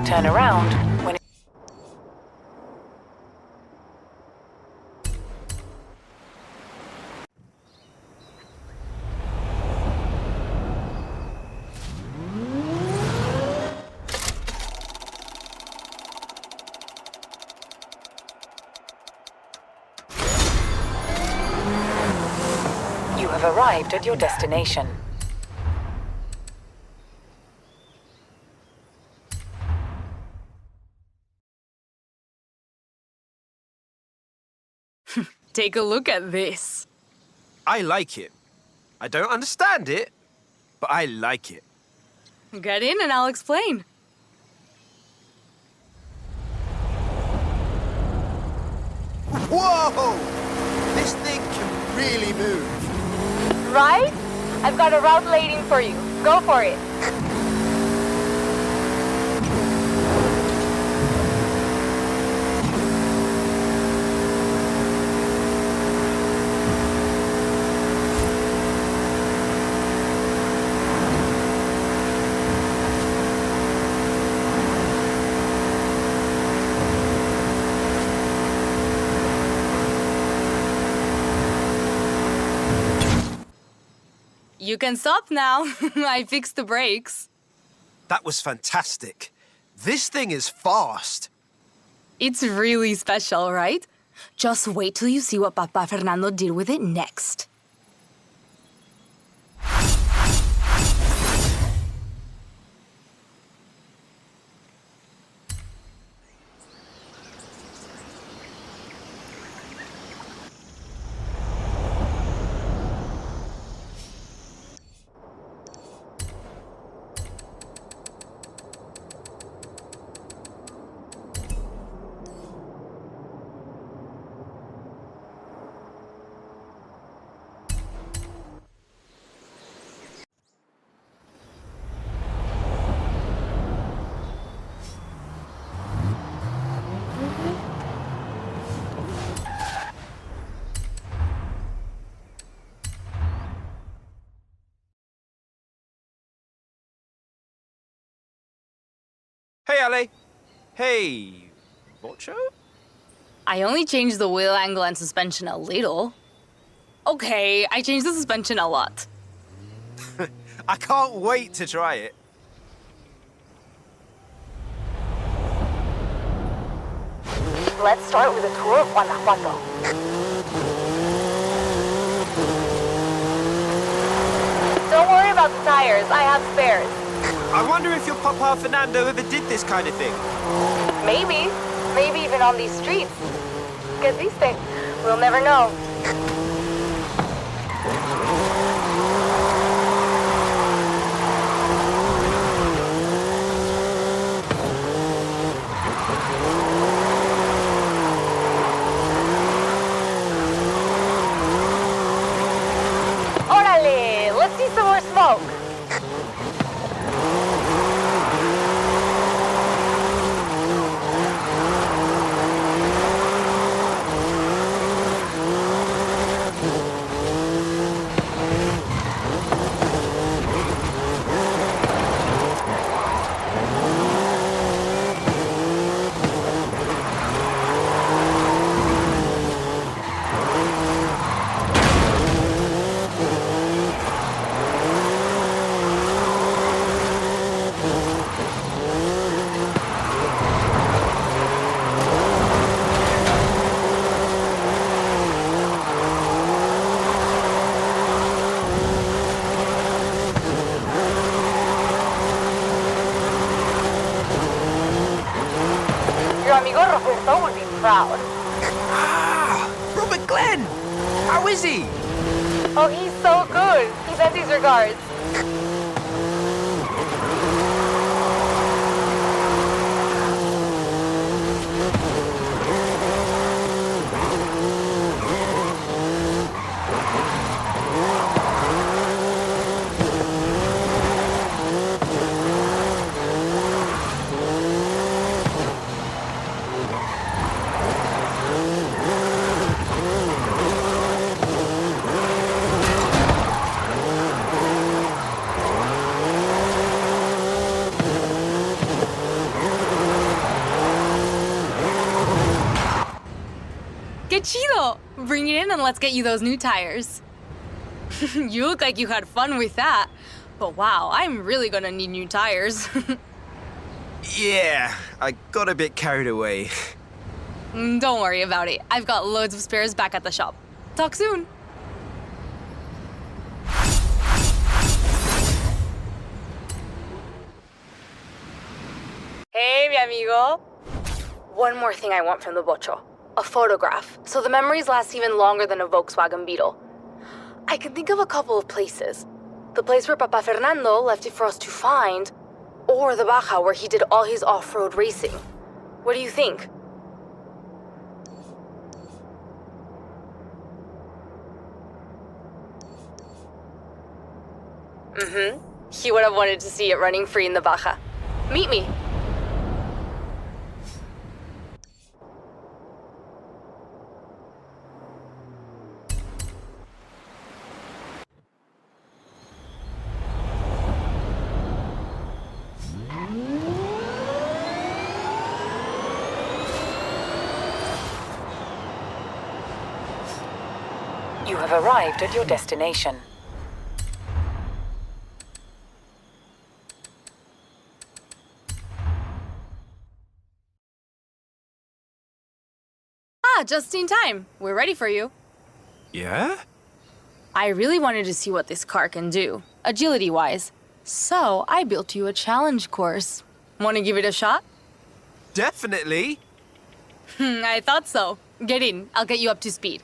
Turn around when you have arrived at your destination. Take a look at this. I like it. I don't understand it, but I like it. Get in and I'll explain. Whoa! This thing can really move. Right? I've got a route waiting for you. Go for it. You can stop now. I fixed the brakes. That was fantastic. This thing is fast. It's really special, right? Just wait till you see what Papa Fernando did with it next. Hey, Ale. Hey, Bocho? I only changed the wheel angle and suspension a little. Okay, I changed the suspension a lot. I can't wait to try it. Let's start with a tour of Guanajuato. Don't worry about the tires, I have spares. I wonder if your Papa Fernando ever did this kind of thing. Maybe. Maybe even on these streets. Que viste? We'll never know. Órale! Let's see some more smoke. Would be proud. Ah, Robert Glenn! How is he? Oh, he's so good. He sends his regards. Que chido! Bring it in and let's get you those new tires. You look like you had fun with that. But wow, I'm really gonna need new tires. Yeah, I got a bit carried away. Don't worry about it. I've got loads of spares back at the shop. Talk soon. Hey, mi amigo. One more thing I want from the Bocho. A photograph, so the memories last even longer than a Volkswagen Beetle. I can think of a couple of places. The place where Papa Fernando left it for us to find, or the Baja where he did all his off-road racing. What do you think? He would have wanted to see it running free in the Baja. Meet me. You have arrived at your destination. Ah, just in time. We're ready for you. Yeah? I really wanted to see what this car can do, agility-wise. So I built you a challenge course. Want to give it a shot? Definitely. I thought so. Get in. I'll get you up to speed.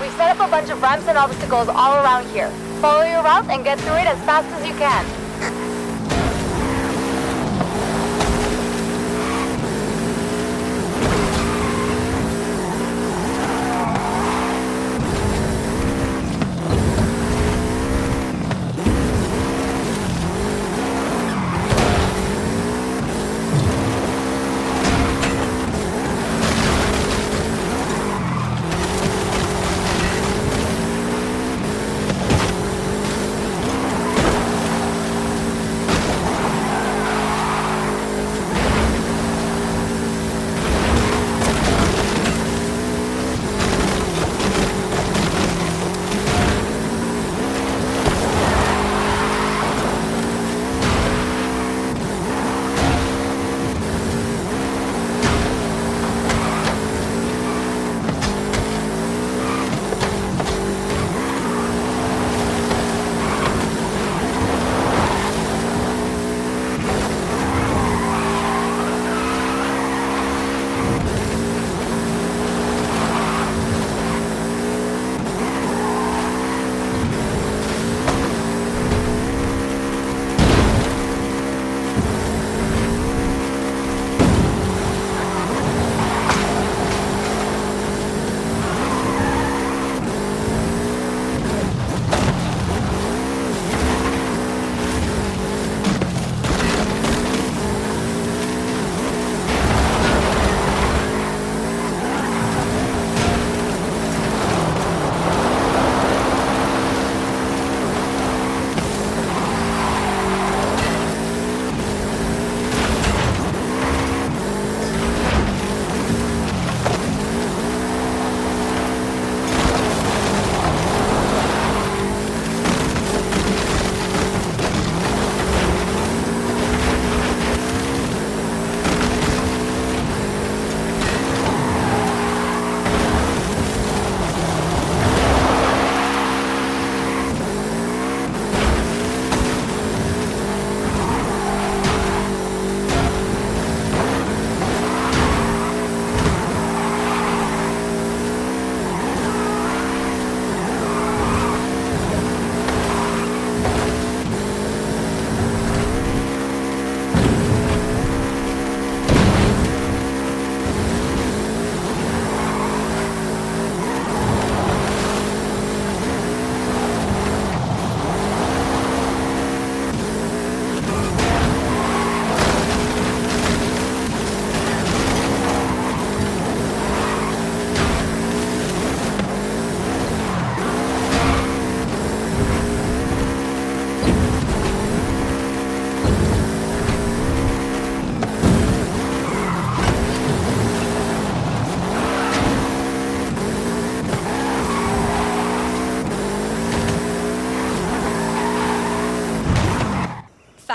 We've set up a bunch of ramps and obstacles all around here. Follow your route and get through it as fast as you can.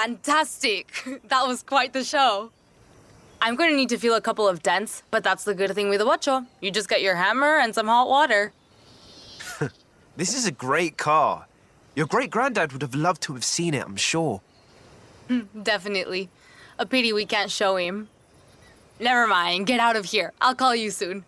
Fantastic! That was quite the show. I'm going to need to feel a couple of dents, but that's the good thing with a bocho. You just get your hammer and some hot water. This is a great car. Your great-granddad would have loved to have seen it, I'm sure. Definitely. A pity we can't show him. Never mind, get out of here. I'll call you soon.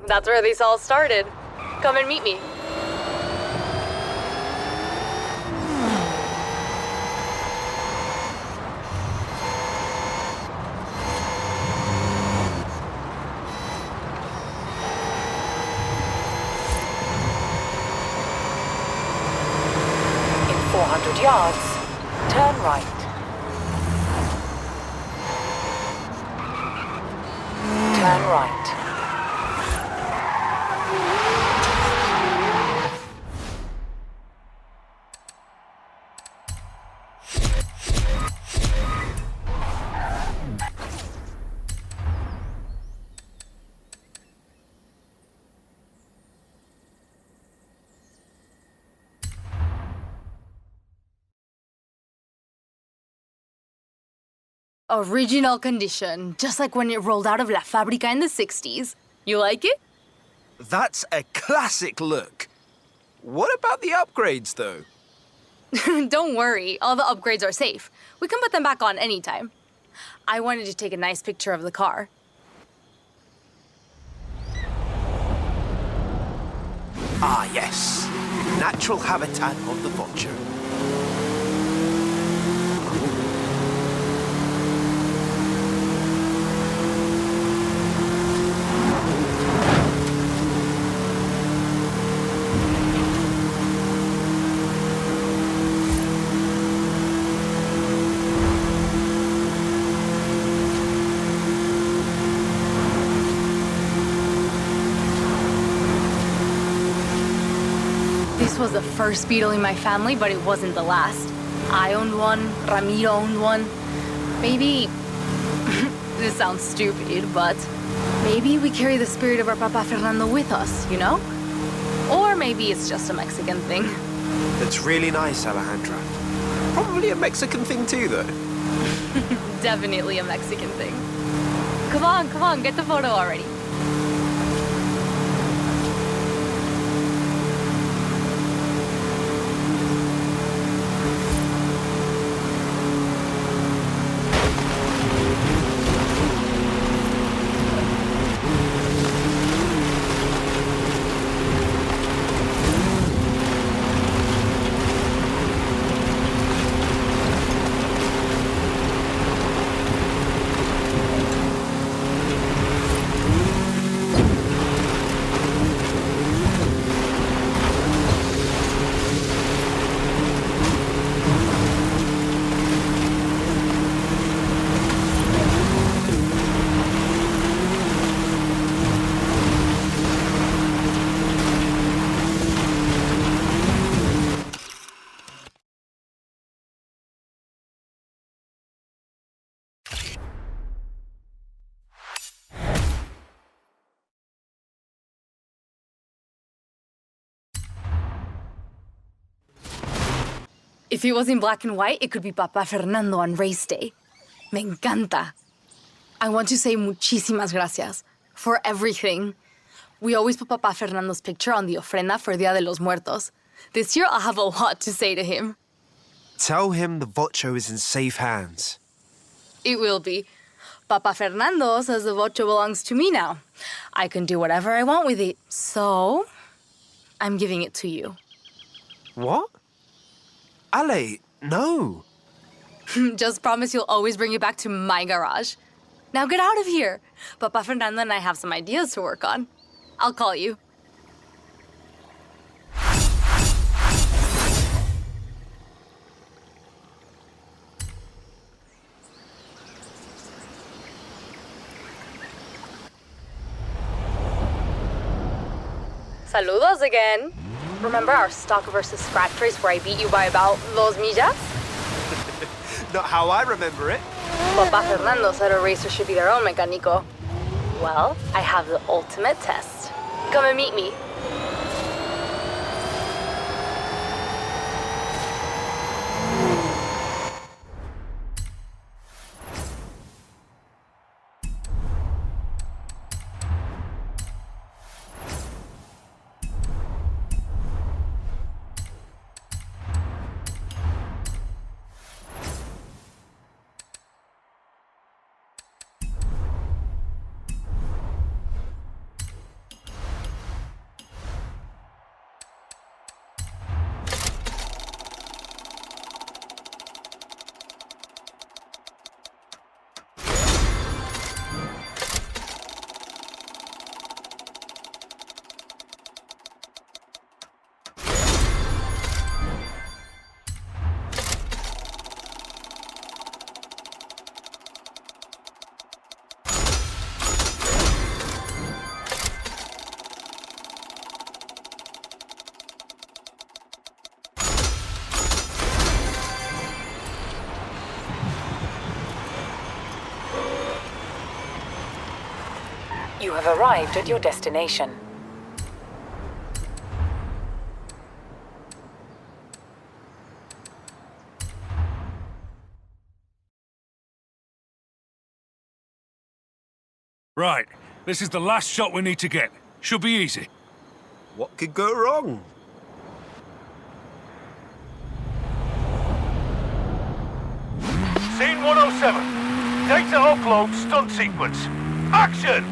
That's where these all started. Come and meet me. 400 yards, turn right. Turn right. Original condition, just like when it rolled out of La Fábrica in the 60s. You like it? That's a classic look. What about the upgrades, though? Don't worry, all the upgrades are safe. We can put them back on anytime. I wanted to take a nice picture of the car. Ah, yes. Natural habitat of the vulture. This was the first Beetle in my family, but it wasn't the last. I owned one, Ramiro owned one. Maybe... this sounds stupid, but... maybe we carry the spirit of our Papa Fernando with us, you know? Or maybe it's just a Mexican thing. That's really nice, Alejandra. Probably a Mexican thing too, though. Definitely a Mexican thing. Come on, get the photo already. If it was in black and white, it could be Papa Fernando on race day. Me encanta. I want to say muchísimas gracias for everything. We always put Papa Fernando's picture on the ofrenda for Dia de los Muertos. This year, I'll have a lot to say to him. Tell him the Vocho is in safe hands. It will be. Papa Fernando says the Vocho belongs to me now. I can do whatever I want with it. So, I'm giving it to you. What? Ale, no. Just promise you'll always bring it back to my garage. Now get out of here. Papa Fernando and I have some ideas to work on. I'll call you. Saludos again. Remember our stock versus scratch race where I beat you by about 2 millas? Not how I remember it. Papa Fernando said a racer should be their own mecánico. Well, I have the ultimate test. Come and meet me. You have arrived at your destination. Right, this is the last shot we need to get. Should be easy. What could go wrong? Scene 107. Data upload stunt sequence. Action!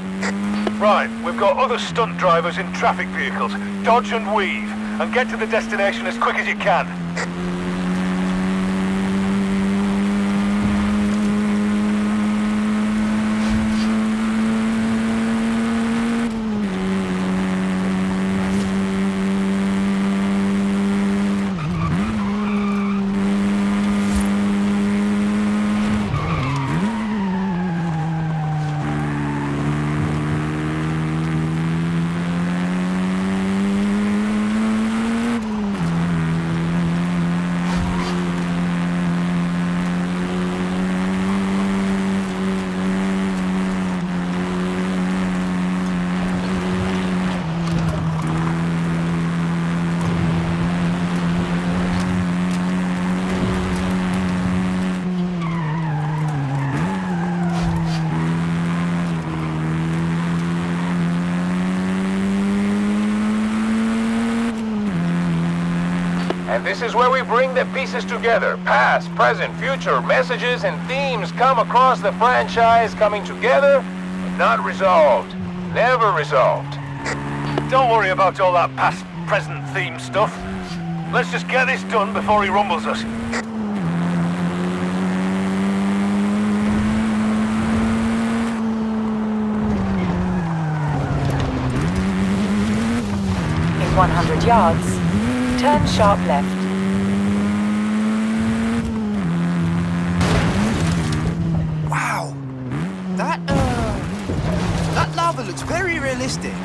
Right, we've got other stunt drivers in traffic vehicles. Dodge and weave, and get to the destination as quick as you can. And this is where we bring the pieces together. Past, present, future, messages and themes come across the franchise, coming together, but not resolved. Never resolved. Don't worry about all that past, present theme stuff. Let's just get this done before he rumbles us. In 100 yards, turn sharp left. Wow! That lava looks very realistic.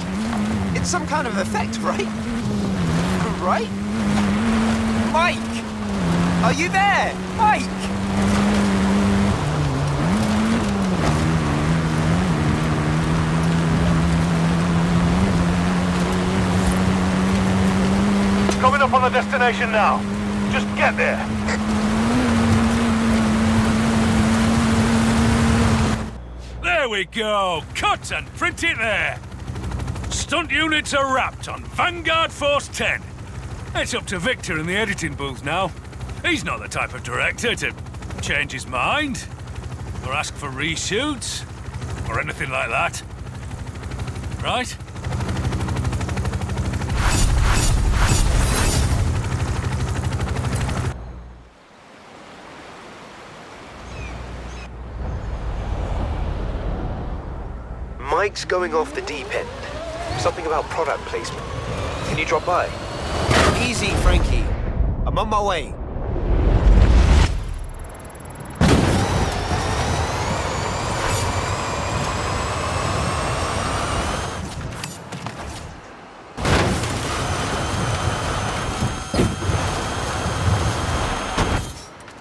It's some kind of effect, right? Right? Mike! Are you there? Mike! Coming up on the destination now. Just get there. There we go. Cut and print it there. Stunt units are wrapped on Vanguard Force 10. It's up to Victor in the editing booth now. He's not the type of director to change his mind, or ask for reshoots, or anything like that. Right? Mike's going off the deep end. Something about product placement. Can you drop by? Easy, Frankie. I'm on my way.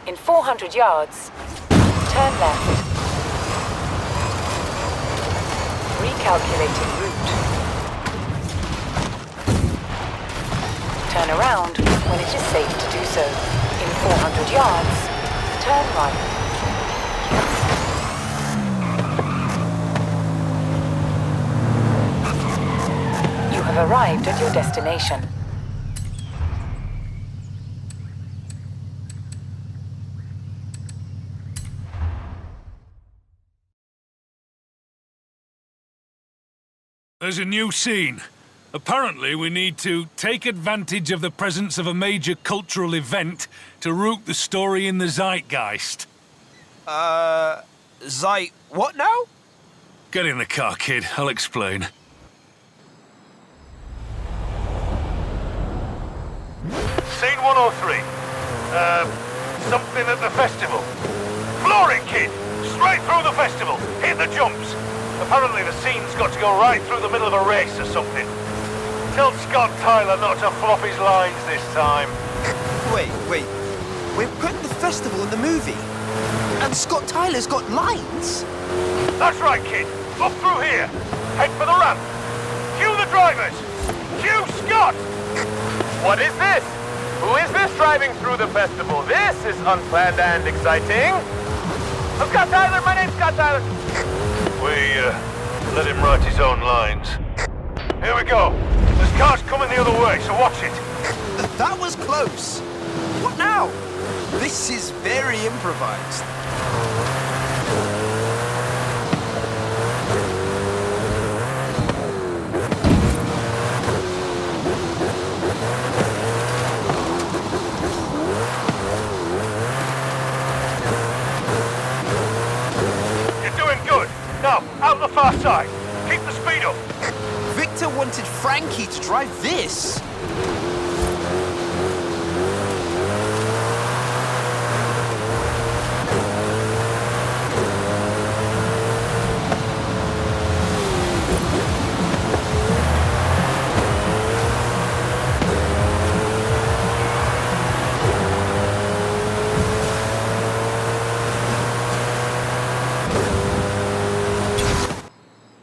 In 400 yards, turn left. Recalculating route. Turn around when it is safe to do so. In 400 yards, turn right. You have arrived at your destination. There's a new scene. Apparently, we need to take advantage of the presence of a major cultural event to root the story in the zeitgeist. What now? Get in the car, kid. I'll explain. Scene 103. Something at the festival. Floor it, kid! Straight through the festival. Hit the jumps. Apparently the scene's got to go right through the middle of a race or something. Tell Scott Tyler not to flop his lines this time. Wait. We're putting the festival in the movie. And Scott Tyler's got lines? That's right, kid. Up through here. Head for the ramp. Cue the drivers. Cue Scott. What is this? Who is this driving through the festival? This is unplanned and exciting. I'm Scott Tyler. My name's Scott Tyler. We, let him write his own lines. Here we go. There's cars coming the other way, so watch it. That was close. What now? This is very improvised. You're doing good. Now, out the far side. Keep the speed up. Victor wanted Frankie to drive this.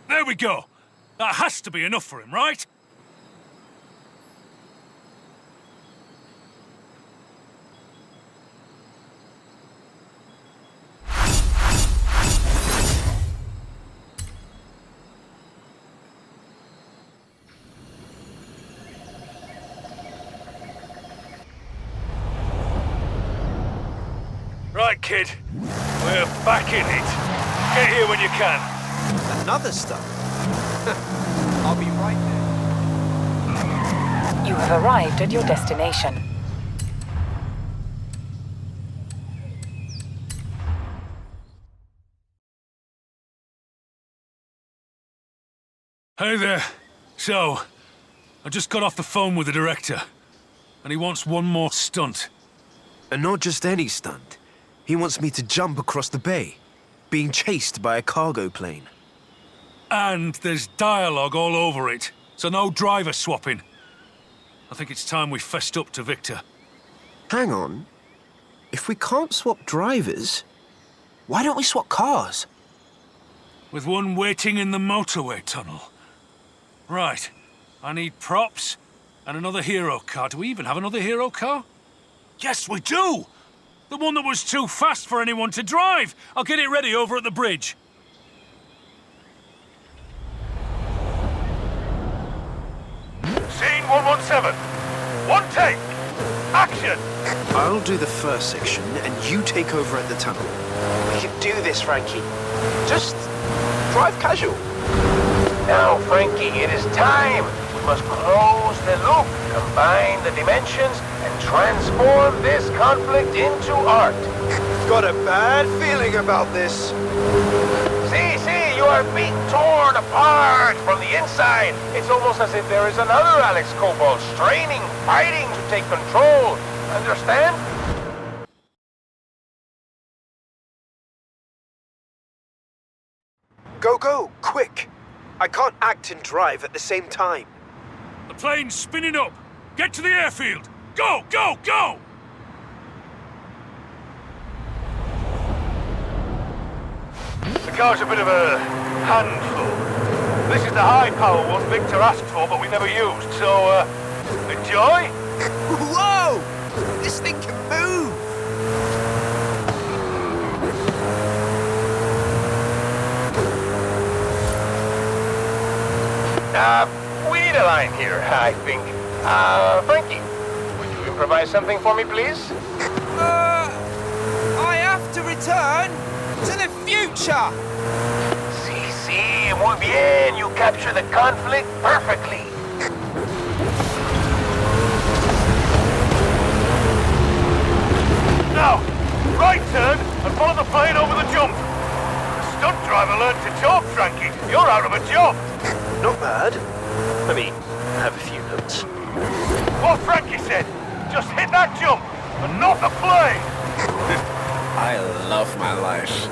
There we go. That has to be enough for him, right? Right, kid. We're back in it. Get here when you can. Another stunt. I'll be right there. You have arrived at your destination. Hey there. So, I just got off the phone with the director, and he wants one more stunt. And not just any stunt. He wants me to jump across the bay, being chased by a cargo plane. And there's dialogue all over it, so no driver swapping. I think it's time we fessed up to Victor. Hang on. If we can't swap drivers, why don't we swap cars? With one waiting in the motorway tunnel. Right. I need props and another hero car. Do we even have another hero car? Yes, we do! The one that was too fast for anyone to drive. I'll get it ready over at the bridge. Scene 117. One take. Action. I'll do the first section, and you take over at the tunnel. We can do this, Frankie. Just drive casual. Now, Frankie, it is time. We must close the loop, combine the dimensions, and transform this conflict into art. Got a bad feeling about this. See, you are being torn apart from the inside. It's almost as if there is another Alex Cobalt straining, fighting to take control. Understand? Go, quick. I can't act and drive at the same time. The plane's spinning up. Get to the airfield. Go, go, go! The car's a bit of a handful. This is the high-power one Victor asked for, but we never used, so, enjoy? Whoa! This thing can move! We need a line here, I think. Frankie, would you improvise something for me, please? I have to return to the future! Si, muy bien. You capture the conflict perfectly. Now, right turn and follow the plane over the jump. The stunt driver learned to talk, Frankie. You're out of a job. Not bad. I mean, I have a few notes. What Frankie said, just hit that jump and not the plane. I love my life.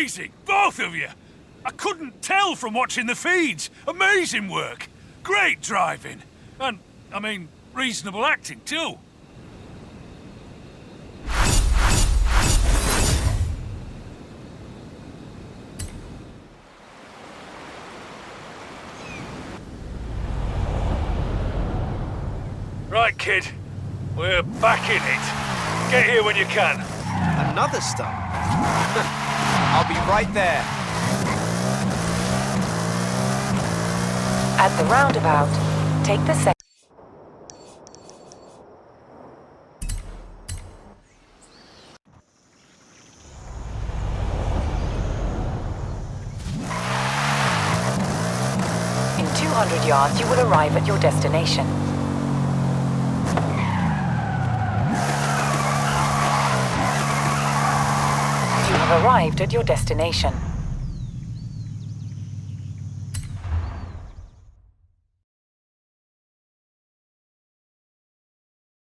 Amazing, both of you. I couldn't tell from watching the feeds. Amazing work. Great driving. And, I mean, reasonable acting, too. Right, kid. We're back in it. Get here when you can. Another stunt? I'll be right there. At the roundabout, take the second. In 200 yards, you will arrive at your destination. You have arrived at your destination.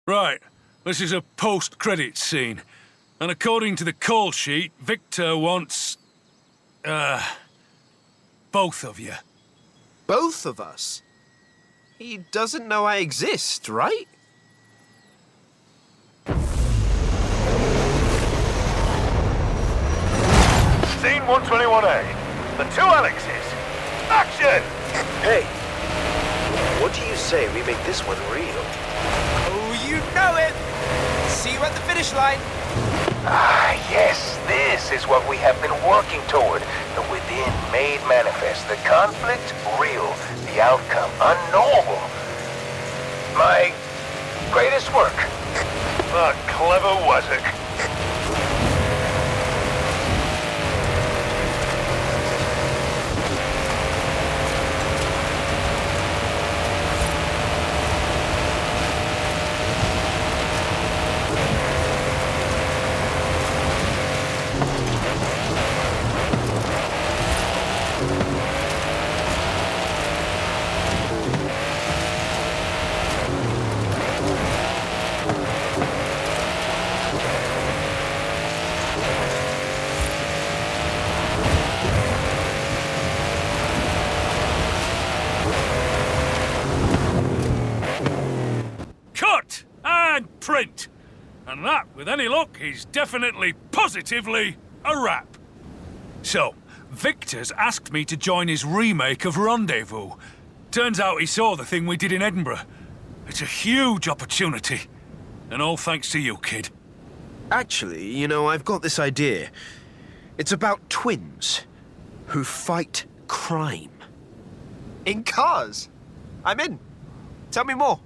Right, this is a post-credits scene. And according to the call sheet, Victor wants... both of you. Both of us? He doesn't know I exist, right? Scene 121A. The two Alexes. Action! Hey, what do you say we make this one real? Oh, you know it! See you at the finish line. Ah, yes, this is what we have been working toward. The within made manifest, the conflict real, the outcome unknowable. My greatest work. Ah, clever was it? Cut and print. And that, with any luck, is definitely, positively a wrap. So, Victor's asked me to join his remake of Rendezvous. Turns out he saw the thing we did in Edinburgh. It's a huge opportunity. And all thanks to you, kid. Actually, you know, I've got this idea. It's about twins who fight crime. In cars? I'm in. Tell me more.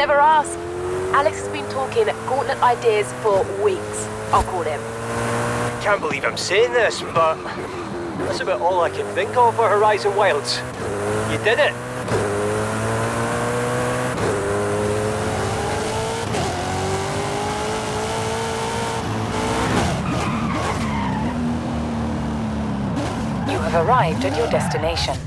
Never ask. Alex has been talking gauntlet ideas for weeks, I'll call him. Can't believe I'm saying this, but that's about all I can think of for Horizon Wilds. You did it! You have arrived at your destination.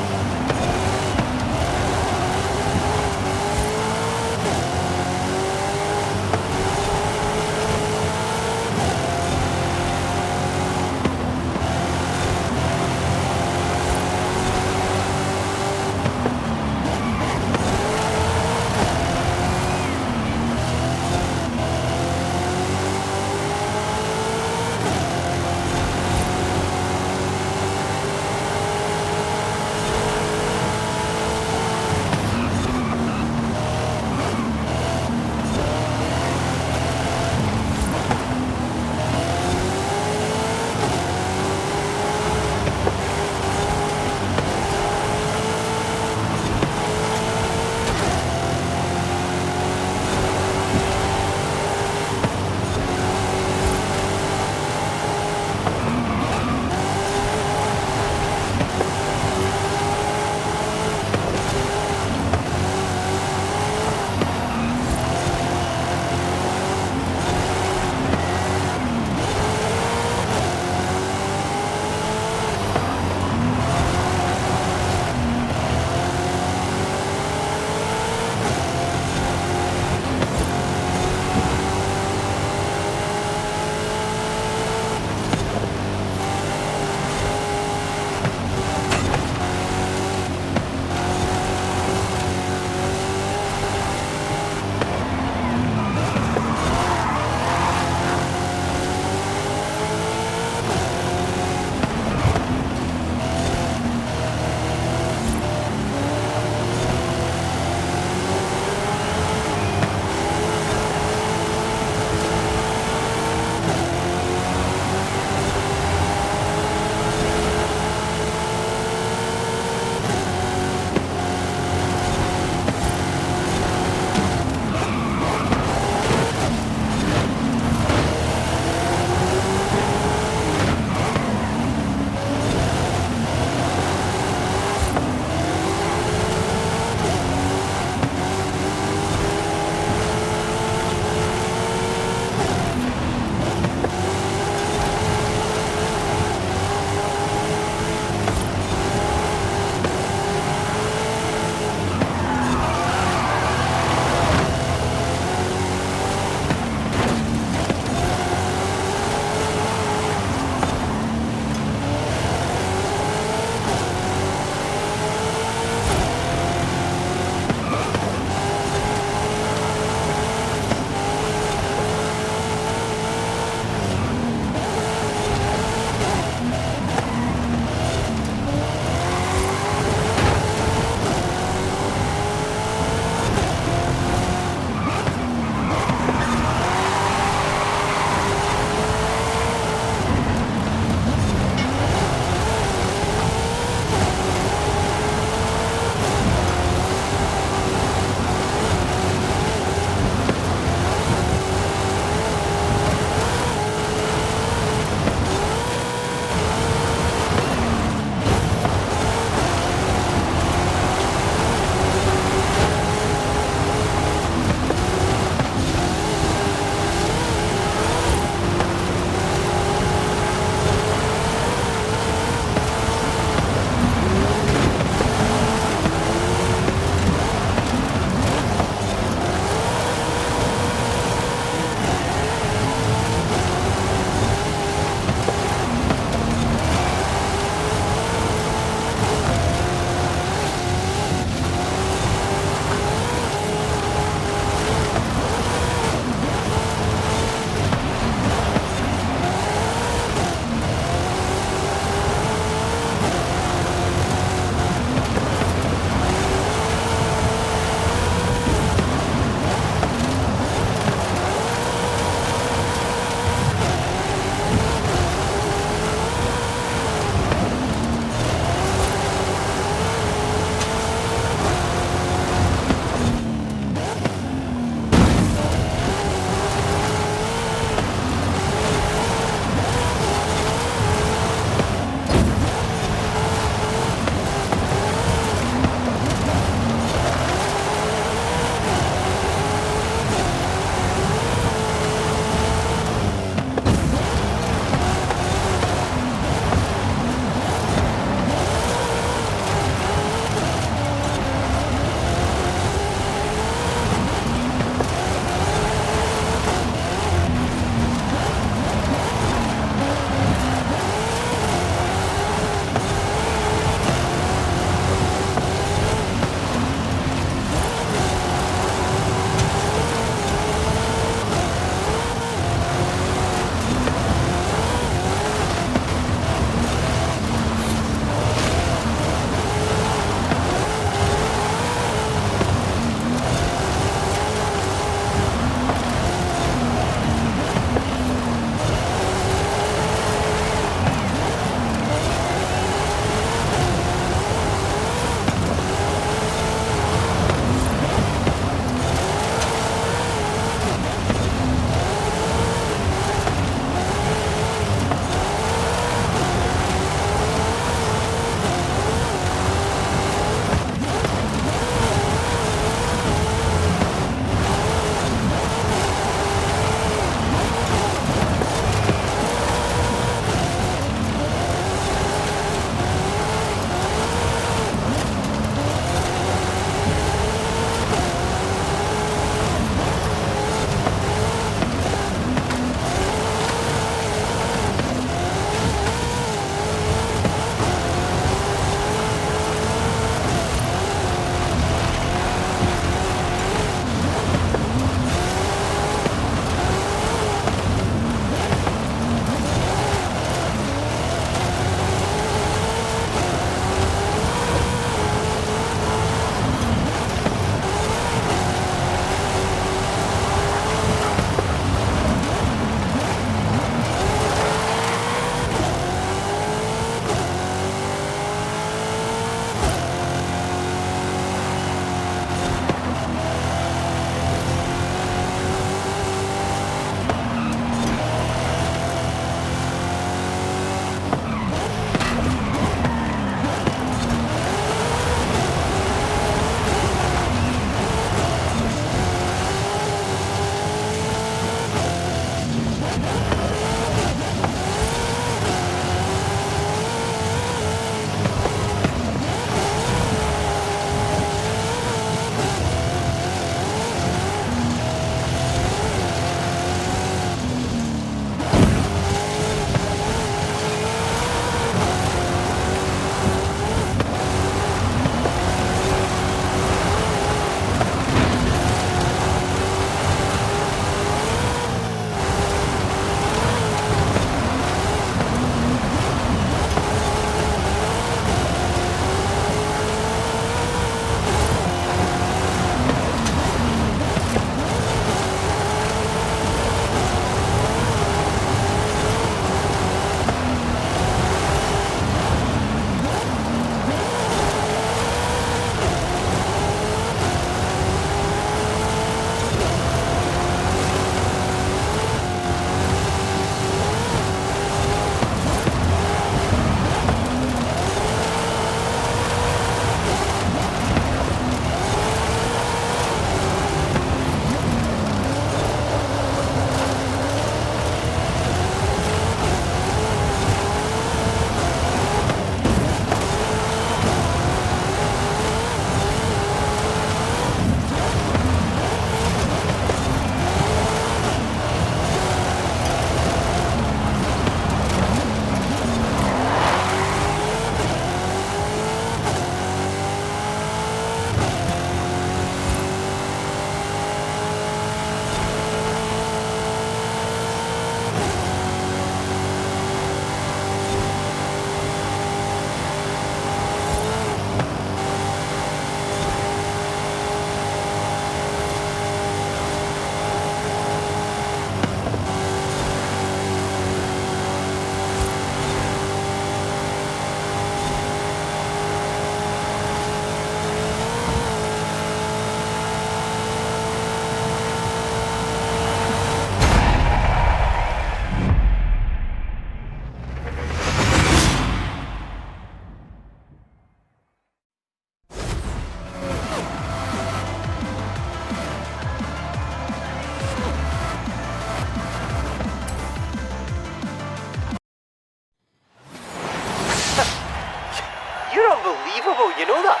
unbelievable, you know that?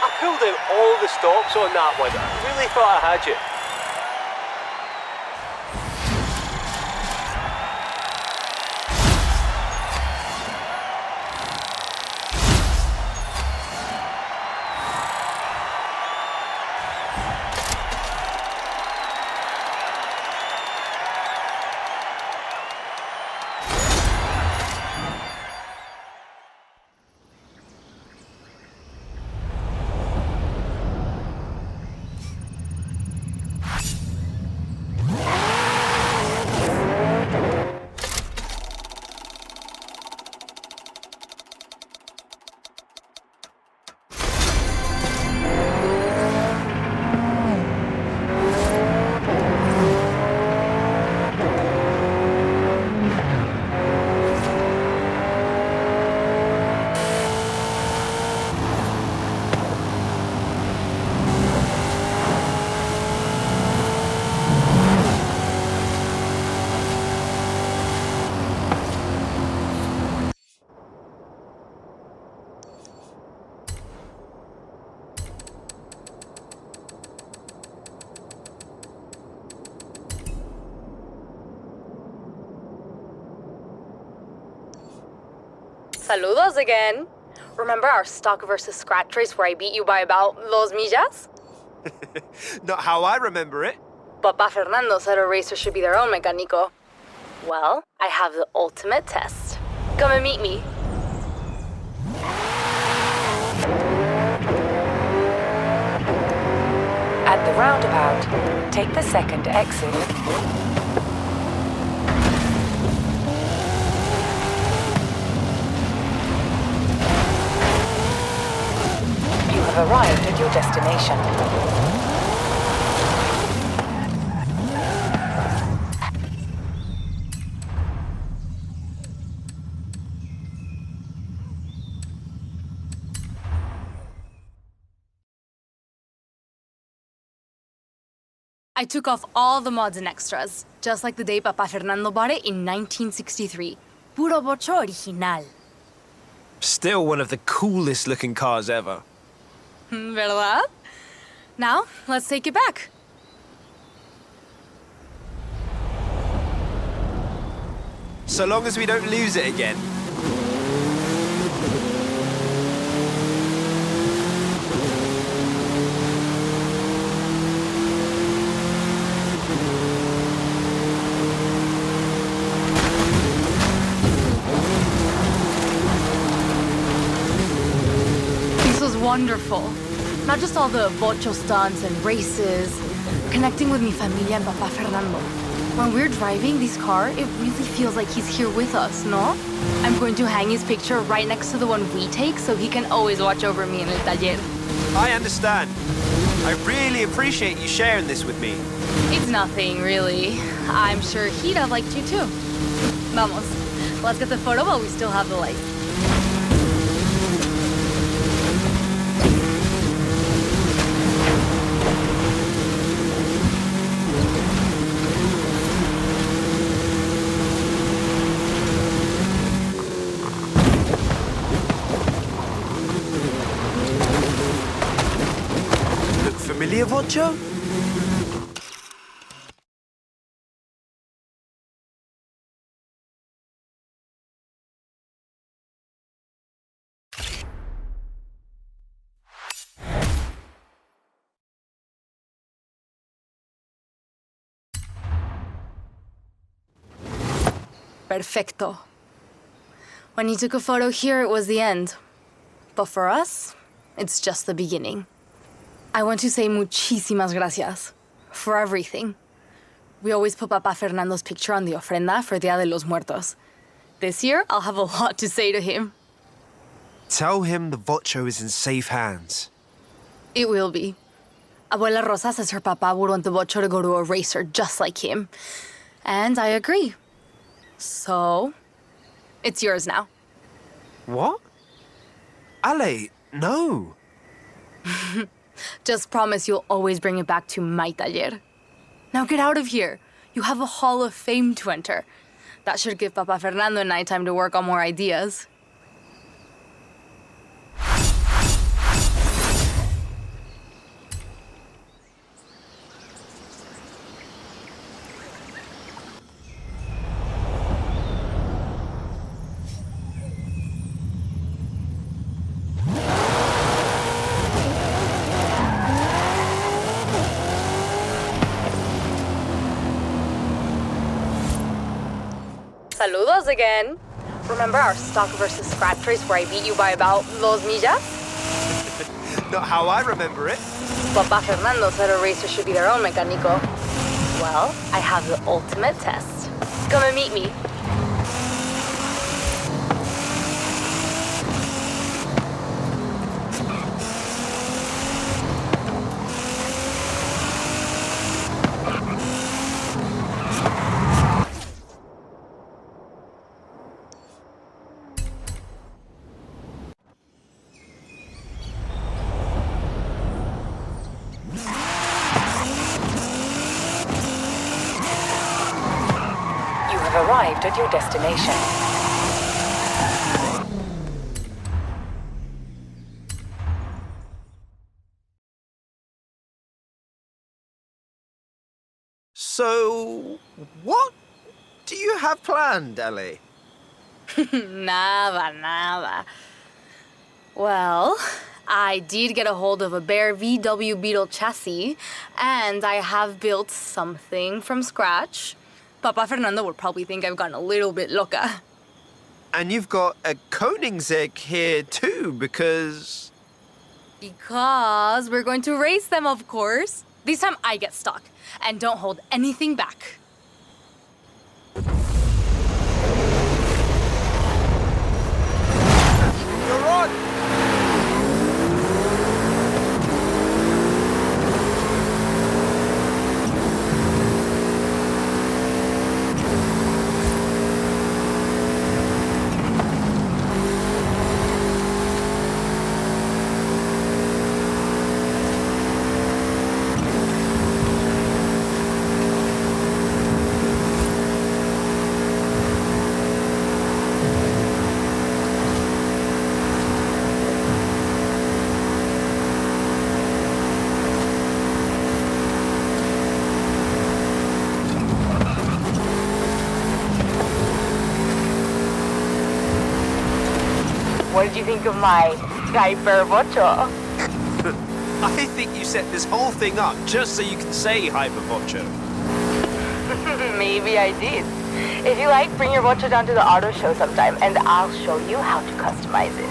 I pulled out all the stops on that one. I really thought I had you. Saludos again. Remember our stock versus scratch race where I beat you by about 2 millas? Not how I remember it. Papa Fernando said a racer should be their own mecánico. Well, I have the ultimate test. Come and meet me. At the roundabout, take the second exit. You have arrived at your destination. I took off all the mods and extras, just like the day Papa Fernando bought it in 1963. Puro bocho original. Still one of the coolest looking cars ever. ¿Verdad? Now, let's take it back. So long as we don't lose it again. Wonderful. Not just all the bocho stunts and races, connecting with mi familia and Papa Fernando. When we're driving this car, it really feels like he's here with us, no? I'm going to hang his picture right next to the one we take so he can always watch over me in el taller. I understand. I really appreciate you sharing this with me. It's nothing, really. I'm sure he'd have liked you too. Vamos, let's get the photo while we still have the light. Familiar, Vocho? Perfecto. When you took a photo here, it was the end. But for us, it's just the beginning. I want to say muchísimas gracias for everything. We always put Papa Fernando's picture on the ofrenda for Dia de los Muertos. This year, I'll have a lot to say to him. Tell him the Vocho is in safe hands. It will be. Abuela Rosa says her papa would want the Vocho to go to a racer just like him. And I agree. So, it's yours now. What? Ale, no. Just promise you'll always bring it back to my taller. Now get out of here. You have a Hall of Fame to enter. That should give Papa Fernando and I time to work on more ideas. Saludos again. Remember our stock versus scratch race where I beat you by about 2 millas? Not how I remember it. Papa Fernando said a racer should be their own mecánico. Well, I have the ultimate test. Come and meet me. Arrived at your destination. So, what do you have planned, Ellie? Nada. Well, I did get a hold of a bare VW Beetle chassis, and I have built something from scratch. Papa Fernando would probably think I've gotten a little bit loca. And you've got a 𝐸𝐳�0 here too, because we're going to race them, of course. This time I get stock, and don't hold anything back. You're on! What did you think of my hypervocho? I think you set this whole thing up just so you can say hypervocho. Maybe I did. If you like, bring your vocho down to the auto show sometime, and I'll show you how to customize it.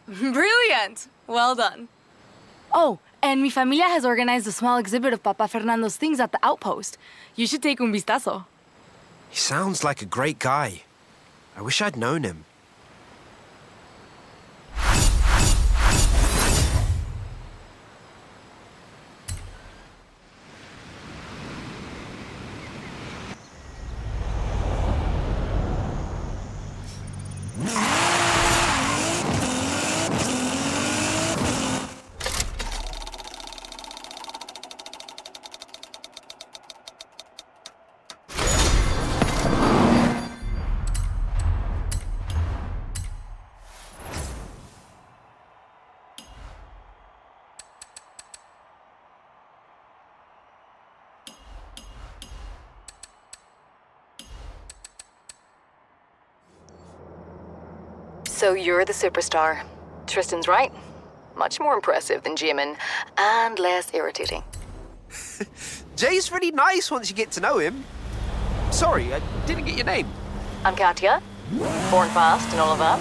Brilliant! Well done. Oh, and mi familia has organized a small exhibit of Papa Fernando's things at the outpost. You should take un vistazo. He sounds like a great guy. I wish I'd known him. So you're the superstar. Tristan's right. Much more impressive than 𝐸�0𝐚, and less irritating. Jay's really nice once you get to know him. Sorry, I didn't get your name. I'm Katya, born fast and all of that.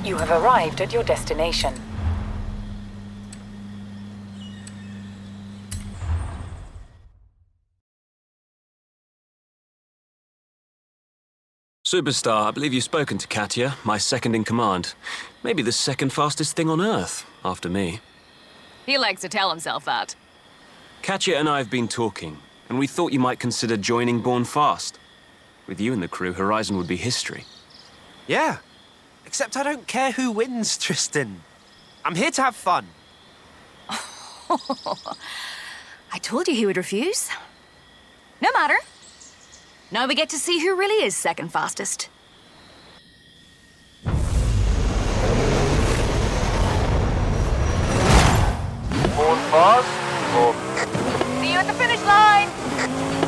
You have arrived at your destination. Superstar, I believe you've spoken to Katya, my second in command. Maybe the second fastest thing on Earth, after me. He likes to tell himself that. Katya and I have been talking, and we thought you might consider joining Born Fast. With you in the crew, Horizon would be history. Yeah, except I don't care who wins, Tristan. I'm here to have fun. I told you he would refuse. No matter. Now we get to see who really is second fastest. Born fast or See you at the finish line!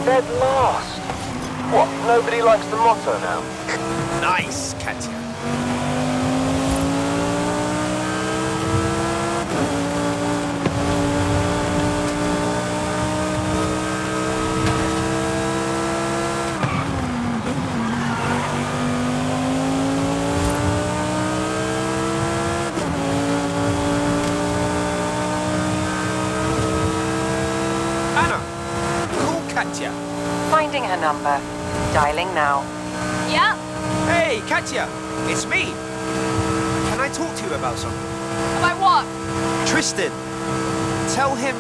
dead last? What, nobody likes the motto now? Nice, Katya. Katya. Finding her number. Dialing now. Yeah? Hey, Katya, it's me. Can I talk to you about something? About what? Tristan, tell him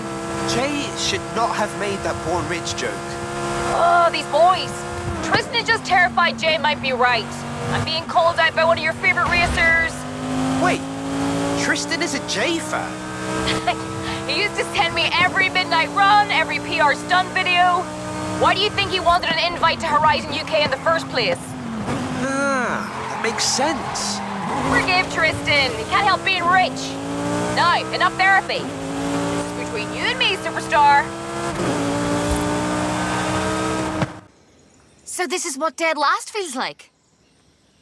Jay should not have made that Born Rich joke. Oh, these boys. Tristan is just terrified Jay might be right. I'm being called out by one of your favorite racers. Wait, Tristan is a Jay fan? He used to send me every midnight run, every PR stunt video. Why do you think he wanted an invite to Horizon UK in the first place? Ah, that makes sense. Forgive Tristan. He can't help being rich. Now, enough therapy. This is between you and me, superstar. So this is what dead last feels like?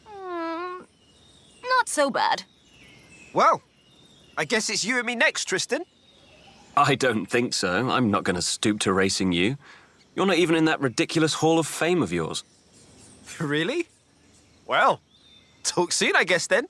Not so bad. Well, I guess it's you and me next, Tristan. I don't think so. I'm not going to stoop to racing you. You're not even in that ridiculous Hall of Fame of yours. Really? Well, talk soon, I guess, then.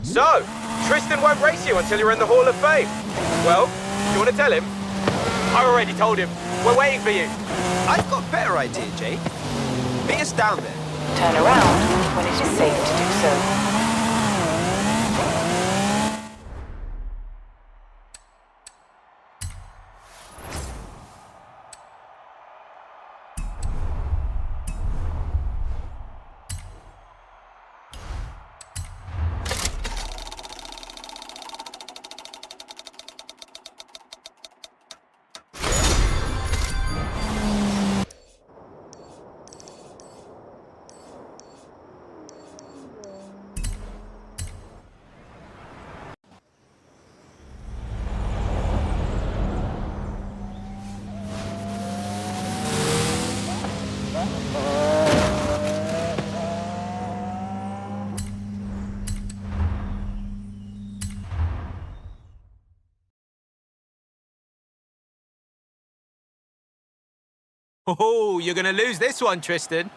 So, Tristan won't race you until you're in the Hall of Fame. Well, you want to tell him? I already told him. We're waiting for you. I've got a better idea, Jay. Meet us down there. Turn around when it is safe to do so. Oh, you're gonna lose this one, Tristan.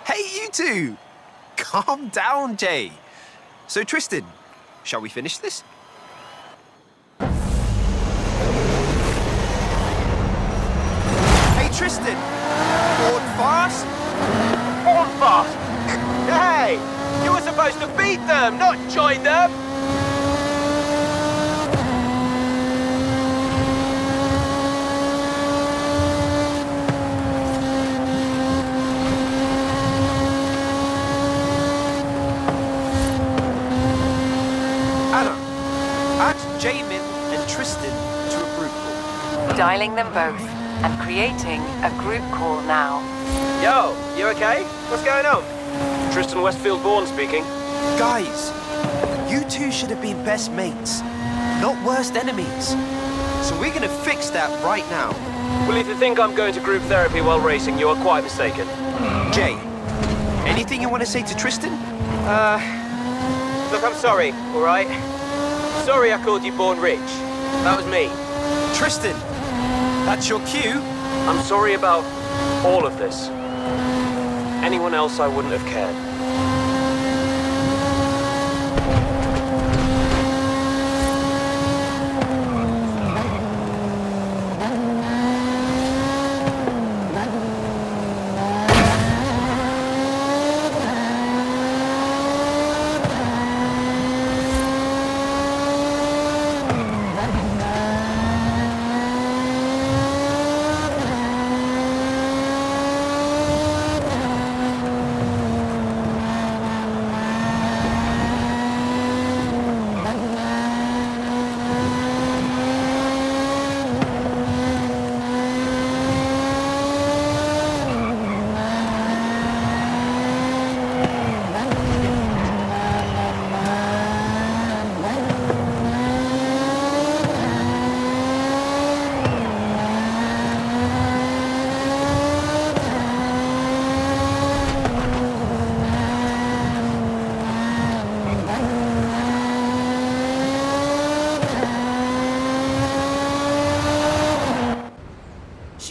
Hey, you two! Calm down, Jay. So, Tristan, shall we finish this? Hey, Tristan! Born fast? Born fast? Hey! You were supposed to beat them, not join them! Add 𝐸�0𝐚 and Tristan to a group call. Dialing them both and creating a group call now. Yo, you okay? What's going on? Tristan Westfield-Bourne speaking. Guys, you two should have been best mates, not worst enemies. So we're gonna fix that right now. Well, if you think I'm going to group therapy while racing, you are quite mistaken. Jay, anything you want to say to Tristan? Look, I'm sorry, all right? Sorry I called you Born Rich. That was me. Tristan, that's your cue. I'm sorry about all of this. Anyone else, I wouldn't have cared.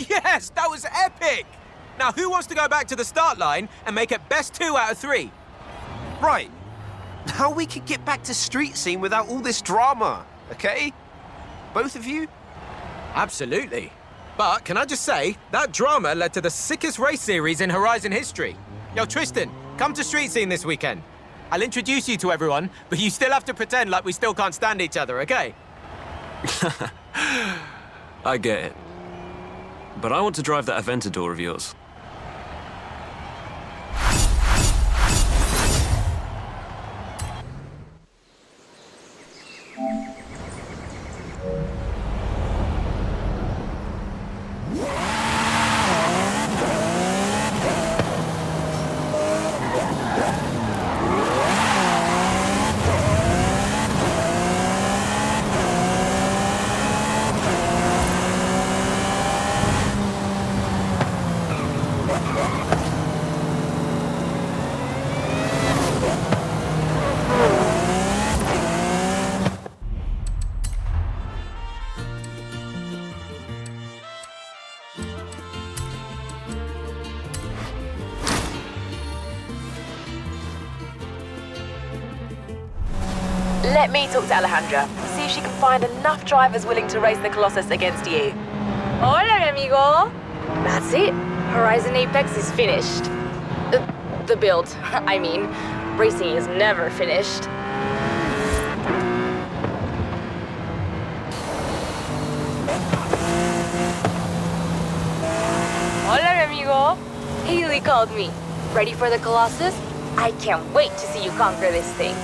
Yes, that was epic! Now, who wants to go back to the start line and make it best 2 out of 3? Right. Now we can get back to street scene without all this drama, okay? Both of you? Absolutely. But can I just say, that drama led to the sickest race series in Horizon history. Yo, Tristan, come to street scene this weekend. I'll introduce you to everyone, but you still have to pretend like we still can't stand each other, okay? I get it. But I want to drive that Aventador of yours. Let me talk to Alejandra, see if she can find enough drivers willing to race the Colossus against you. Hola, mi amigo. That's it. Horizon Apex is finished. The build, I mean. Racing is never finished. Hola, mi amigo. Haley called me. Ready for the Colossus? I can't wait to see you conquer this thing.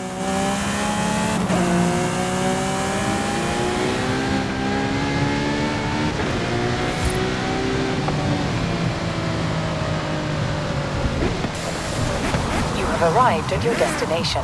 You have arrived at your destination.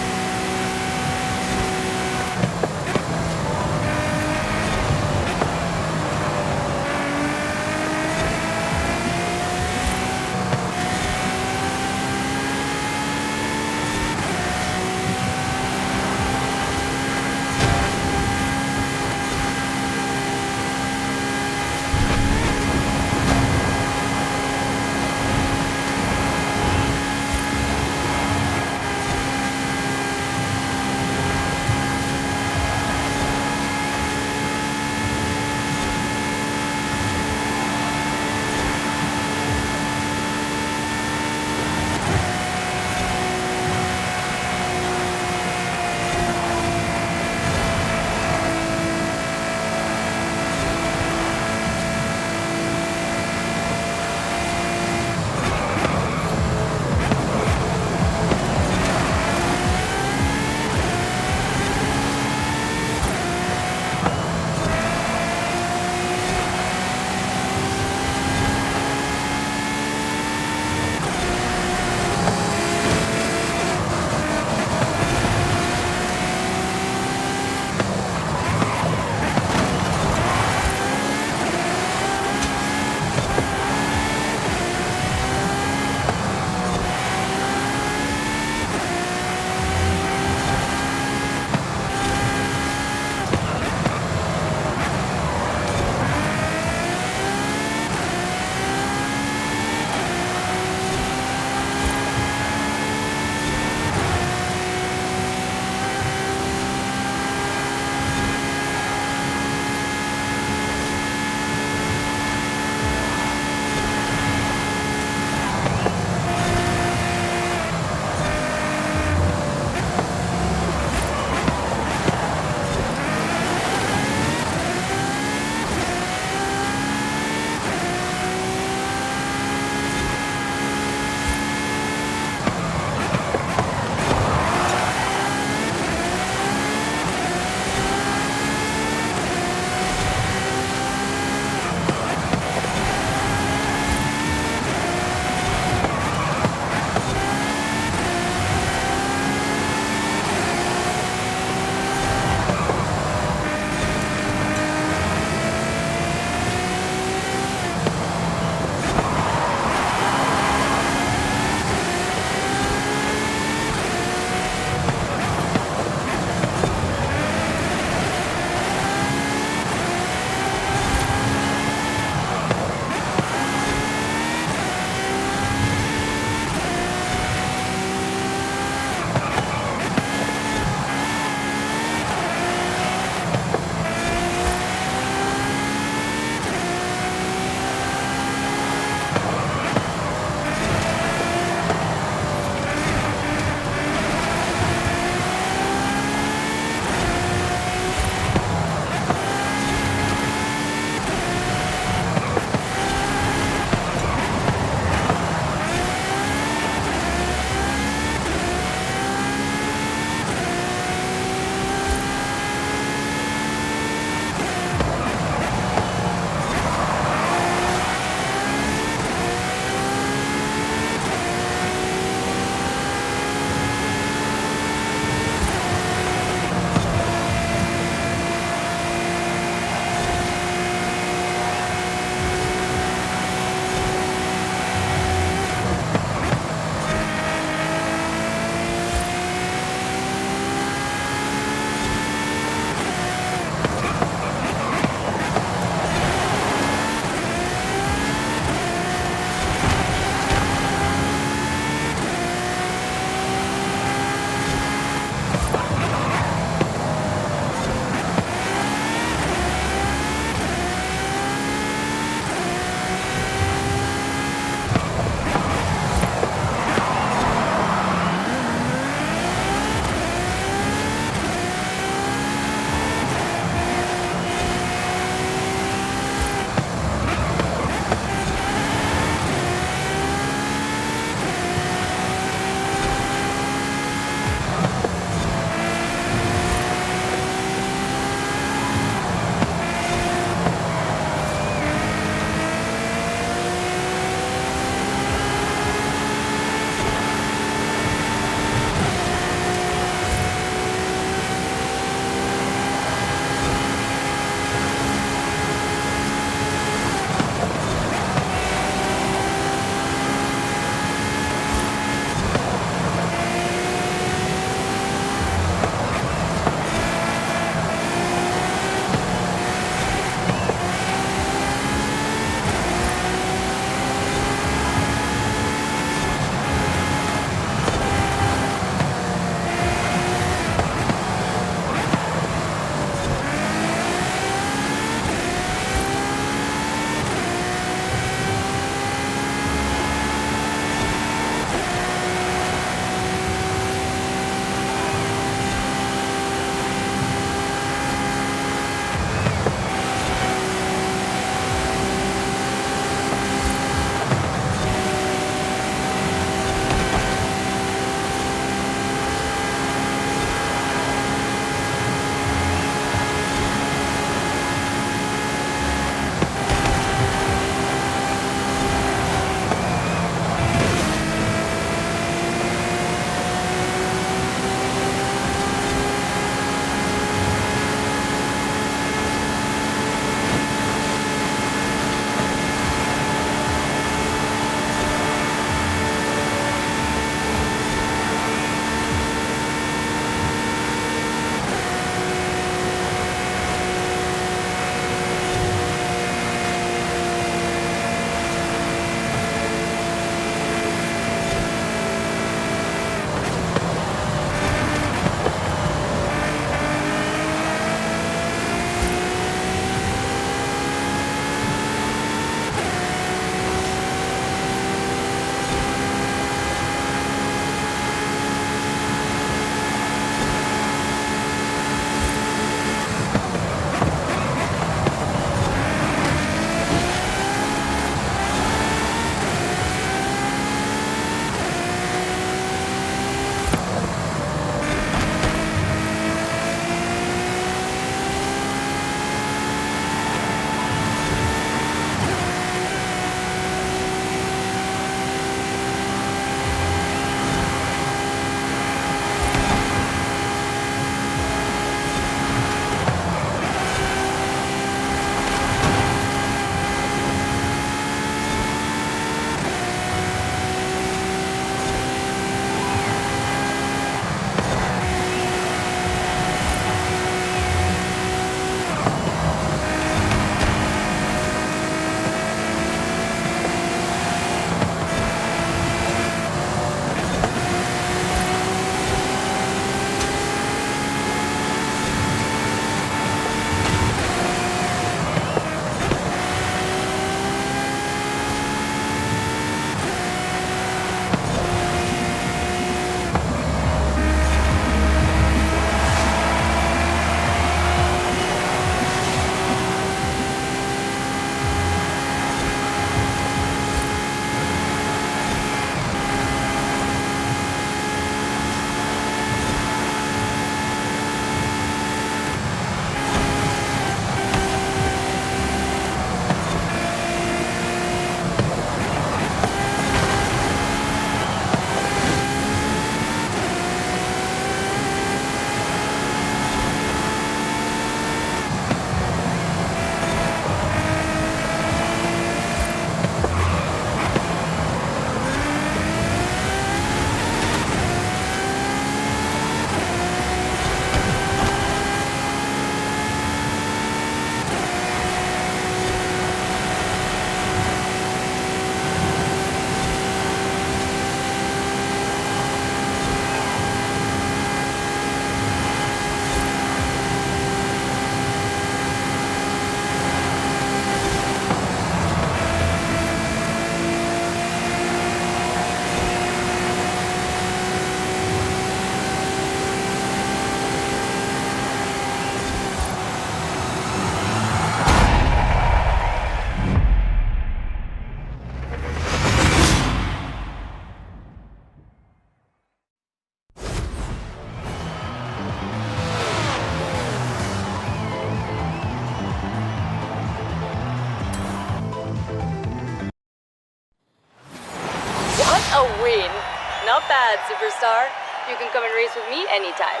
Not bad, superstar. You can come and race with me anytime.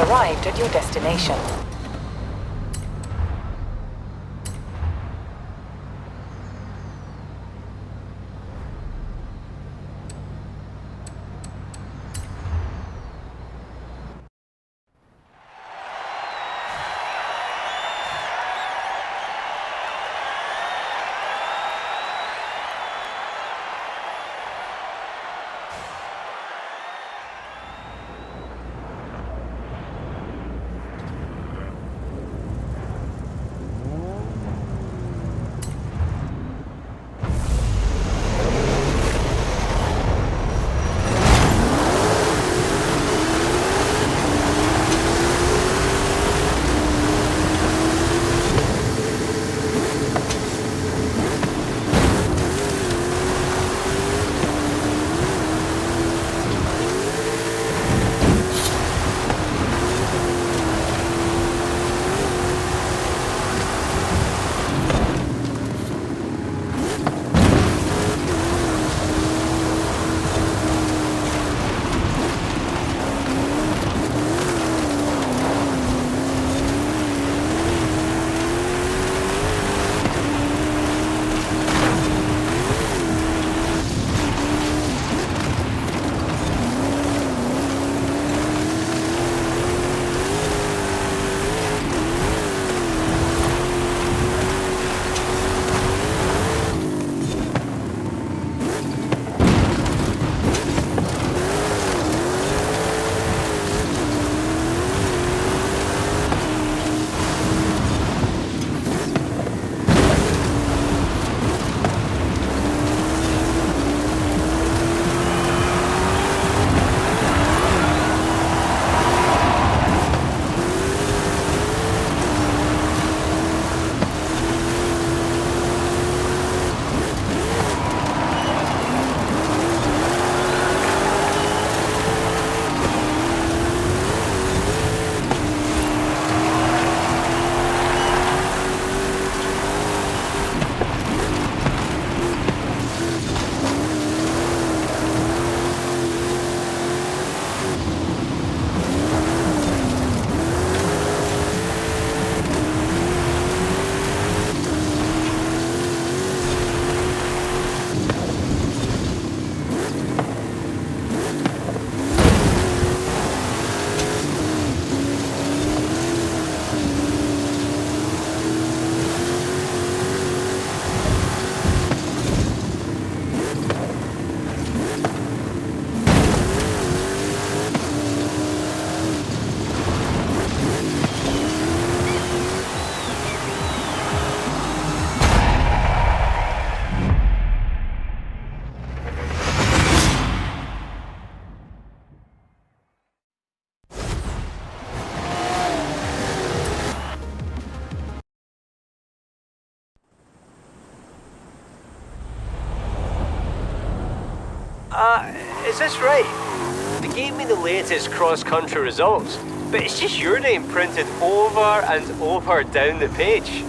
Arrived at your destination. Is this right? They gave me the latest cross-country results, but it's just your name printed over and over down the page.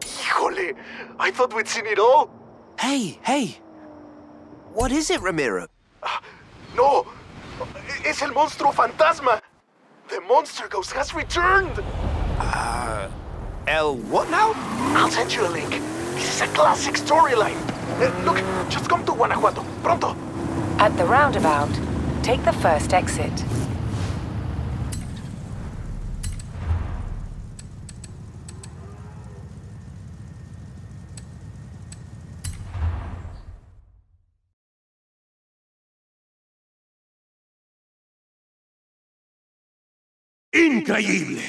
Híjole, I thought we'd seen it all. Hey! What is it, Ramiro? No! Es el monstruo fantasma! The monster ghost has returned! El what now? I'll send you a link. This is a classic storyline. Look, just come to Guanajuato. Pronto! At the roundabout, take the first exit. Increíble!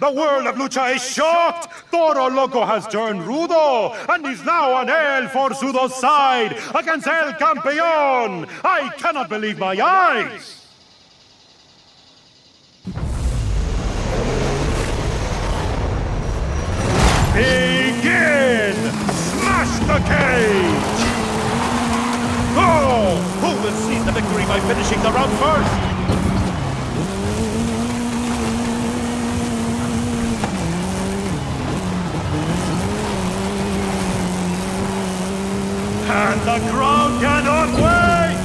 The world of lucha is shocked! Toro Loco has turned rudo and is now on El Forzudo's side against El Campeón! I cannot believe my eyes! Begin! Smash the cage! Oh! Who will seize the victory by finishing the round first? And the crowd cannot wait!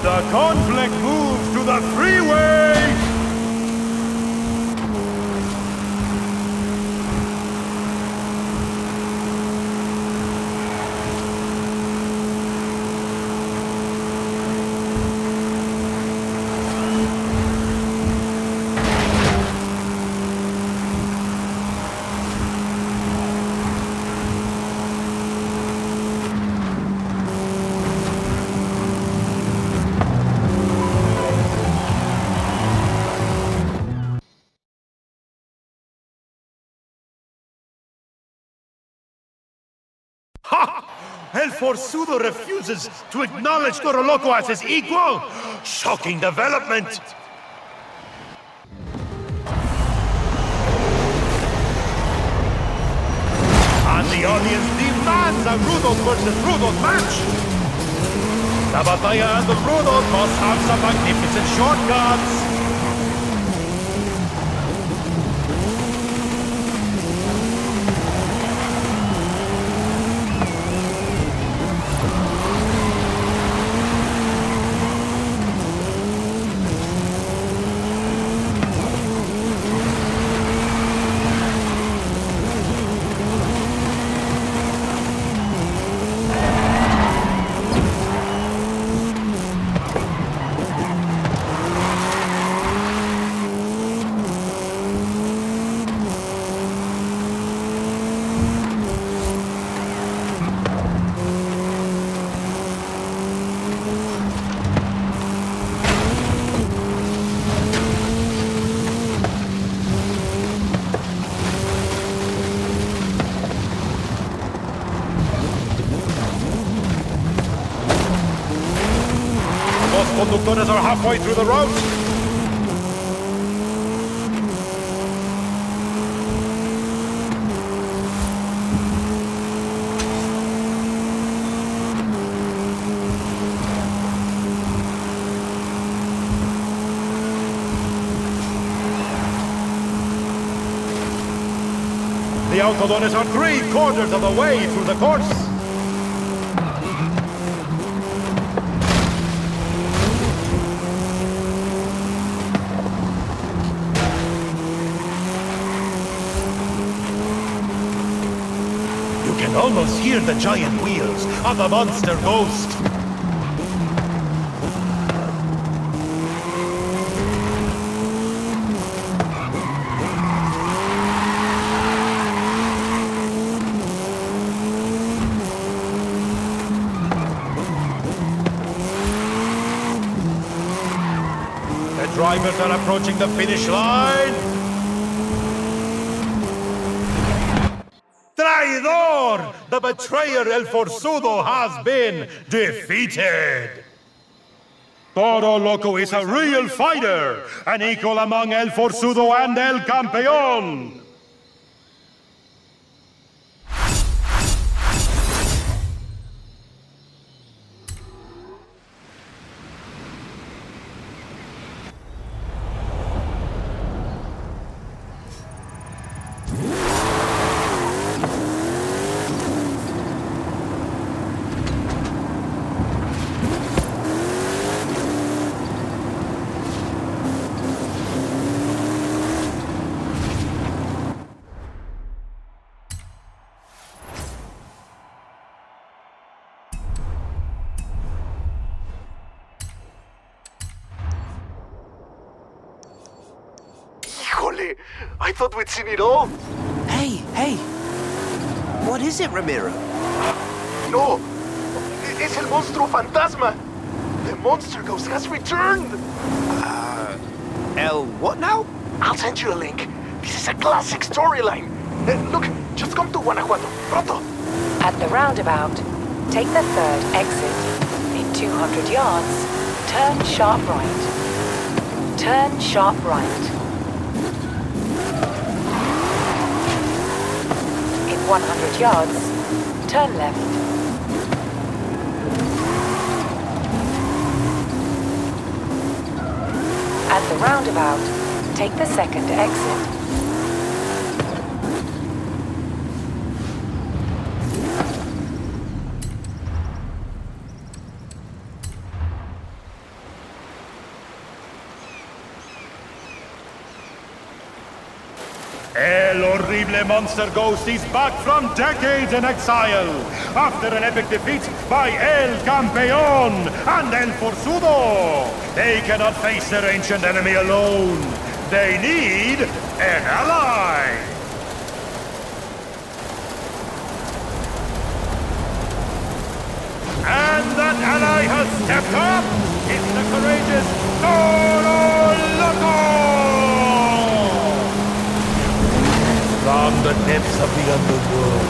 The conflict moves to the freeway! El Forzudo refuses to acknowledge Toro Loco as his equal! Shocking development! And the audience demands a Rudos versus Rudos match! La Batalla and the Rudos must have some magnificent shortcuts! Conductores are halfway through the route. The autodones are 3/4 of the way through the course. can almost hear the giant wheels of the monster ghost. The drivers are approaching the finish line. Traidor! The betrayer El Forzudo has been defeated! Toro Loco is a real fighter, an equal among El Forzudo and El Campeón! I thought we'd seen it all. Hey, hey! What is it, Ramiro? No! It's El Monstruo Fantasma! The monster ghost has returned! El what now? I'll send you a link. This is a classic storyline. Look, just come to Guanajuato. Pronto! At the roundabout, take the third exit. In 200 yards, turn sharp right. Turn sharp right. In 100 yards, turn left. At the roundabout, take the second exit. El Horrible Monster Ghost is back from decades in exile after an epic defeat by El Campeón and El Forzudo. They cannot face their ancient enemy alone. They need an ally. And that ally has stepped up. It's the courageous Toro Loco! From the depths of the underworld,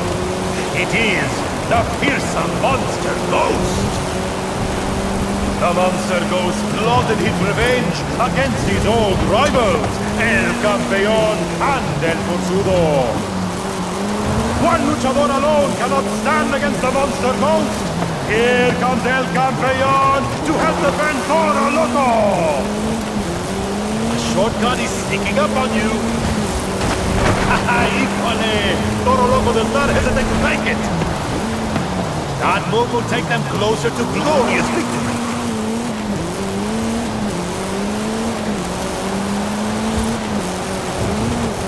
it is the fearsome Monster Ghost! The Monster Ghost plotted his revenge against his old rivals, El Campeón and El Forzudo. One luchador alone cannot stand against the Monster Ghost! Here comes El Campeón to help defend Toro Loco! The shortcut is sneaking up on you! Híjole! Toro Loco does not hesitate to take it! That move will take them closer to glorious victory!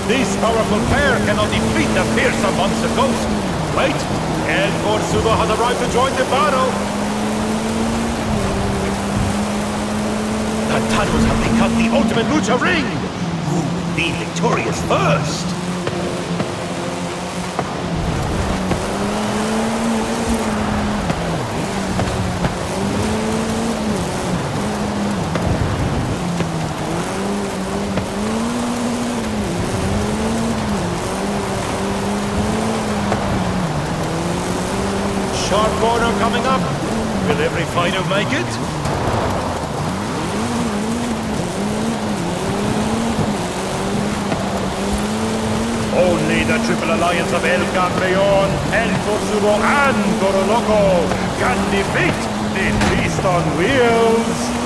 This powerful pair cannot defeat the fearsome Monster Ghost! Wait! El Forzudo has arrived to join the battle! The tunnels have become the ultimate lucha ring! Who will be victorious first? Sharp corner coming up. Will every fighter make it? Only the triple alliance of El Campeón, El Forzudo, and Toro Loco can defeat the beast on wheels!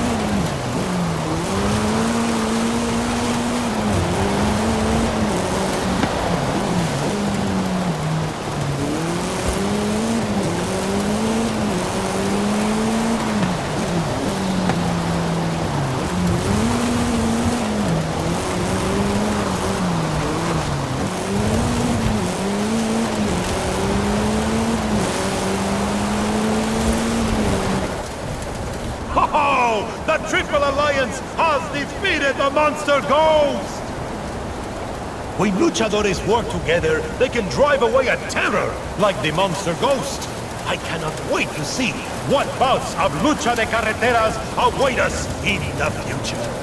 Alliance has defeated the monster ghost! When luchadores work together, they can drive away a terror like the monster ghost. I cannot wait to see what bouts of lucha de carreteras await us in the future.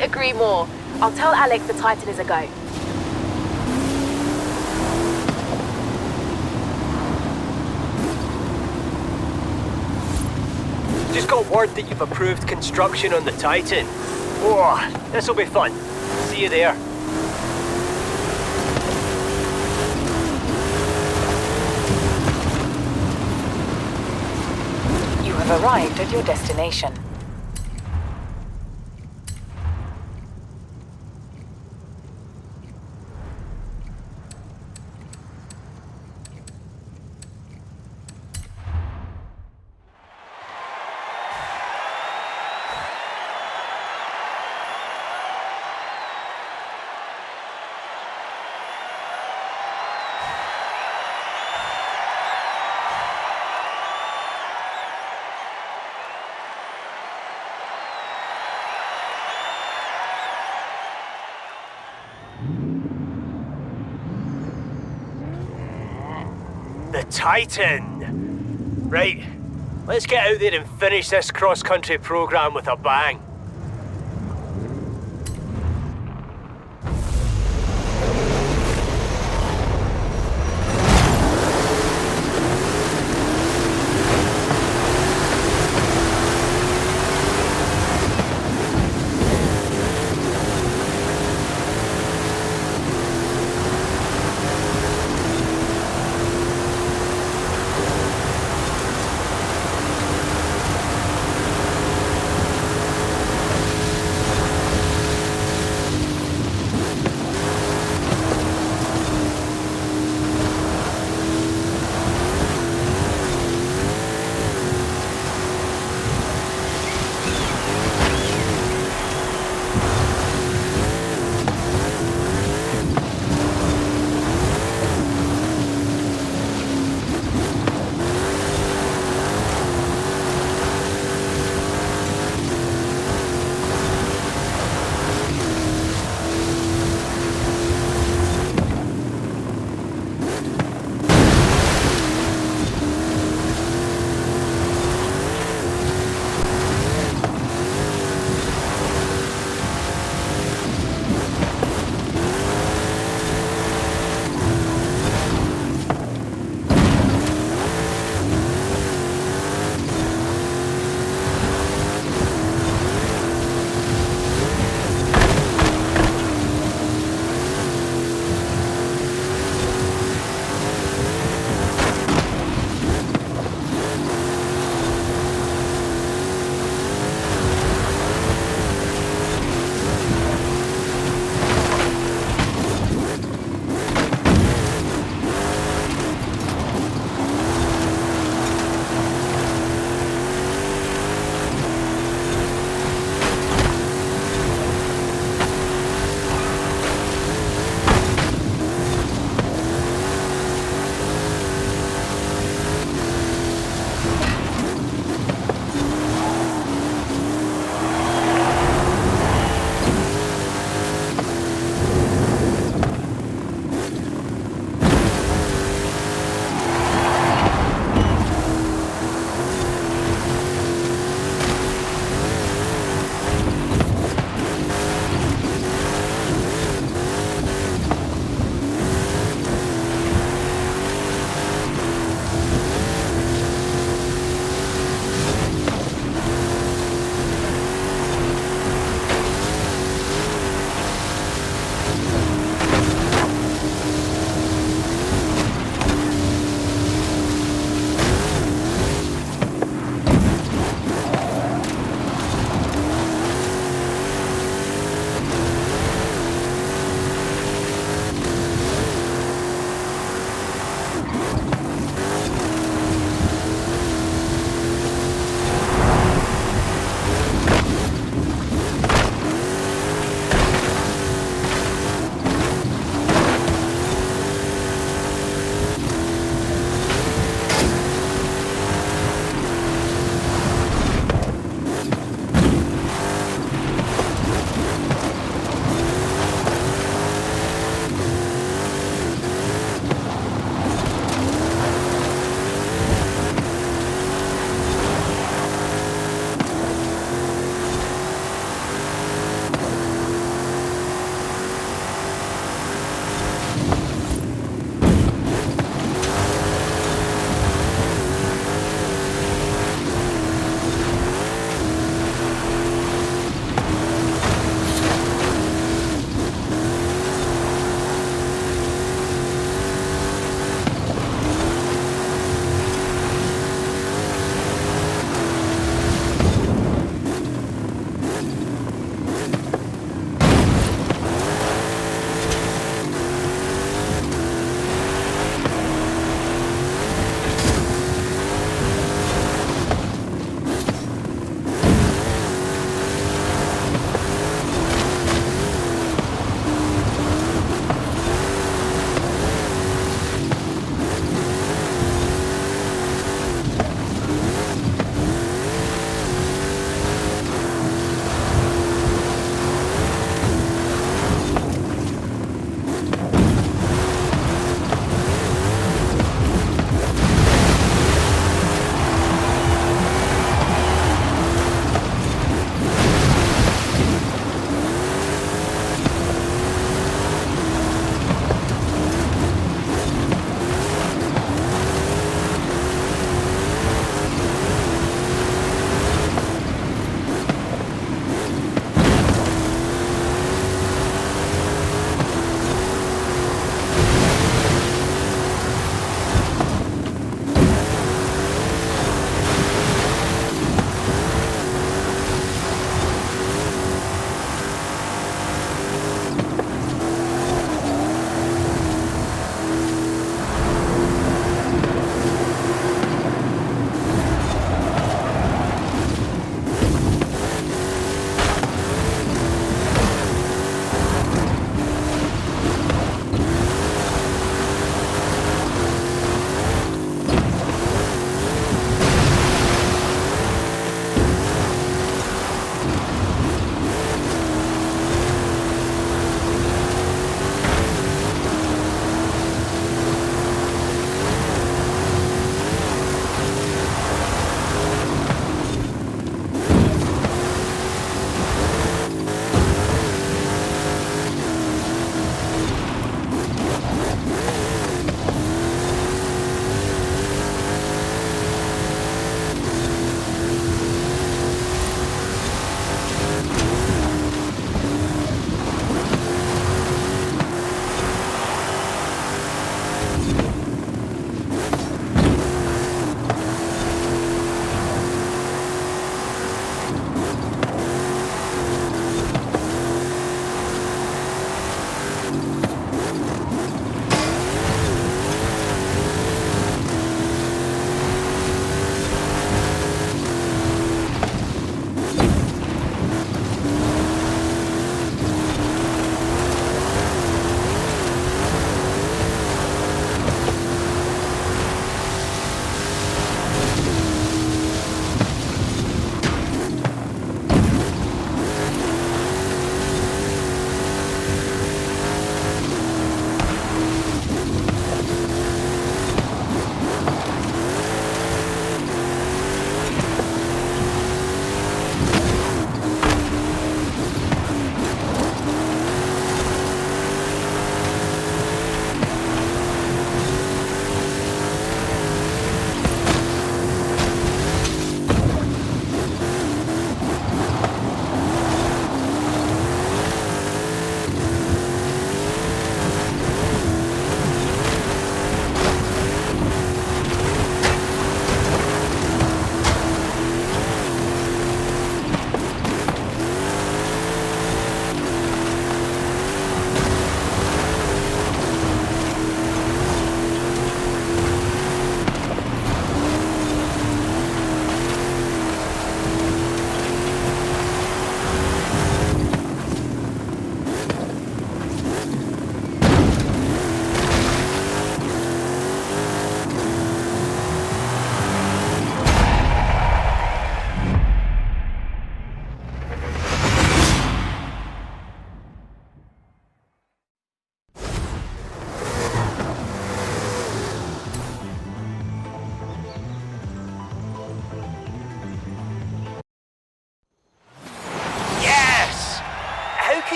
Agree more. I'll tell Alex the Titan is a go. Just got word that you've approved construction on the Titan. Oh, this'll be fun. See you there. You have arrived at your destination. The Titan! Right, let's get out there and finish this cross-country program with a bang.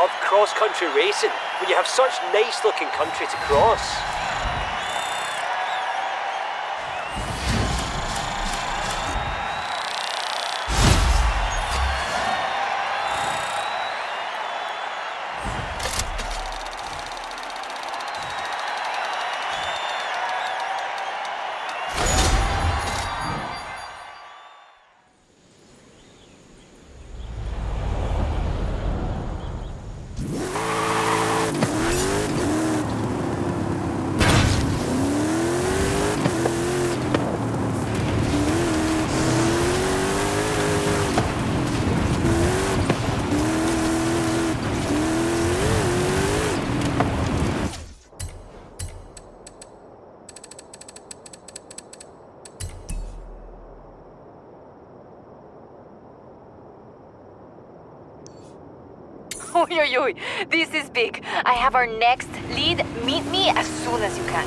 love cross-country racing when you have such nice-looking country to cross. Oy, oy, oy. This is big. I have our next lead. Meet me as soon as you can.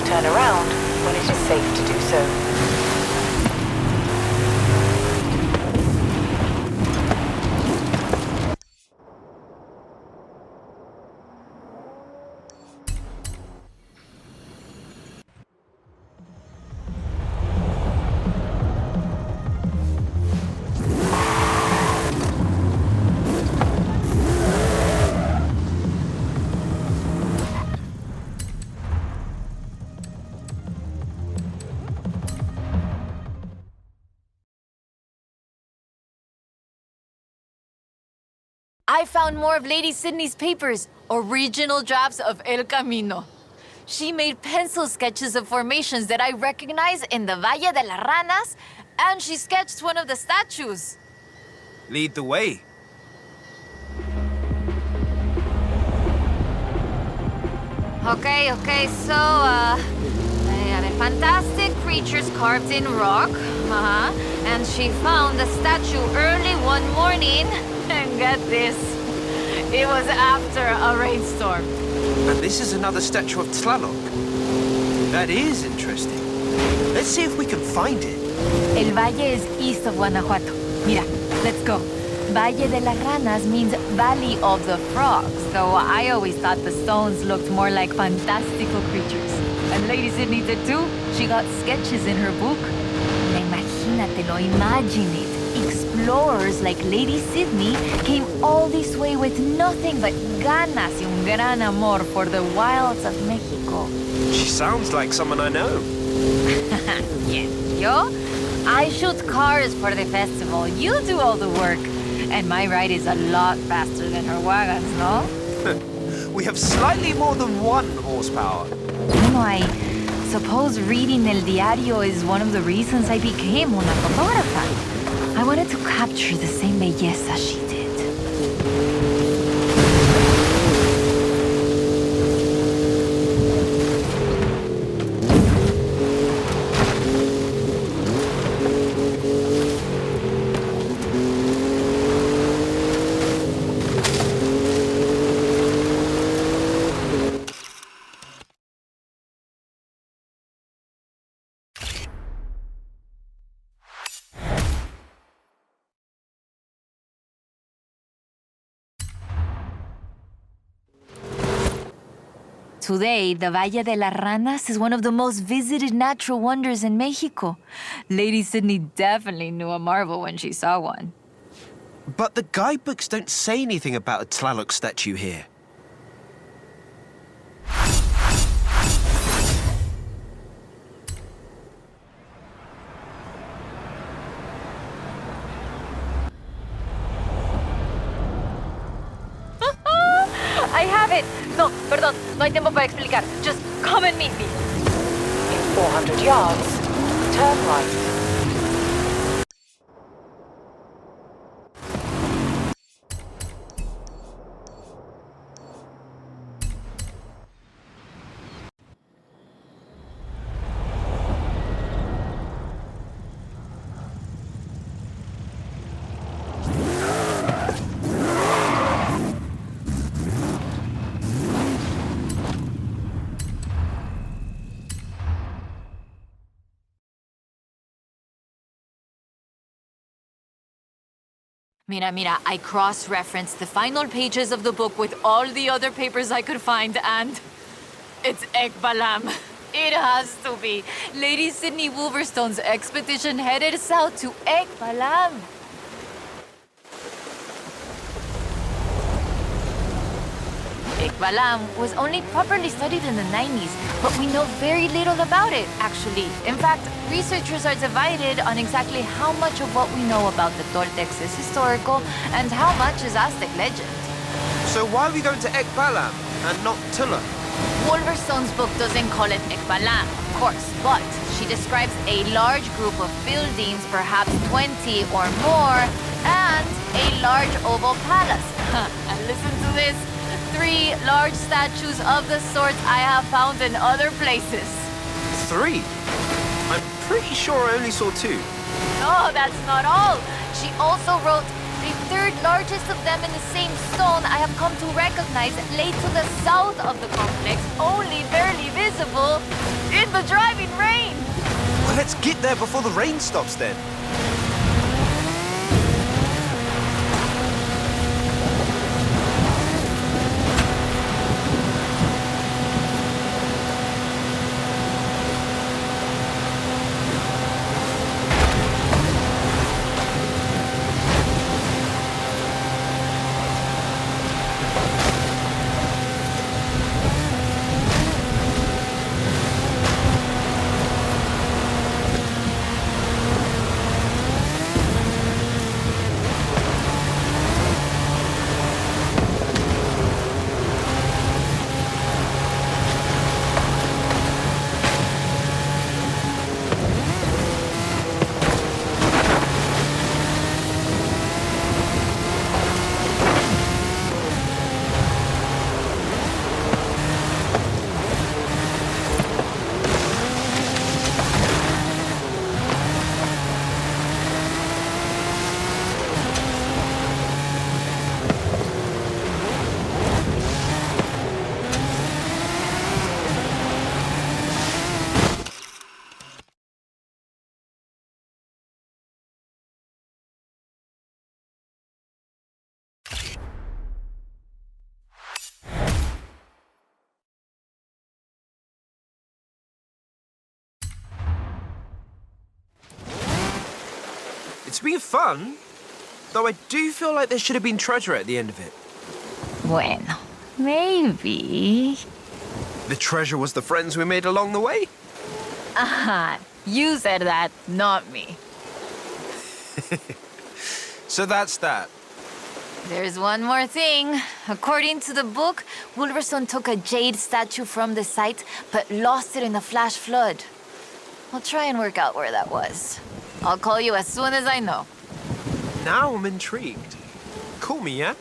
Turn around when it is safe to do so. I found more of Lady Sydney's papers, original drafts of El Camino. She made pencil sketches of formations that I recognize in the Valle de las Ranas, and she sketched one of the statues. Lead the way. Okay, they are fantastic creatures carved in rock. And she found the statue early one morning. And get this, it was after a rainstorm. And this is another statue of Tlaloc. That is interesting. Let's see if we can find it. El Valle is east of Guanajuato. Mira, let's go. Valle de las Ranas means Valley of the Frogs, though I always thought the stones looked more like fantastical creatures. And Lady Sydney did too. She got sketches in her book. Imagínatelo, imagine it. Explorers like Lady Sydney came all this way with nothing but ganas y un gran amor for the wilds of Mexico. She sounds like someone I know. Yes, yo? I shoot cars for the festival. You do all the work. And my ride is a lot faster than her wagons, no? We have slightly more than 1 horsepower. Bueno, I suppose reading El Diario is one of the reasons I became una fotógrafa. I wanted to capture the same belleza she did. Today, the Valle de las Ranas is one of the most visited natural wonders in Mexico. Lady Sydney definitely knew a marvel when she saw one. But the guidebooks don't say anything about a Tlaloc statue here. I have it! No, perdón, no hay tiempo para explicar. Just come and meet me. In 400 yards, turn right. Mira, I cross-referenced the final pages of the book with all the other papers I could find, and it's 𝐅𝐸𝐵𝐺. It has to be. Lady Sydney Wolverstone's expedition headed south to 𝐅𝐸𝐵𝐺. 𝐅𝐸𝐵𝐺 was only properly studied in the 90s, but we know very little about it, actually. In fact, researchers are divided on exactly how much of what we know about the Toltecs is historical and how much is Aztec legend. So why are we going to 𝐅𝐸𝐵𝐺 and not Tula? Wolverstone's book doesn't call it 𝐅𝐸𝐵𝐺, of course, but she describes a large group of buildings, perhaps 20 or more, and a large oval palace. And listen to this. 3 large statues of the sorts I have found in other places. 3? I'm pretty sure I only saw 2. No, that's not all. She also wrote, the 3rd largest of them in the same stone I have come to recognize lay to the south of the complex, only barely visible in the driving rain. Well, let's get there before the rain stops then. It's been fun, though I do feel like there should have been treasure at the end of it. Bueno, maybe. The treasure was the friends we made along the way? Aha, you said that, not me. So that's that. There's one more thing. According to the book, Wolverstone took a jade statue from the site, but lost it in the flash flood. I'll try and work out where that was. I'll call you as soon as I know. Now I'm intrigued. Call me, yeah?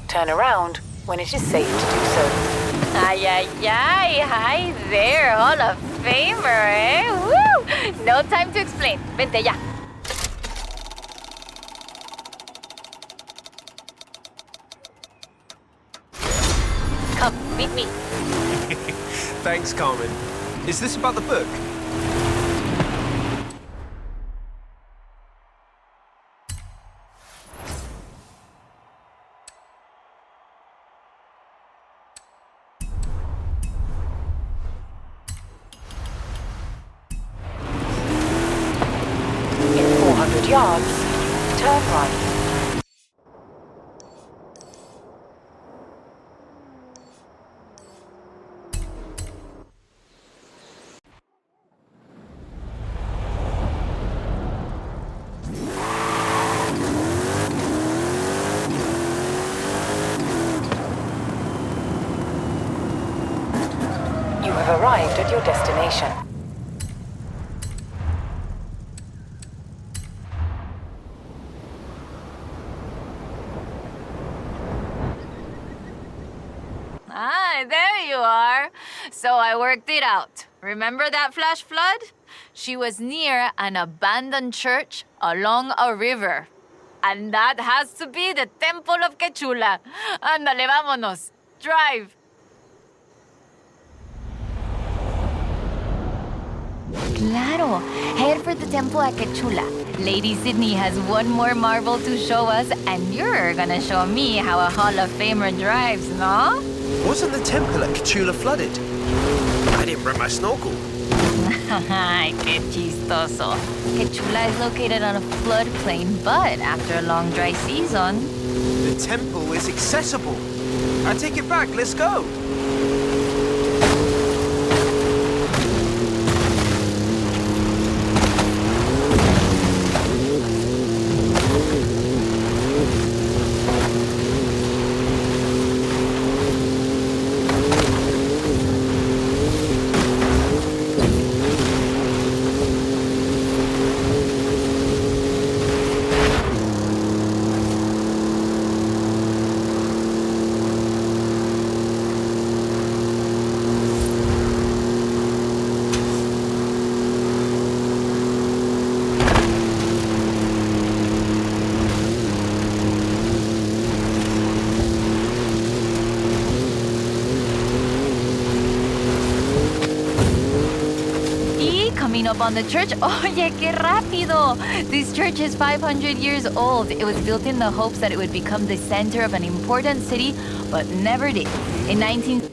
Turn around when it is safe to do so. Ay, ay, ay, hi there, Hall of Famer, eh? Woo! No time to explain. Vente ya. Come, meet me. Thanks, Carmen. Is this about the book? In 400 yards, turn right. You have arrived at your destination. Ah, there you are. So I worked it out. Remember that flash flood? She was near an abandoned church along a river. And that has to be the Temple of 𝐸𝐸𝐻ula. Ándale, vámonos. Drive. Claro. Head for the temple at 𝐸𝐸𝐻ula. Lady Sydney has one more marvel to show us, and you're gonna show me how a Hall of Famer drives, no? Wasn't the temple at 𝐸𝐸𝐻ula flooded? I didn't bring my snorkel. Qué chistoso. 𝐸𝐸𝐻ula is located on a floodplain, but after a long dry season... The temple is accessible. I take it back, let's go. Coming up on the church. Oye, qué rápido! This church is 500 years old. It was built in the hopes that it would become the center of an important city, but never did. In 19...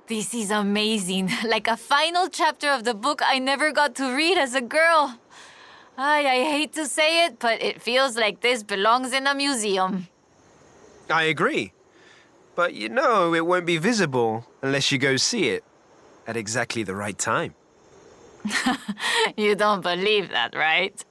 This is amazing. Like a final chapter of the book I never got to read as a girl. I hate to say it, but it feels like this belongs in a museum. I agree. But you know it won't be visible unless you go see it at exactly the right time. You don't believe that, right?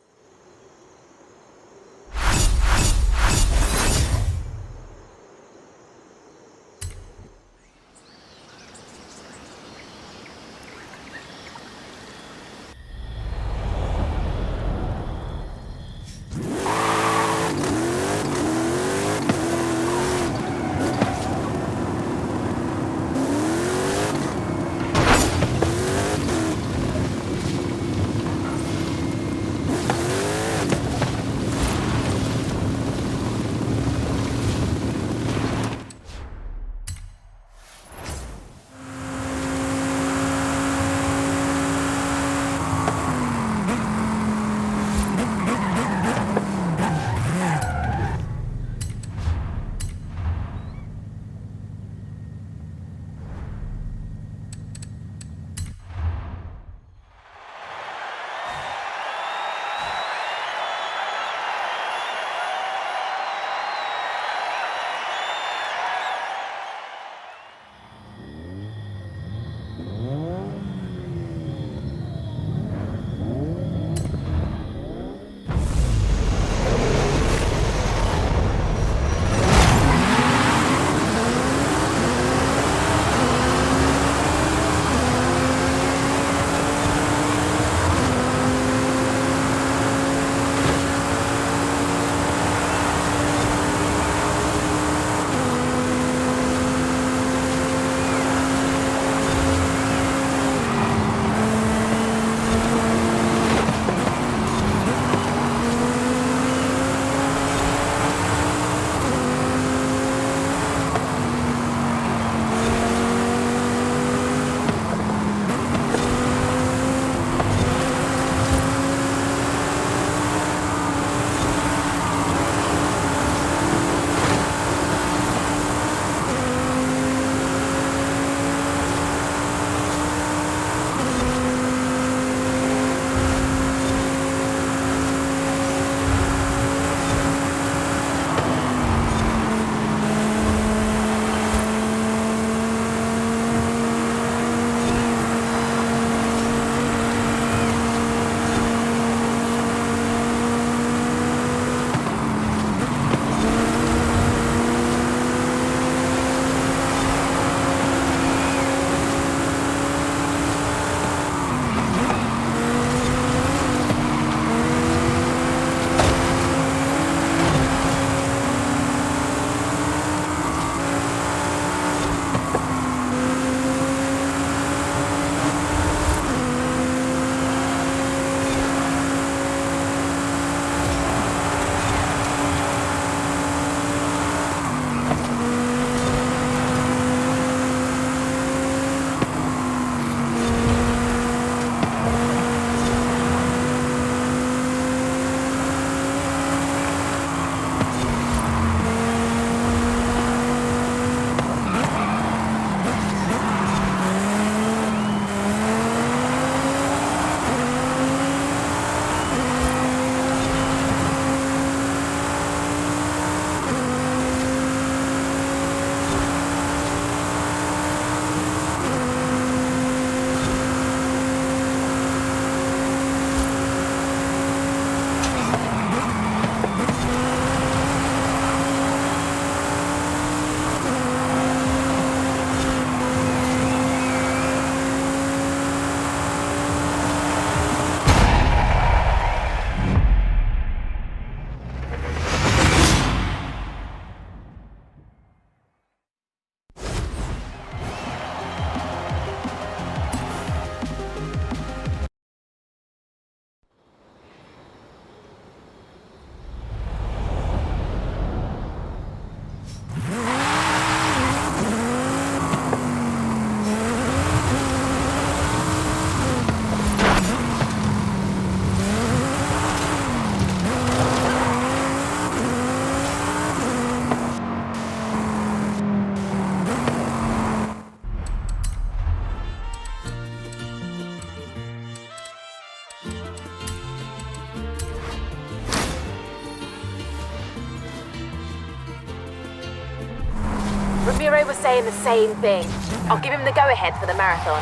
Ramiro was saying the same thing. I'll give him the go-ahead for the marathon.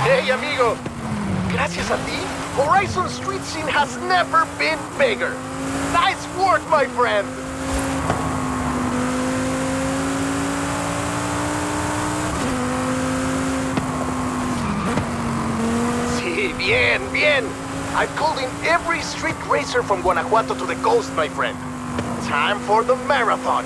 Hey, amigo. Gracias a ti, Horizon street scene has never been bigger. Nice work, my friend. Sí, bien, bien. I've called in every street racer from Guanajuato to the coast, my friend. Time for the marathon.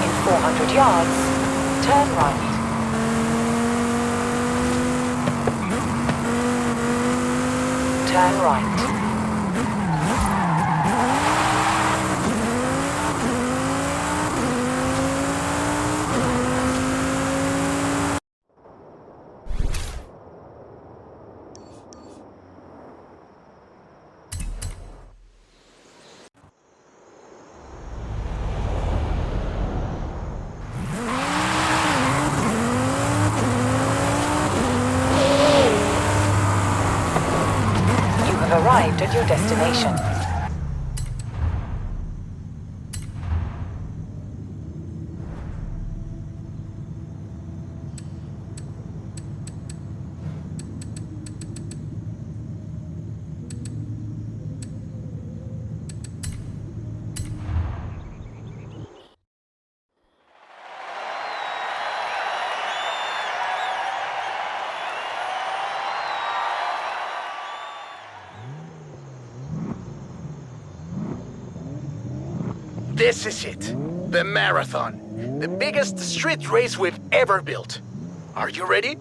In 400 yards, turn right. Turn right. You have arrived at your destination. This is it. The marathon. The biggest street race we've ever built. Are you ready?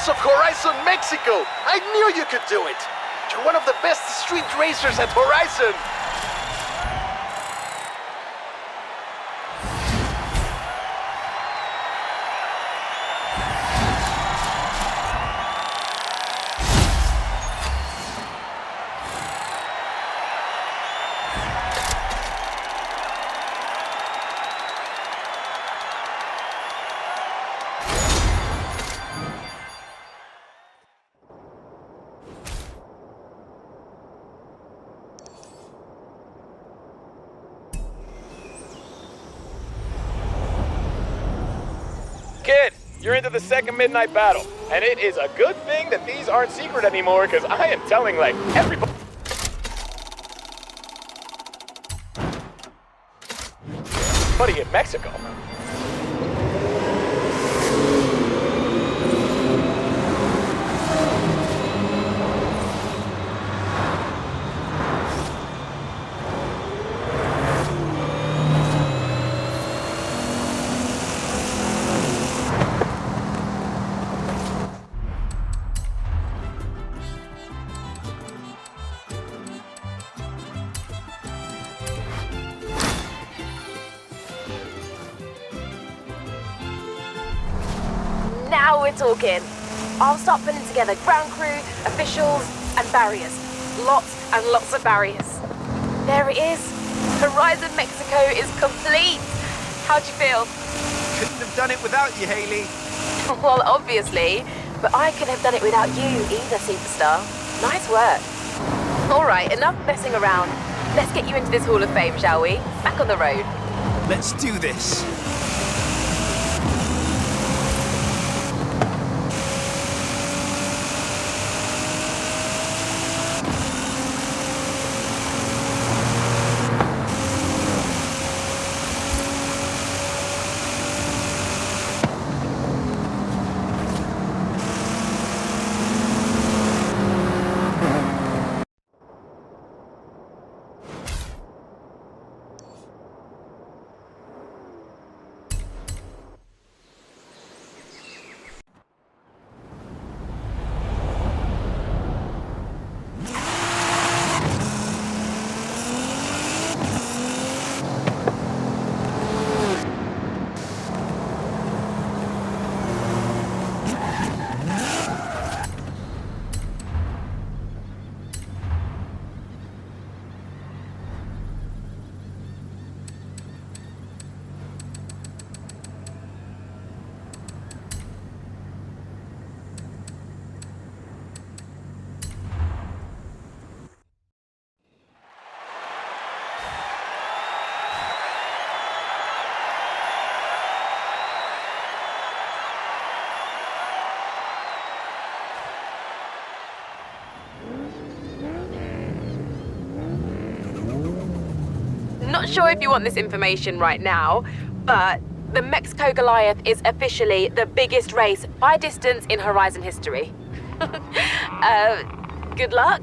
boss of Horizon Mexico! I knew you could do it! You're one of the best street racers at Horizon! Kid, you're into the second midnight battle, and it is a good thing that these aren't secret anymore, because I am telling, like, everybody... in Mexico. Now we're talking. I'll start putting together ground crew, officials, and barriers. Lots and lots of barriers. There it is. Horizon Mexico is complete. How'd you feel? Couldn't have done it without you, Hayley. Well, obviously. But I couldn't have done it without you either, superstar. Nice work. All right, enough messing around. Let's get you into this Hall of Fame, shall we? Back on the road. Let's do this. Not sure if you want this information right now, but the Mexico Goliath is officially the biggest race by distance in Horizon history. Good luck.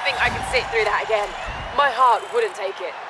think I could sit through that again. My heart wouldn't take it.